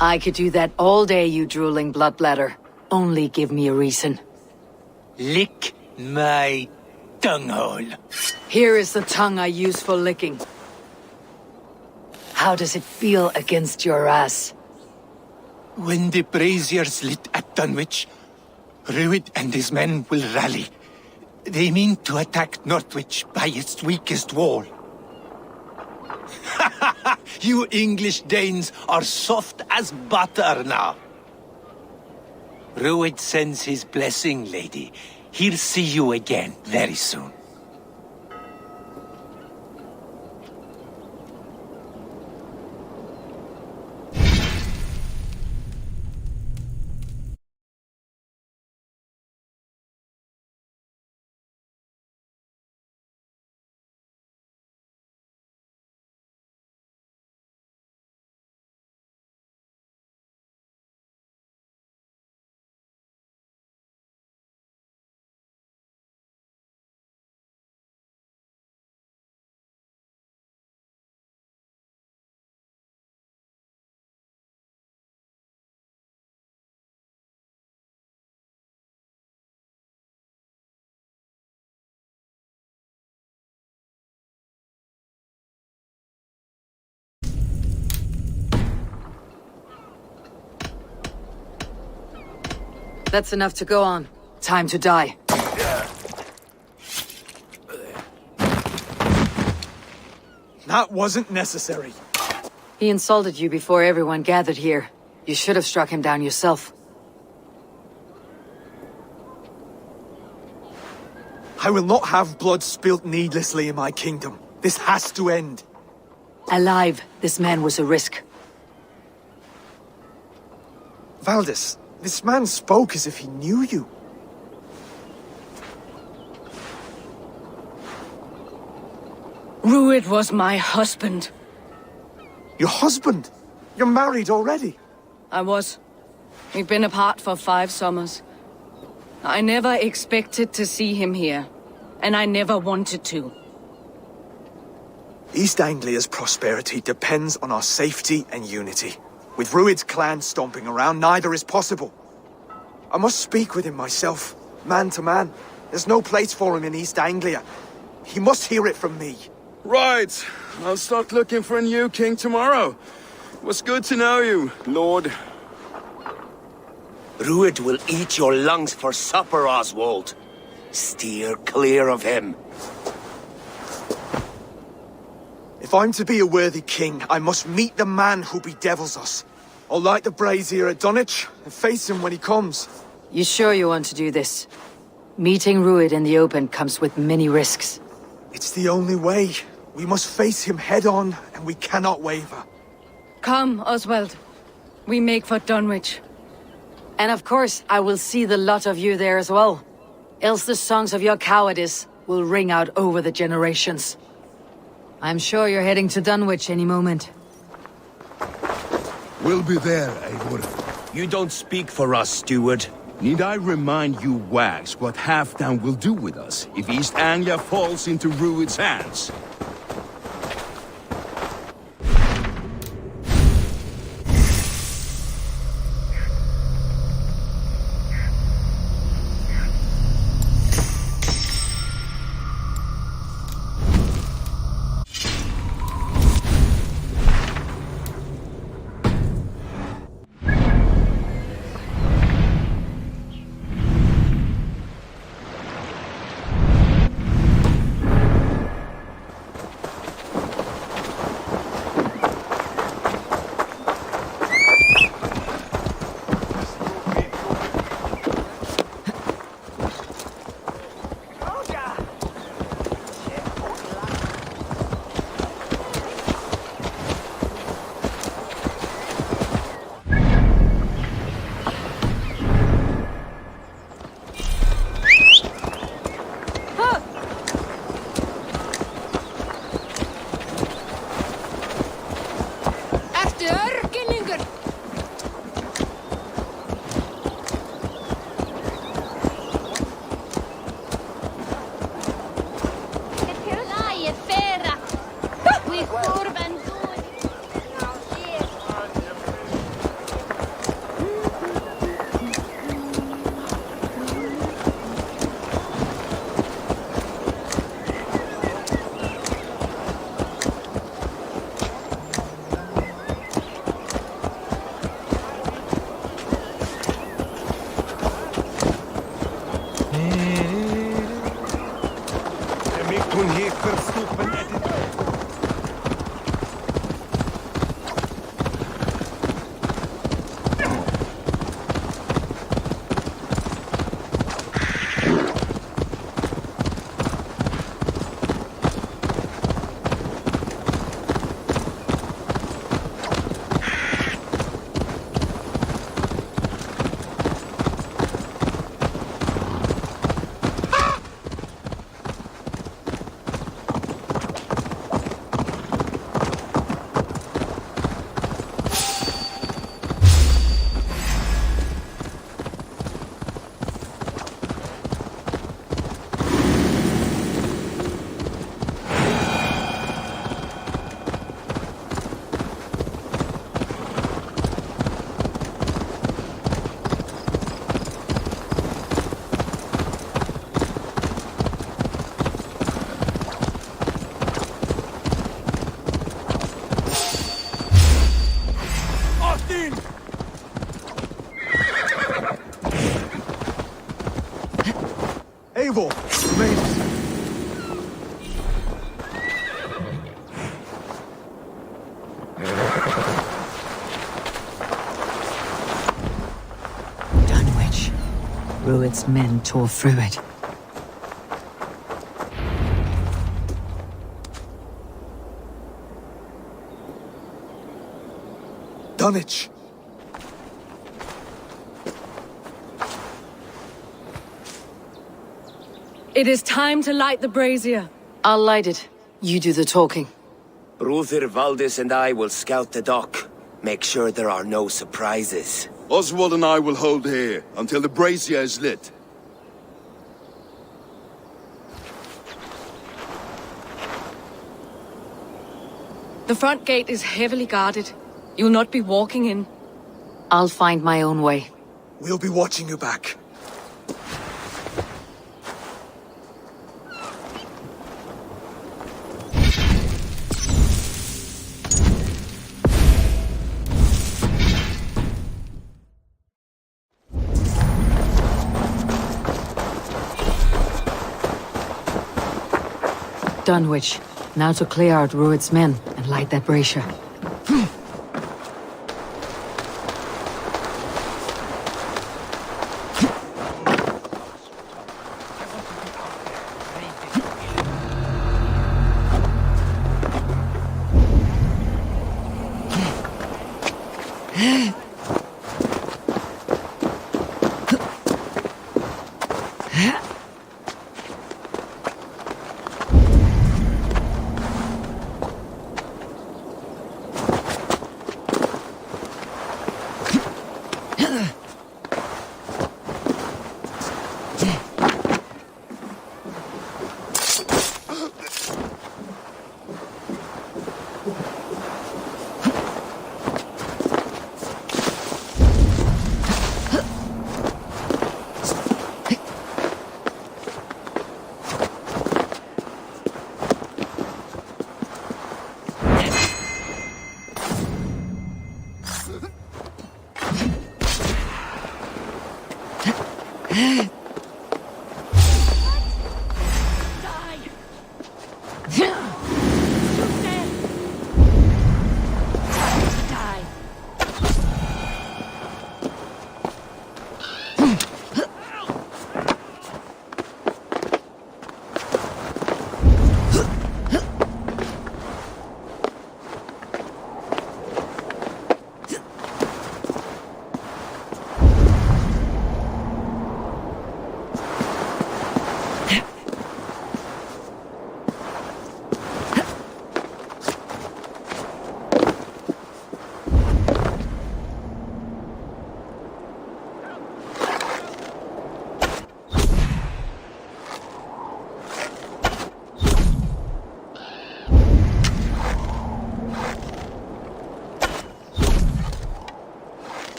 I could do that all day, you drooling bloodbladder. Only give me a reason. Lick my tonguehole. Here is the tongue I use for licking. How does it feel against your ass? When the braziers lit at Dunwich, Rued and his men will rally. They mean to attack Northwich by its weakest wall. You English Danes are soft as butter now. Rued sends his blessing, lady. He'll see you again very soon. That's enough to go on. Time to die. That wasn't necessary. He insulted you before everyone gathered here. You should have struck him down yourself. I will not have blood spilt needlessly in my kingdom. This has to end. Alive, this man was a risk. Valdis, this man spoke as if he knew you. Rued was my husband. Your husband? You're married already? I was. We've been apart for 5 summers. I never expected to see him here, and I never wanted to. East Anglia's prosperity depends on our safety and unity. With Rued's clan stomping around, neither is possible. I must speak with him myself, man to man. There's no place for him in East Anglia. He must hear it from me. Right. I'll start looking for a new king tomorrow. It was good to know you, Lord. Rued will eat your lungs for supper, Oswald. Steer clear of him. If I'm to be a worthy king, I must meet the man who bedevils us. I'll light the brazier at Dunwich and face him when he comes. You sure you want to do this? Meeting Rued in the open comes with many risks. It's the only way. We must face him head-on, and we cannot waver. Come, Oswald. We make for Dunwich. And of course, I will see the lot of you there as well. Else the songs of your cowardice will ring out over the generations. I'm sure you're heading to Dunwich any moment. We'll be there, Eivor. You don't speak for us, steward. Need I remind you wags what Halfdown will do with us if East Anglia falls into Rued's hands? Toen hier verstoppen het... Eivor, you made it. Dunwich. Rued's men tore through it. Dunwich. It is time to light the brazier. I'll light it. You do the talking. Brother Valdis and I will scout the dock. Make sure there are no surprises. Oswald and I will hold here until the brazier is lit. The front gate is heavily guarded. You'll not be walking in. I'll find my own way. We'll be watching you back. Dunwich. Now to clear out Rued's men and light that brazier.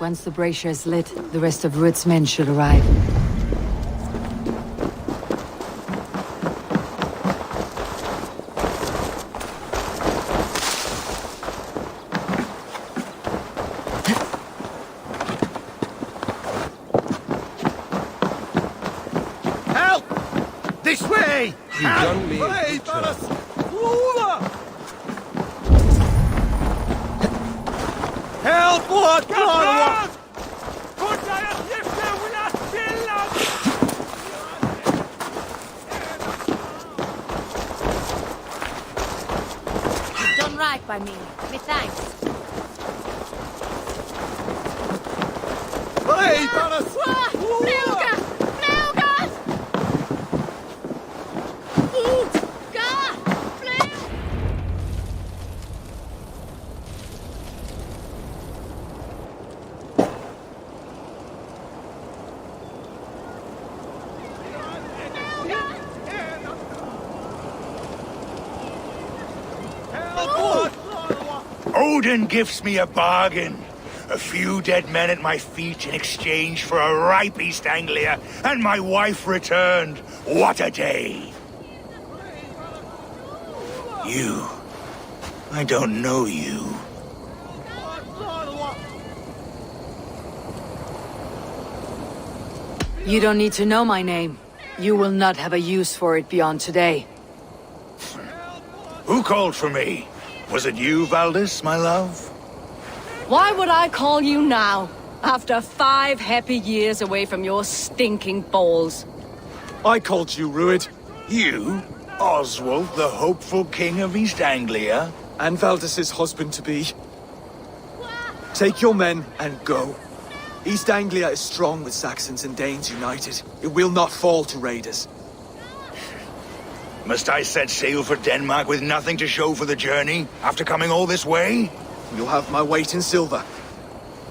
Once the brazier is lit, the rest of Ruth's men should arrive. Help! This way! You've done me a Hey, good turn. Varas! Lula! Help! What? God! You've done right by me. Me thanks. Hey, Varas! Melga! Melga! God! Odin gives me a bargain. A few dead men at my feet in exchange for a ripe East Anglia, and my wife returned. What a day! You. I don't know you. You don't need to know my name. You will not have a use for it beyond today. Who called for me? Was it you, Valdis, my love? Why would I call you now, after 5 happy years away from your stinking balls? I called you, Rued. You? Oswald, the hopeful king of East Anglia? And Valdis's husband-to-be. Take your men and go. East Anglia is strong with Saxons and Danes united. It will not fall to raiders. Must I set sail for Denmark with nothing to show for the journey, after coming all this way? You'll have my weight in silver.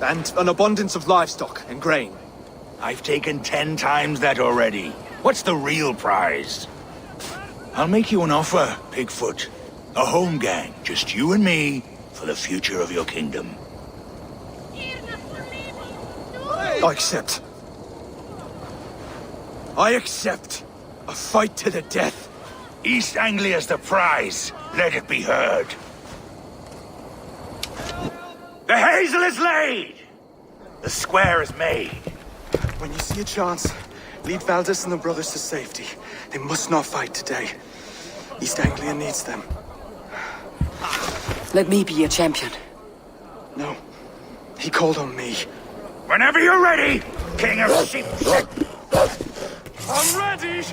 And an abundance of livestock and grain. I've taken 10 times that already. What's the real prize? I'll make you an offer, Pigfoot. A home gang, just you and me, for the future of your kingdom. I accept. I accept. A fight to the death. East Anglia's the prize. Let it be heard. The hazel is laid! The square is made. When you see a chance, lead Valdis and the brothers to safety. They must not fight today. East Anglia needs them. Let me be your champion. No. He called on me. Whenever you're ready, King of Sheep. I'm ready!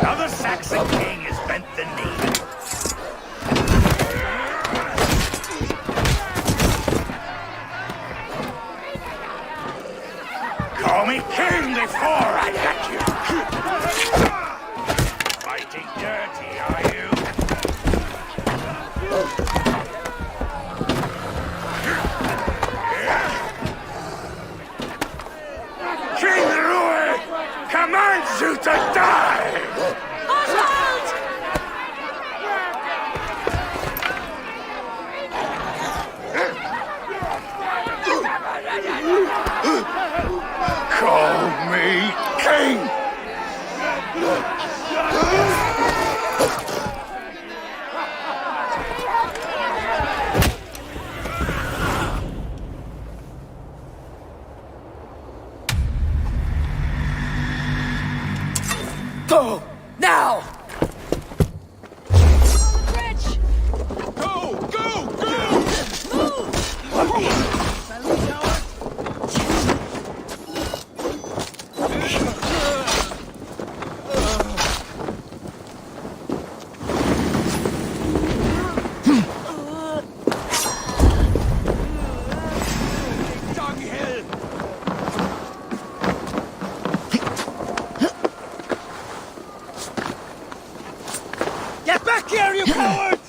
Now the Saxon king has bent the knee. Call me king before I got you. Fighting dirty, are you? King Rui commands you to die! Call me king! Back here, you cowards!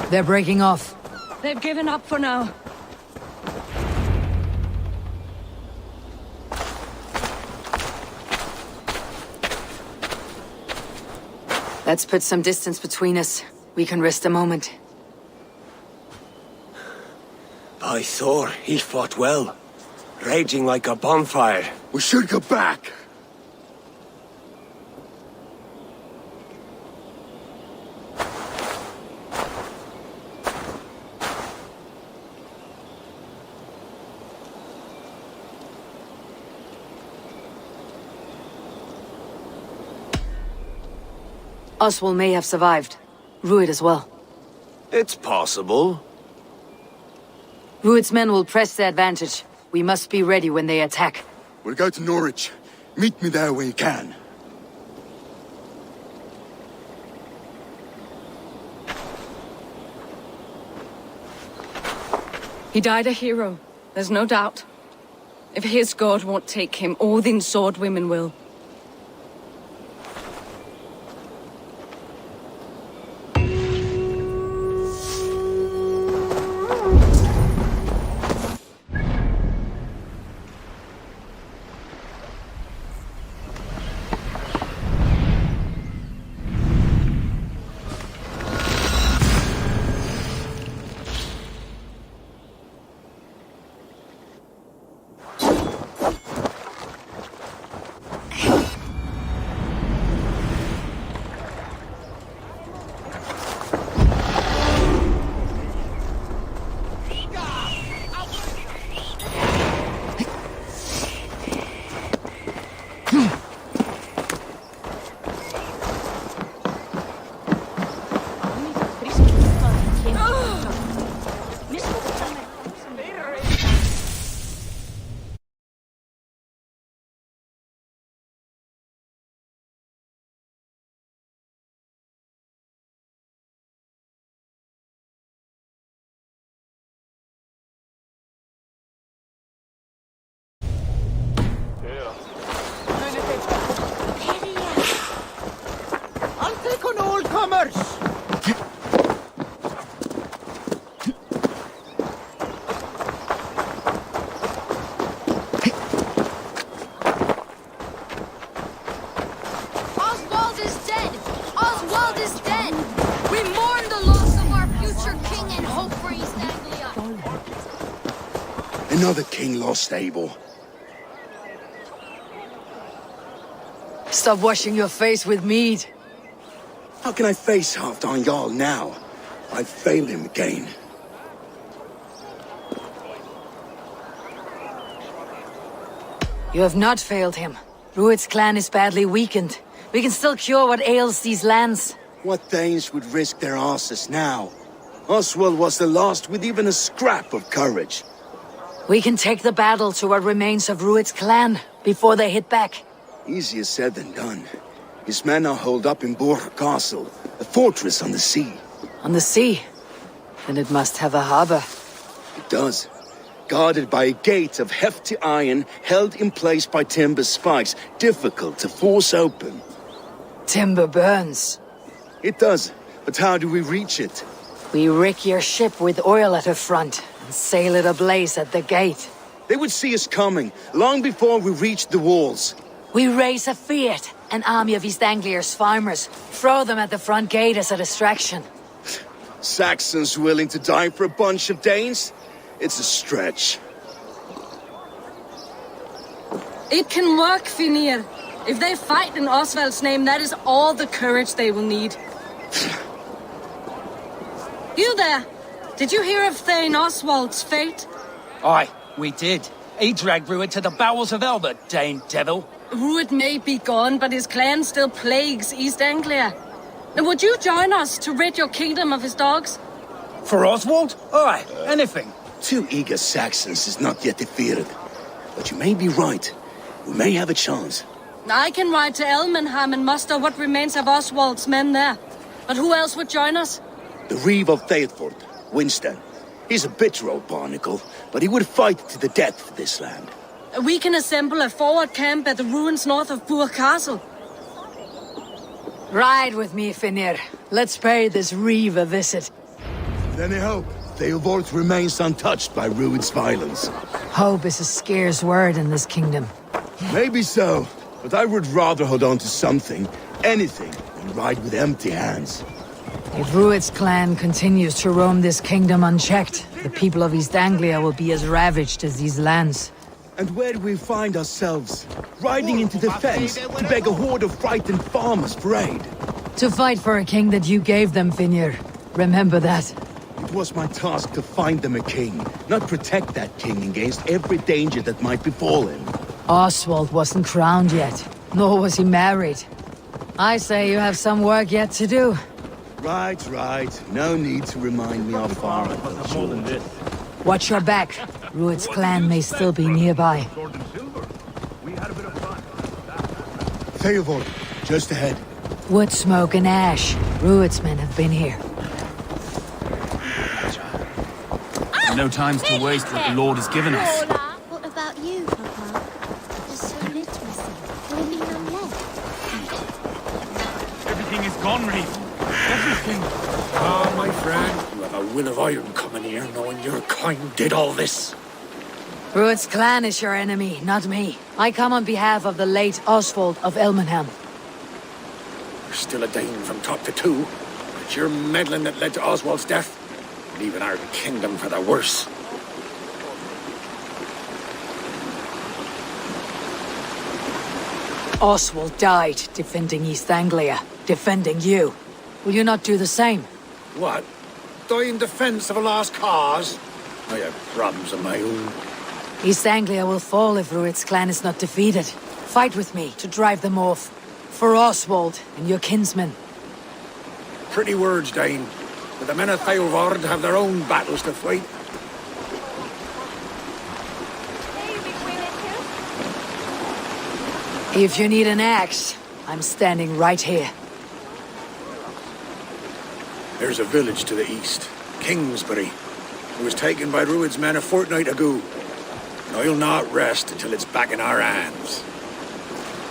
They're breaking off. They've given up for now. Let's put some distance between us. We can rest a moment. By Thor, he fought well. Raging like a bonfire. We should go back. Oswald may have survived. Rued as well. It's possible. Rued's men will press the advantage. We must be ready when they attack. We'll go to Norwich. Meet me there when you can. He died a hero, there's no doubt. If his god won't take him, Odin's sword women will. I'll take on all comers! Oswald is dead! Oswald is dead! We mourn the loss of our future king and hope for East Anglia! Another king lost, Eivor. Stop washing your face with mead. How can I face Halfdan Jarl now? I failed him again. You have not failed him. Rued's clan is badly weakened. We can still cure what ails these lands. What Danes would risk their asses now? Oswald was the last with even a scrap of courage. We can take the battle to what remains of Rued's clan before they hit back. Easier said than done. His men are holed up in Borg Castle, a fortress on the sea. On the sea? Then it must have a harbor. It does. Guarded by a gate of hefty iron, held in place by timber spikes, difficult to force open. Timber burns. It does, but how do we reach it? We rig your ship with oil at her front, and sail it ablaze at the gate. They would see us coming, long before we reached the walls. We raise a Fiat, an army of East Anglia's farmers. Throw them at the front gate as a distraction. Saxons willing to die for a bunch of Danes? It's a stretch. It can work, Finir. If they fight in Oswald's name, that is all the courage they will need. You there! Did you hear of Thane Oswald's fate? Aye, we did. He dragged Rued to the bowels of hell, the Dane devil. Rued may be gone, but his clan still plagues East Anglia. And would you join us to rid your kingdom of his dogs? For Oswald? Aye, anything. 2 eager Saxons is not yet defeated. But you may be right. We may have a chance. I can ride to Elmenham and muster what remains of Oswald's men there. But who else would join us? The Reeve of Thetford, Winston. He's a bitter old barnacle, but he would fight to the death for this land. We can assemble a forward camp at the ruins north of Burg Castle. Ride with me, Finir. Let's pay this Reeve a visit. Then I hope Eivor remains untouched by Rued's violence. Hope is a scarce word in this kingdom. Maybe so, but I would rather hold on to something, anything, than ride with empty hands. If Rued's clan continues to roam this kingdom unchecked, the people of East Anglia will be as ravaged as these lands. And where do we find ourselves? Riding into the fence to beg a horde of frightened farmers for aid. To fight for a king that you gave them, Finir. Remember that. It was my task to find them a king, not protect that king against every danger that might befall him. Oswald wasn't crowned yet, nor was he married. I say you have some work yet to do. Right, right. No need to remind me how far I fell short. Watch your back. Rued's clan may still be nearby. Eivor, just ahead. Wood smoke and ash. Rued's men have been here. No times to waste what the Lord has given us. What about you, Papa? There's so little missing. There will be none left. Everything is gone, Reeve. Everything. Ah, my friend, you have a will of iron coming here, knowing your kind did all this. Rued's clan is your enemy, not me. I come on behalf of the late Oswald of Elmenham. You're still a Dane from top to two. It's your meddling that led to Oswald's death, leaving our kingdom for the worse. Oswald died defending East Anglia, defending you. Will you not do the same? What? Die in defense of a lost cause? I have problems of my own. East Anglia will fall if Rued's clan is not defeated. Fight with me to drive them off. For Oswald and your kinsmen. Pretty words, Dane. But the men of Eivor have their own battles to fight. If you need an axe, I'm standing right here. There's a village to the east, Kingsbury. It was taken by Rued's men a fortnight ago. And I'll not rest until it's back in our hands.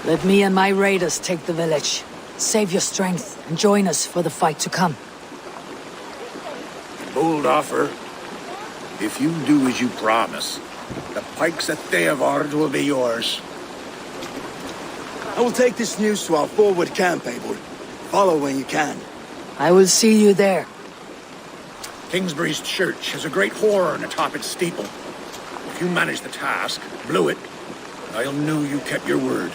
Let me and my raiders take the village. Save your strength and join us for the fight to come. Bold offer. If you do as you promise, the pikes at Eivor will be yours. I will take this news to our forward camp, Eivor. Follow when you can. I will see you there. Kingsbury's church has a great horn atop its steeple. If you manage the task, blew it, I'll know you kept your word.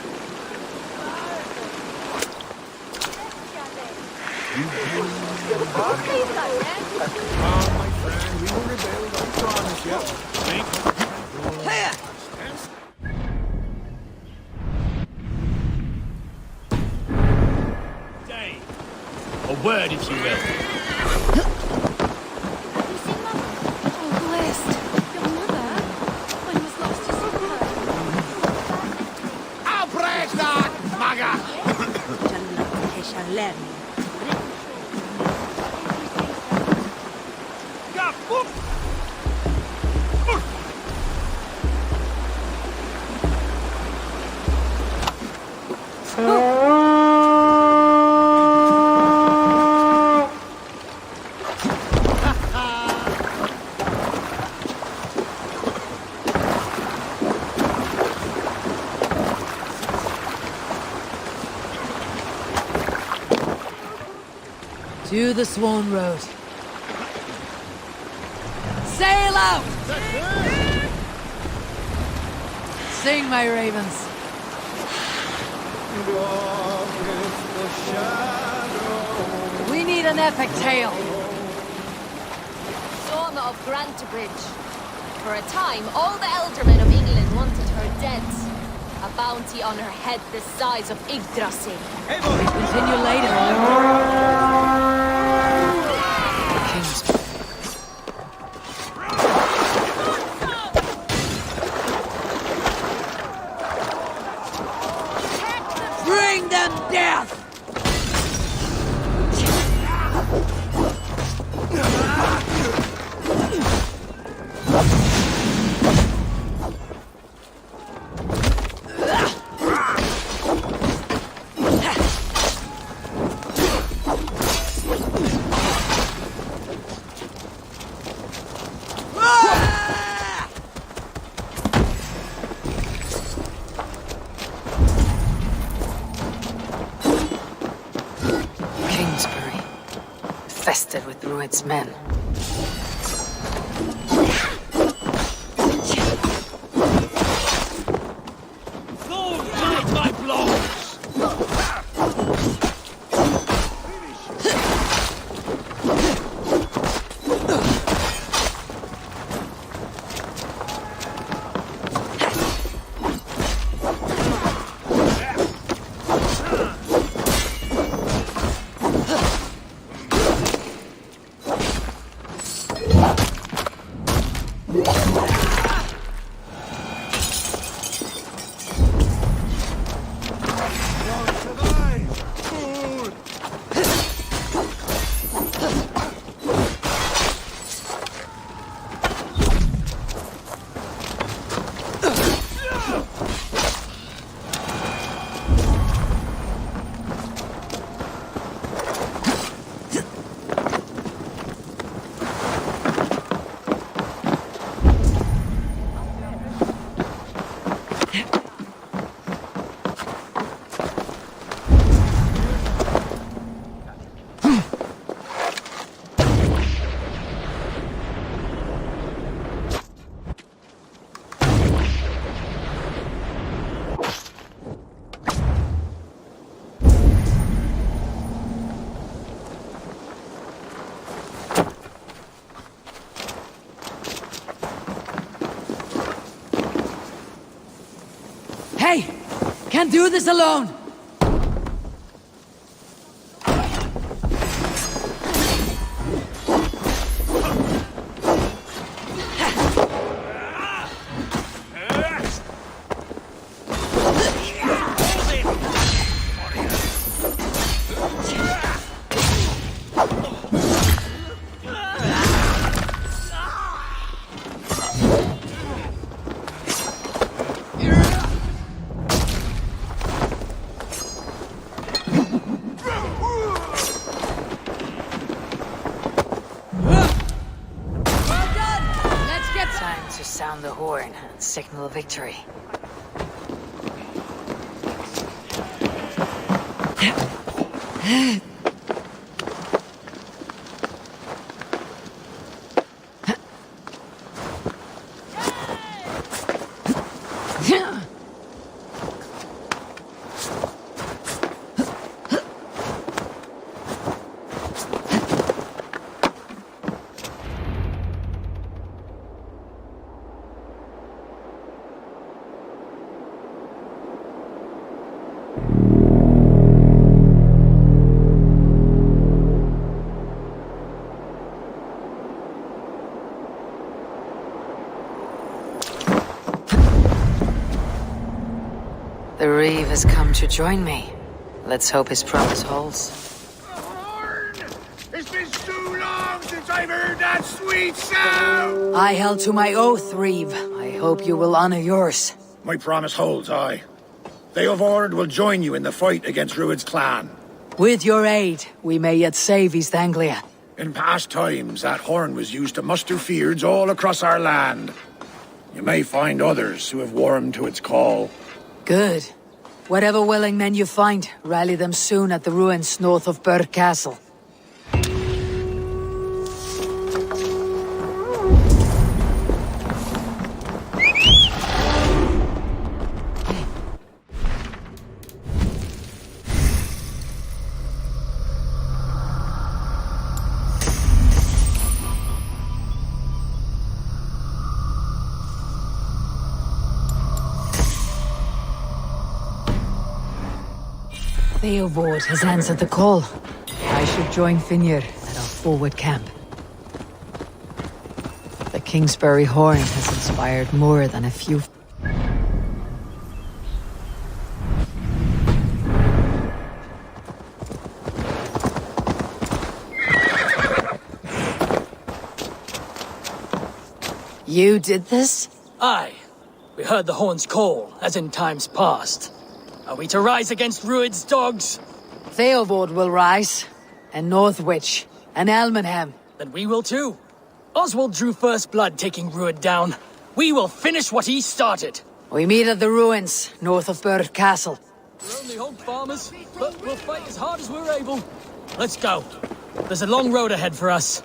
My friend, we will rebuild, I promise you. A word, if you will. To the Swan Road. Sail out! Sing, my ravens. We need an epic tale. Son of Grantebridge. For a time, all the eldermen of England wanted her dead. A bounty on her head the size of Yggdrasil. Continue later. Bring them death! Infested with Rued's men. My blows! can't do this alone! Sound the horn and signal victory. The Reeve has come to join me. Let's hope his promise holds. It's been too long since I've heard that sweet sound! I held to my oath, Reeve. I hope you will honor yours. My promise holds, aye. Eivor will join you in the fight against Rued's clan. With your aid, we may yet save East Anglia. In past times, that horn was used to muster fyrds all across our land. You may find others who have warmed to its call. Good. Whatever willing men you find, rally them soon at the ruins north of Burr Castle. Eivor has answered the call. I should join Finnr at our forward camp. The Kingsbury horn has inspired more than a few... You did this? Aye. We heard the horn's call, as in times past. Are we to rise against Rued's dogs? Eivor will rise, and Northwich, and Almenham. Then we will too. Oswald drew first blood taking Rued down. We will finish what he started. We meet at the ruins, north of Burr Castle. We're only hog farmers, but we'll fight as hard as we're able. Let's go. There's a long road ahead for us.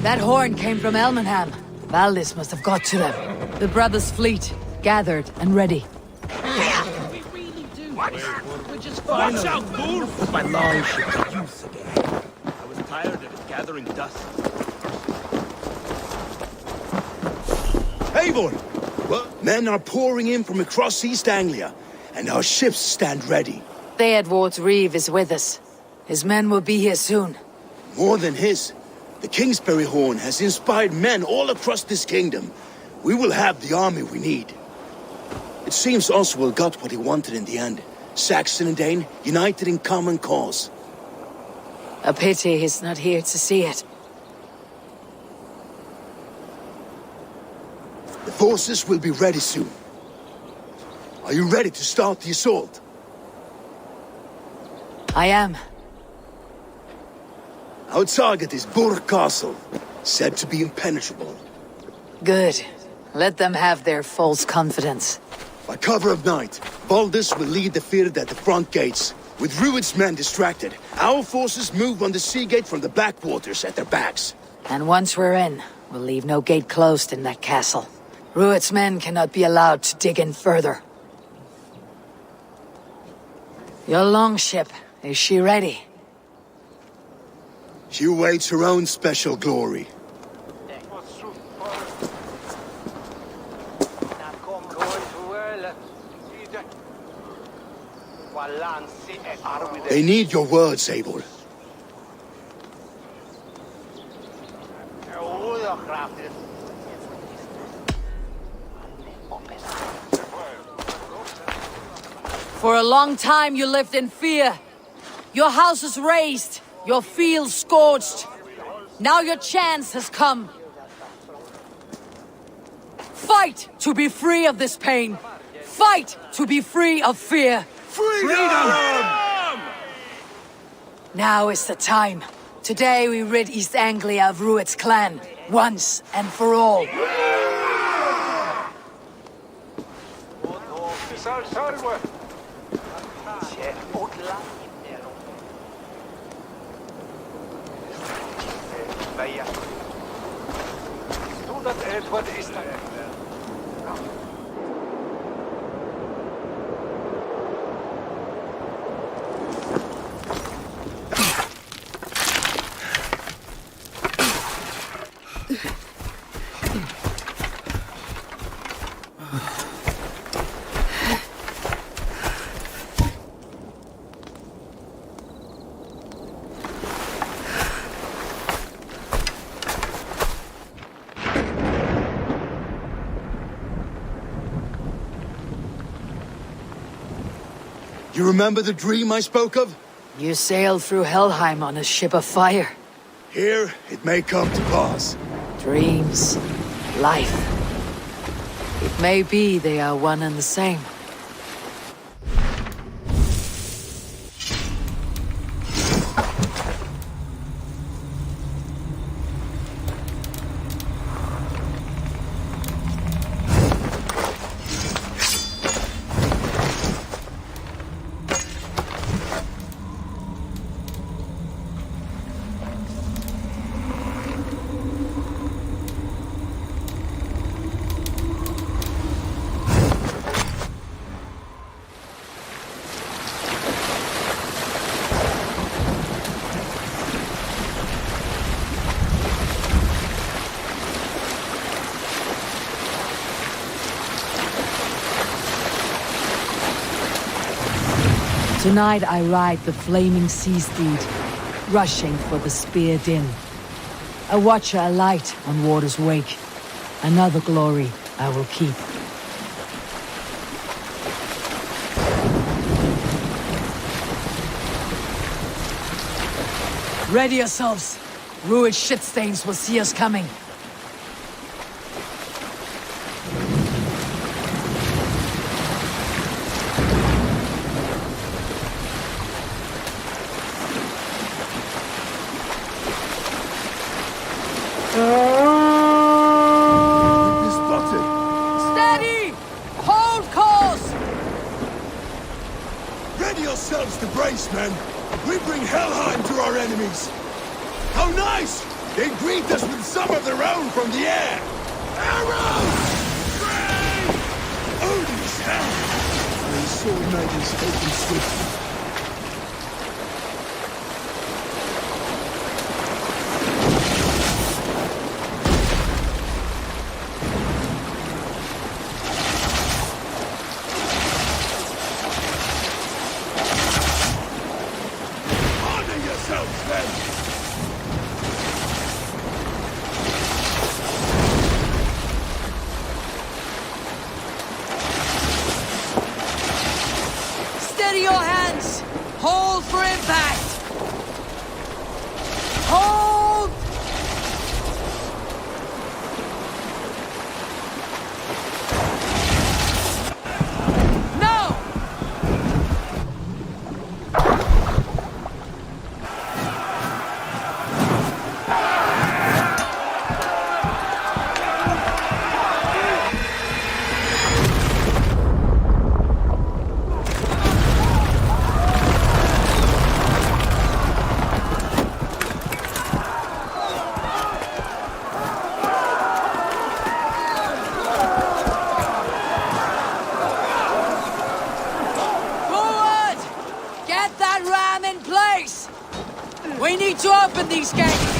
That horn came from Elmenham. Valdis must have got to them. The brothers' fleet, gathered and ready. We really do. We're just fine. Watch out, fool! Put my longship to use again. I was tired of it gathering dust. Eivor! What? Men are pouring in from across East Anglia, and our ships stand ready. Theodward's Reeve is with us. His men will be here soon. More than his. The Kingsbury Horn has inspired men all across this kingdom. We will have the army we need. It seems Oswald got what he wanted in the end. Saxon and Dane united in common cause. A pity he's not here to see it. The forces will be ready soon. Are you ready to start the assault? I am. Our target is Burg Castle, said to be impenetrable. Good. Let them have their false confidence. By cover of night, Valdis will lead the field at the front gates. With Rued's men distracted, our forces move on the sea gate from the backwaters at their backs. And once we're in, we'll leave no gate closed in that castle. Rued's men cannot be allowed to dig in further. Your longship, is she ready? She awaits her own special glory. They need your words, Eivor. For a long time you lived in fear. Your house is razed, your fields scorched. Now your chance has come. Fight to be free of this pain. Fight to be free of fear. Freedom! Now is the time. Today we rid East Anglia of Rued's clan, once and for all. You remember the dream I spoke of? You sailed through Helheim on a ship of fire. Here, it may come to pass. Dreams, life. It may be they are one and the same. Tonight I ride the flaming sea steed, rushing for the spear din. A watcher alight on water's wake. Another glory I will keep. Ready yourselves. Rued shitstains will see us coming. Steady! Hold course! Ready yourselves to brace, men! We bring Helheim to our enemies! How nice! They greet us with some of their own from the air! Arrows! Rain! Odin's hand! The sword knight is taken swiftly. Steady your hands! Hold for impact! Hold! No! Forward! Get that ram in place! We need to open these gates!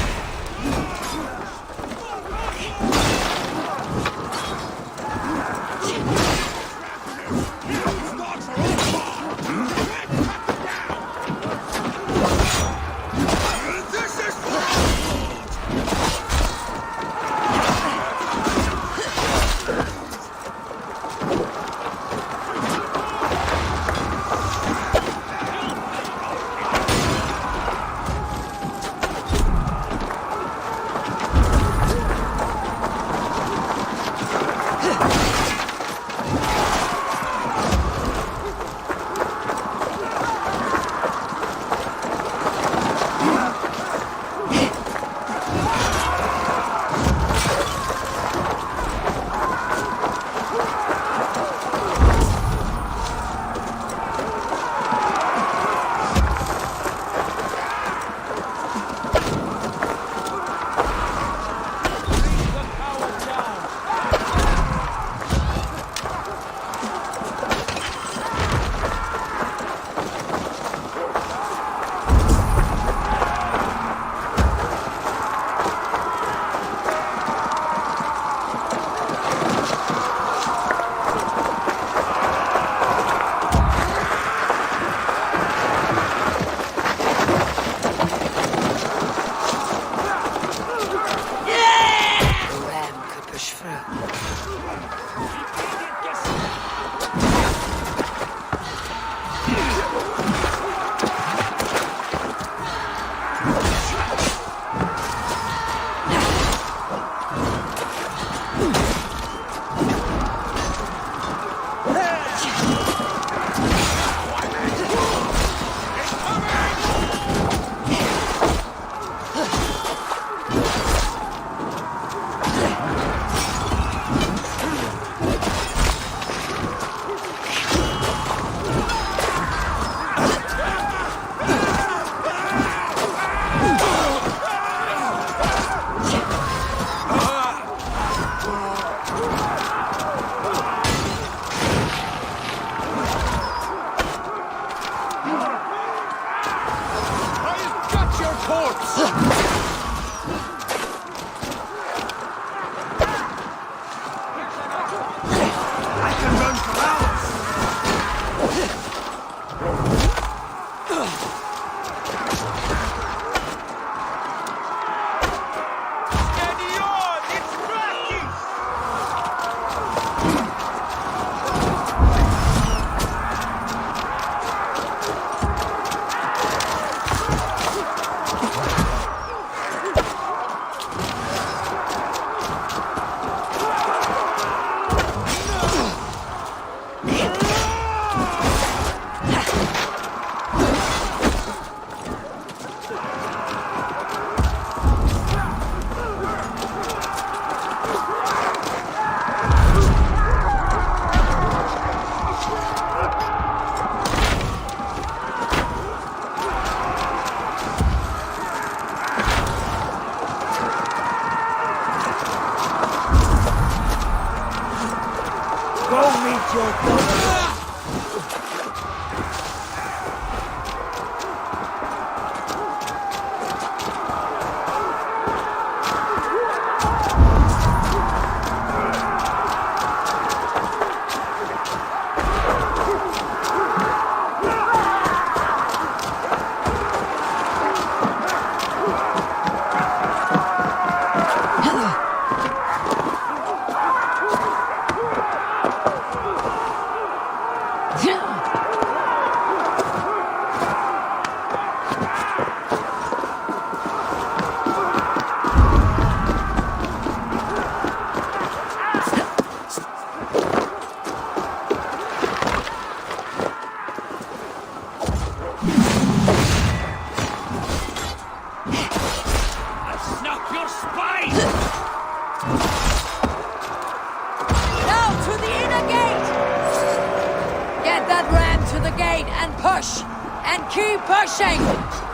Push! And keep pushing!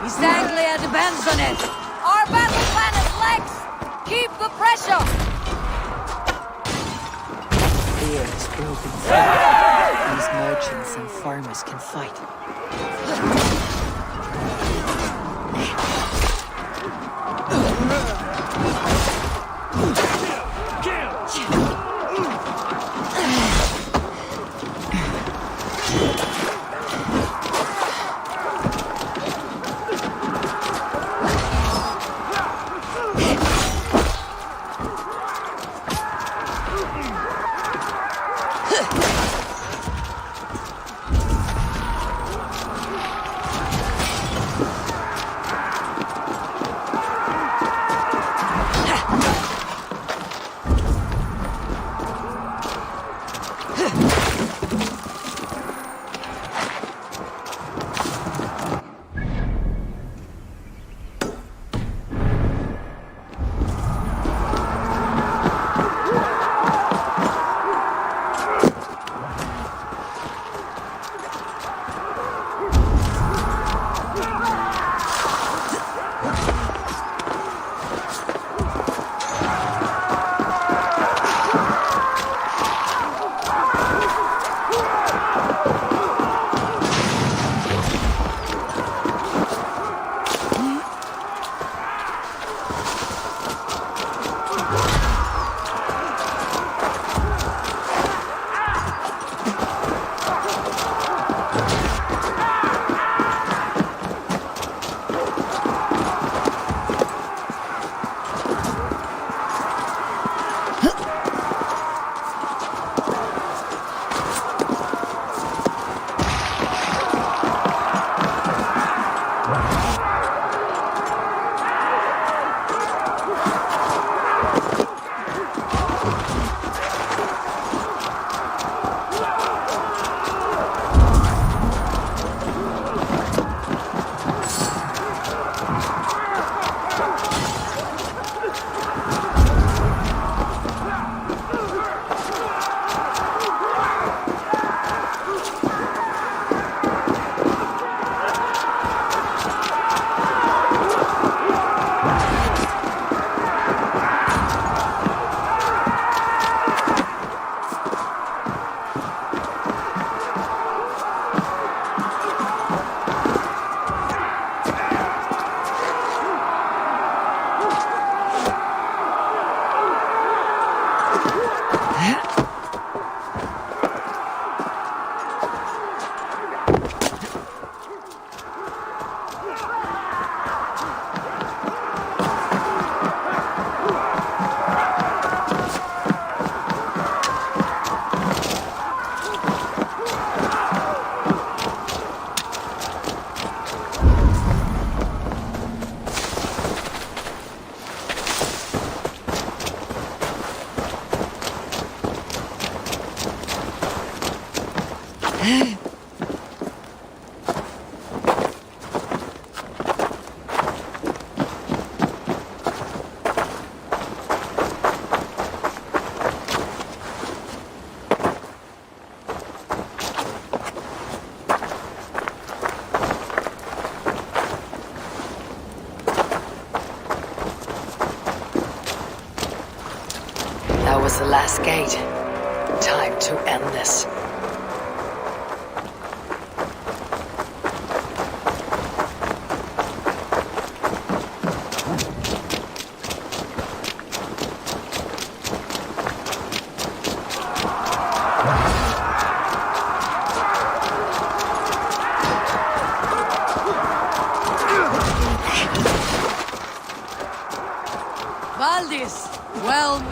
East Anglia depends on it! Our battle plan is legs! Keep the pressure! Fear is broken through. These merchants and farmers can fight. That was the last gate. Time to end this. Valdis! Well...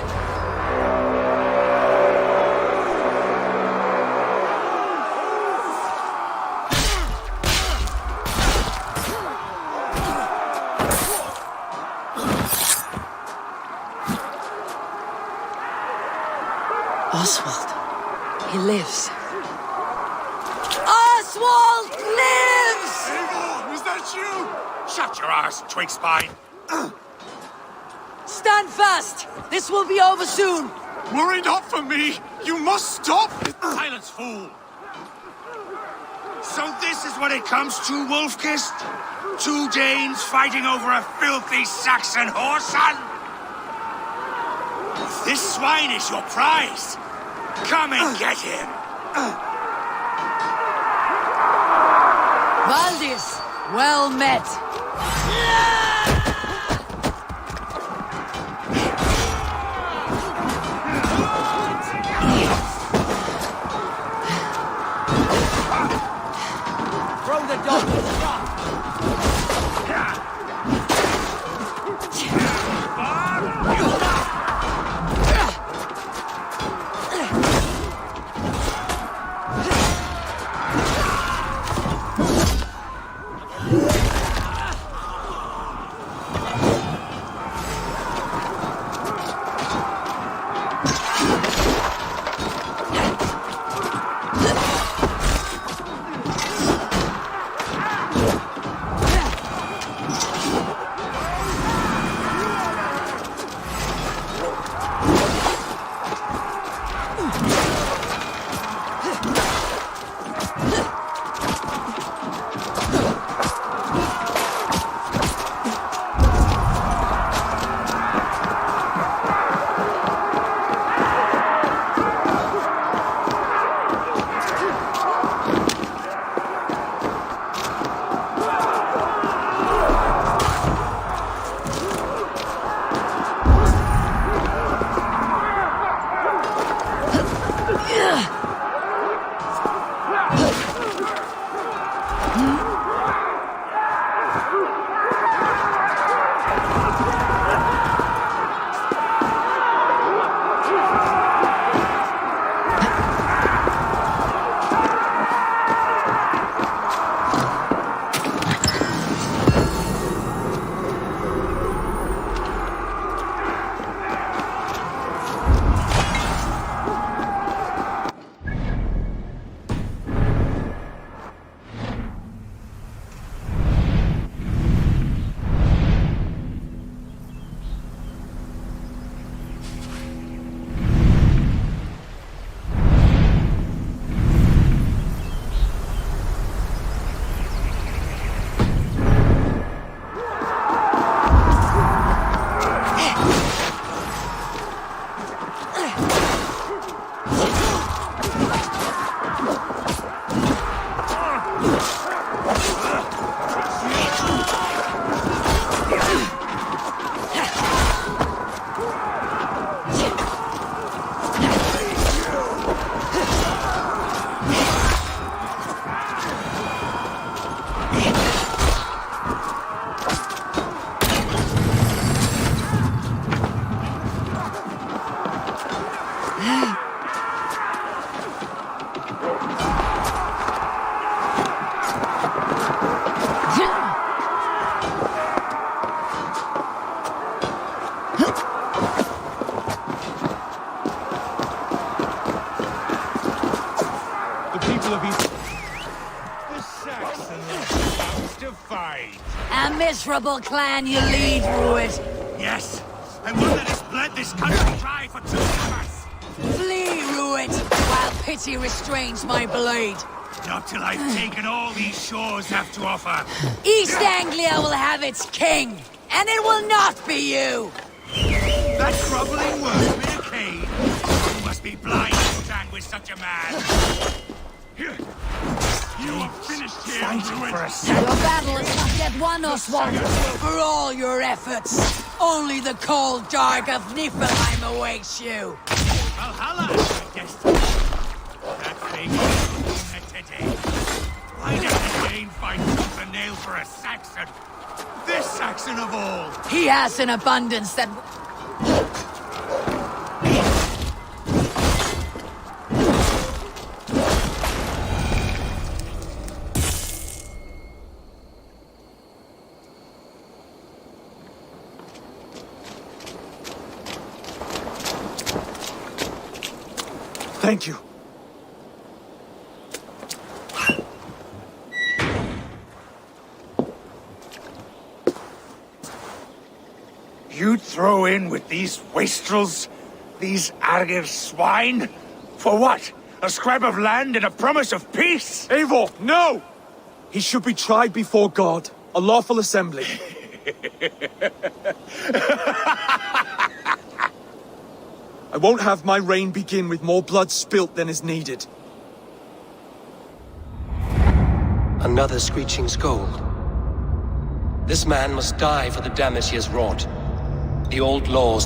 Oswald. He lives. Oswald lives! Eivor, is that you? Shut your arse, twig spine. Stand fast! This will be over soon! Worry not for me! You must stop! Silence, fool! So this is what it comes to, Wolfkist? 2 Danes fighting over a filthy Saxon whoreson? This swine is your prize! Come and get him! Valdis, well met. Throw the dog! A miserable clan you lead, Rued. Yes, and one that has bled this country dry for 2 summers. Flee, Rued, while pity restrains my blade. Not till I've taken all these shores have to offer. East Anglia will have its king, and it will not be you. That groveling worm Cain. You must be blind to stand with such a man. You are finished here, Your battle is not yet won, Oswald. For all your efforts, only the cold dark of Niflheim awaits you. Valhalla is my destiny. That thing is today. Why did the Dane fight tooth and nail for a Saxon? This Saxon of all! He has an abundance that... Thank you. You throw in with these wastrels? These Argir swine? For what? A scrap of land and a promise of peace? Eivor, no! He should be tried before God, a lawful assembly. I won't have my reign begin with more blood spilt than is needed. Another screeching scold. This man must die for the damage he has wrought. The old laws...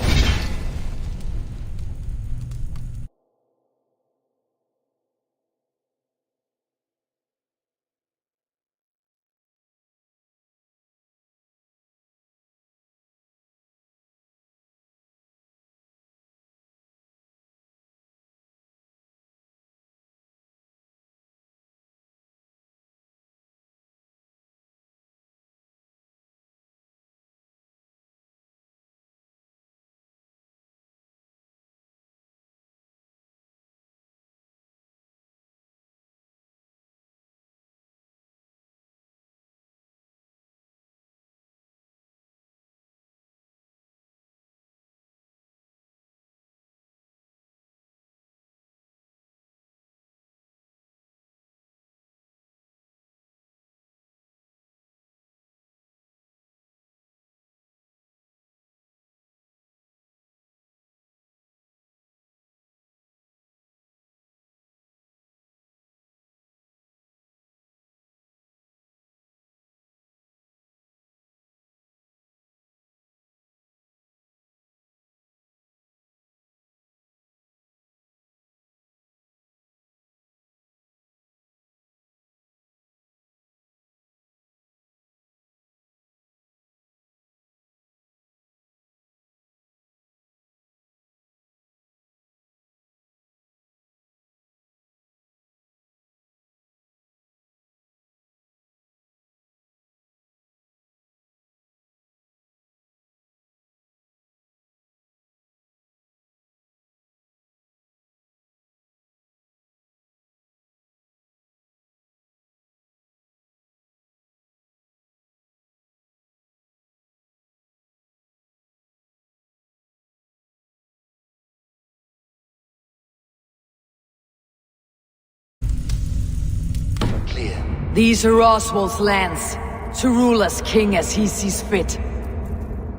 These are Oswald's lands, to rule as king as he sees fit.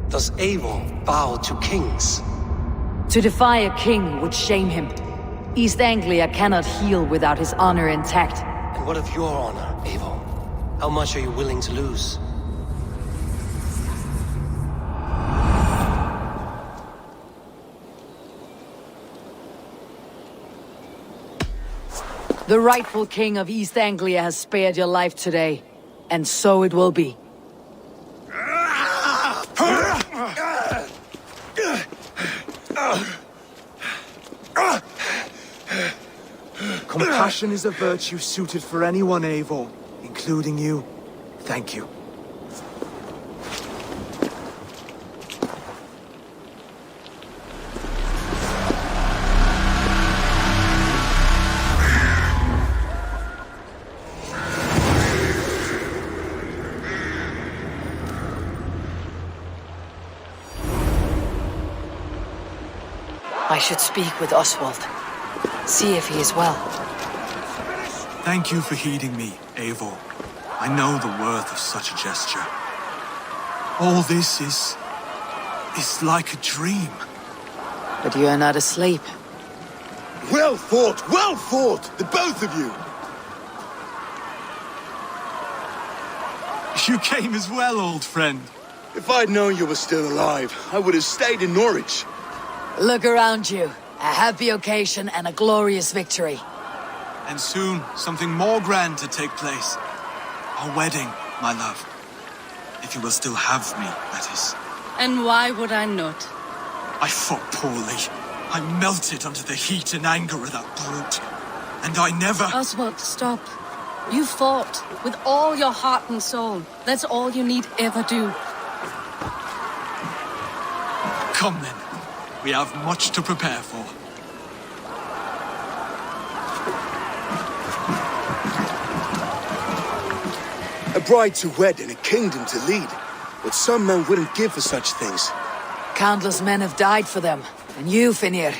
Does Eivor bow to kings? To defy a king would shame him. East Anglia cannot heal without his honor intact. And what of your honor, Eivor? How much are you willing to lose? The rightful king of East Anglia has spared your life today, and so it will be. Compassion is a virtue suited for anyone, Eivor, including you. Thank you. I should speak with Oswald. See if he is well. Thank you for heeding me, Eivor. I know the worth of such a gesture. All this is like a dream. But you are not asleep. Well fought, the both of you! You came as well, old friend. If I'd known you were still alive, I would have stayed in Norwich. Look around you. A happy occasion and a glorious victory. And soon, something more grand to take place. Our wedding, my love. If you will still have me, that is. And why would I not? I fought poorly. I melted under the heat and anger of that brute. And I never... Oswald, stop. You fought with all your heart and soul. That's all you need ever do. Come then. We have much to prepare for. A bride to wed and a kingdom to lead. But some men wouldn't give for such things. Countless men have died for them. And you, Finnir,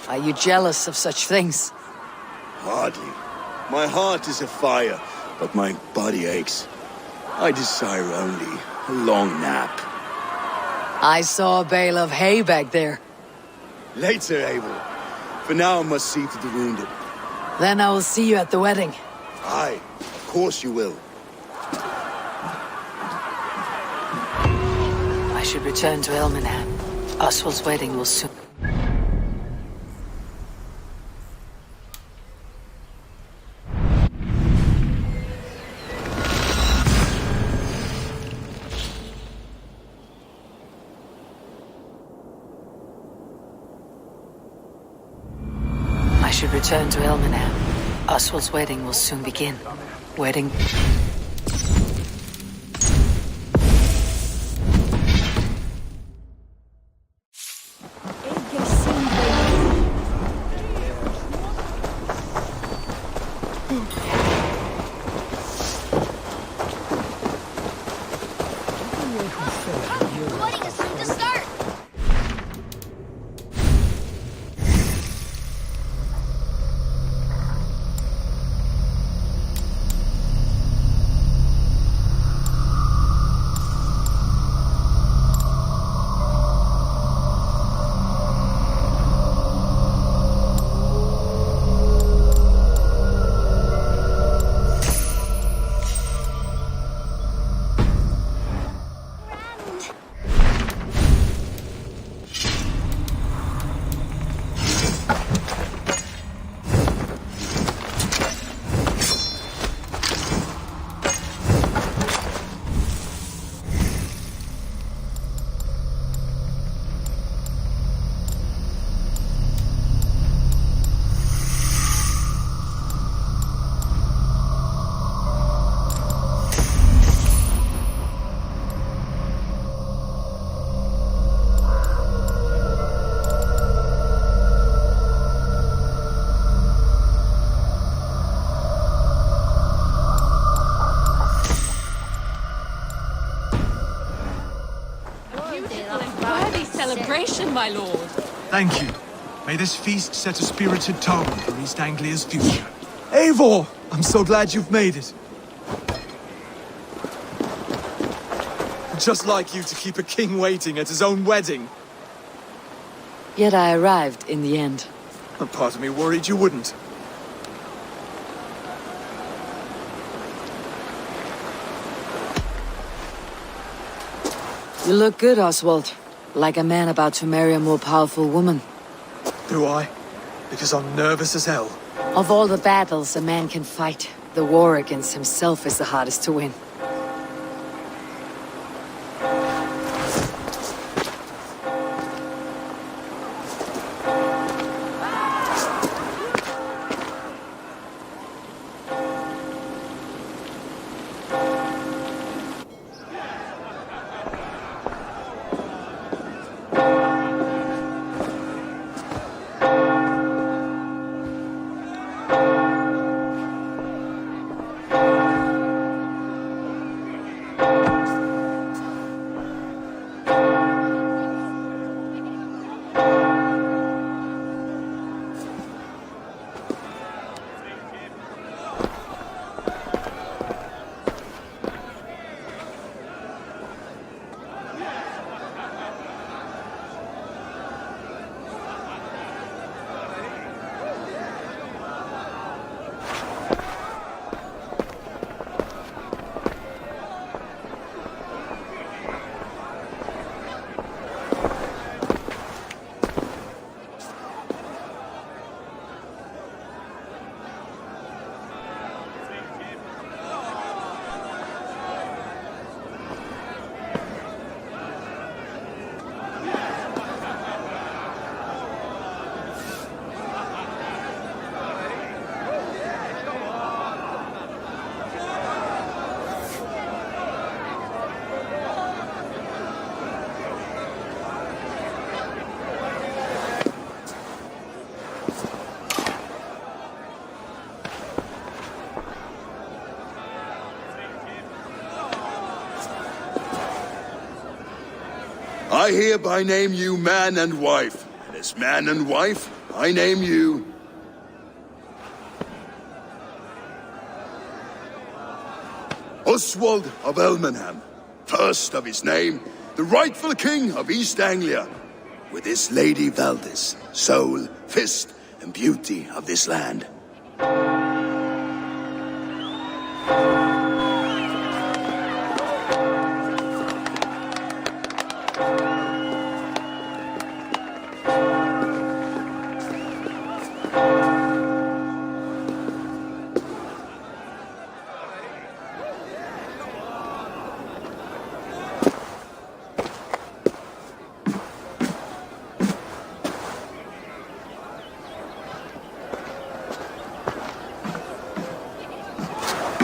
are you jealous of such things? Hardly. My heart is afire, but my body aches. I desire only a long nap. I saw a bale of hay back there. Later, Eivor. For now, I must see to the wounded. Then I will see you at the wedding. Aye, of course you will. I should return to Elmenham. Oswald's wedding will soon... I should return to Elmenham. Oswald's wedding will soon begin. Wedding... Wedding is soon to start! Celebration, my lord. Thank you. May this feast set a spirited tone for East Anglia's future. Eivor! I'm so glad you've made it. Just like you to keep a king waiting at his own wedding. Yet I arrived in the end. A part of me worried you wouldn't. You look good, Oswald. Like a man about to marry a more powerful woman. Do I? Because I'm nervous as hell. Of all the battles a man can fight, the war against himself is the hardest to win. I hereby name you man and wife. And as man and wife, I name you... Oswald of Elmenham, first of his name, the rightful king of East Anglia, with his lady Valdis, soul, fist, and beauty of this land.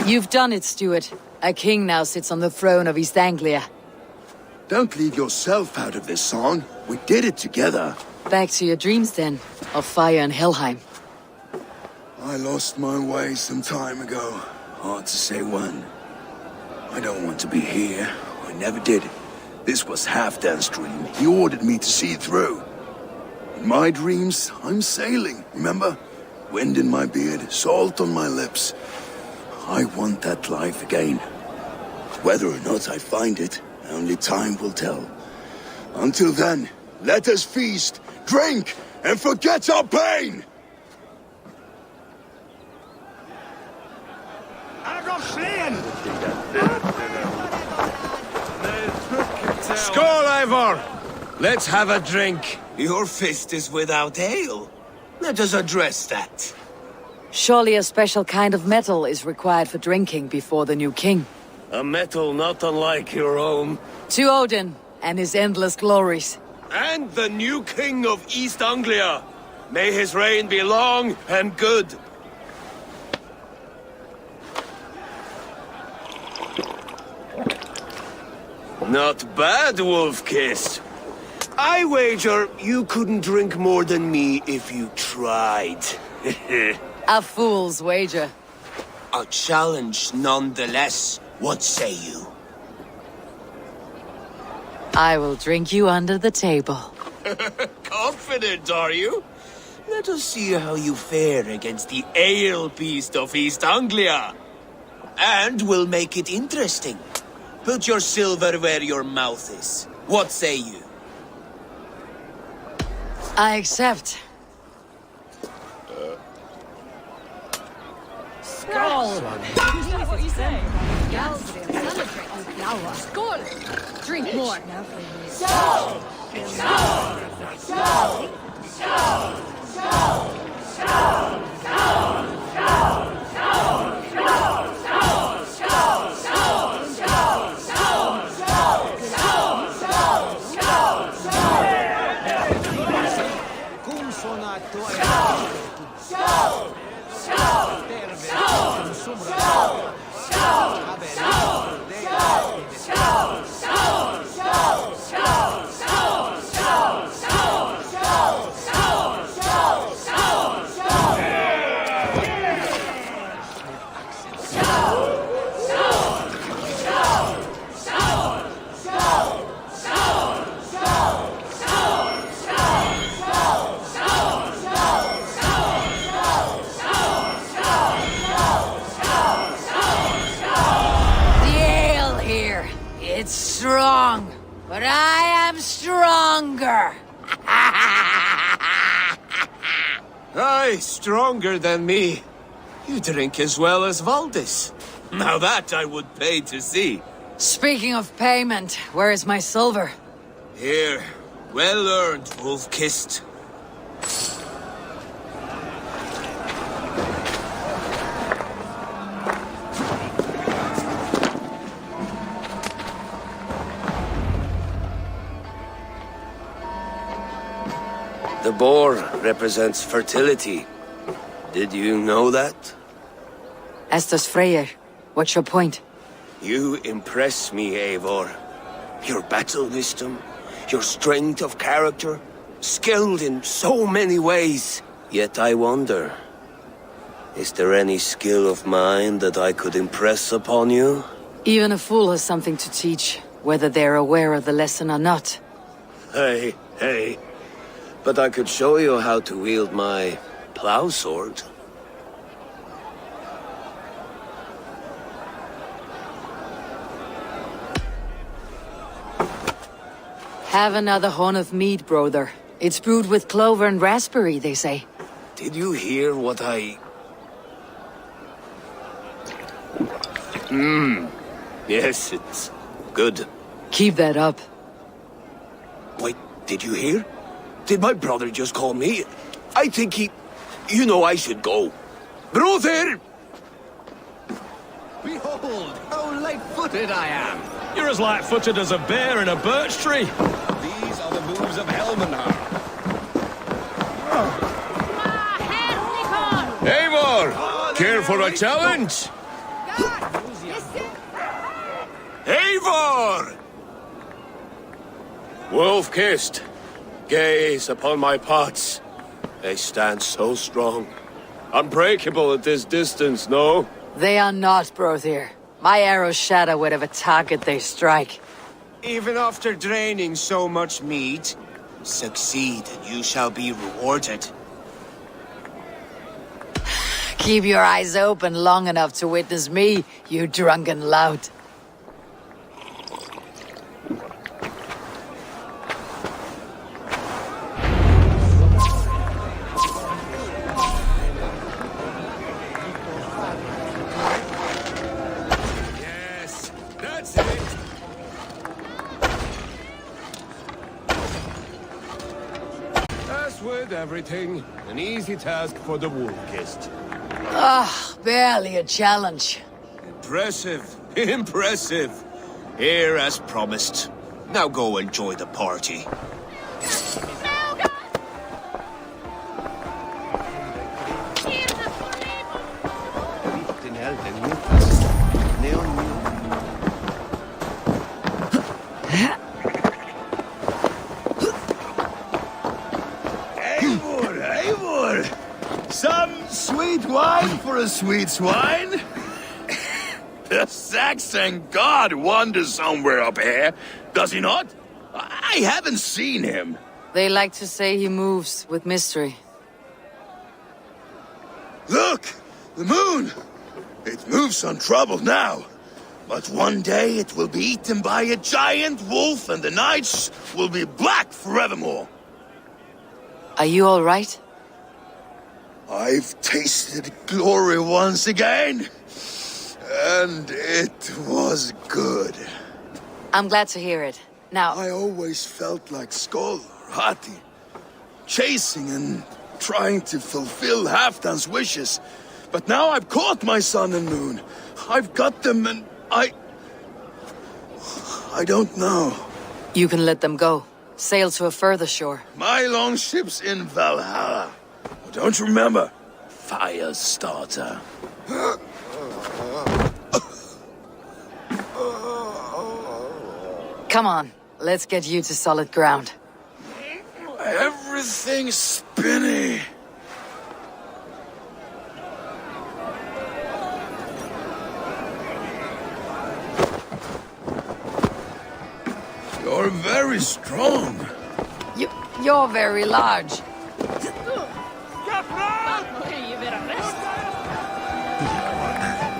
You've done it, Stuart. A king now sits on the throne of East Anglia. Don't leave yourself out of this song. We did it together. Back to your dreams, then, of fire and Helheim. I lost my way some time ago. Hard to say when. I don't want to be here. I never did. This was Halfdan's dream. He ordered me to see it through. In my dreams, I'm sailing, remember? Wind in my beard, salt on my lips. I want that life again. Whether or not I find it, only time will tell. Until then, let us feast, drink, and forget our pain! Skål, Eivor! Let's have a drink. Your fist is without ale. Let us address that. Surely a special kind of metal is required for drinking before the new king. A metal not unlike your own. To Odin and his endless glories. And the new king of East Anglia. May his reign be long and good. Not bad, Wolf-Kiss. I wager you couldn't drink more than me if you tried. A fool's wager. A challenge nonetheless. What say you? I will drink you under the table. Confident, are you? Let us see how you fare against the ale beast of East Anglia. And we'll make it interesting. Put your silver where your mouth is. What say you? I accept. Skål! What you say? Skål! Drink more. Skål! Skål! Skål! Skål! Skål! Skål! It's strong, but I am stronger. Aye, stronger than me. You drink as well as Valdis. Now that I would pay to see. Speaking of payment, where is my silver? Here. Well earned, Wolf-Kissed. The boar represents fertility. Did you know that? As does Freyr. What's your point? You impress me, Eivor. Your battle wisdom, your strength of character, skilled in so many ways. Yet I wonder, is there any skill of mine that I could impress upon you? Even a fool has something to teach, whether they're aware of the lesson or not. Hey. But I could show you how to wield my plow sword. Have another horn of mead, brother. It's brewed with clover and raspberry, they say. Did you hear what I... Yes, it's good. Keep that up. Wait, did you hear? Did my brother just call me? I think he... You know I should go. Brother! Behold, how light-footed I am! You're as light-footed as a bear in a birch tree. These are the moves of Helmenhar. Eivor! Care for a challenge? Eivor! Wolf-kissed. Gaze upon my pots. They stand so strong. Unbreakable at this distance, no? They are not, brother. My arrows shatter whatever target they strike. Even after draining so much mead, succeed and you shall be rewarded. Keep your eyes open long enough to witness me, you drunken lout. Yes, that's it. As with everything, an easy task for the wolf-kissed. Ah, barely a challenge. Impressive. Impressive. Here as promised. Now go enjoy the party. Eivor! Some sweet wine for a sweet swine? The Saxon god wanders somewhere up here, does he not? I haven't seen him. They like to say he moves with mystery. Look! The moon! It moves untroubled now. But one day it will be eaten by a giant wolf and the nights will be black forevermore. Are you all right? I've tasted glory once again. And it was good. I'm glad to hear it. Now... I always felt like Skoll or Hati. Chasing and trying to fulfill Halfdan's wishes. But now I've caught my sun and moon. I've got them and I don't know. You can let them go. Sail to a further shore. My longship's in Valhalla. Don't you remember? Fire starter. Come on, let's get you to solid ground. Everything's spinny. You're very strong. You're very large.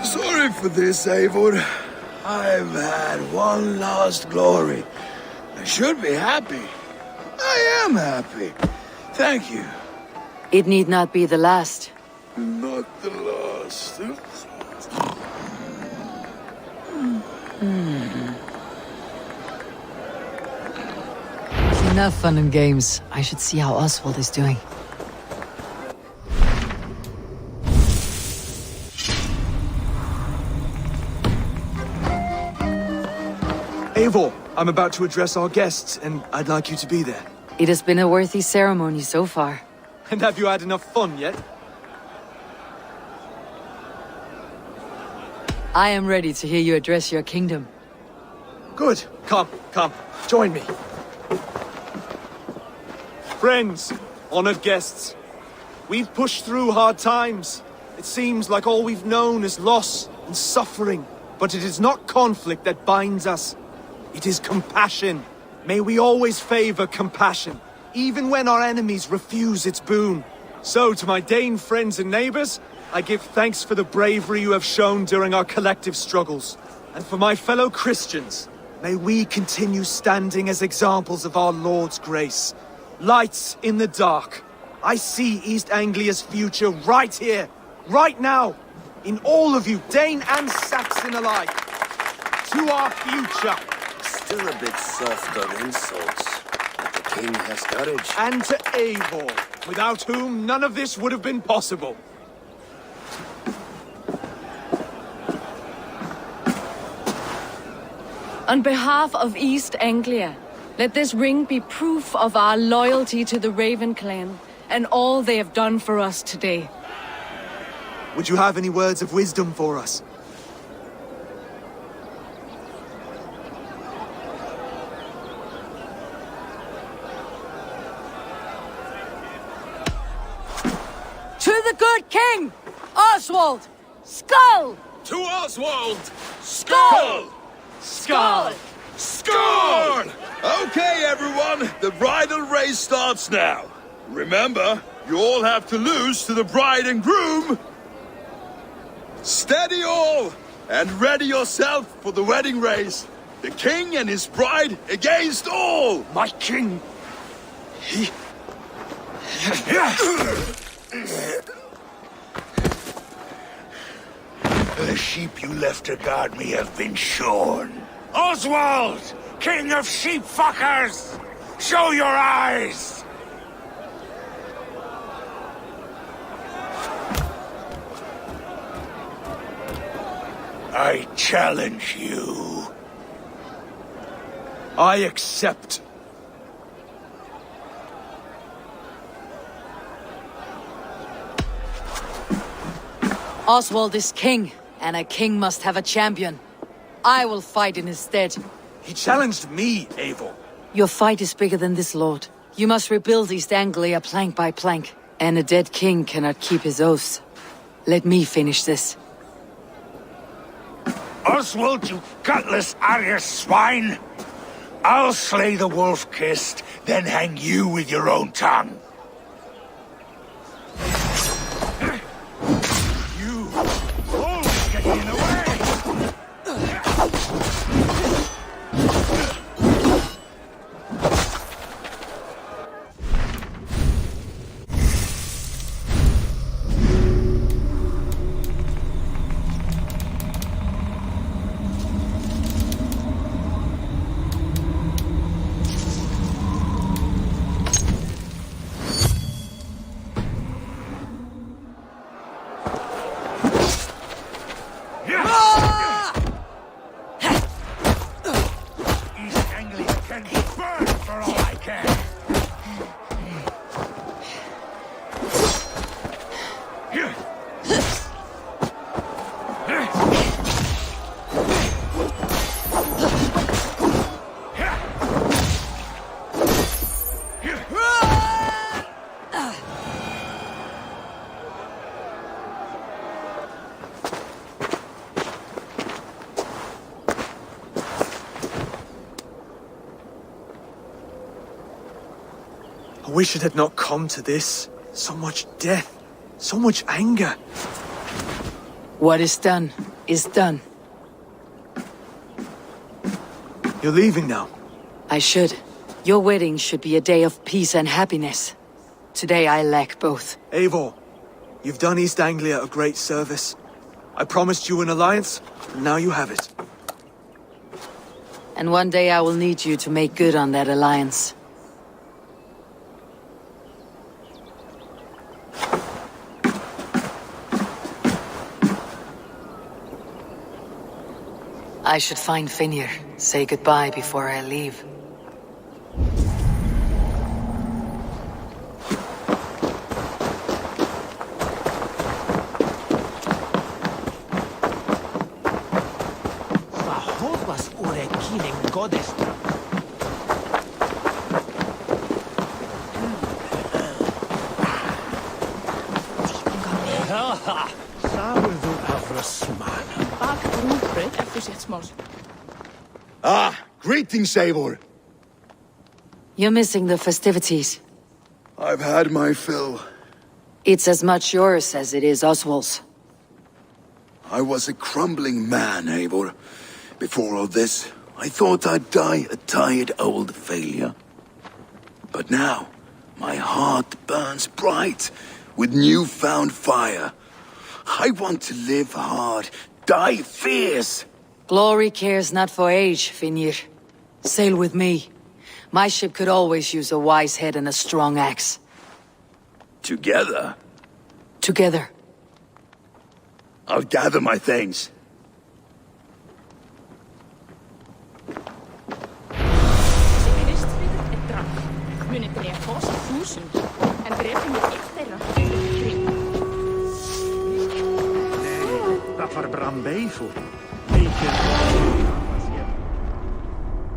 Sorry for this, Eivor. I've had one last glory. I should be happy. I am happy. Thank you. It need not be the last. Not the last. Enough fun and games. I should see how Oswald is doing. Eivor, I'm about to address our guests, and I'd like you to be there. It has been a worthy ceremony so far. And have you had enough fun yet? I am ready to hear you address your kingdom. Good. Come, join me. Friends, honored guests, we've pushed through hard times. It seems like all we've known is loss and suffering, but it is not conflict that binds us. It is compassion. May we always favor compassion, even when our enemies refuse its boon. So, to my Dane friends and neighbors, I give thanks for the bravery you have shown during our collective struggles. And for my fellow Christians, may we continue standing as examples of our Lord's grace. Lights in the dark. I see East Anglia's future right here, right now, in all of you, Dane and Saxon alike. To our future. Still a bit soft on insults, but the king has courage. And to Eivor, without whom none of this would have been possible. On behalf of East Anglia, let this ring be proof of our loyalty to the Raven clan and all they have done for us today. Would you have any words of wisdom for us? To the good king, Oswald! Skull! To Oswald! Skull! Skull! Skull! Okay, everyone, the bridal race starts now. Remember, you all have to lose to the bride and groom. Steady all, and ready yourself for the wedding race. The king and his bride against all. My king! He... The sheep you left to guard me have been shorn. Oswald! King of sheep fuckers! Show your eyes! I challenge you. I accept. Oswald is king, and a king must have a champion. I will fight in his stead. He challenged me, Eivor. Your fight is bigger than this, Lord. You must rebuild East Anglia plank by plank, and a dead king cannot keep his oaths. Let me finish this. Oswald, you gutless Arya swine! I'll slay the wolf-kissed, then hang you with your own tongue. You always get in the way! I wish it had not come to this. So much death, so much anger. What is done, is done. You're leaving now. I should. Your wedding should be a day of peace and happiness. Today I lack both. Eivor, you've done East Anglia a great service. I promised you an alliance, and now you have it. And one day I will need you to make good on that alliance. I should find Finir, say goodbye before I leave. Ah, greetings, Eivor. You're missing the festivities. I've had my fill. It's as much yours as it is Oswald's. I was a crumbling man, Eivor. Before all this, I thought I'd die a tired old failure. But now, my heart burns bright with newfound fire. I want to live hard, die fierce. Glory cares not for age, Finnir. Sail with me. My ship could always use a wise head and a strong axe. Together? Together. I'll gather my things.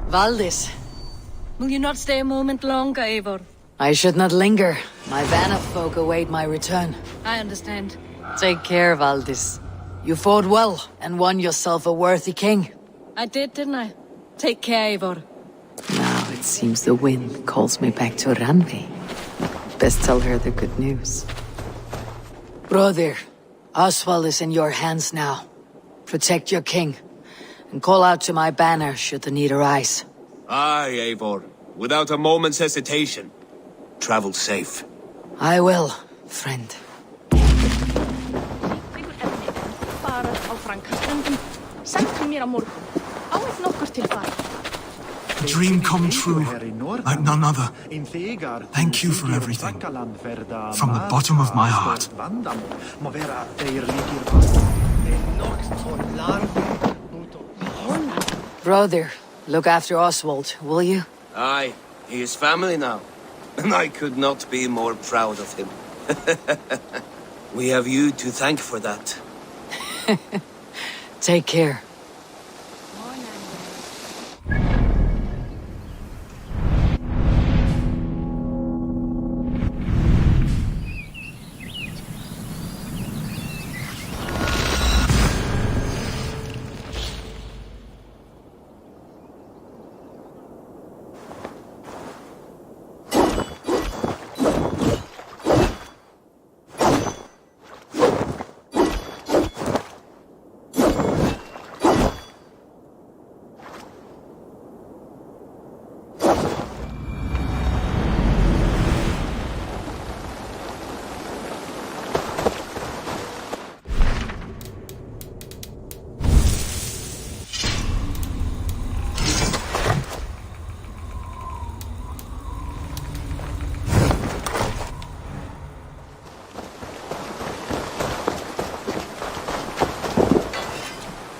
Valdis. Will you not stay a moment longer, Eivor? I should not linger. My Vanna folk await my return. I understand. Take care, Valdis. You fought well, and won yourself a worthy king. I did, didn't I? Take care, Eivor. Now it seems the wind calls me back to Ranvi. Best tell her the good news. Brother, Oswald is in your hands now. Protect your king, and call out to my banner should the need arise. Aye, Eivor. Without a moment's hesitation. Travel safe. I will, friend. A dream come true, like none other. Thank you for everything, from the bottom of my heart. Brother, look after Oswald, will you? Aye, he is family now. And I could not be more proud of him. We have you to thank for that. Take care.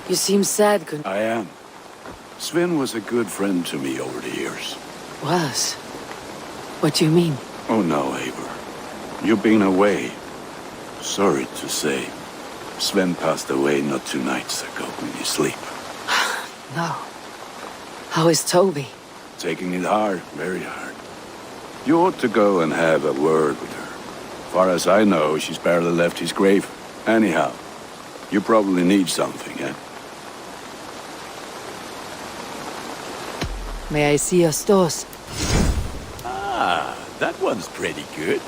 You seem sad, Gun. I am. Sven was a good friend to me over the years. Was? What do you mean? Oh no, Eivor. You've been away. Sorry to say. Sven passed away not 2 nights ago in his sleep. No. How is Toby? Taking it hard, very hard. You ought to go and have a word with her. Far as I know, she's barely left his grave. Anyhow, you probably need something, eh? May I see your stores? Ah, that one's pretty good.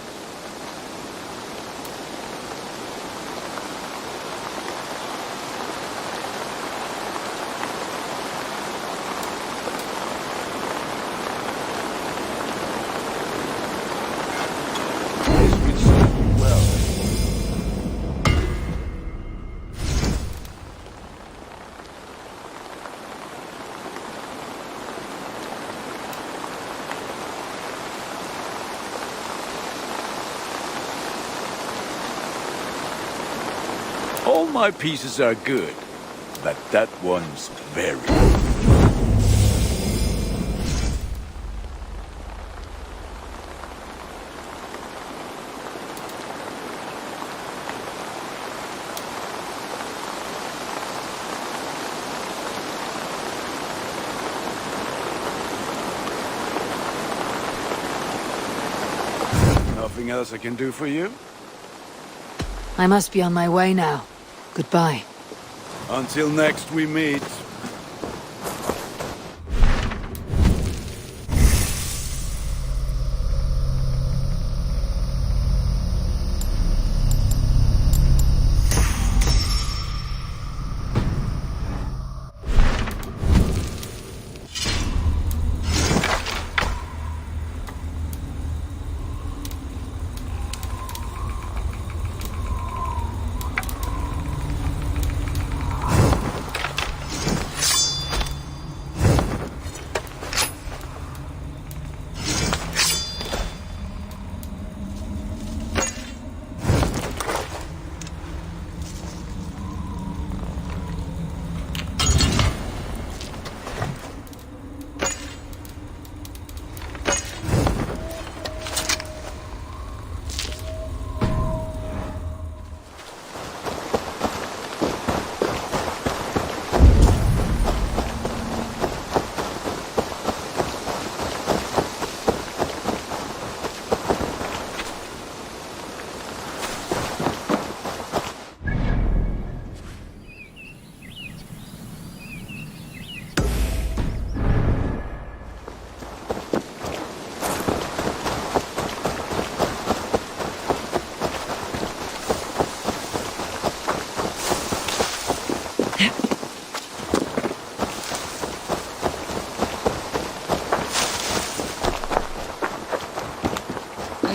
All my pieces are good, but that one's very good. Nothing else I can do for you? I must be on my way now. Goodbye. Until next we meet.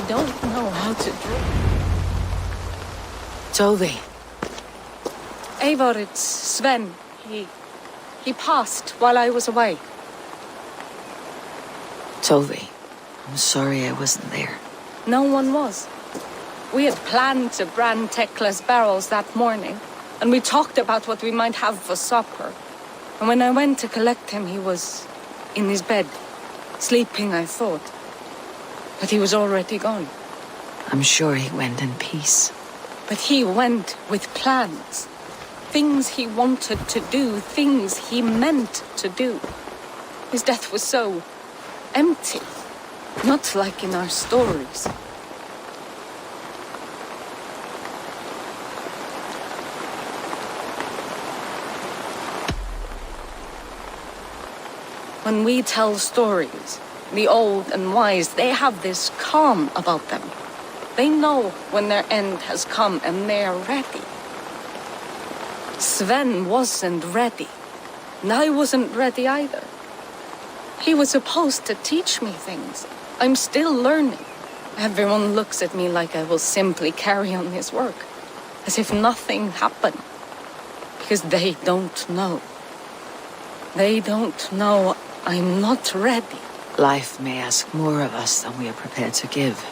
don't know how to draw. Tovi. Eivor, it's Sven. He passed while I was away. Tovi, I'm sorry I wasn't there. No one was. We had planned to brand Tekla's barrels that morning, and we talked about what we might have for supper. And when I went to collect him, he was in his bed, sleeping, I thought. But he was already gone. I'm sure he went in peace. But he went with plans. Things he wanted to do, things he meant to do. His death was so empty, not like in our stories. When we tell stories, the old and wise, they have this calm about them. They know when their end has come and they're ready. Sven wasn't ready, and I wasn't ready either. He was supposed to teach me things. I'm still learning. Everyone looks at me like I will simply carry on his work, as if nothing happened. Because they don't know. They don't know I'm not ready. Life may ask more of us than we are prepared to give.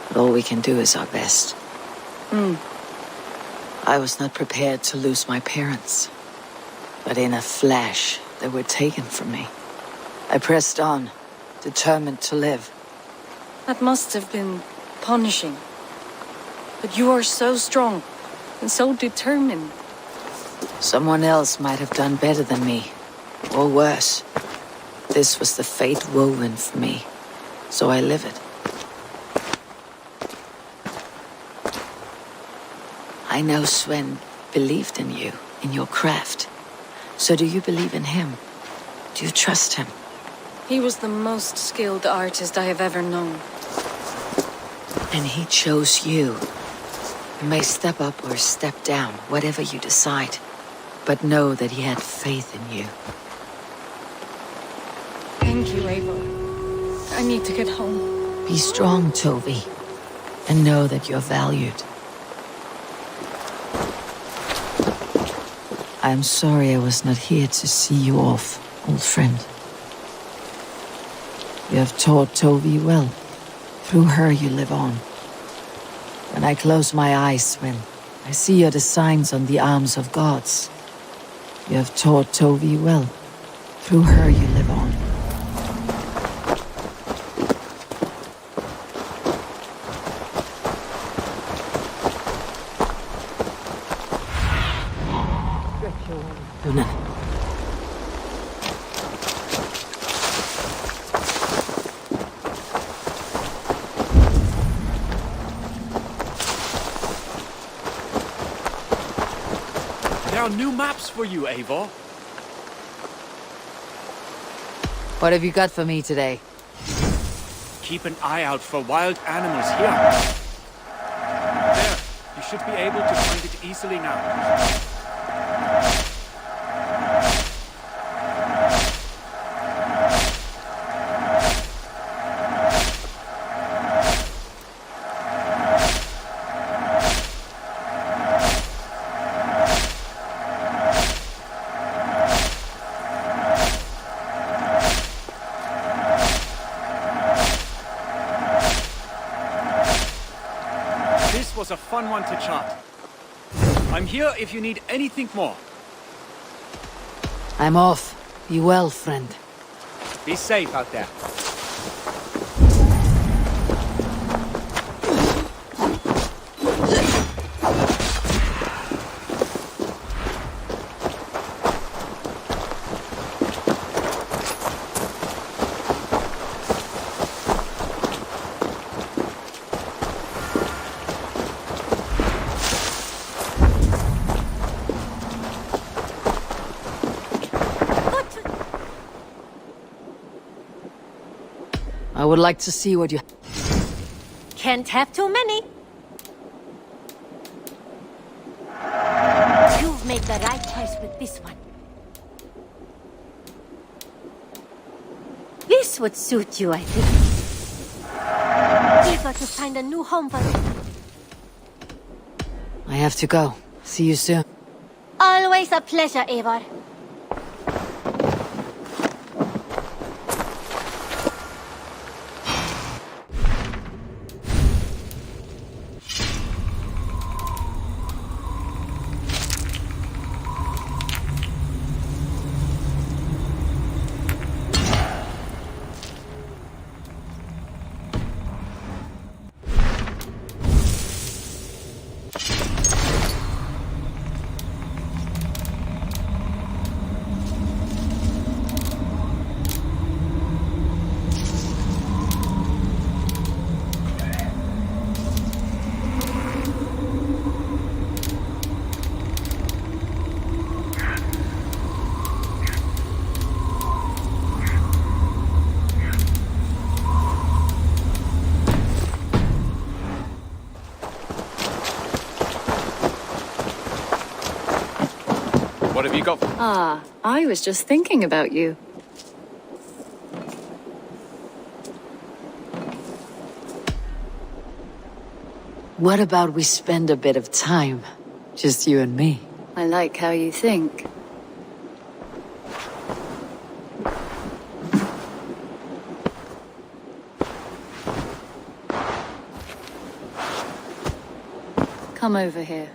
But all we can do is our best. I was not prepared to lose my parents. But in a flash, they were taken from me. I pressed on, determined to live. That must have been punishing. But you are so strong and so determined. Someone else might have done better than me, or worse. This was the fate woven for me, so I live it. I know Sven believed in you, in your craft. So do you believe in him? Do you trust him? He was the most skilled artist I have ever known. And he chose you. You may step up or step down, whatever you decide. But know that he had faith in you. Thank you, Eivor. I need to get home. Be strong, Tovi. And know that you're valued. I'm sorry I was not here to see you off, old friend. You have taught Tovi well. Through her you live on. When I close my eyes, Sven, I see your designs on the arms of gods. You have taught Tovi well. Through her you live on. There are new maps for you, Eivor. What have you got for me today? Keep an eye out for wild animals here. There, you should be able to find it easily now. Was a fun one to chart. I'm here if you need anything more. I'm off. Be well, friend. Be safe out there. I would like to see what you... Can't have too many. You've made the right choice with this one. This would suit you, I think. eager to find a new home for me. I have to go. See you soon. Always a pleasure, Eivor. What have you got? Ah, I was just thinking about you. What about we spend a bit of time? Just you and me. I like how you think. Come over here.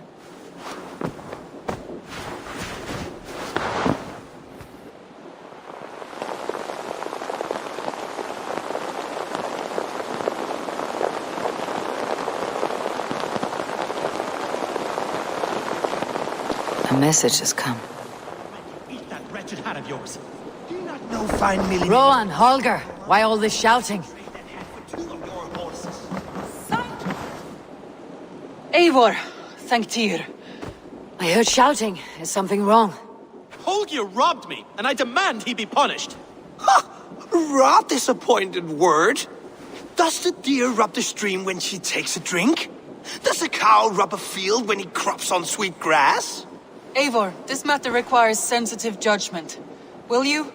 A message has come. Eat that wretched hat of yours. Do you not know fine milling? Rowan, Holger, why all this shouting? Eivor, thank Tyr. I heard shouting. Is something wrong? Holger robbed me, and I demand he be punished. Raw disappointed word. Does the deer rub the stream when she takes a drink? Does a cow rub a field when he crops on sweet grass? Eivor, this matter requires sensitive judgment. Will you?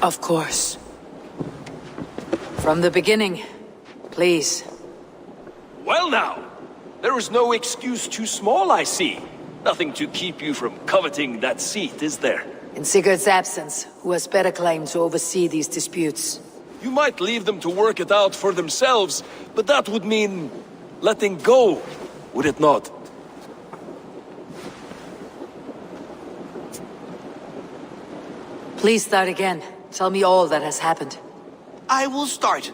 Of course. From the beginning, please. Well now, there is no excuse too small, I see. Nothing to keep you from coveting that seat, is there? In Sigurd's absence, who has better claim to oversee these disputes? You might leave them to work it out for themselves, but that would mean letting go, would it not? Please start again. Tell me all that has happened. I will start.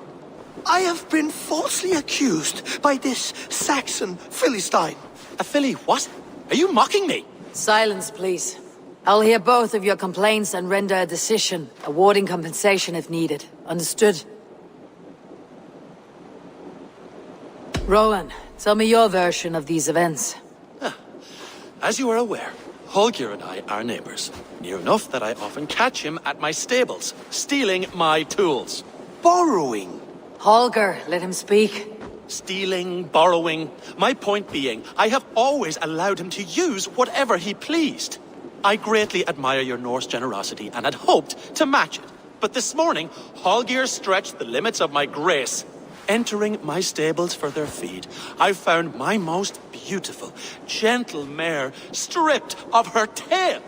I have been falsely accused by this Saxon Philistine. A Philly what? Are you mocking me? Silence, please. I'll hear both of your complaints and render a decision, awarding compensation if needed. Understood? Rowan, tell me your version of these events. As you are aware, Holger and I are neighbors. Near enough that I often catch him at my stables, stealing my tools. Borrowing. Holger, let him speak. Stealing, borrowing. My point being, I have always allowed him to use whatever he pleased. I greatly admire your Norse generosity and had hoped to match it. But this morning, Holger stretched the limits of my grace. Entering my stables for their feed, I found my most beautiful, gentle mare stripped of her tail.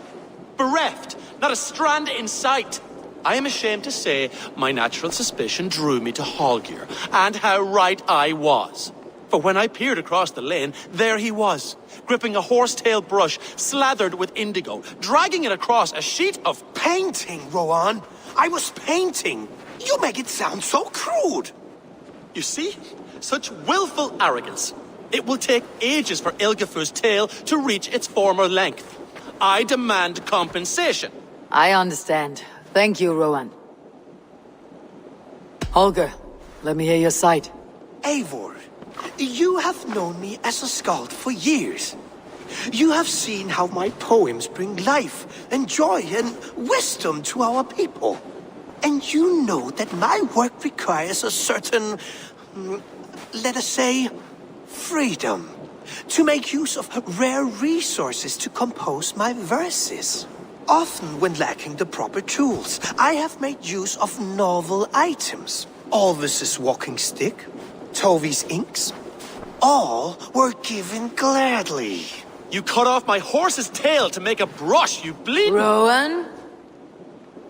Bereft, not a strand in sight. I am ashamed to say my natural suspicion drew me to Holger, and how right I was. For when I peered across the lane, there he was, gripping a horsetail brush slathered with indigo, dragging it across a sheet of painting, Rowan. I was painting. You make it sound so crude. You see? Such willful arrogance. It will take ages for Ilgefu's tail to reach its former length. I demand compensation. I understand. Thank you, Rowan. Holger, let me hear your side. Eivor, you have known me as a skald for years. You have seen how my poems bring life and joy and wisdom to our people. And you know that my work requires a certain, let us say, freedom to make use of rare resources to compose my verses. often when lacking the proper tools. I have made use of novel items. Alvis's walking stick, Tovy's inks. All were given gladly. You cut off my horse's tail to make a brush, you bleed. Rowan?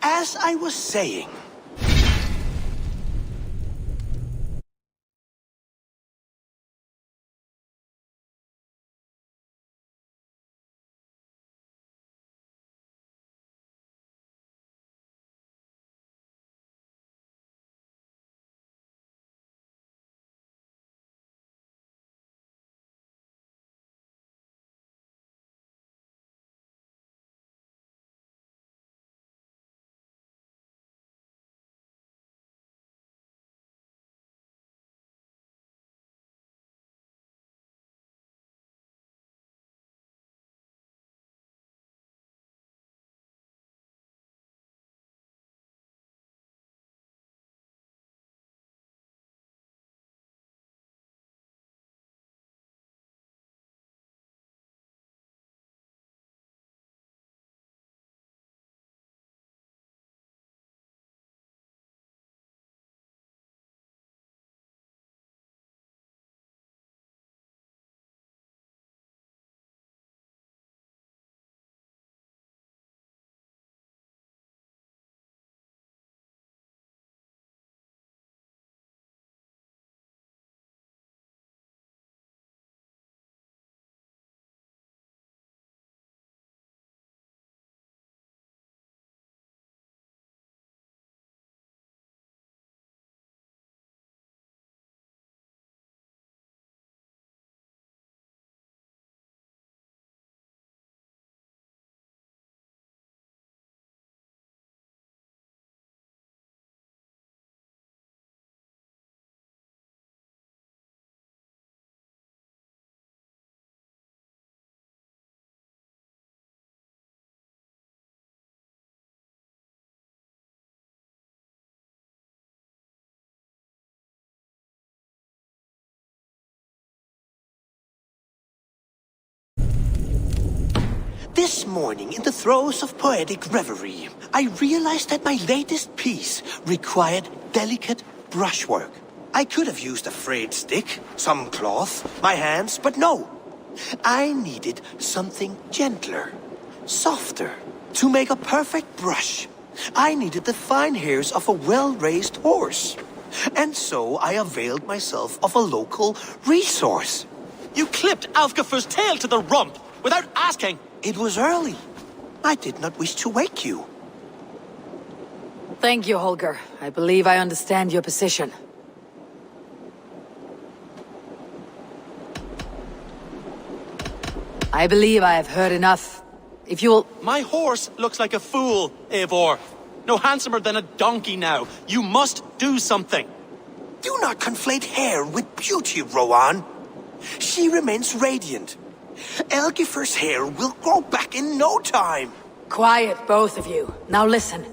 As I was saying, this morning, in the throes of poetic reverie, I realized that my latest piece required delicate brushwork. I could have used a frayed stick, some cloth, my hands, but no. I needed something gentler, softer. To make a perfect brush, I needed the fine hairs of a well-raised horse. And so I availed myself of a local resource. You clipped Alfgafer's tail to the rump without asking. It was early. I did not wish to wake you. Thank you, Holger. I believe I understand your position. I believe I have heard enough. If you'll... My horse looks like a fool, Eivor. No handsomer than a donkey now. You must do something. Do not conflate hair with beauty, Rowan. She remains radiant. Elgifer's hair will grow back in no time. Quiet, both of you. Now listen.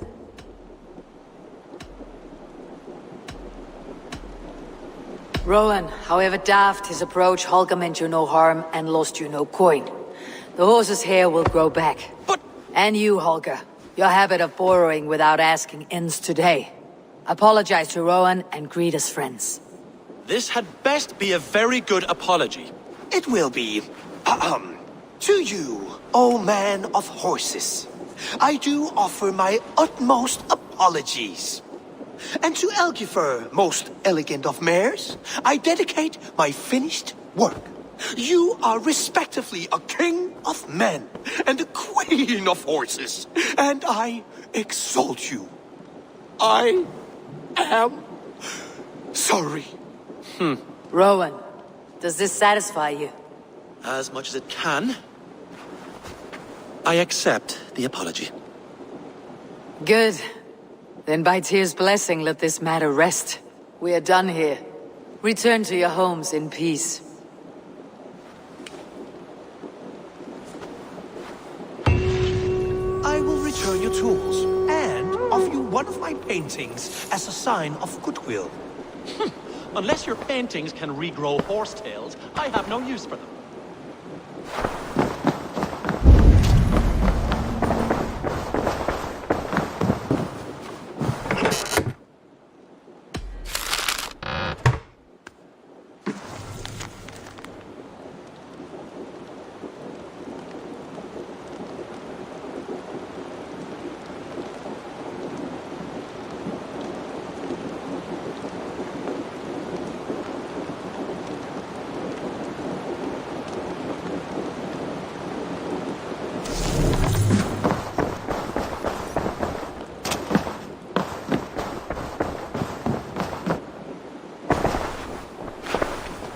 Rowan, however daft his approach, Holger meant you no harm and lost you no coin. The horse's hair will grow back. But... And you, Holger. Your habit of borrowing without asking ends today. Apologize to Rowan and greet as friends. This had best be a very good apology. It will be. To you, O man of horses, I do offer my utmost apologies. And to Elgifer, most elegant of mares, I dedicate my finished work. You are respectively a king of men and a queen of horses, and I exalt you. I am sorry. Rowan, does this satisfy you? As much as it can. I accept the apology. Good. Then by Tyr's blessing, let this matter rest. We are done here. Return to your homes in peace. I will return your tools and offer you one of my paintings as a sign of goodwill. Unless your paintings can regrow horsetails, I have no use for them.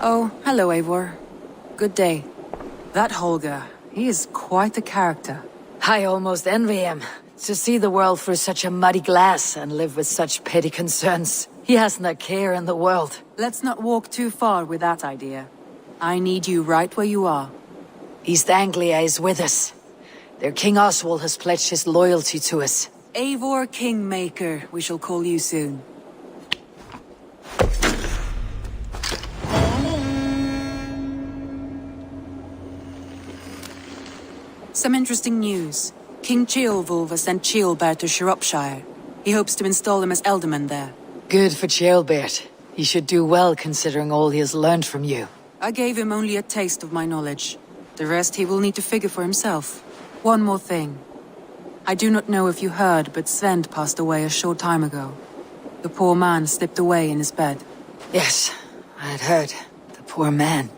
Oh, hello, Eivor. Good day. That Holger, he is quite the character. I almost envy him. To see the world through such a muddy glass and live with such petty concerns. He hasn't a care in the world. Let's not walk too far with that idea. I need you right where you are. East Anglia is with us. Their King Oswald has pledged his loyalty to us. Eivor Kingmaker, we shall call you soon. Some interesting news. King Ceolwulf has sent Ceolbert to Shropshire. He hopes to install him as Elderman there. Good for Ceolbert. He should do well considering all he has learned from you. I gave him only a taste of my knowledge. The rest he will need to figure for himself. One more thing. I do not know if you heard, but Sven passed away a short time ago. The poor man slipped away in his bed. Yes, I had heard. The poor man.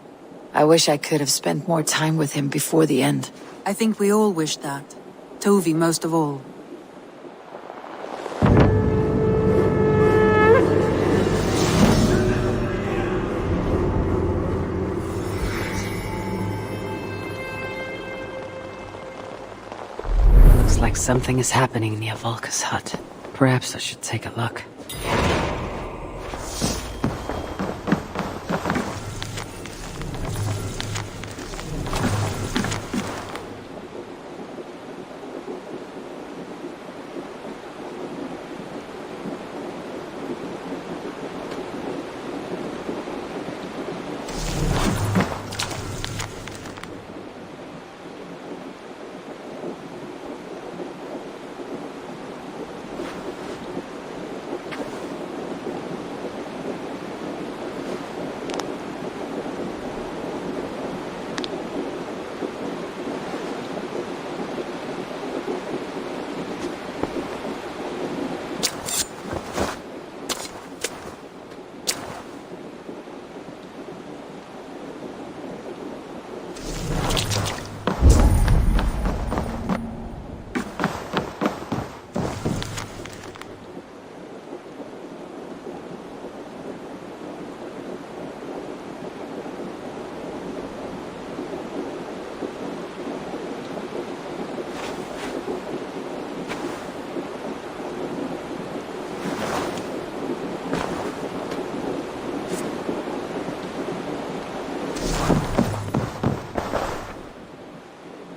I wish I could have spent more time with him before the end. I think we all wish that. Tovi most of all. Looks like something is happening near Volka's hut. Perhaps I should take a look.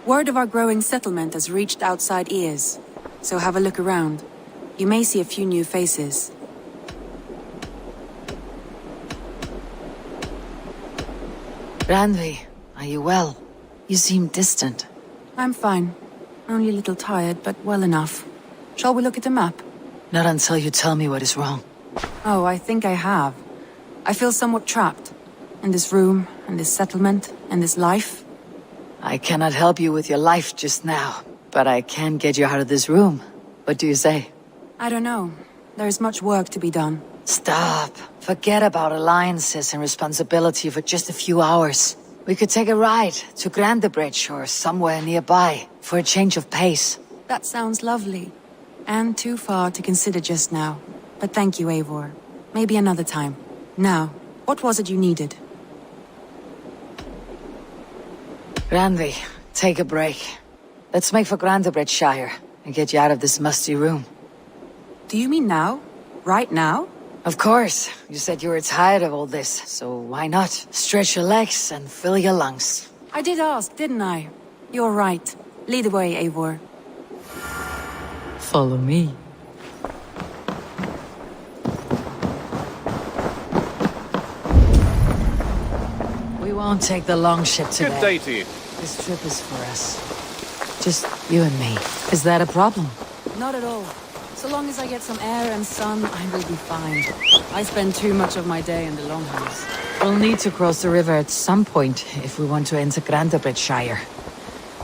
Word of our growing settlement has reached outside ears, so have a look around. You may see a few new faces. Randvi, are you well? You seem distant. I'm fine. Only a little tired, but well enough. Shall we look at the map? Not until you tell me what is wrong. Oh, I think I have. I feel somewhat trapped. In this room, in this settlement, in this life. I cannot help you with your life just now, but I can get you out of this room. What do you say? I don't know. There is much work to be done. Stop. Forget about alliances and responsibility for just a few hours. We could take a ride to Grandebridge or somewhere nearby for a change of pace. That sounds lovely. And too far to consider just now. But thank you, Eivor. Maybe another time. Now, what was it you needed? Randvi, take a break. Let's make for Grandebridgeshire and get you out of this musty room. Do you mean now? Right now? Of course. You said you were tired of all this, so why not? Stretch your legs and fill your lungs. I did ask, didn't I? You're right. Lead the way, Eivor. Follow me. We won't take the long ship today. Good day to you. This trip is for us. Just you and me. Is that a problem? Not at all. So long as I get some air and sun, I will be fine. I spend too much of my day in the Longhouse. We'll need to cross the river at some point if we want to enter Grandebridgeshire.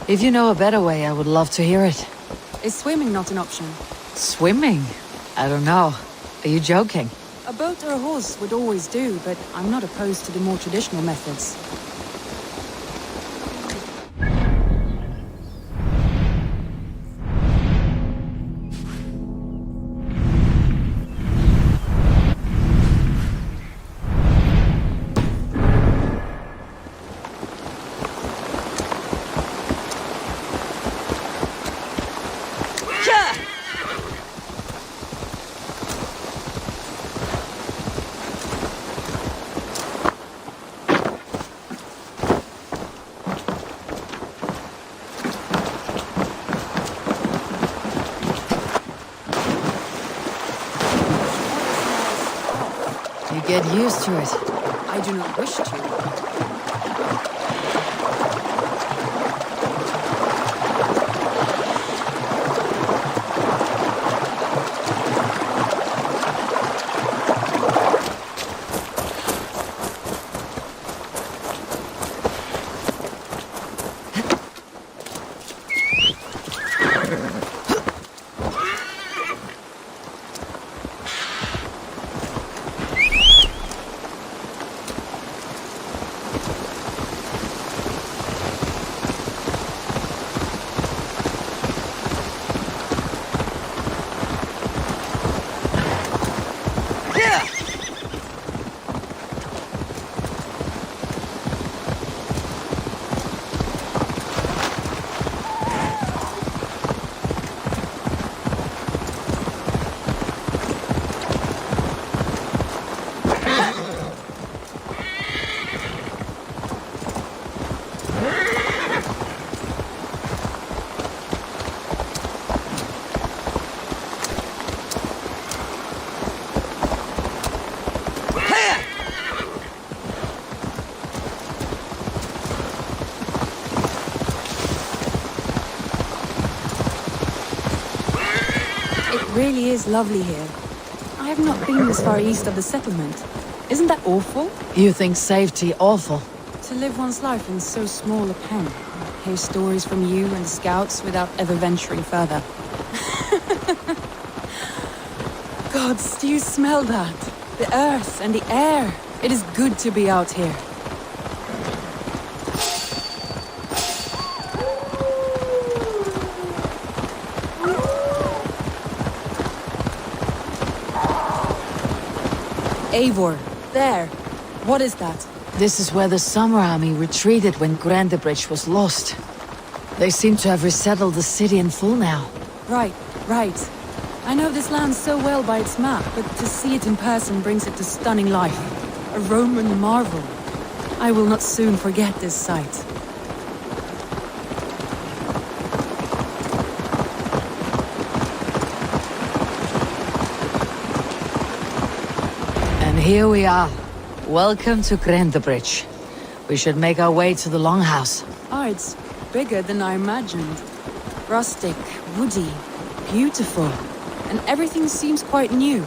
If you know a better way, I would love to hear it. Is swimming not an option? Swimming? I don't know. Are you joking? A boat or a horse would always do, but I'm not opposed to the more traditional methods. get used to it. I do not wish to. It really is lovely here. I have not been this far east of the settlement. Isn't that awful? You think safety awful? To live one's life in so small a pen. Hear stories from you and scouts without ever venturing further. Gods, do you smell that? The earth and the air. It is good to be out here. Eivor, there. What is that? This is where the Summer Army retreated when Grandebridge was lost. They seem to have resettled the city in full now. Right. I know this land so well by its map, but to see it in person brings it to stunning life. A Roman marvel. I will not soon forget this sight. And here we are. Welcome to Grandebridge. We should make our way to the Longhouse. Oh, it's bigger than I imagined. Rustic, woody, beautiful. And everything seems quite new.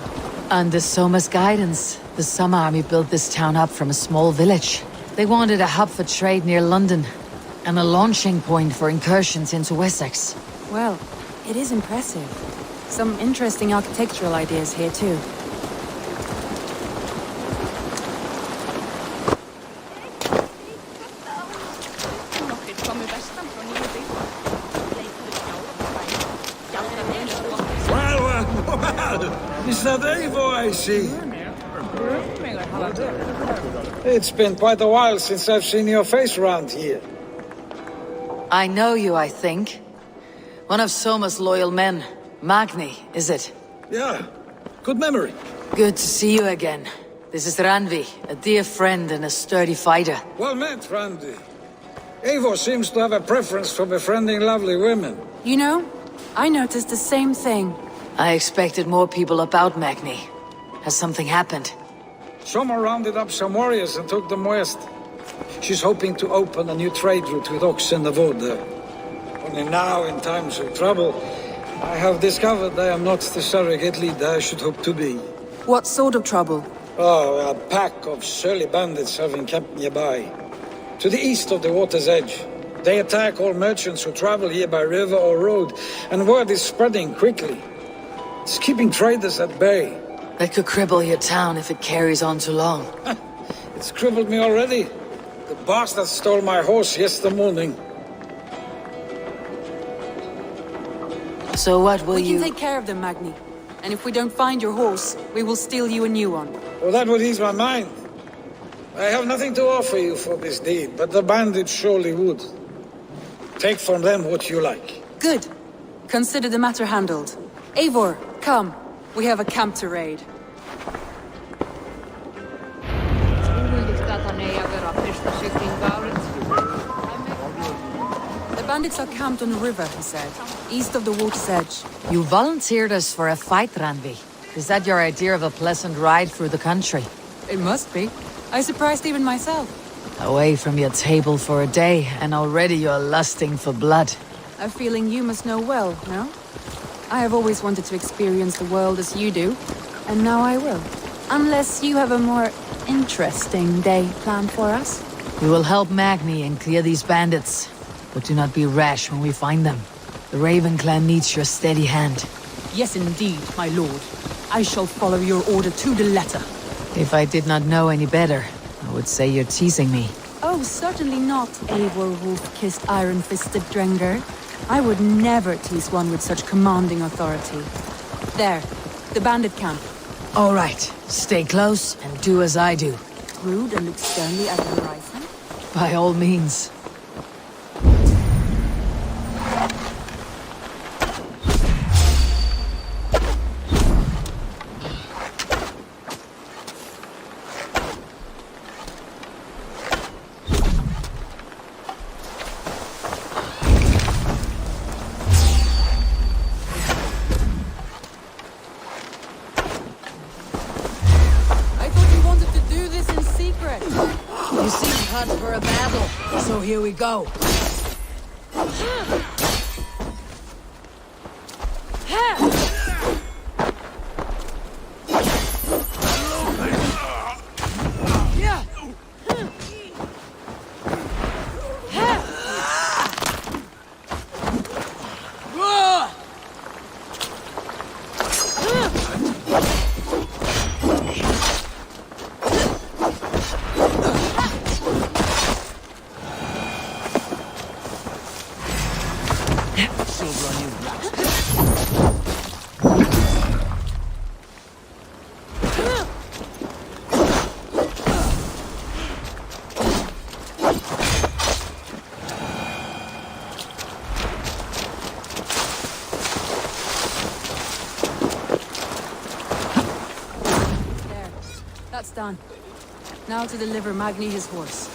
Under Soma's guidance, the Summer Army built this town up from a small village. They wanted a hub for trade near London, and a launching point for incursions into Wessex. Well, it is impressive. Some interesting architectural ideas here too. Is that Eivor I see? It's been quite a while since I've seen your face around here. I know you, I think. One of Soma's loyal men. Magni, is it? Yeah, good memory. Good to see you again. This is Randvi, a dear friend and a sturdy fighter. Well met, Randvi. Eivor seems to have a preference for befriending lovely women. You know, I noticed the same thing. I expected more people about Magni. Has something happened? Soma rounded up some warriors and took them west. She's hoping to open a new trade route with Ox and the Wood there. Only now, in times of trouble, I have discovered I am not the surrogate leader I should hope to be. What sort of trouble? Oh, a pack of surly bandits have encamped nearby. To the east of the water's edge. They attack all merchants who travel here by river or road, and word is spreading quickly. It's keeping traders at bay. That could cripple your town if it carries on too long. It's crippled me already. The bastard stole my horse yesterday morning. So what will you... We can take care of them, Magni. And if we don't find your horse, we will steal you a new one. Well, that would ease my mind. I have nothing to offer you for this deed, but the bandits surely would. Take from them what you like. Good. Consider the matter handled. Eivor, come. We have a camp to raid. The bandits are camped on the river, he said, east of the water's edge. You volunteered us for a fight, Randvi. Is that your idea of a pleasant ride through the country? It must be. I surprised even myself. Away from your table for a day, and already you're lusting for blood. A feeling you must know well, no? I have always wanted to experience the world as you do, and now I will. Unless you have a more interesting day planned for us. We will help Magni and clear these bandits, but do not be rash when we find them. The Raven clan needs your steady hand. Yes, indeed, my lord. I shall follow your order to the letter. If I did not know any better, I would say you're teasing me. Oh, certainly not, Eivor wolf-kissed iron-fisted Drenger. I would never tease one with such commanding authority. There, the bandit camp. All right, stay close and do as I do. Rude and look sternly at the horizon? By all means. You seem hot for a battle, so here we go. That's done. Now to deliver Magni his horse.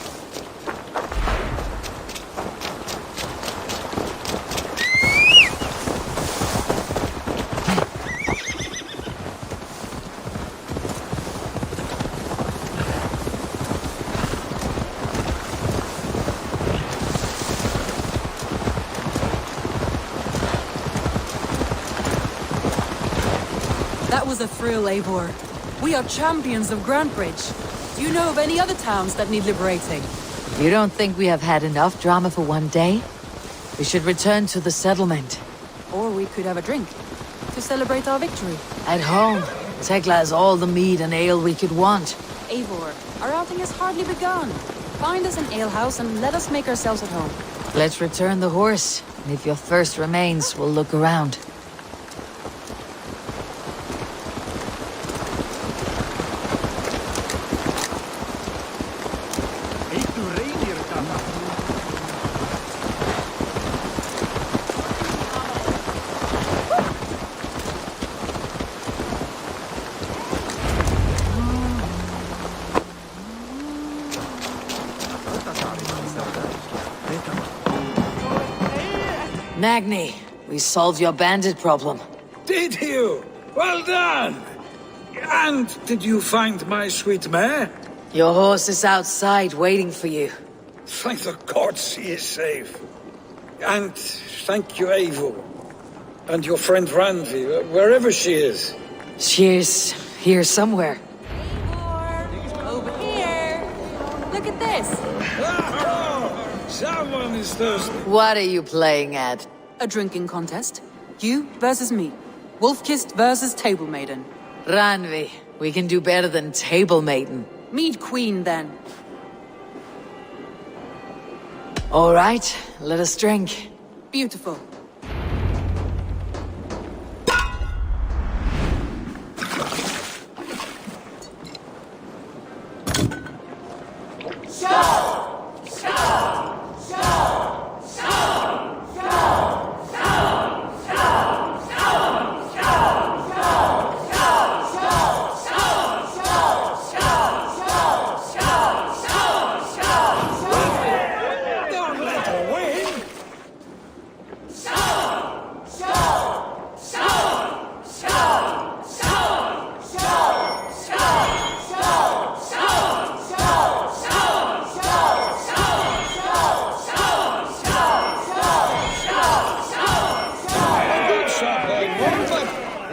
That was a thrill, Eivor. We are champions of Grantbridge. Do you know of any other towns that need liberating? You don't think we have had enough drama for one day? We should return to the settlement. Or we could have a drink to celebrate our victory. At home, Tekla has all the mead and ale we could want. Eivor, our outing has hardly begun. Find us an alehouse and let us make ourselves at home. Let's return the horse, and if your thirst remains, we'll look around. Magni, we solved your bandit problem. Did you? Well done! And did you find my sweet mare? Your horse is outside waiting for you. Thank the gods he is safe. And thank you, Eivor. And your friend Randi, wherever she is. She's here somewhere. Over here! Look at this! Oh, someone is thirsty. What are you playing at? A drinking contest. You versus me. Wolf-kissed versus Table Maiden. Ranvi, we can do better than Table Maiden. Mead Queen, then. All right, let us drink. Beautiful.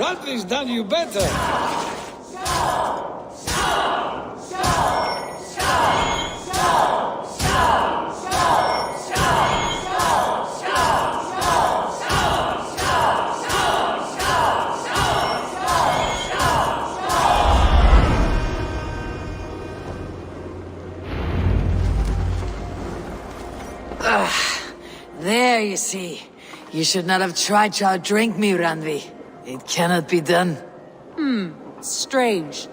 Randvi's done you better. There, you see. You should not have tried to outdrink me, Randvi. It cannot be done. Strange.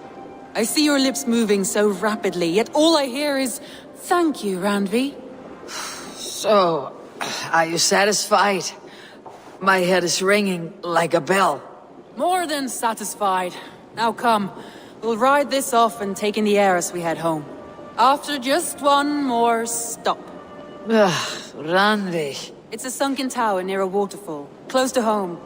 I see your lips moving so rapidly, yet all I hear is, "Thank you, Randvi." So, are you satisfied? My head is ringing like a bell. More than satisfied. Now come, we'll ride this off and take in the air as we head home. After just one more stop. Randvi. It's a sunken tower near a waterfall, close to home.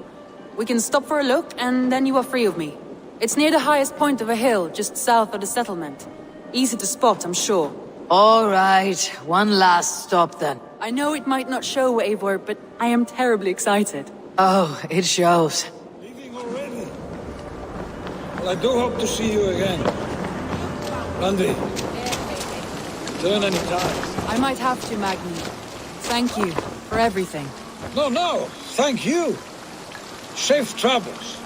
We can stop for a look, and then you are free of me. It's near the highest point of a hill, just south of the settlement. Easy to spot, I'm sure. All right, one last stop then. I know it might not show, Eivor, but I am terribly excited. Oh, it shows. Leaving already? Well, I do hope to see you again. Randvi, turn any time. I might have to, Magni. Thank you for everything. No, thank you. Safe travels.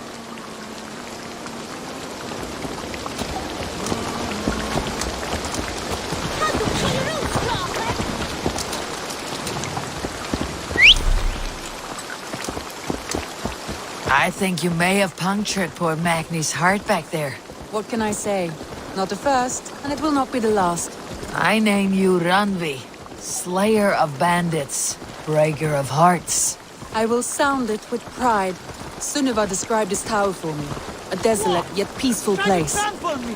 I think you may have punctured poor Magni's heart back there. What can I say? Not the first, and it will not be the last. I name you Randvi, Slayer of Bandits, Breaker of Hearts. I will sound it with pride. Sunniva described this tower for me. A desolate yet peaceful place.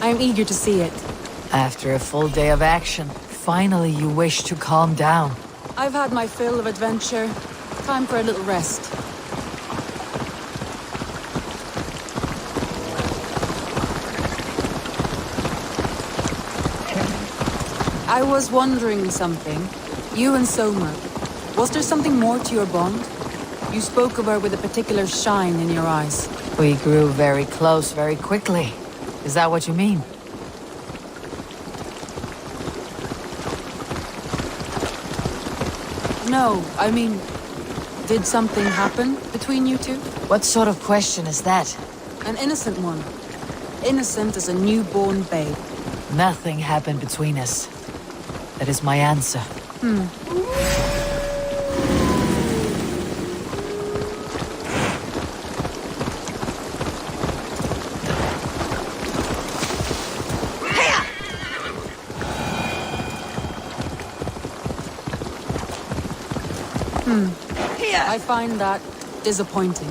I am eager to see it. After a full day of action, finally you wish to calm down. I've had my fill of adventure. Time for a little rest. I was wondering something. You and Soma. Was there something more to your bond? You spoke of her with a particular shine in your eyes. We grew very close very quickly. Is that what you mean? No, I mean, did something happen between you two? What sort of question is that? An innocent one. Innocent as a newborn babe. Nothing happened between us. That is my answer. I find that disappointing.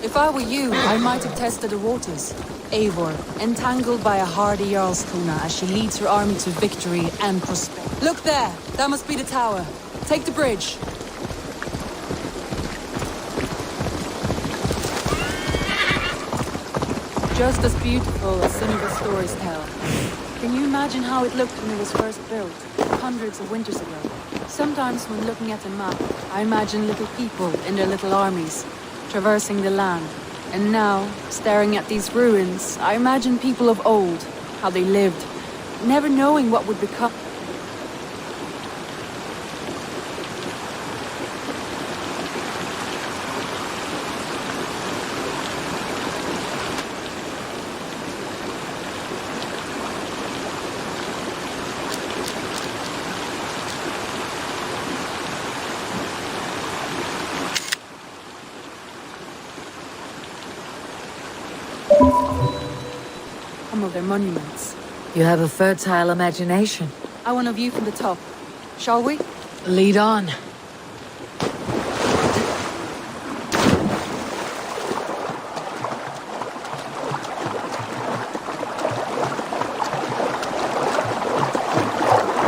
If I were you, I might have tested the waters. Eivor, entangled by a hardy Jarlskona as she leads her army to victory and prosperity. Look there! That must be the tower. Take the bridge. Just as beautiful as Sunniva's stories tell. Can you imagine how it looked when it was first built, hundreds of winters ago? Sometimes when looking at a map, I imagine little people in their little armies, traversing the land. And now, staring at these ruins, I imagine people of old, how they lived, never knowing what would become. Some of their monuments. You have a fertile imagination. I want a view from the top. Shall we? Lead on.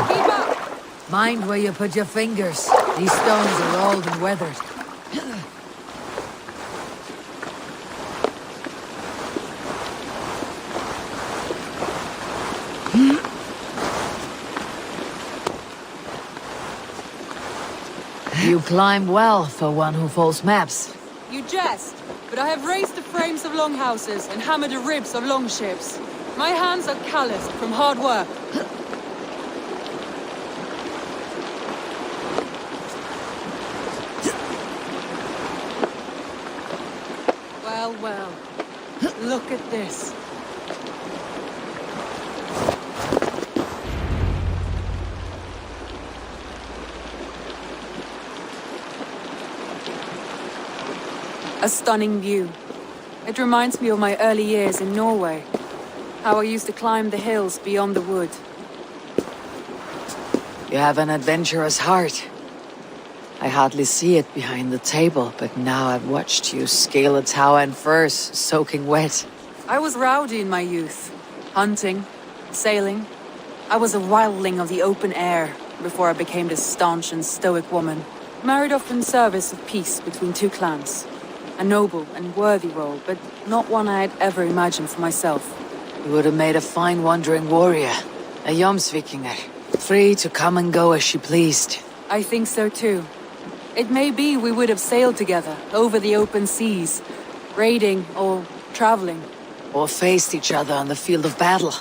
Keep up! Mind where you put your fingers. These stones are old and weathered. You climb well for one who folds maps. You jest! but I have raised the frames of longhouses and hammered the ribs of longships. My hands are calloused from hard work. Well, well. Look at this. A stunning view. It reminds me of my early years in Norway. How I used to climb the hills beyond the wood. You have an adventurous heart. I hardly see it behind the table, but now I've watched you scale a tower in furs, soaking wet. I was rowdy in my youth. Hunting, sailing. I was a wildling of the open air before I became this staunch and stoic woman. Married off in service of peace between two clans. A noble and worthy role, but not one I had ever imagined for myself. You would have made a fine wandering warrior. A Jomsvikinger. Free to come and go as she pleased. I think so too. It may be we would have sailed together, over the open seas. Raiding or traveling. Or faced each other on the field of battle.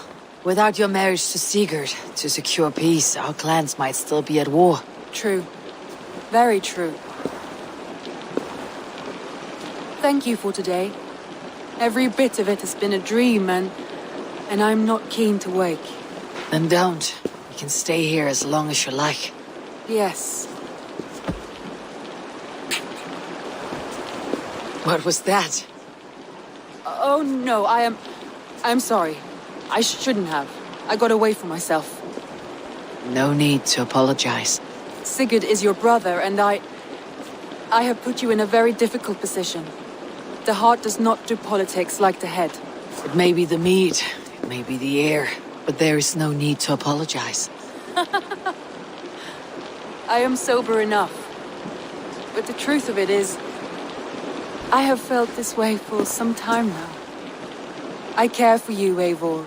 Without your marriage to Sigurd, to secure peace, our clans might still be at war. True. Very true. Thank you for today. Every bit of it has been a dream, and I'm not keen to wake. Then don't. You can stay here as long as you like. Yes. What was that? Oh no, I'm sorry. I shouldn't have. I got away from myself. No need to apologize. Sigurd is your brother, and I have put you in a very difficult position. The heart does not do politics like the head. It may be the meat, it may be the air, but there is no need to apologize. I am sober enough. But the truth of it is, I have felt this way for some time now. I care for you, Eivor.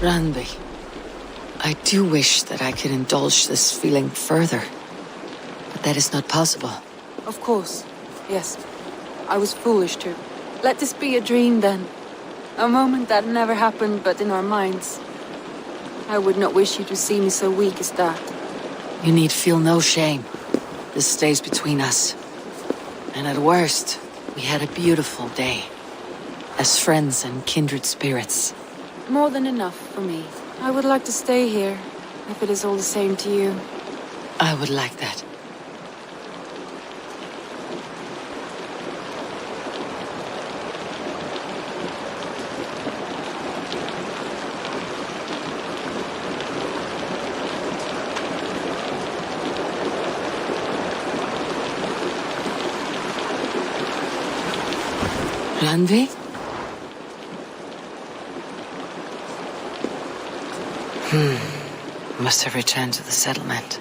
Randy, I do wish that I could indulge this feeling further. But that is not possible. Of course. Yes. I was foolish to. Let this be a dream then. A moment that never happened but in our minds. I would not wish you to see me so weak as that. You need feel no shame. This stays between us. And at worst, we had a beautiful day. As friends and kindred spirits. More than enough for me. I would like to stay here, if it is all the same to you. I would like that. Randy? Must have returned to the settlement.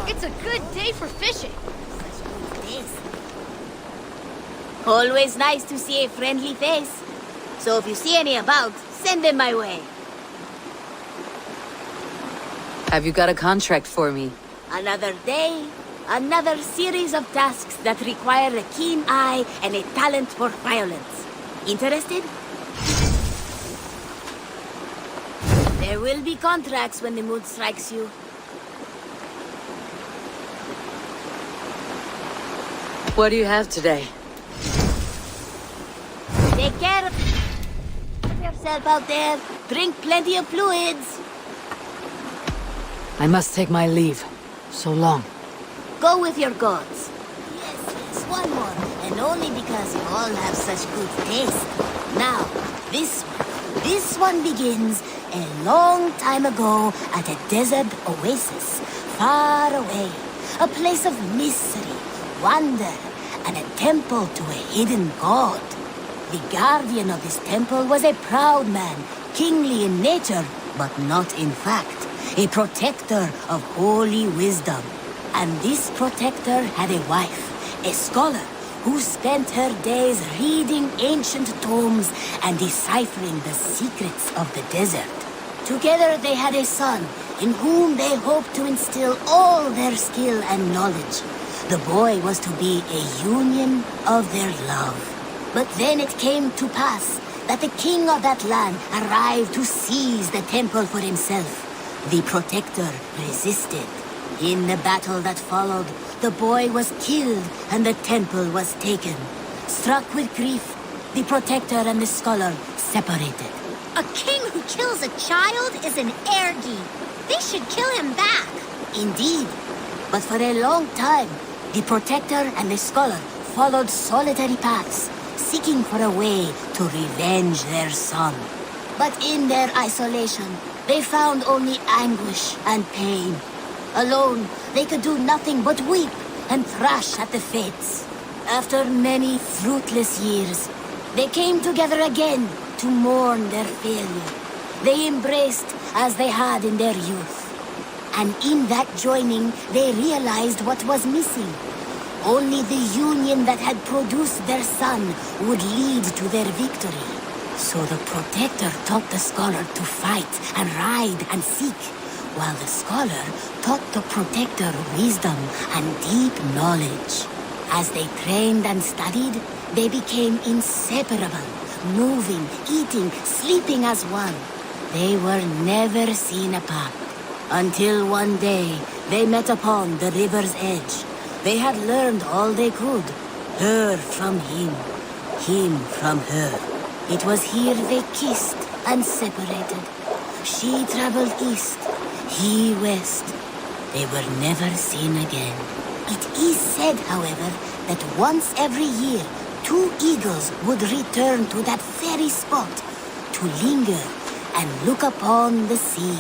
It's a good day for fishing. Always nice to see a friendly face. So if you see any about, send them my way. Have you got a contract for me? Another day, another series of tasks that require a keen eye and a talent for violence. Interested? There will be contracts when the mood strikes you. What do you have today? Take care of yourself out there. Drink plenty of fluids. I must take my leave. So long. Go with your gods. Yes, one more. And only because you all have such good taste. Now, this one begins a long time ago at a desert oasis, far away. A place of mystery, wonder, and a temple to a hidden god. The guardian of this temple was a proud man, kingly in nature, but not in fact. A protector of holy wisdom. And this protector had a wife, a scholar, who spent her days reading ancient tomes and deciphering the secrets of the desert. Together they had a son, in whom they hoped to instill all their skill and knowledge. The boy was to be a union of their love. But then it came to pass that the king of that land arrived to seize the temple for himself. The protector resisted. In the battle that followed, the boy was killed and the temple was taken. Struck with grief, the protector and the scholar separated. A king who kills a child is an ergi. They should kill him back. Indeed. But for a long time, the protector and the scholar followed solitary paths, seeking for a way to revenge their son. But in their isolation, they found only anguish and pain. Alone, they could do nothing but weep and thrash at the fates. After many fruitless years, they came together again to mourn their failure. They embraced as they had in their youth. And in that joining, they realized what was missing. Only the union that had produced their son would lead to their victory. So the protector taught the scholar to fight and ride and seek, while the scholar taught the protector wisdom and deep knowledge. As they trained and studied, they became inseparable, moving, eating, sleeping as one. They were never seen apart, until one day they met upon the river's edge. They had learned all they could, her from him from her. It was here they kissed and separated. She traveled east, he west. They were never seen again. It is said, however, that once every year, 2 eagles would return to that very spot to linger and look upon the sea.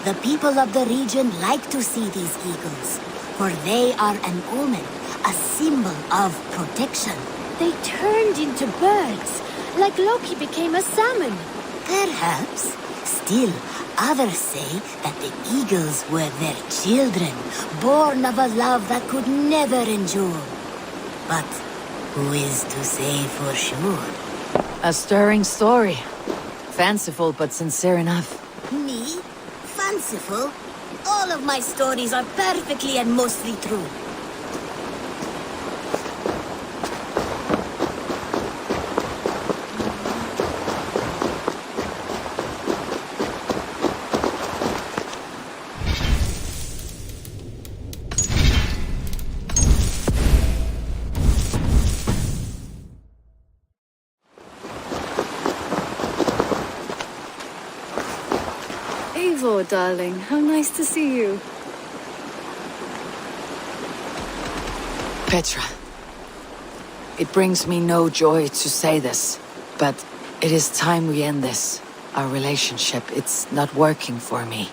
The people of the region like to see these eagles, for they are an omen, a symbol of protection. They turned into birds, like Loki became a salmon. Perhaps. Still, others say that the eagles were their children, born of a love that could never endure. But who is to say for sure? A stirring story. Fanciful but sincere enough. Me? Fanciful? All of my stories are perfectly and mostly true. Eivor, darling, how nice to see you. Petra. It brings me no joy to say this, but it is time we end this. Our relationship, it's not working for me.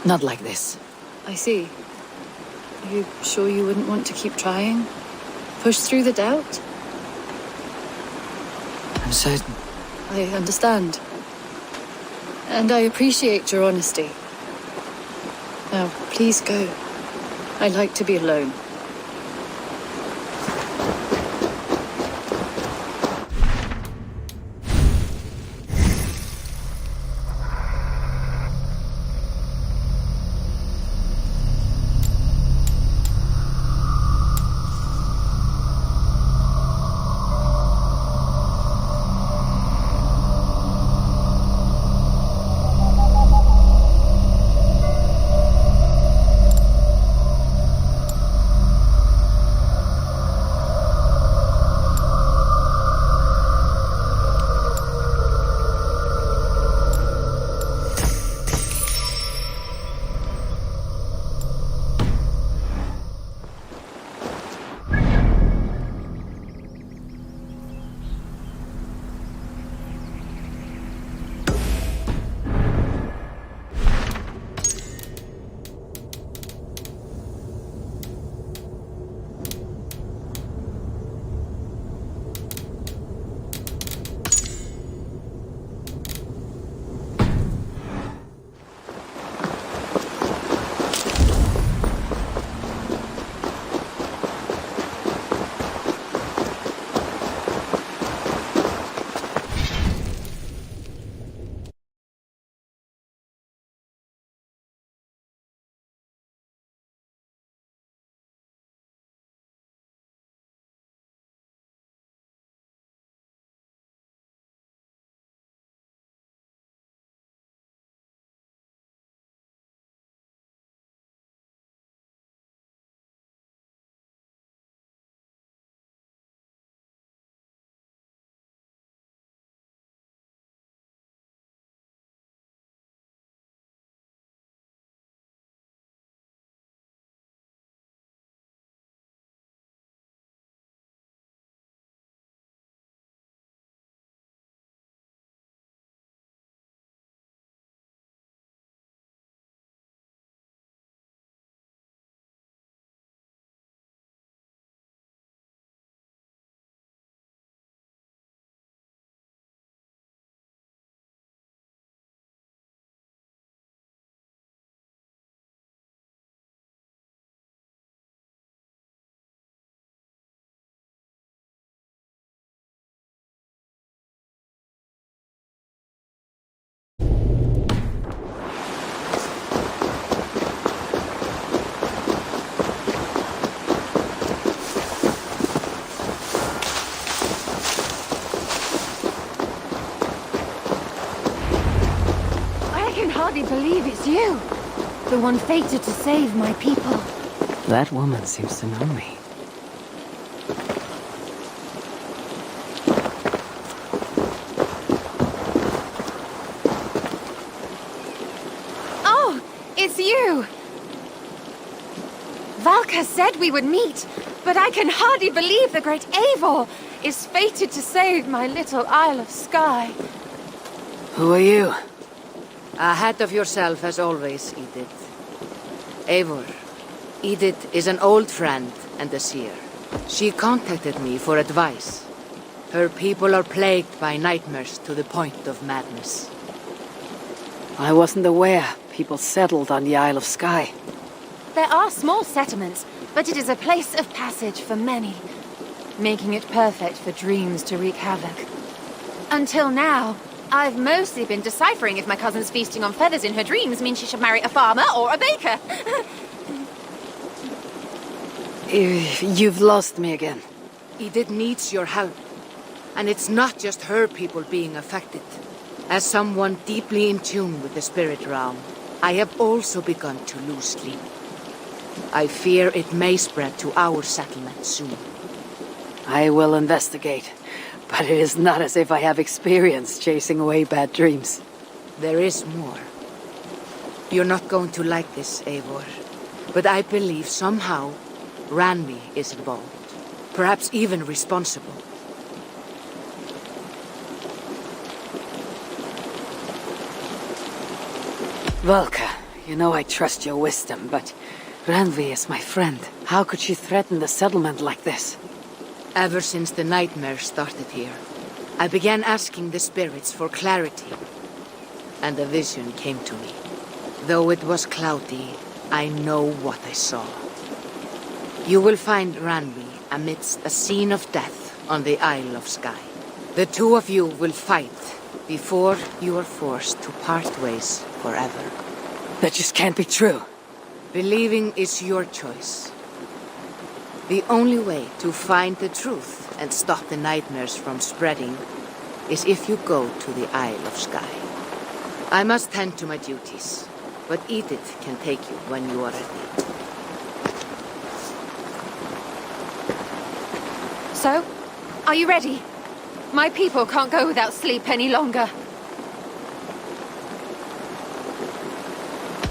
Not like this. I see. Are you sure you wouldn't want to keep trying? Push through the doubt? I'm certain. I understand. And I appreciate your honesty. Now, please go. I like to be alone. It's you! The one fated to save my people. That woman seems to know me. Oh! It's you! Valka said we would meet, but I can hardly believe the great Eivor is fated to save my little Isle of Skye. Who are you? Ahead of yourself as always, Edith. Eivor. Edith is an old friend and a seer. She contacted me for advice. Her people are plagued by nightmares to the point of madness. I wasn't aware people settled on the Isle of Skye. There are small settlements, but it is a place of passage for many, making it perfect for dreams to wreak havoc. Until now, I've mostly been deciphering if my cousin's feasting on feathers in her dreams means she should marry a farmer or a baker. You've lost me again. Edith needs your help. And it's not just her people being affected. As someone deeply in tune with the spirit realm, I have also begun to lose sleep. I fear it may spread to our settlement soon. I will investigate. But it is not as if I have experience chasing away bad dreams. There is more. You're not going to like this, Eivor. But I believe somehow Ranvi is involved. Perhaps even responsible. Valka, you know I trust your wisdom, but Ranvi is my friend. How could she threaten the settlement like this? Ever since the nightmare started here, I began asking the spirits for clarity. And a vision came to me. Though it was cloudy, I know what I saw. You will find Ranvi amidst a scene of death on the Isle of Skye. The two of you will fight before you are forced to part ways forever. That just can't be true. Believing is your choice. The only way to find the truth and stop the nightmares from spreading is if you go to the Isle of Skye. I must tend to my duties, but Edith can take you when you are ready. So, are you ready? My people can't go without sleep any longer.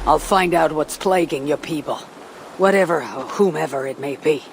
I'll find out what's plaguing your people. Whatever or whomever it may be.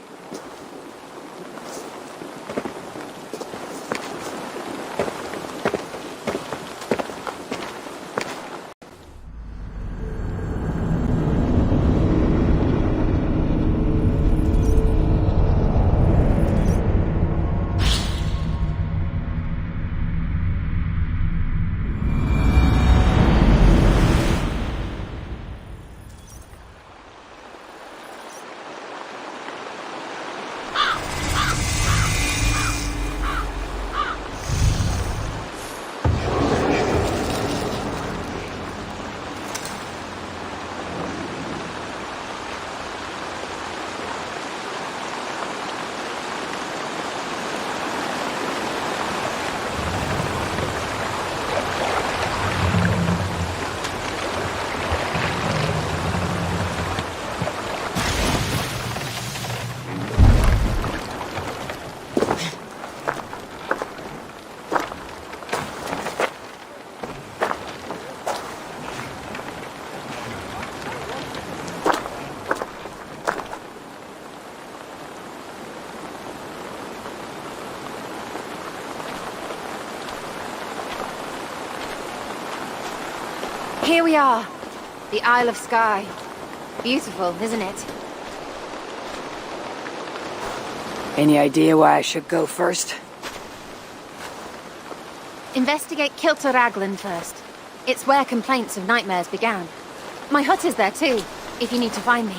Here we are. The Isle of Skye. Beautiful, isn't it? Any idea where I should go first? Investigate Kilter Raglan first. It's where complaints of nightmares began. My hut is there too, if you need to find me.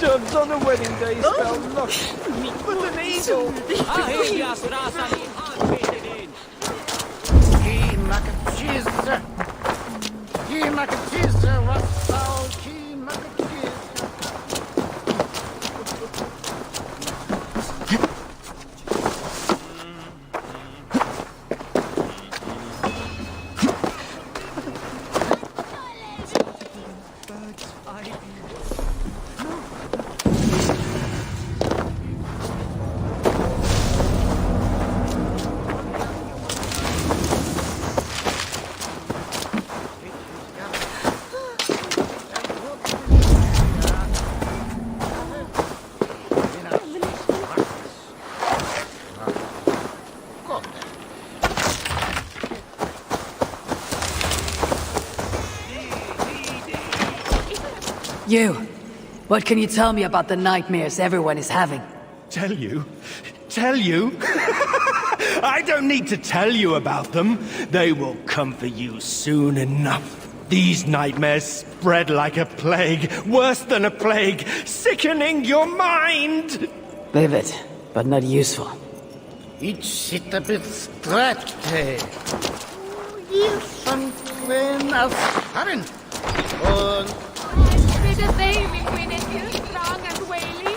Doves on a wedding day spell luck. But an eagle! You! What can you tell me about the nightmares everyone is having? Tell you? Tell you? I don't need to tell you about them. They will come for you soon enough. These nightmares spread like a plague, worse than a plague, sickening your mind! Vivid, but not useful. Each sitter bestrafte. Ilfantren av Herren. Und Bitte baby, Gwyneth, you're strong and whaley.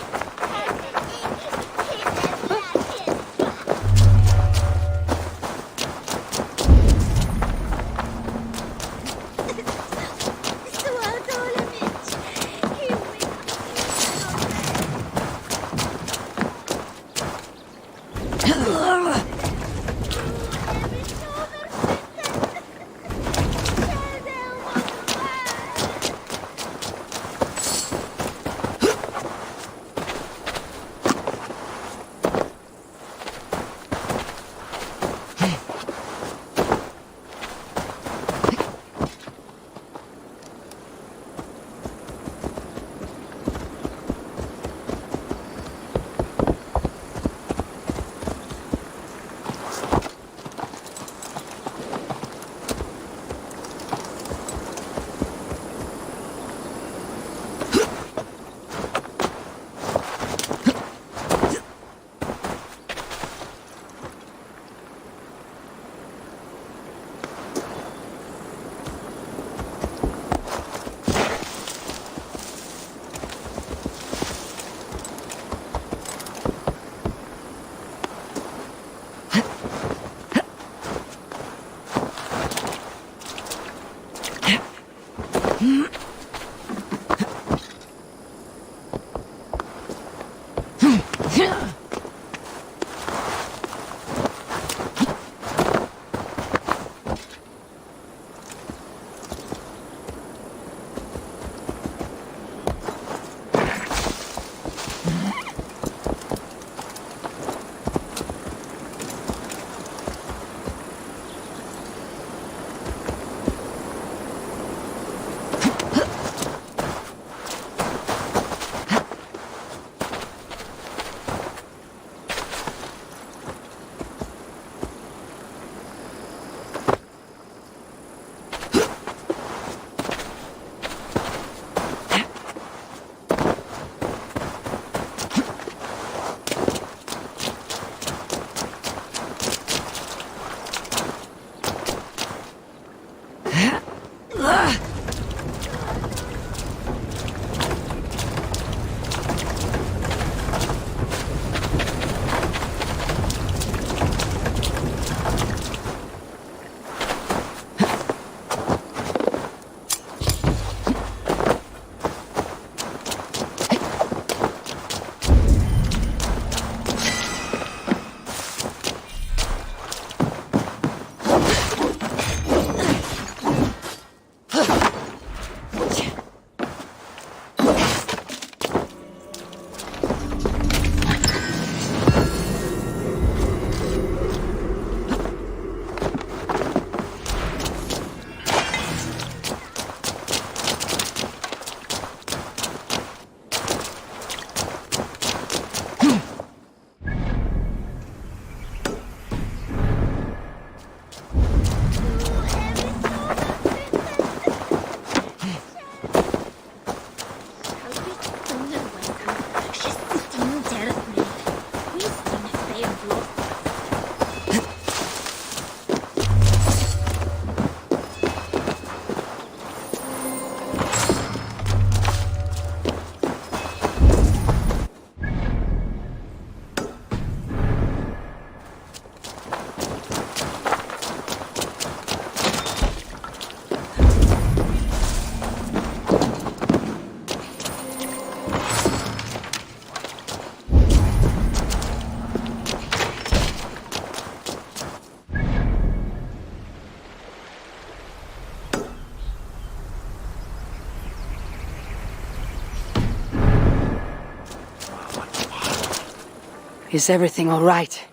Is everything all right?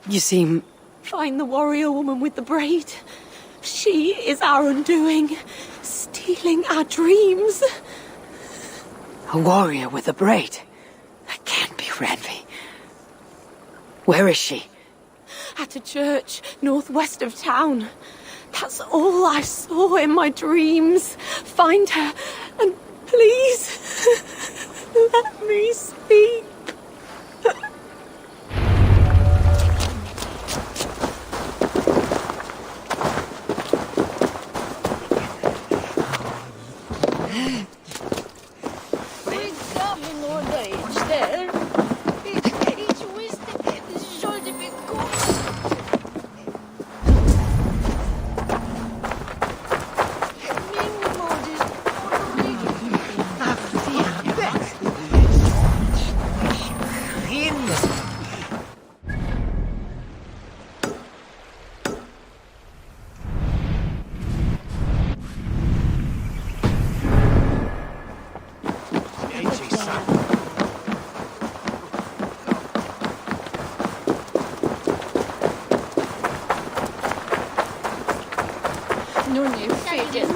You seem... Find the warrior woman with the braid. She is our undoing, stealing our dreams. A warrior with a braid? That can't be Renvi. Where is she? At a church northwest of town. That's all I saw in my dreams. Find her, and please, let me speak. there. Ich wusste, es sollte mir gut. Nun är fegget.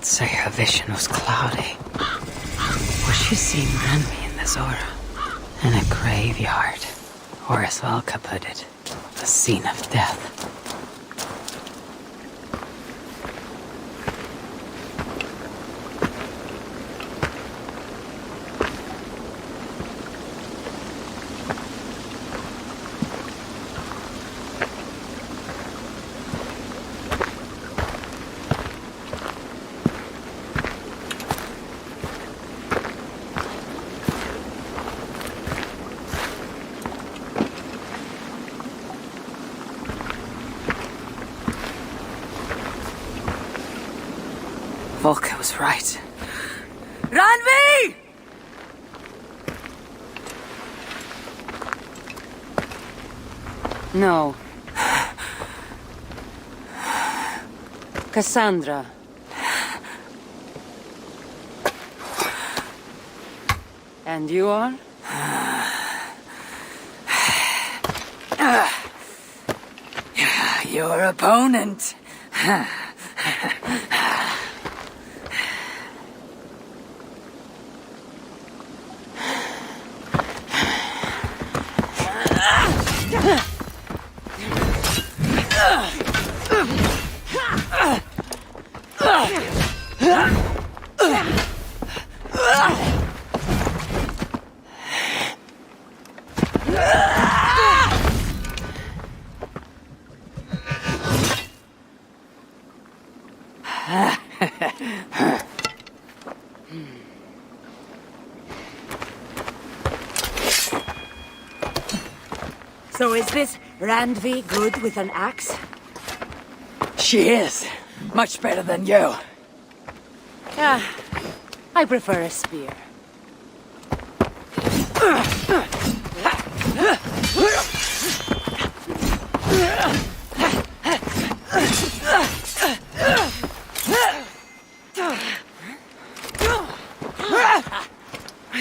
Say her vision was cloudy. What she seen ran me in this aura. In a graveyard. Or as Valka put it, a scene of death. Volker was right. Ranvi! No. Cassandra. And you are? Your opponent. So is this Randvi good with an axe? She is. Much better than you. Ah, I prefer a spear.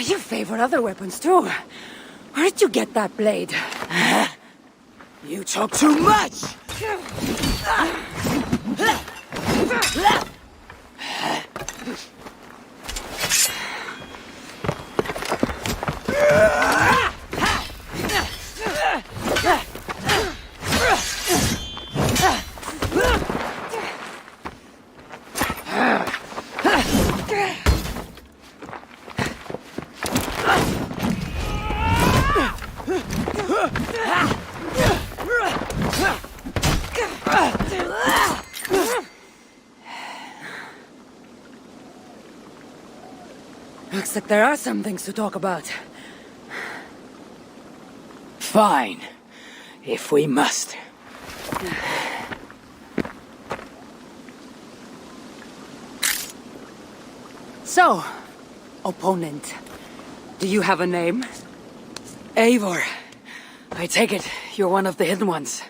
You favor other weapons too. Where did you get that blade? You talk too much! Looks like there are some things to talk about. Fine. If we must. So, opponent, do you have a name? Eivor. I take it you're one of the hidden ones.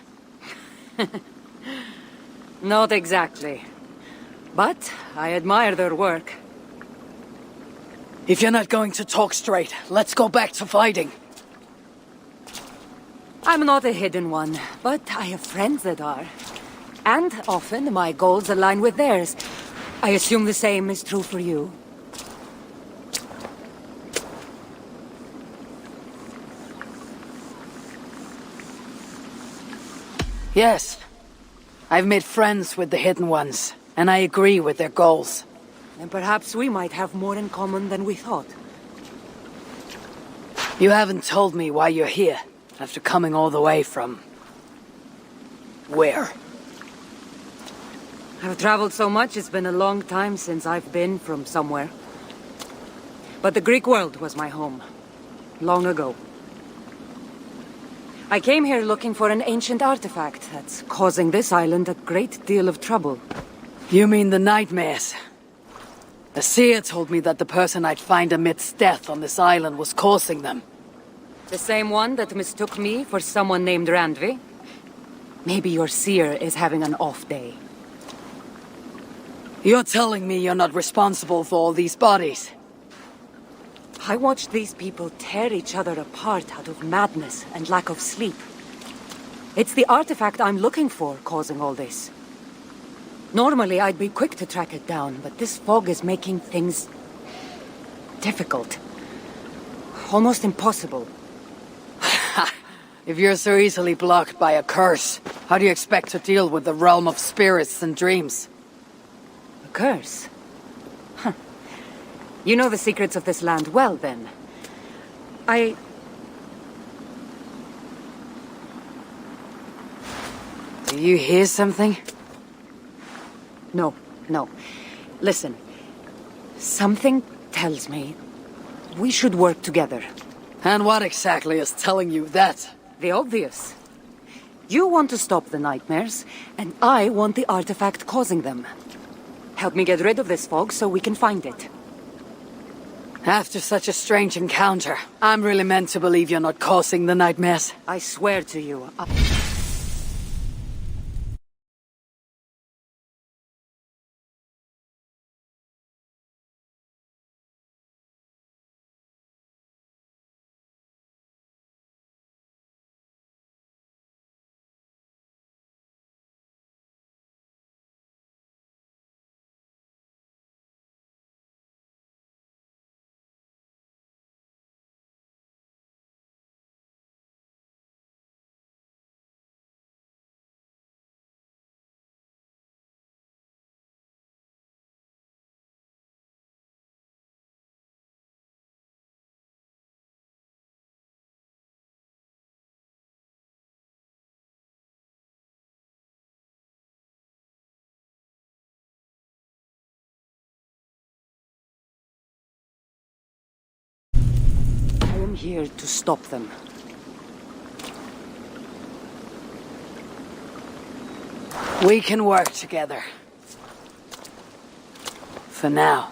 Not exactly. But I admire their work. If you're not going to talk straight, let's go back to fighting. I'm not a hidden one, but I have friends that are. And often my goals align with theirs. I assume the same is true for you. Yes. I've made friends with the hidden ones, and I agree with their goals. And perhaps we might have more in common than we thought. You haven't told me why you're here, after coming all the way from... where? I've traveled so much, it's been a long time since I've been from somewhere. But the Greek world was my home. Long ago. I came here looking for an ancient artifact that's causing this island a great deal of trouble. You mean the nightmares? The seer told me that the person I'd find amidst death on this island was causing them. The same one that mistook me for someone named Randvi? Maybe your seer is having an off day. You're telling me you're not responsible for all these bodies? I watched these people tear each other apart out of madness and lack of sleep. It's the artifact I'm looking for causing all this. Normally, I'd be quick to track it down, but this fog is making things... difficult. Almost impossible. If you're so easily blocked by a curse, how do you expect to deal with the realm of spirits and dreams? A curse? Huh. You know the secrets of this land well, then. Do you hear something? No. Listen. Something tells me we should work together. And what exactly is telling you that? The obvious. You want to stop the nightmares, and I want the artifact causing them. Help me get rid of this fog so we can find it. After such a strange encounter, I'm really meant to believe you're not causing the nightmares. I swear to you, I am here to stop them. We can work together. For now.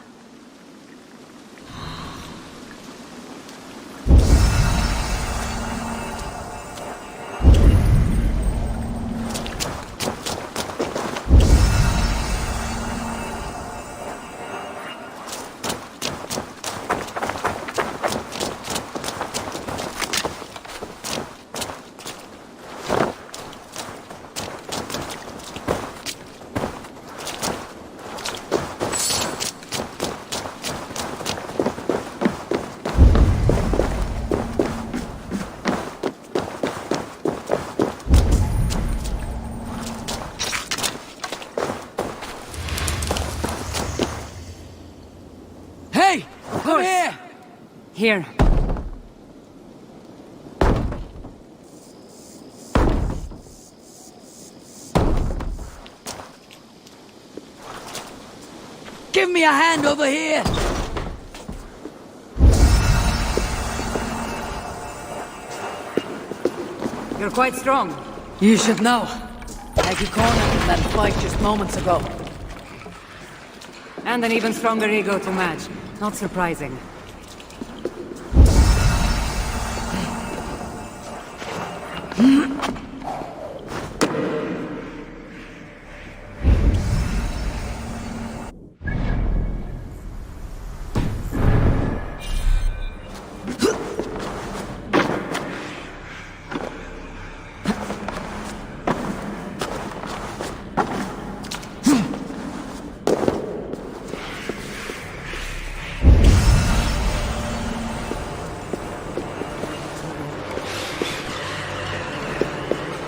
Hey! Come here! Here. Give me a hand over here! You're quite strong. You should know. Like you cornered in that fight just moments ago. And an even stronger ego to match. Not surprising.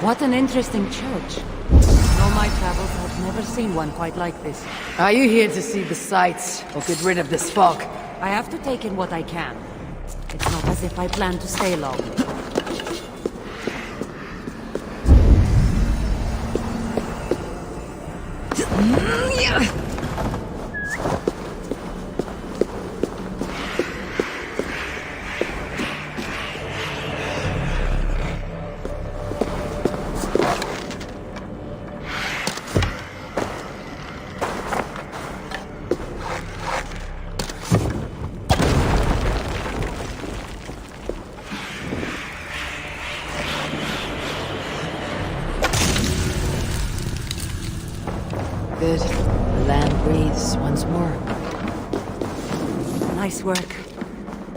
What an interesting church. In all my travels, I've never seen one quite like this. Are you here to see the sights, or get rid of this fog? I have to take in what I can. It's not as if I plan to stay long. Good. The land breathes once more. Nice work.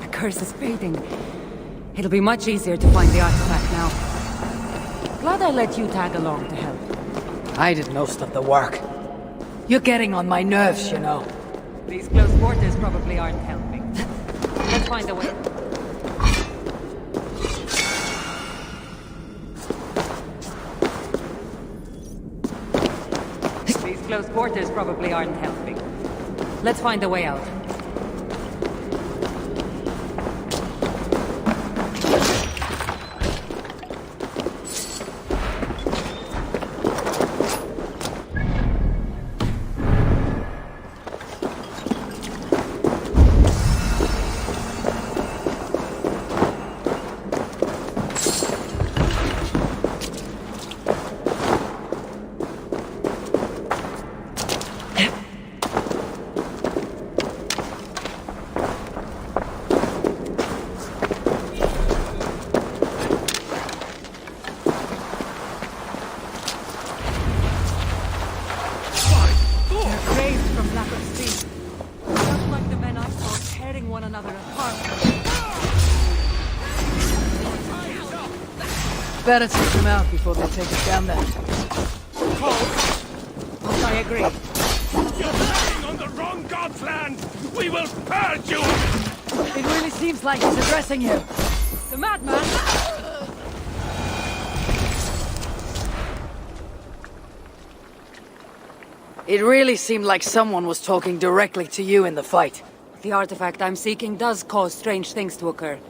The curse is fading. It'll be much easier to find the artifact now. Glad I let you tag along to help. I did most of the work. You're getting on my nerves, you know. These close quarters probably aren't helping. Let's find a way. These close quarters probably aren't helping. Let's find a way out. Better take them out before they take us down there. Cold? I agree. You're playing on the wrong god's land! We will purge you! It really seems like he's addressing you. The madman! It really seemed like someone was talking directly to you in the fight. The artifact I'm seeking does cause strange things to occur.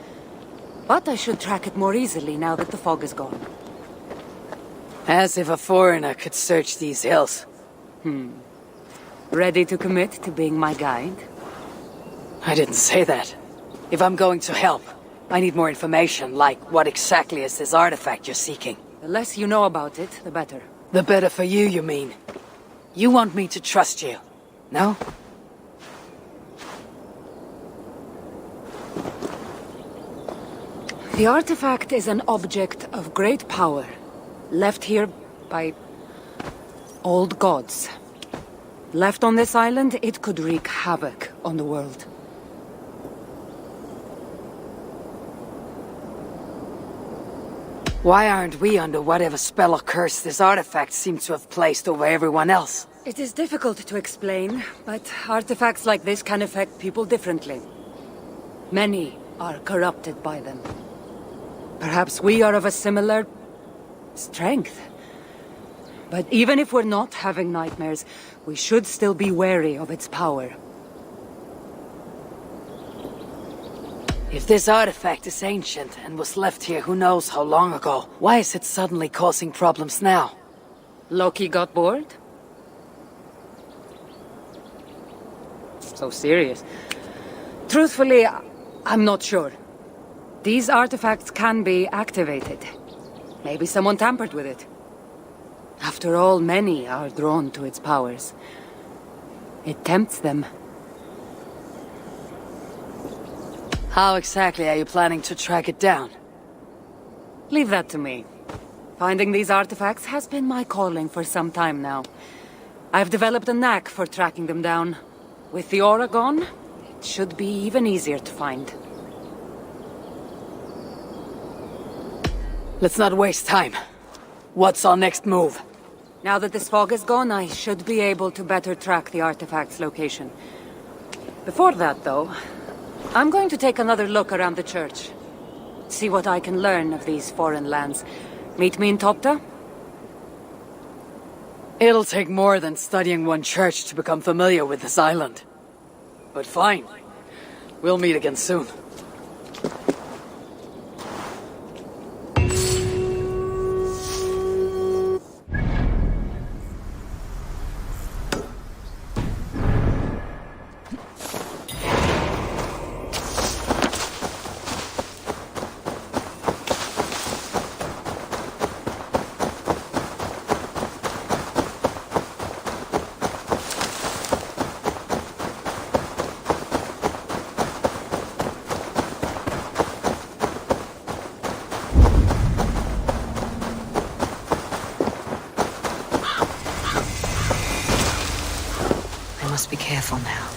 But I should track it more easily now that the fog is gone. As if a foreigner could search these hills. Ready to commit to being my guide? I didn't say that. If I'm going to help, I need more information, like what exactly is this artifact you're seeking? The less you know about it, the better. The better for you, you mean? You want me to trust you, no? The artifact is an object of great power, left here by old gods. Left on this island, it could wreak havoc on the world. Why aren't we under whatever spell or curse this artifact seems to have placed over everyone else? It is difficult to explain, but artifacts like this can affect people differently. Many are corrupted by them. Perhaps we are of a similar strength. But even if we're not having nightmares, we should still be wary of its power. If this artifact is ancient and was left here who knows how long ago, why is it suddenly causing problems now? Loki got bored? So serious. Truthfully, I'm not sure. These artifacts can be activated. Maybe someone tampered with it. After all, many are drawn to its powers. It tempts them. How exactly are you planning to track it down? Leave that to me. Finding these artifacts has been my calling for some time now. I've developed a knack for tracking them down. With the aura gone, it should be even easier to find. Let's not waste time. What's our next move? Now that this fog is gone, I should be able to better track the artifact's location. Before that, though, I'm going to take another look around the church. See what I can learn of these foreign lands. Meet me in Topta? It'll take more than studying one church to become familiar with this island. But fine. We'll meet again soon. Must be careful now.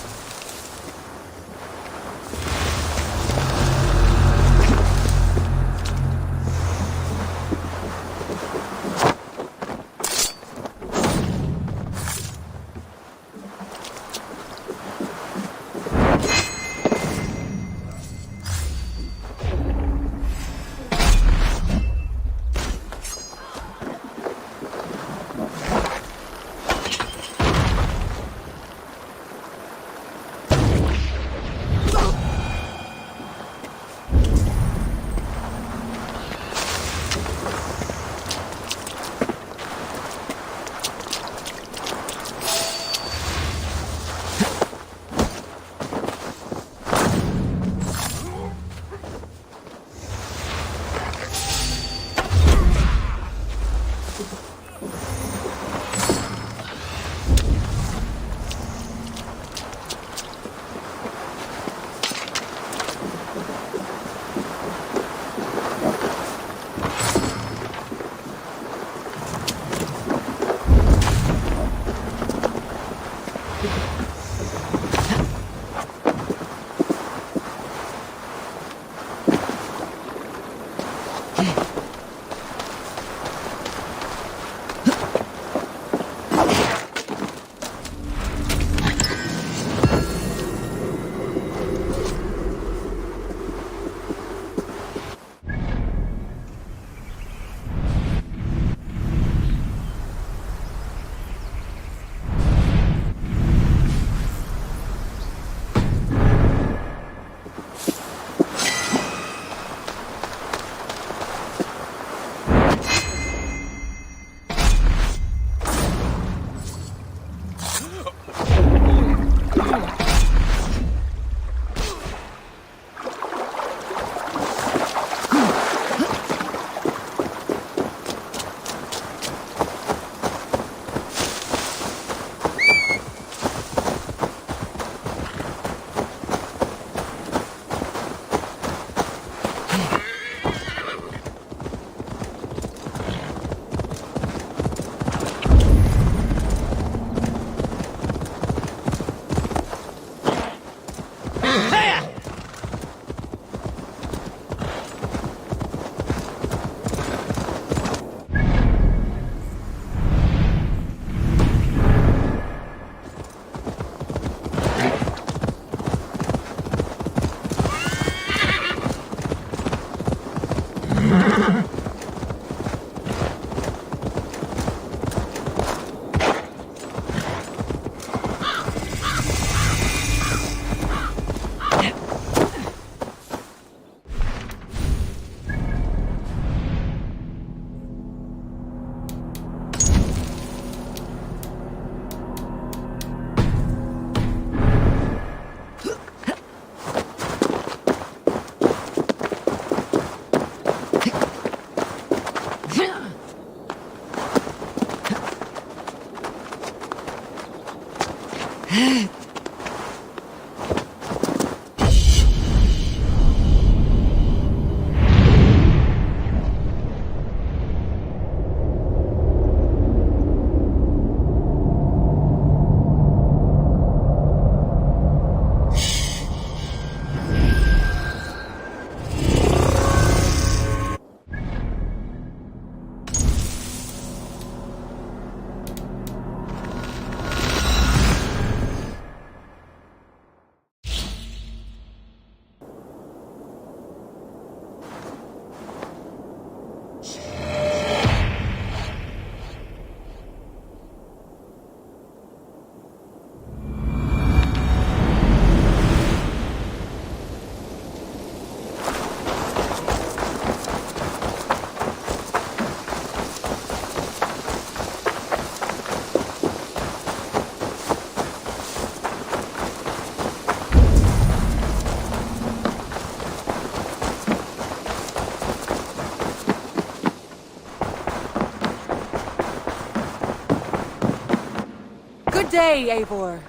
Good day, Eivor.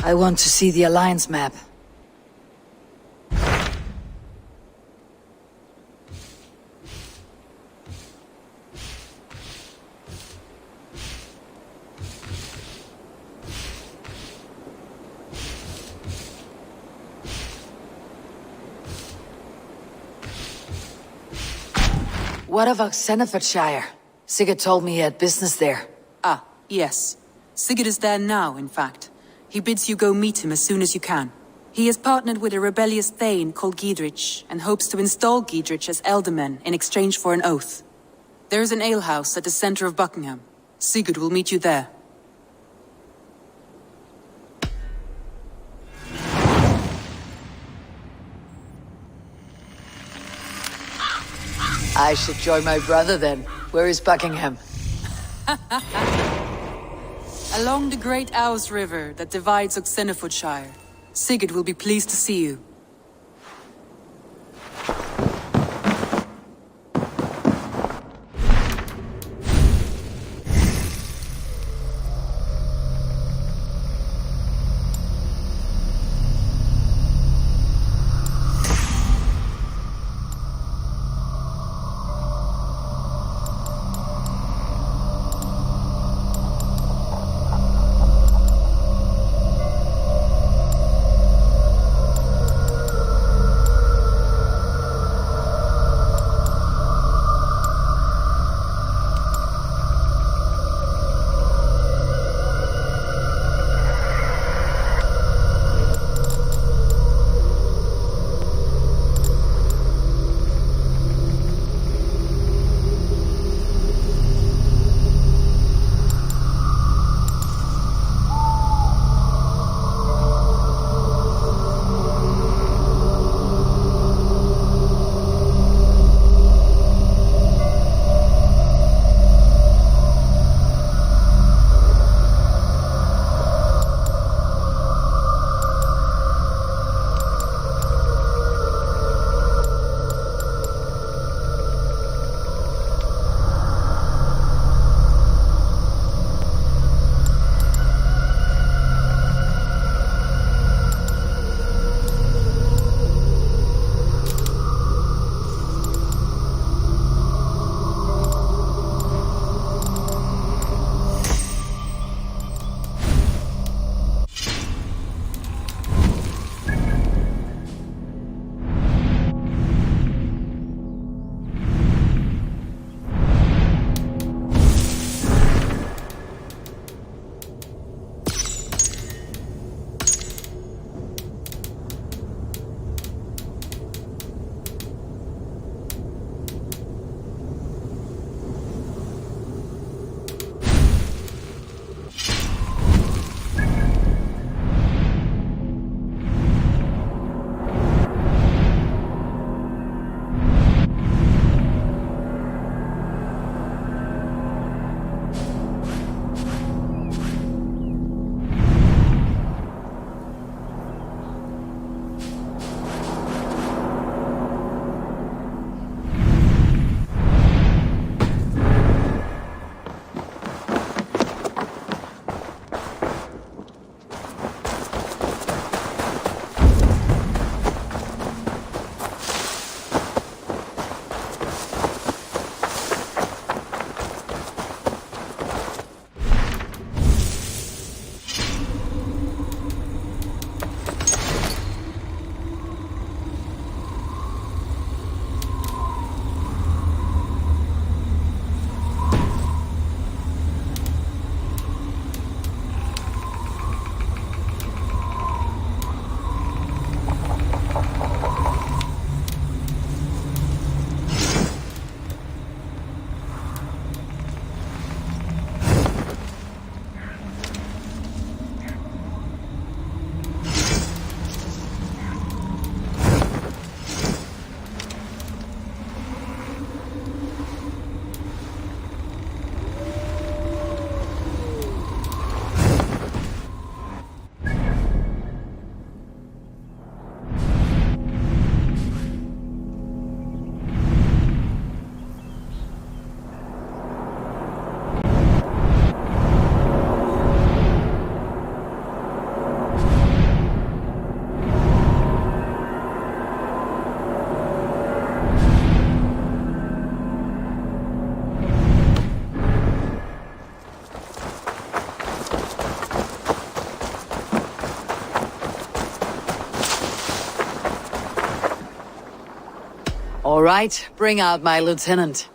I want to see the Alliance map. What of Oxenfordshire? Sigurd told me he had business there. Ah, yes. Sigurd is there now, in fact. He bids you go meet him as soon as you can. He has partnered with a rebellious Thane called Giedrich, and hopes to install Giedrich as Elderman in exchange for an oath. There is an alehouse at the center of Buckingham. Sigurd will meet you there. I should join my brother then. Where is Buckingham? Along the Great Ouse River that divides Oxenfordshire. Sigurd will be pleased to see you. All right, bring out my lieutenant.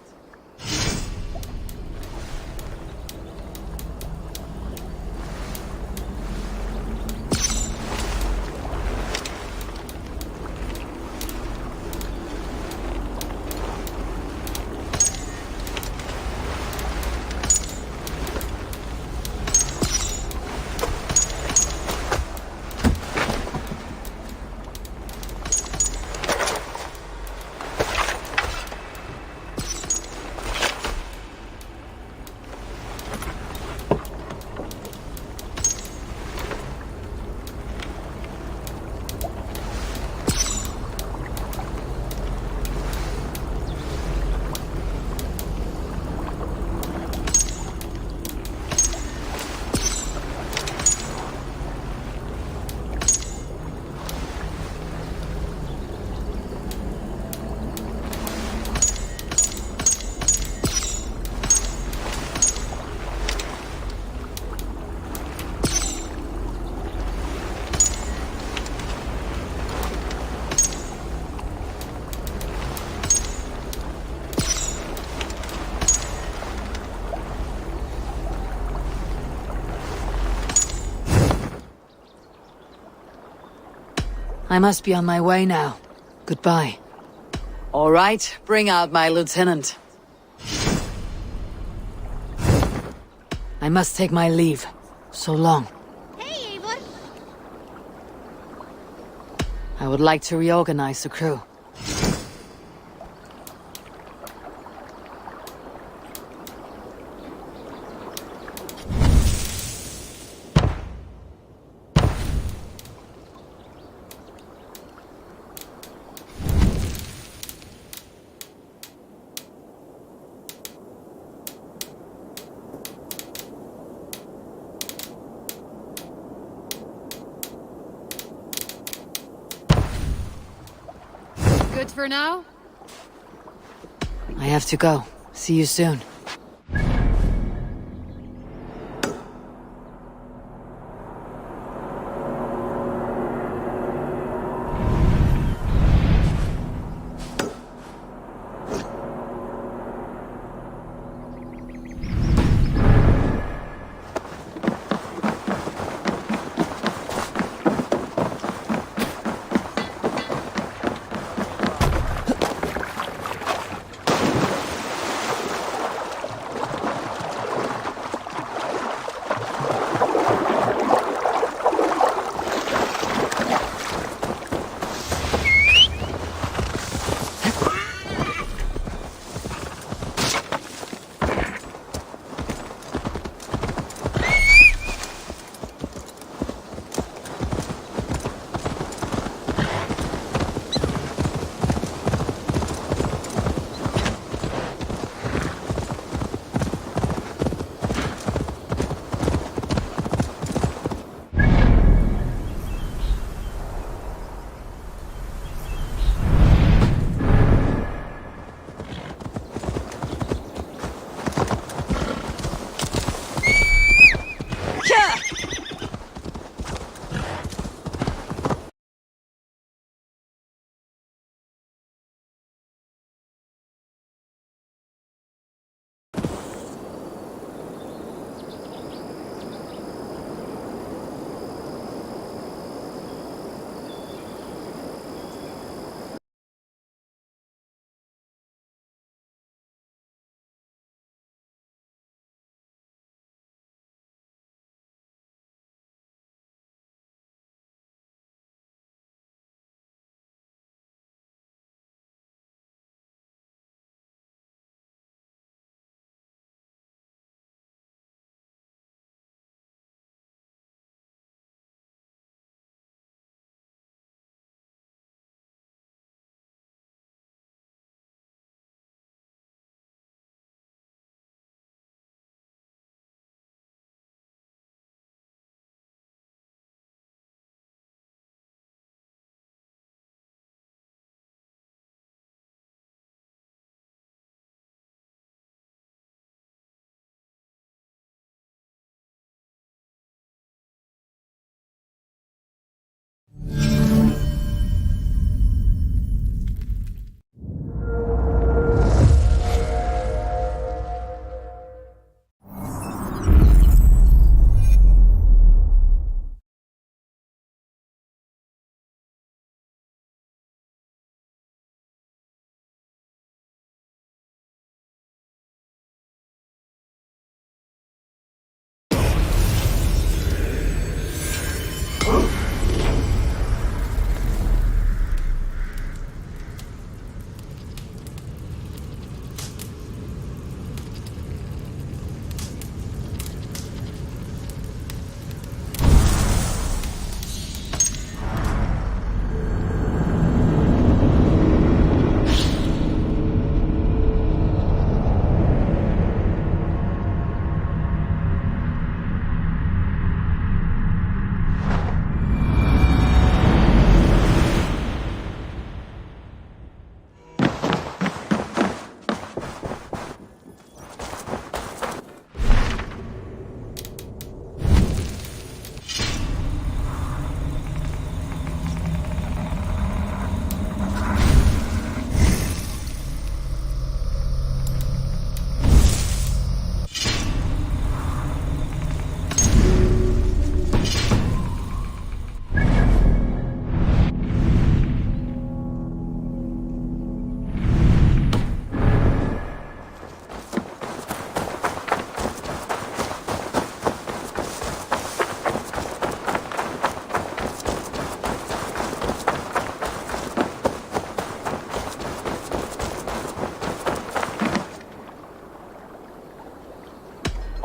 I must be on my way now. Goodbye. All right, bring out my lieutenant. I must take my leave. So long. Hey, Eivor! I would like to reorganize the crew. Good for now? I have to go. See you soon.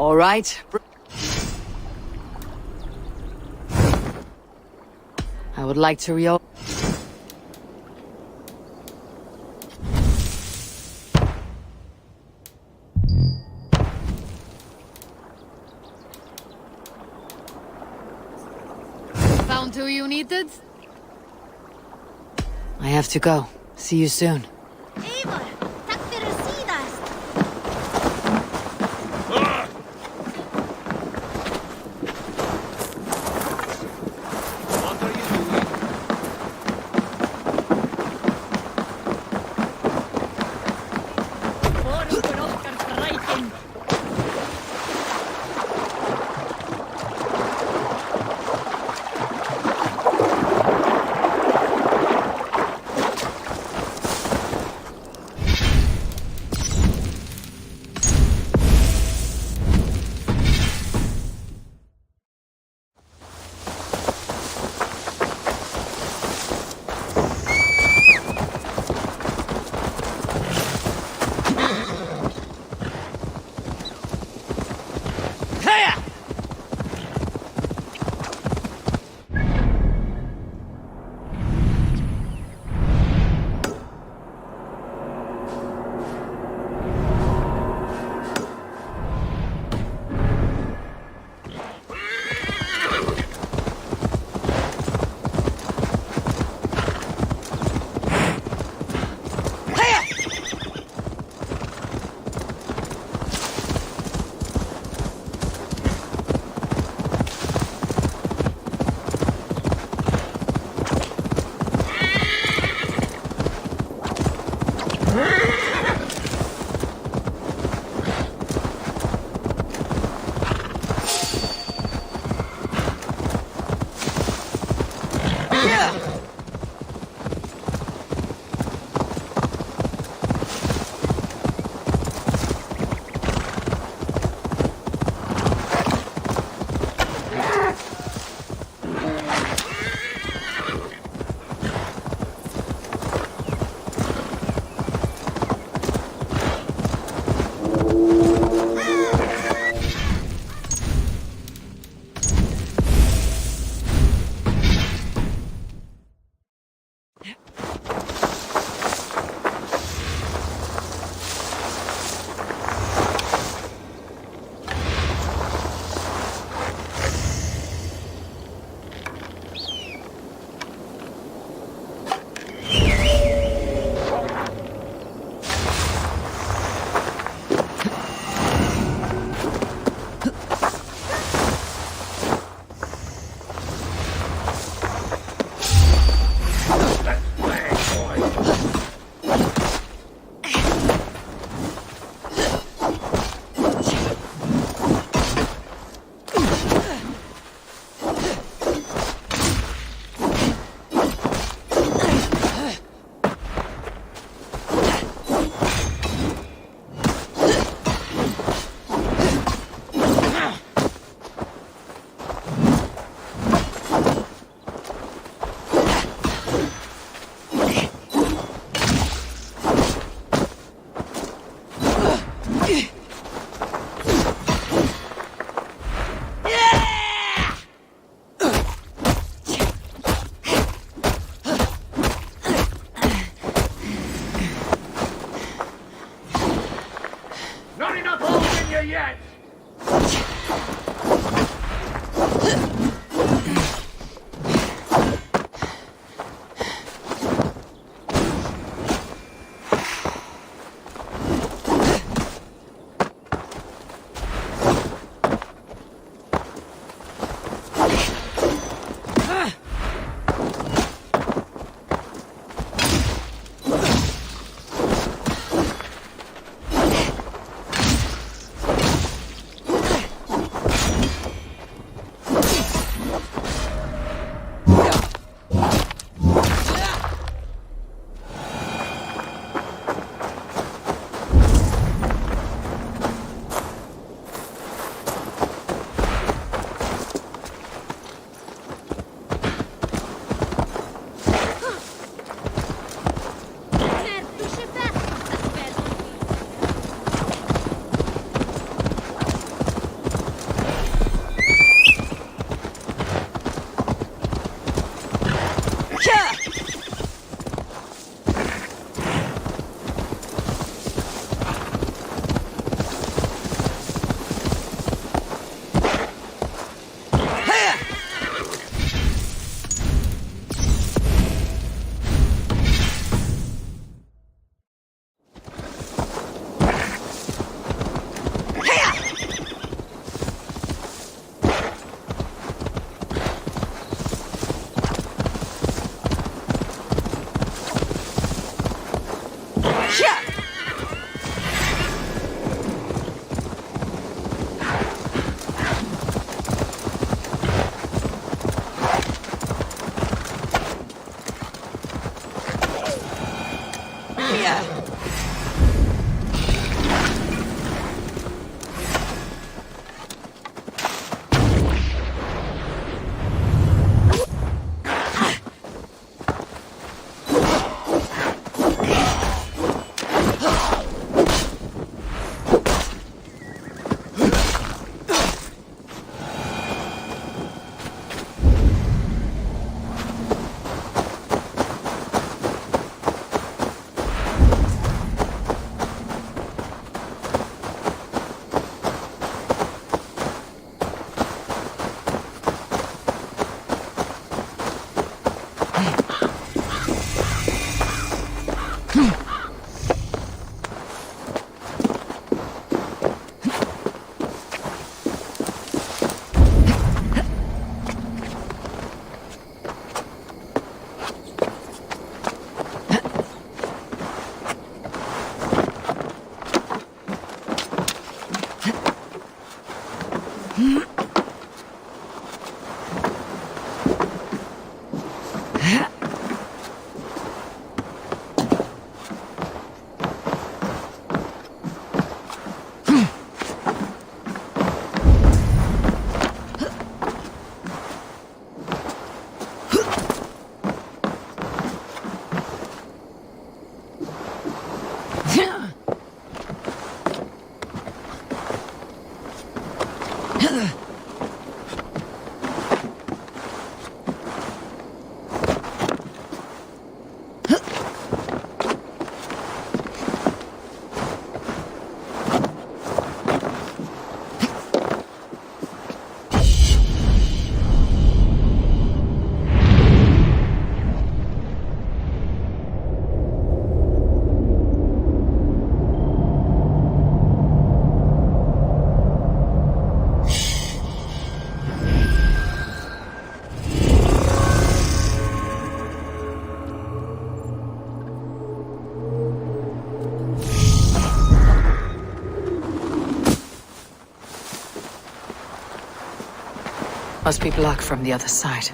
All right. I would like to reopen. Found who you needed? I have to go. See you soon. Eivor, tack för sidast. Must be blocked from the other side.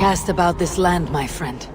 Cast about this land, my friend.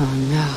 Oh no.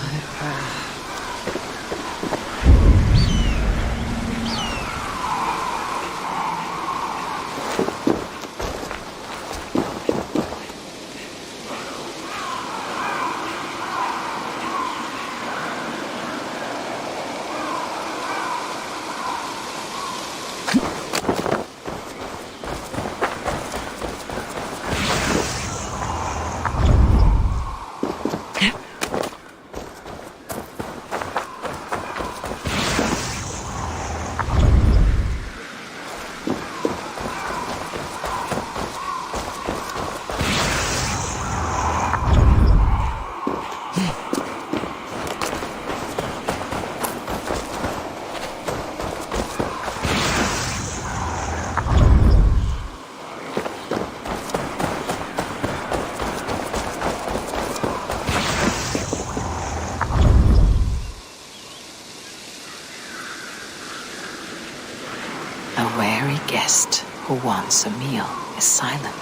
A wary guest who wants a meal is silent.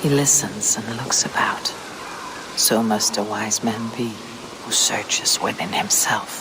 He listens and looks about. So must a wise man be who searches within himself.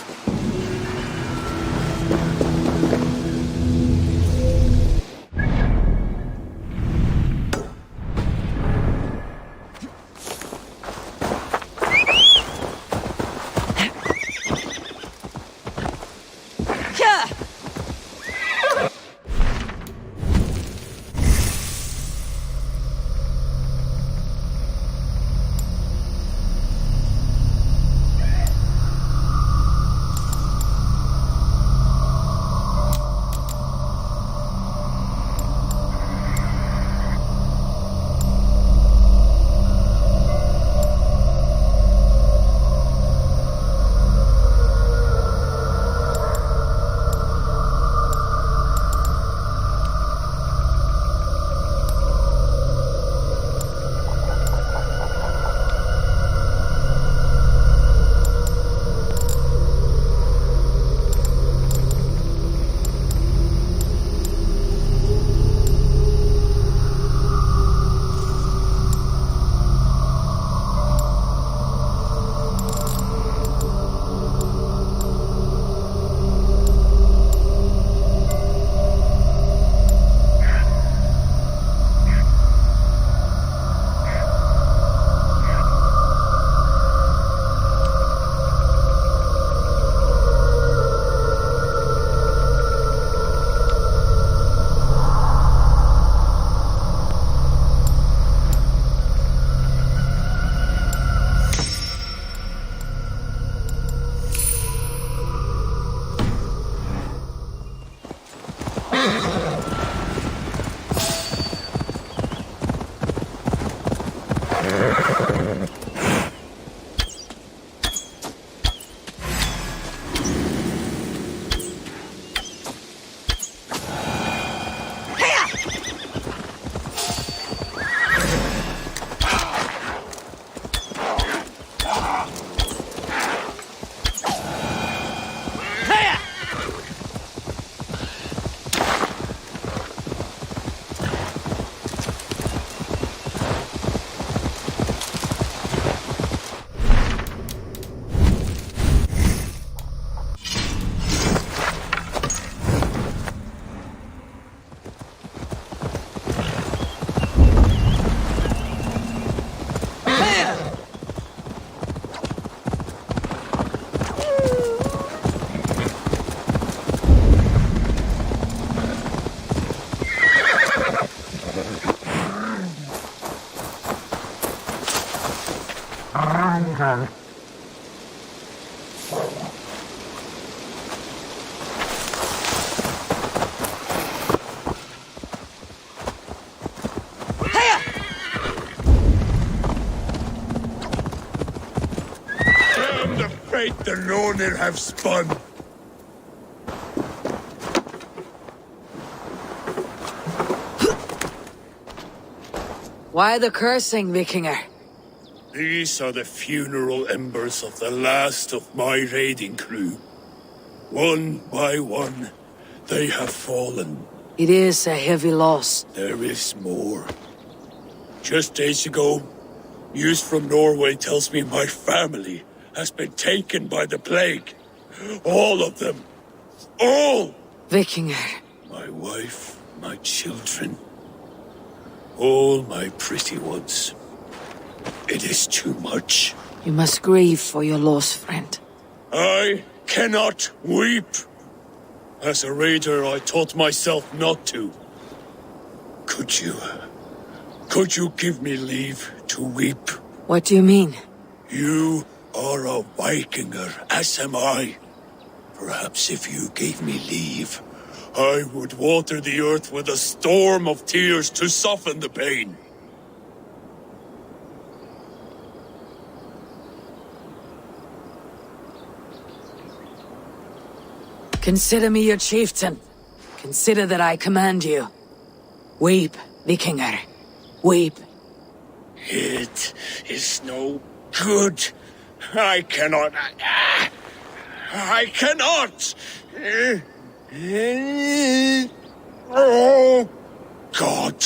Damn the fate the Nornir have spun! Why the cursing, Vikinger? These are the funeral embers of the last of my raiding crew. One by one, they have fallen. It is a heavy loss. There is more. Just days ago, news from Norway tells me my family has been taken by the plague. All of them. All! Vikinger. My wife, my children. All my pretty ones. It is too much. You must grieve for your loss, friend. I cannot weep. As a raider, I taught myself not to. Could you give me leave to weep? What do you mean? You are a Vikinger, as am I. Perhaps if you gave me leave, I would water the earth with a storm of tears to soften the pain. Consider me your chieftain. Consider that I command you. Weep, Vikinger. Weep. It is no good. I cannot. I cannot. Oh, God.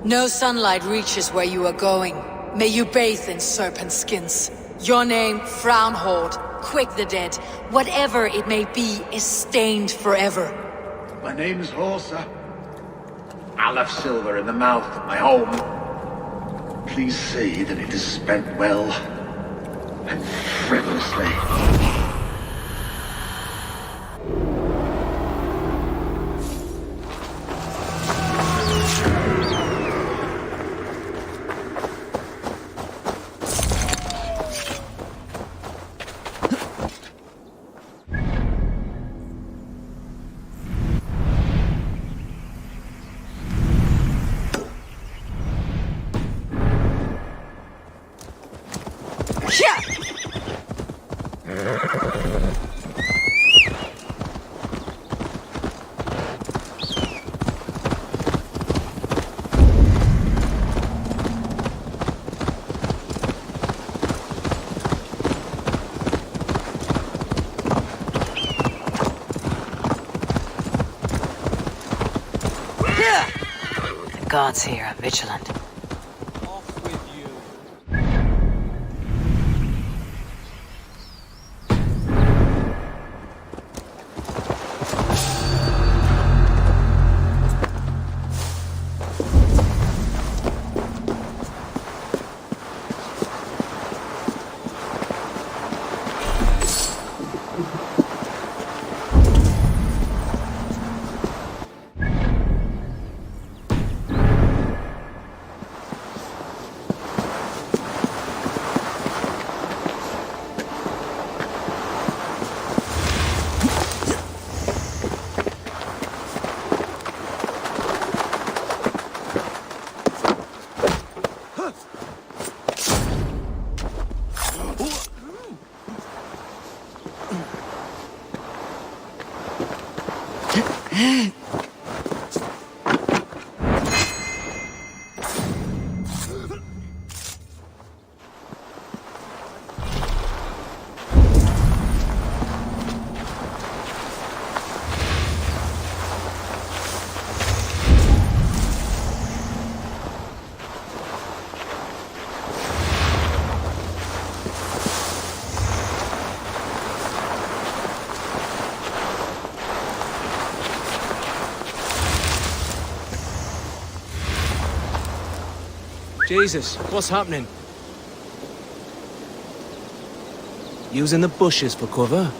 No sunlight reaches where you are going. May you bathe in serpent skins. Your name, Frownhold, Quick the Dead, whatever it may be, is stained forever. My name's Horsa. I left silver in the mouth of my home. Please say that it is spent well and frivolously. The gods here are vigilant. Jesus, what's happening? Using the bushes for cover?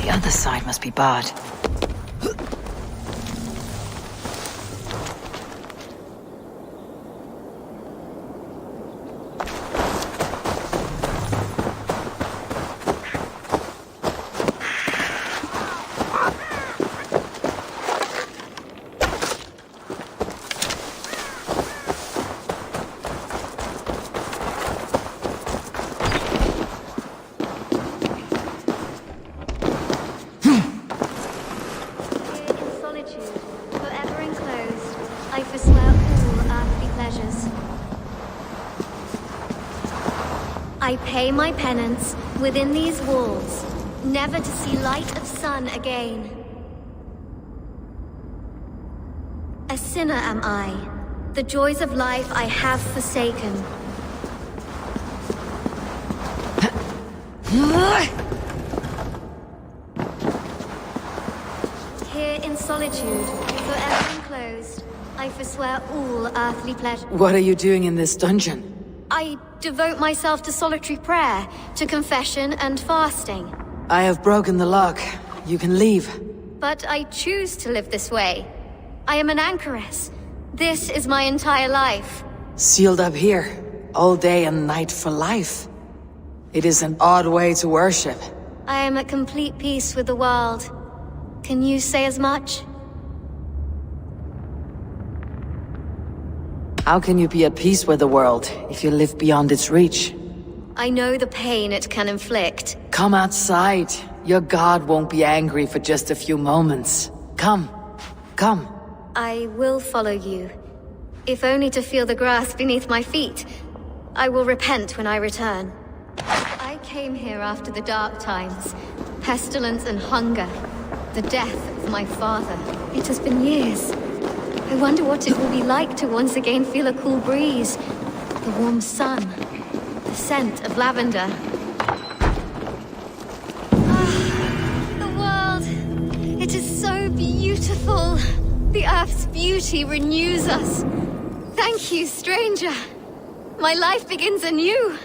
The other side must be barred. I pay my penance within these walls, never to see light of sun again. A sinner am I. The joys of life I have forsaken. Here in solitude, forever enclosed, I forswear all earthly pleasure. What are you doing in this dungeon? I devote myself to solitary prayer, to confession and fasting. I have broken the lock. You can leave. But I choose to live this way. I am an anchoress. This is my entire life. Sealed up here, all day and night for life. It is an odd way to worship. I am at complete peace with the world. Can you say as much? How can you be at peace with the world if you live beyond its reach? I know the pain it can inflict. Come outside. Your god won't be angry for just a few moments. Come. Come. I will follow you. If only to feel the grass beneath my feet. I will repent when I return. I came here after the dark times. Pestilence and hunger. The death of my father. It has been years. I wonder what it will be like to once again feel a cool breeze. The warm sun. The scent of lavender. The world. It is so beautiful. The earth's beauty renews us. Thank you, stranger. My life begins anew.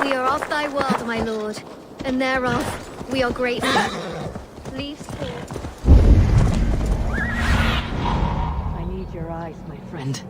We are of thy world, my lord, and thereof we are grateful. Leave sword. I need your eyes, my friend.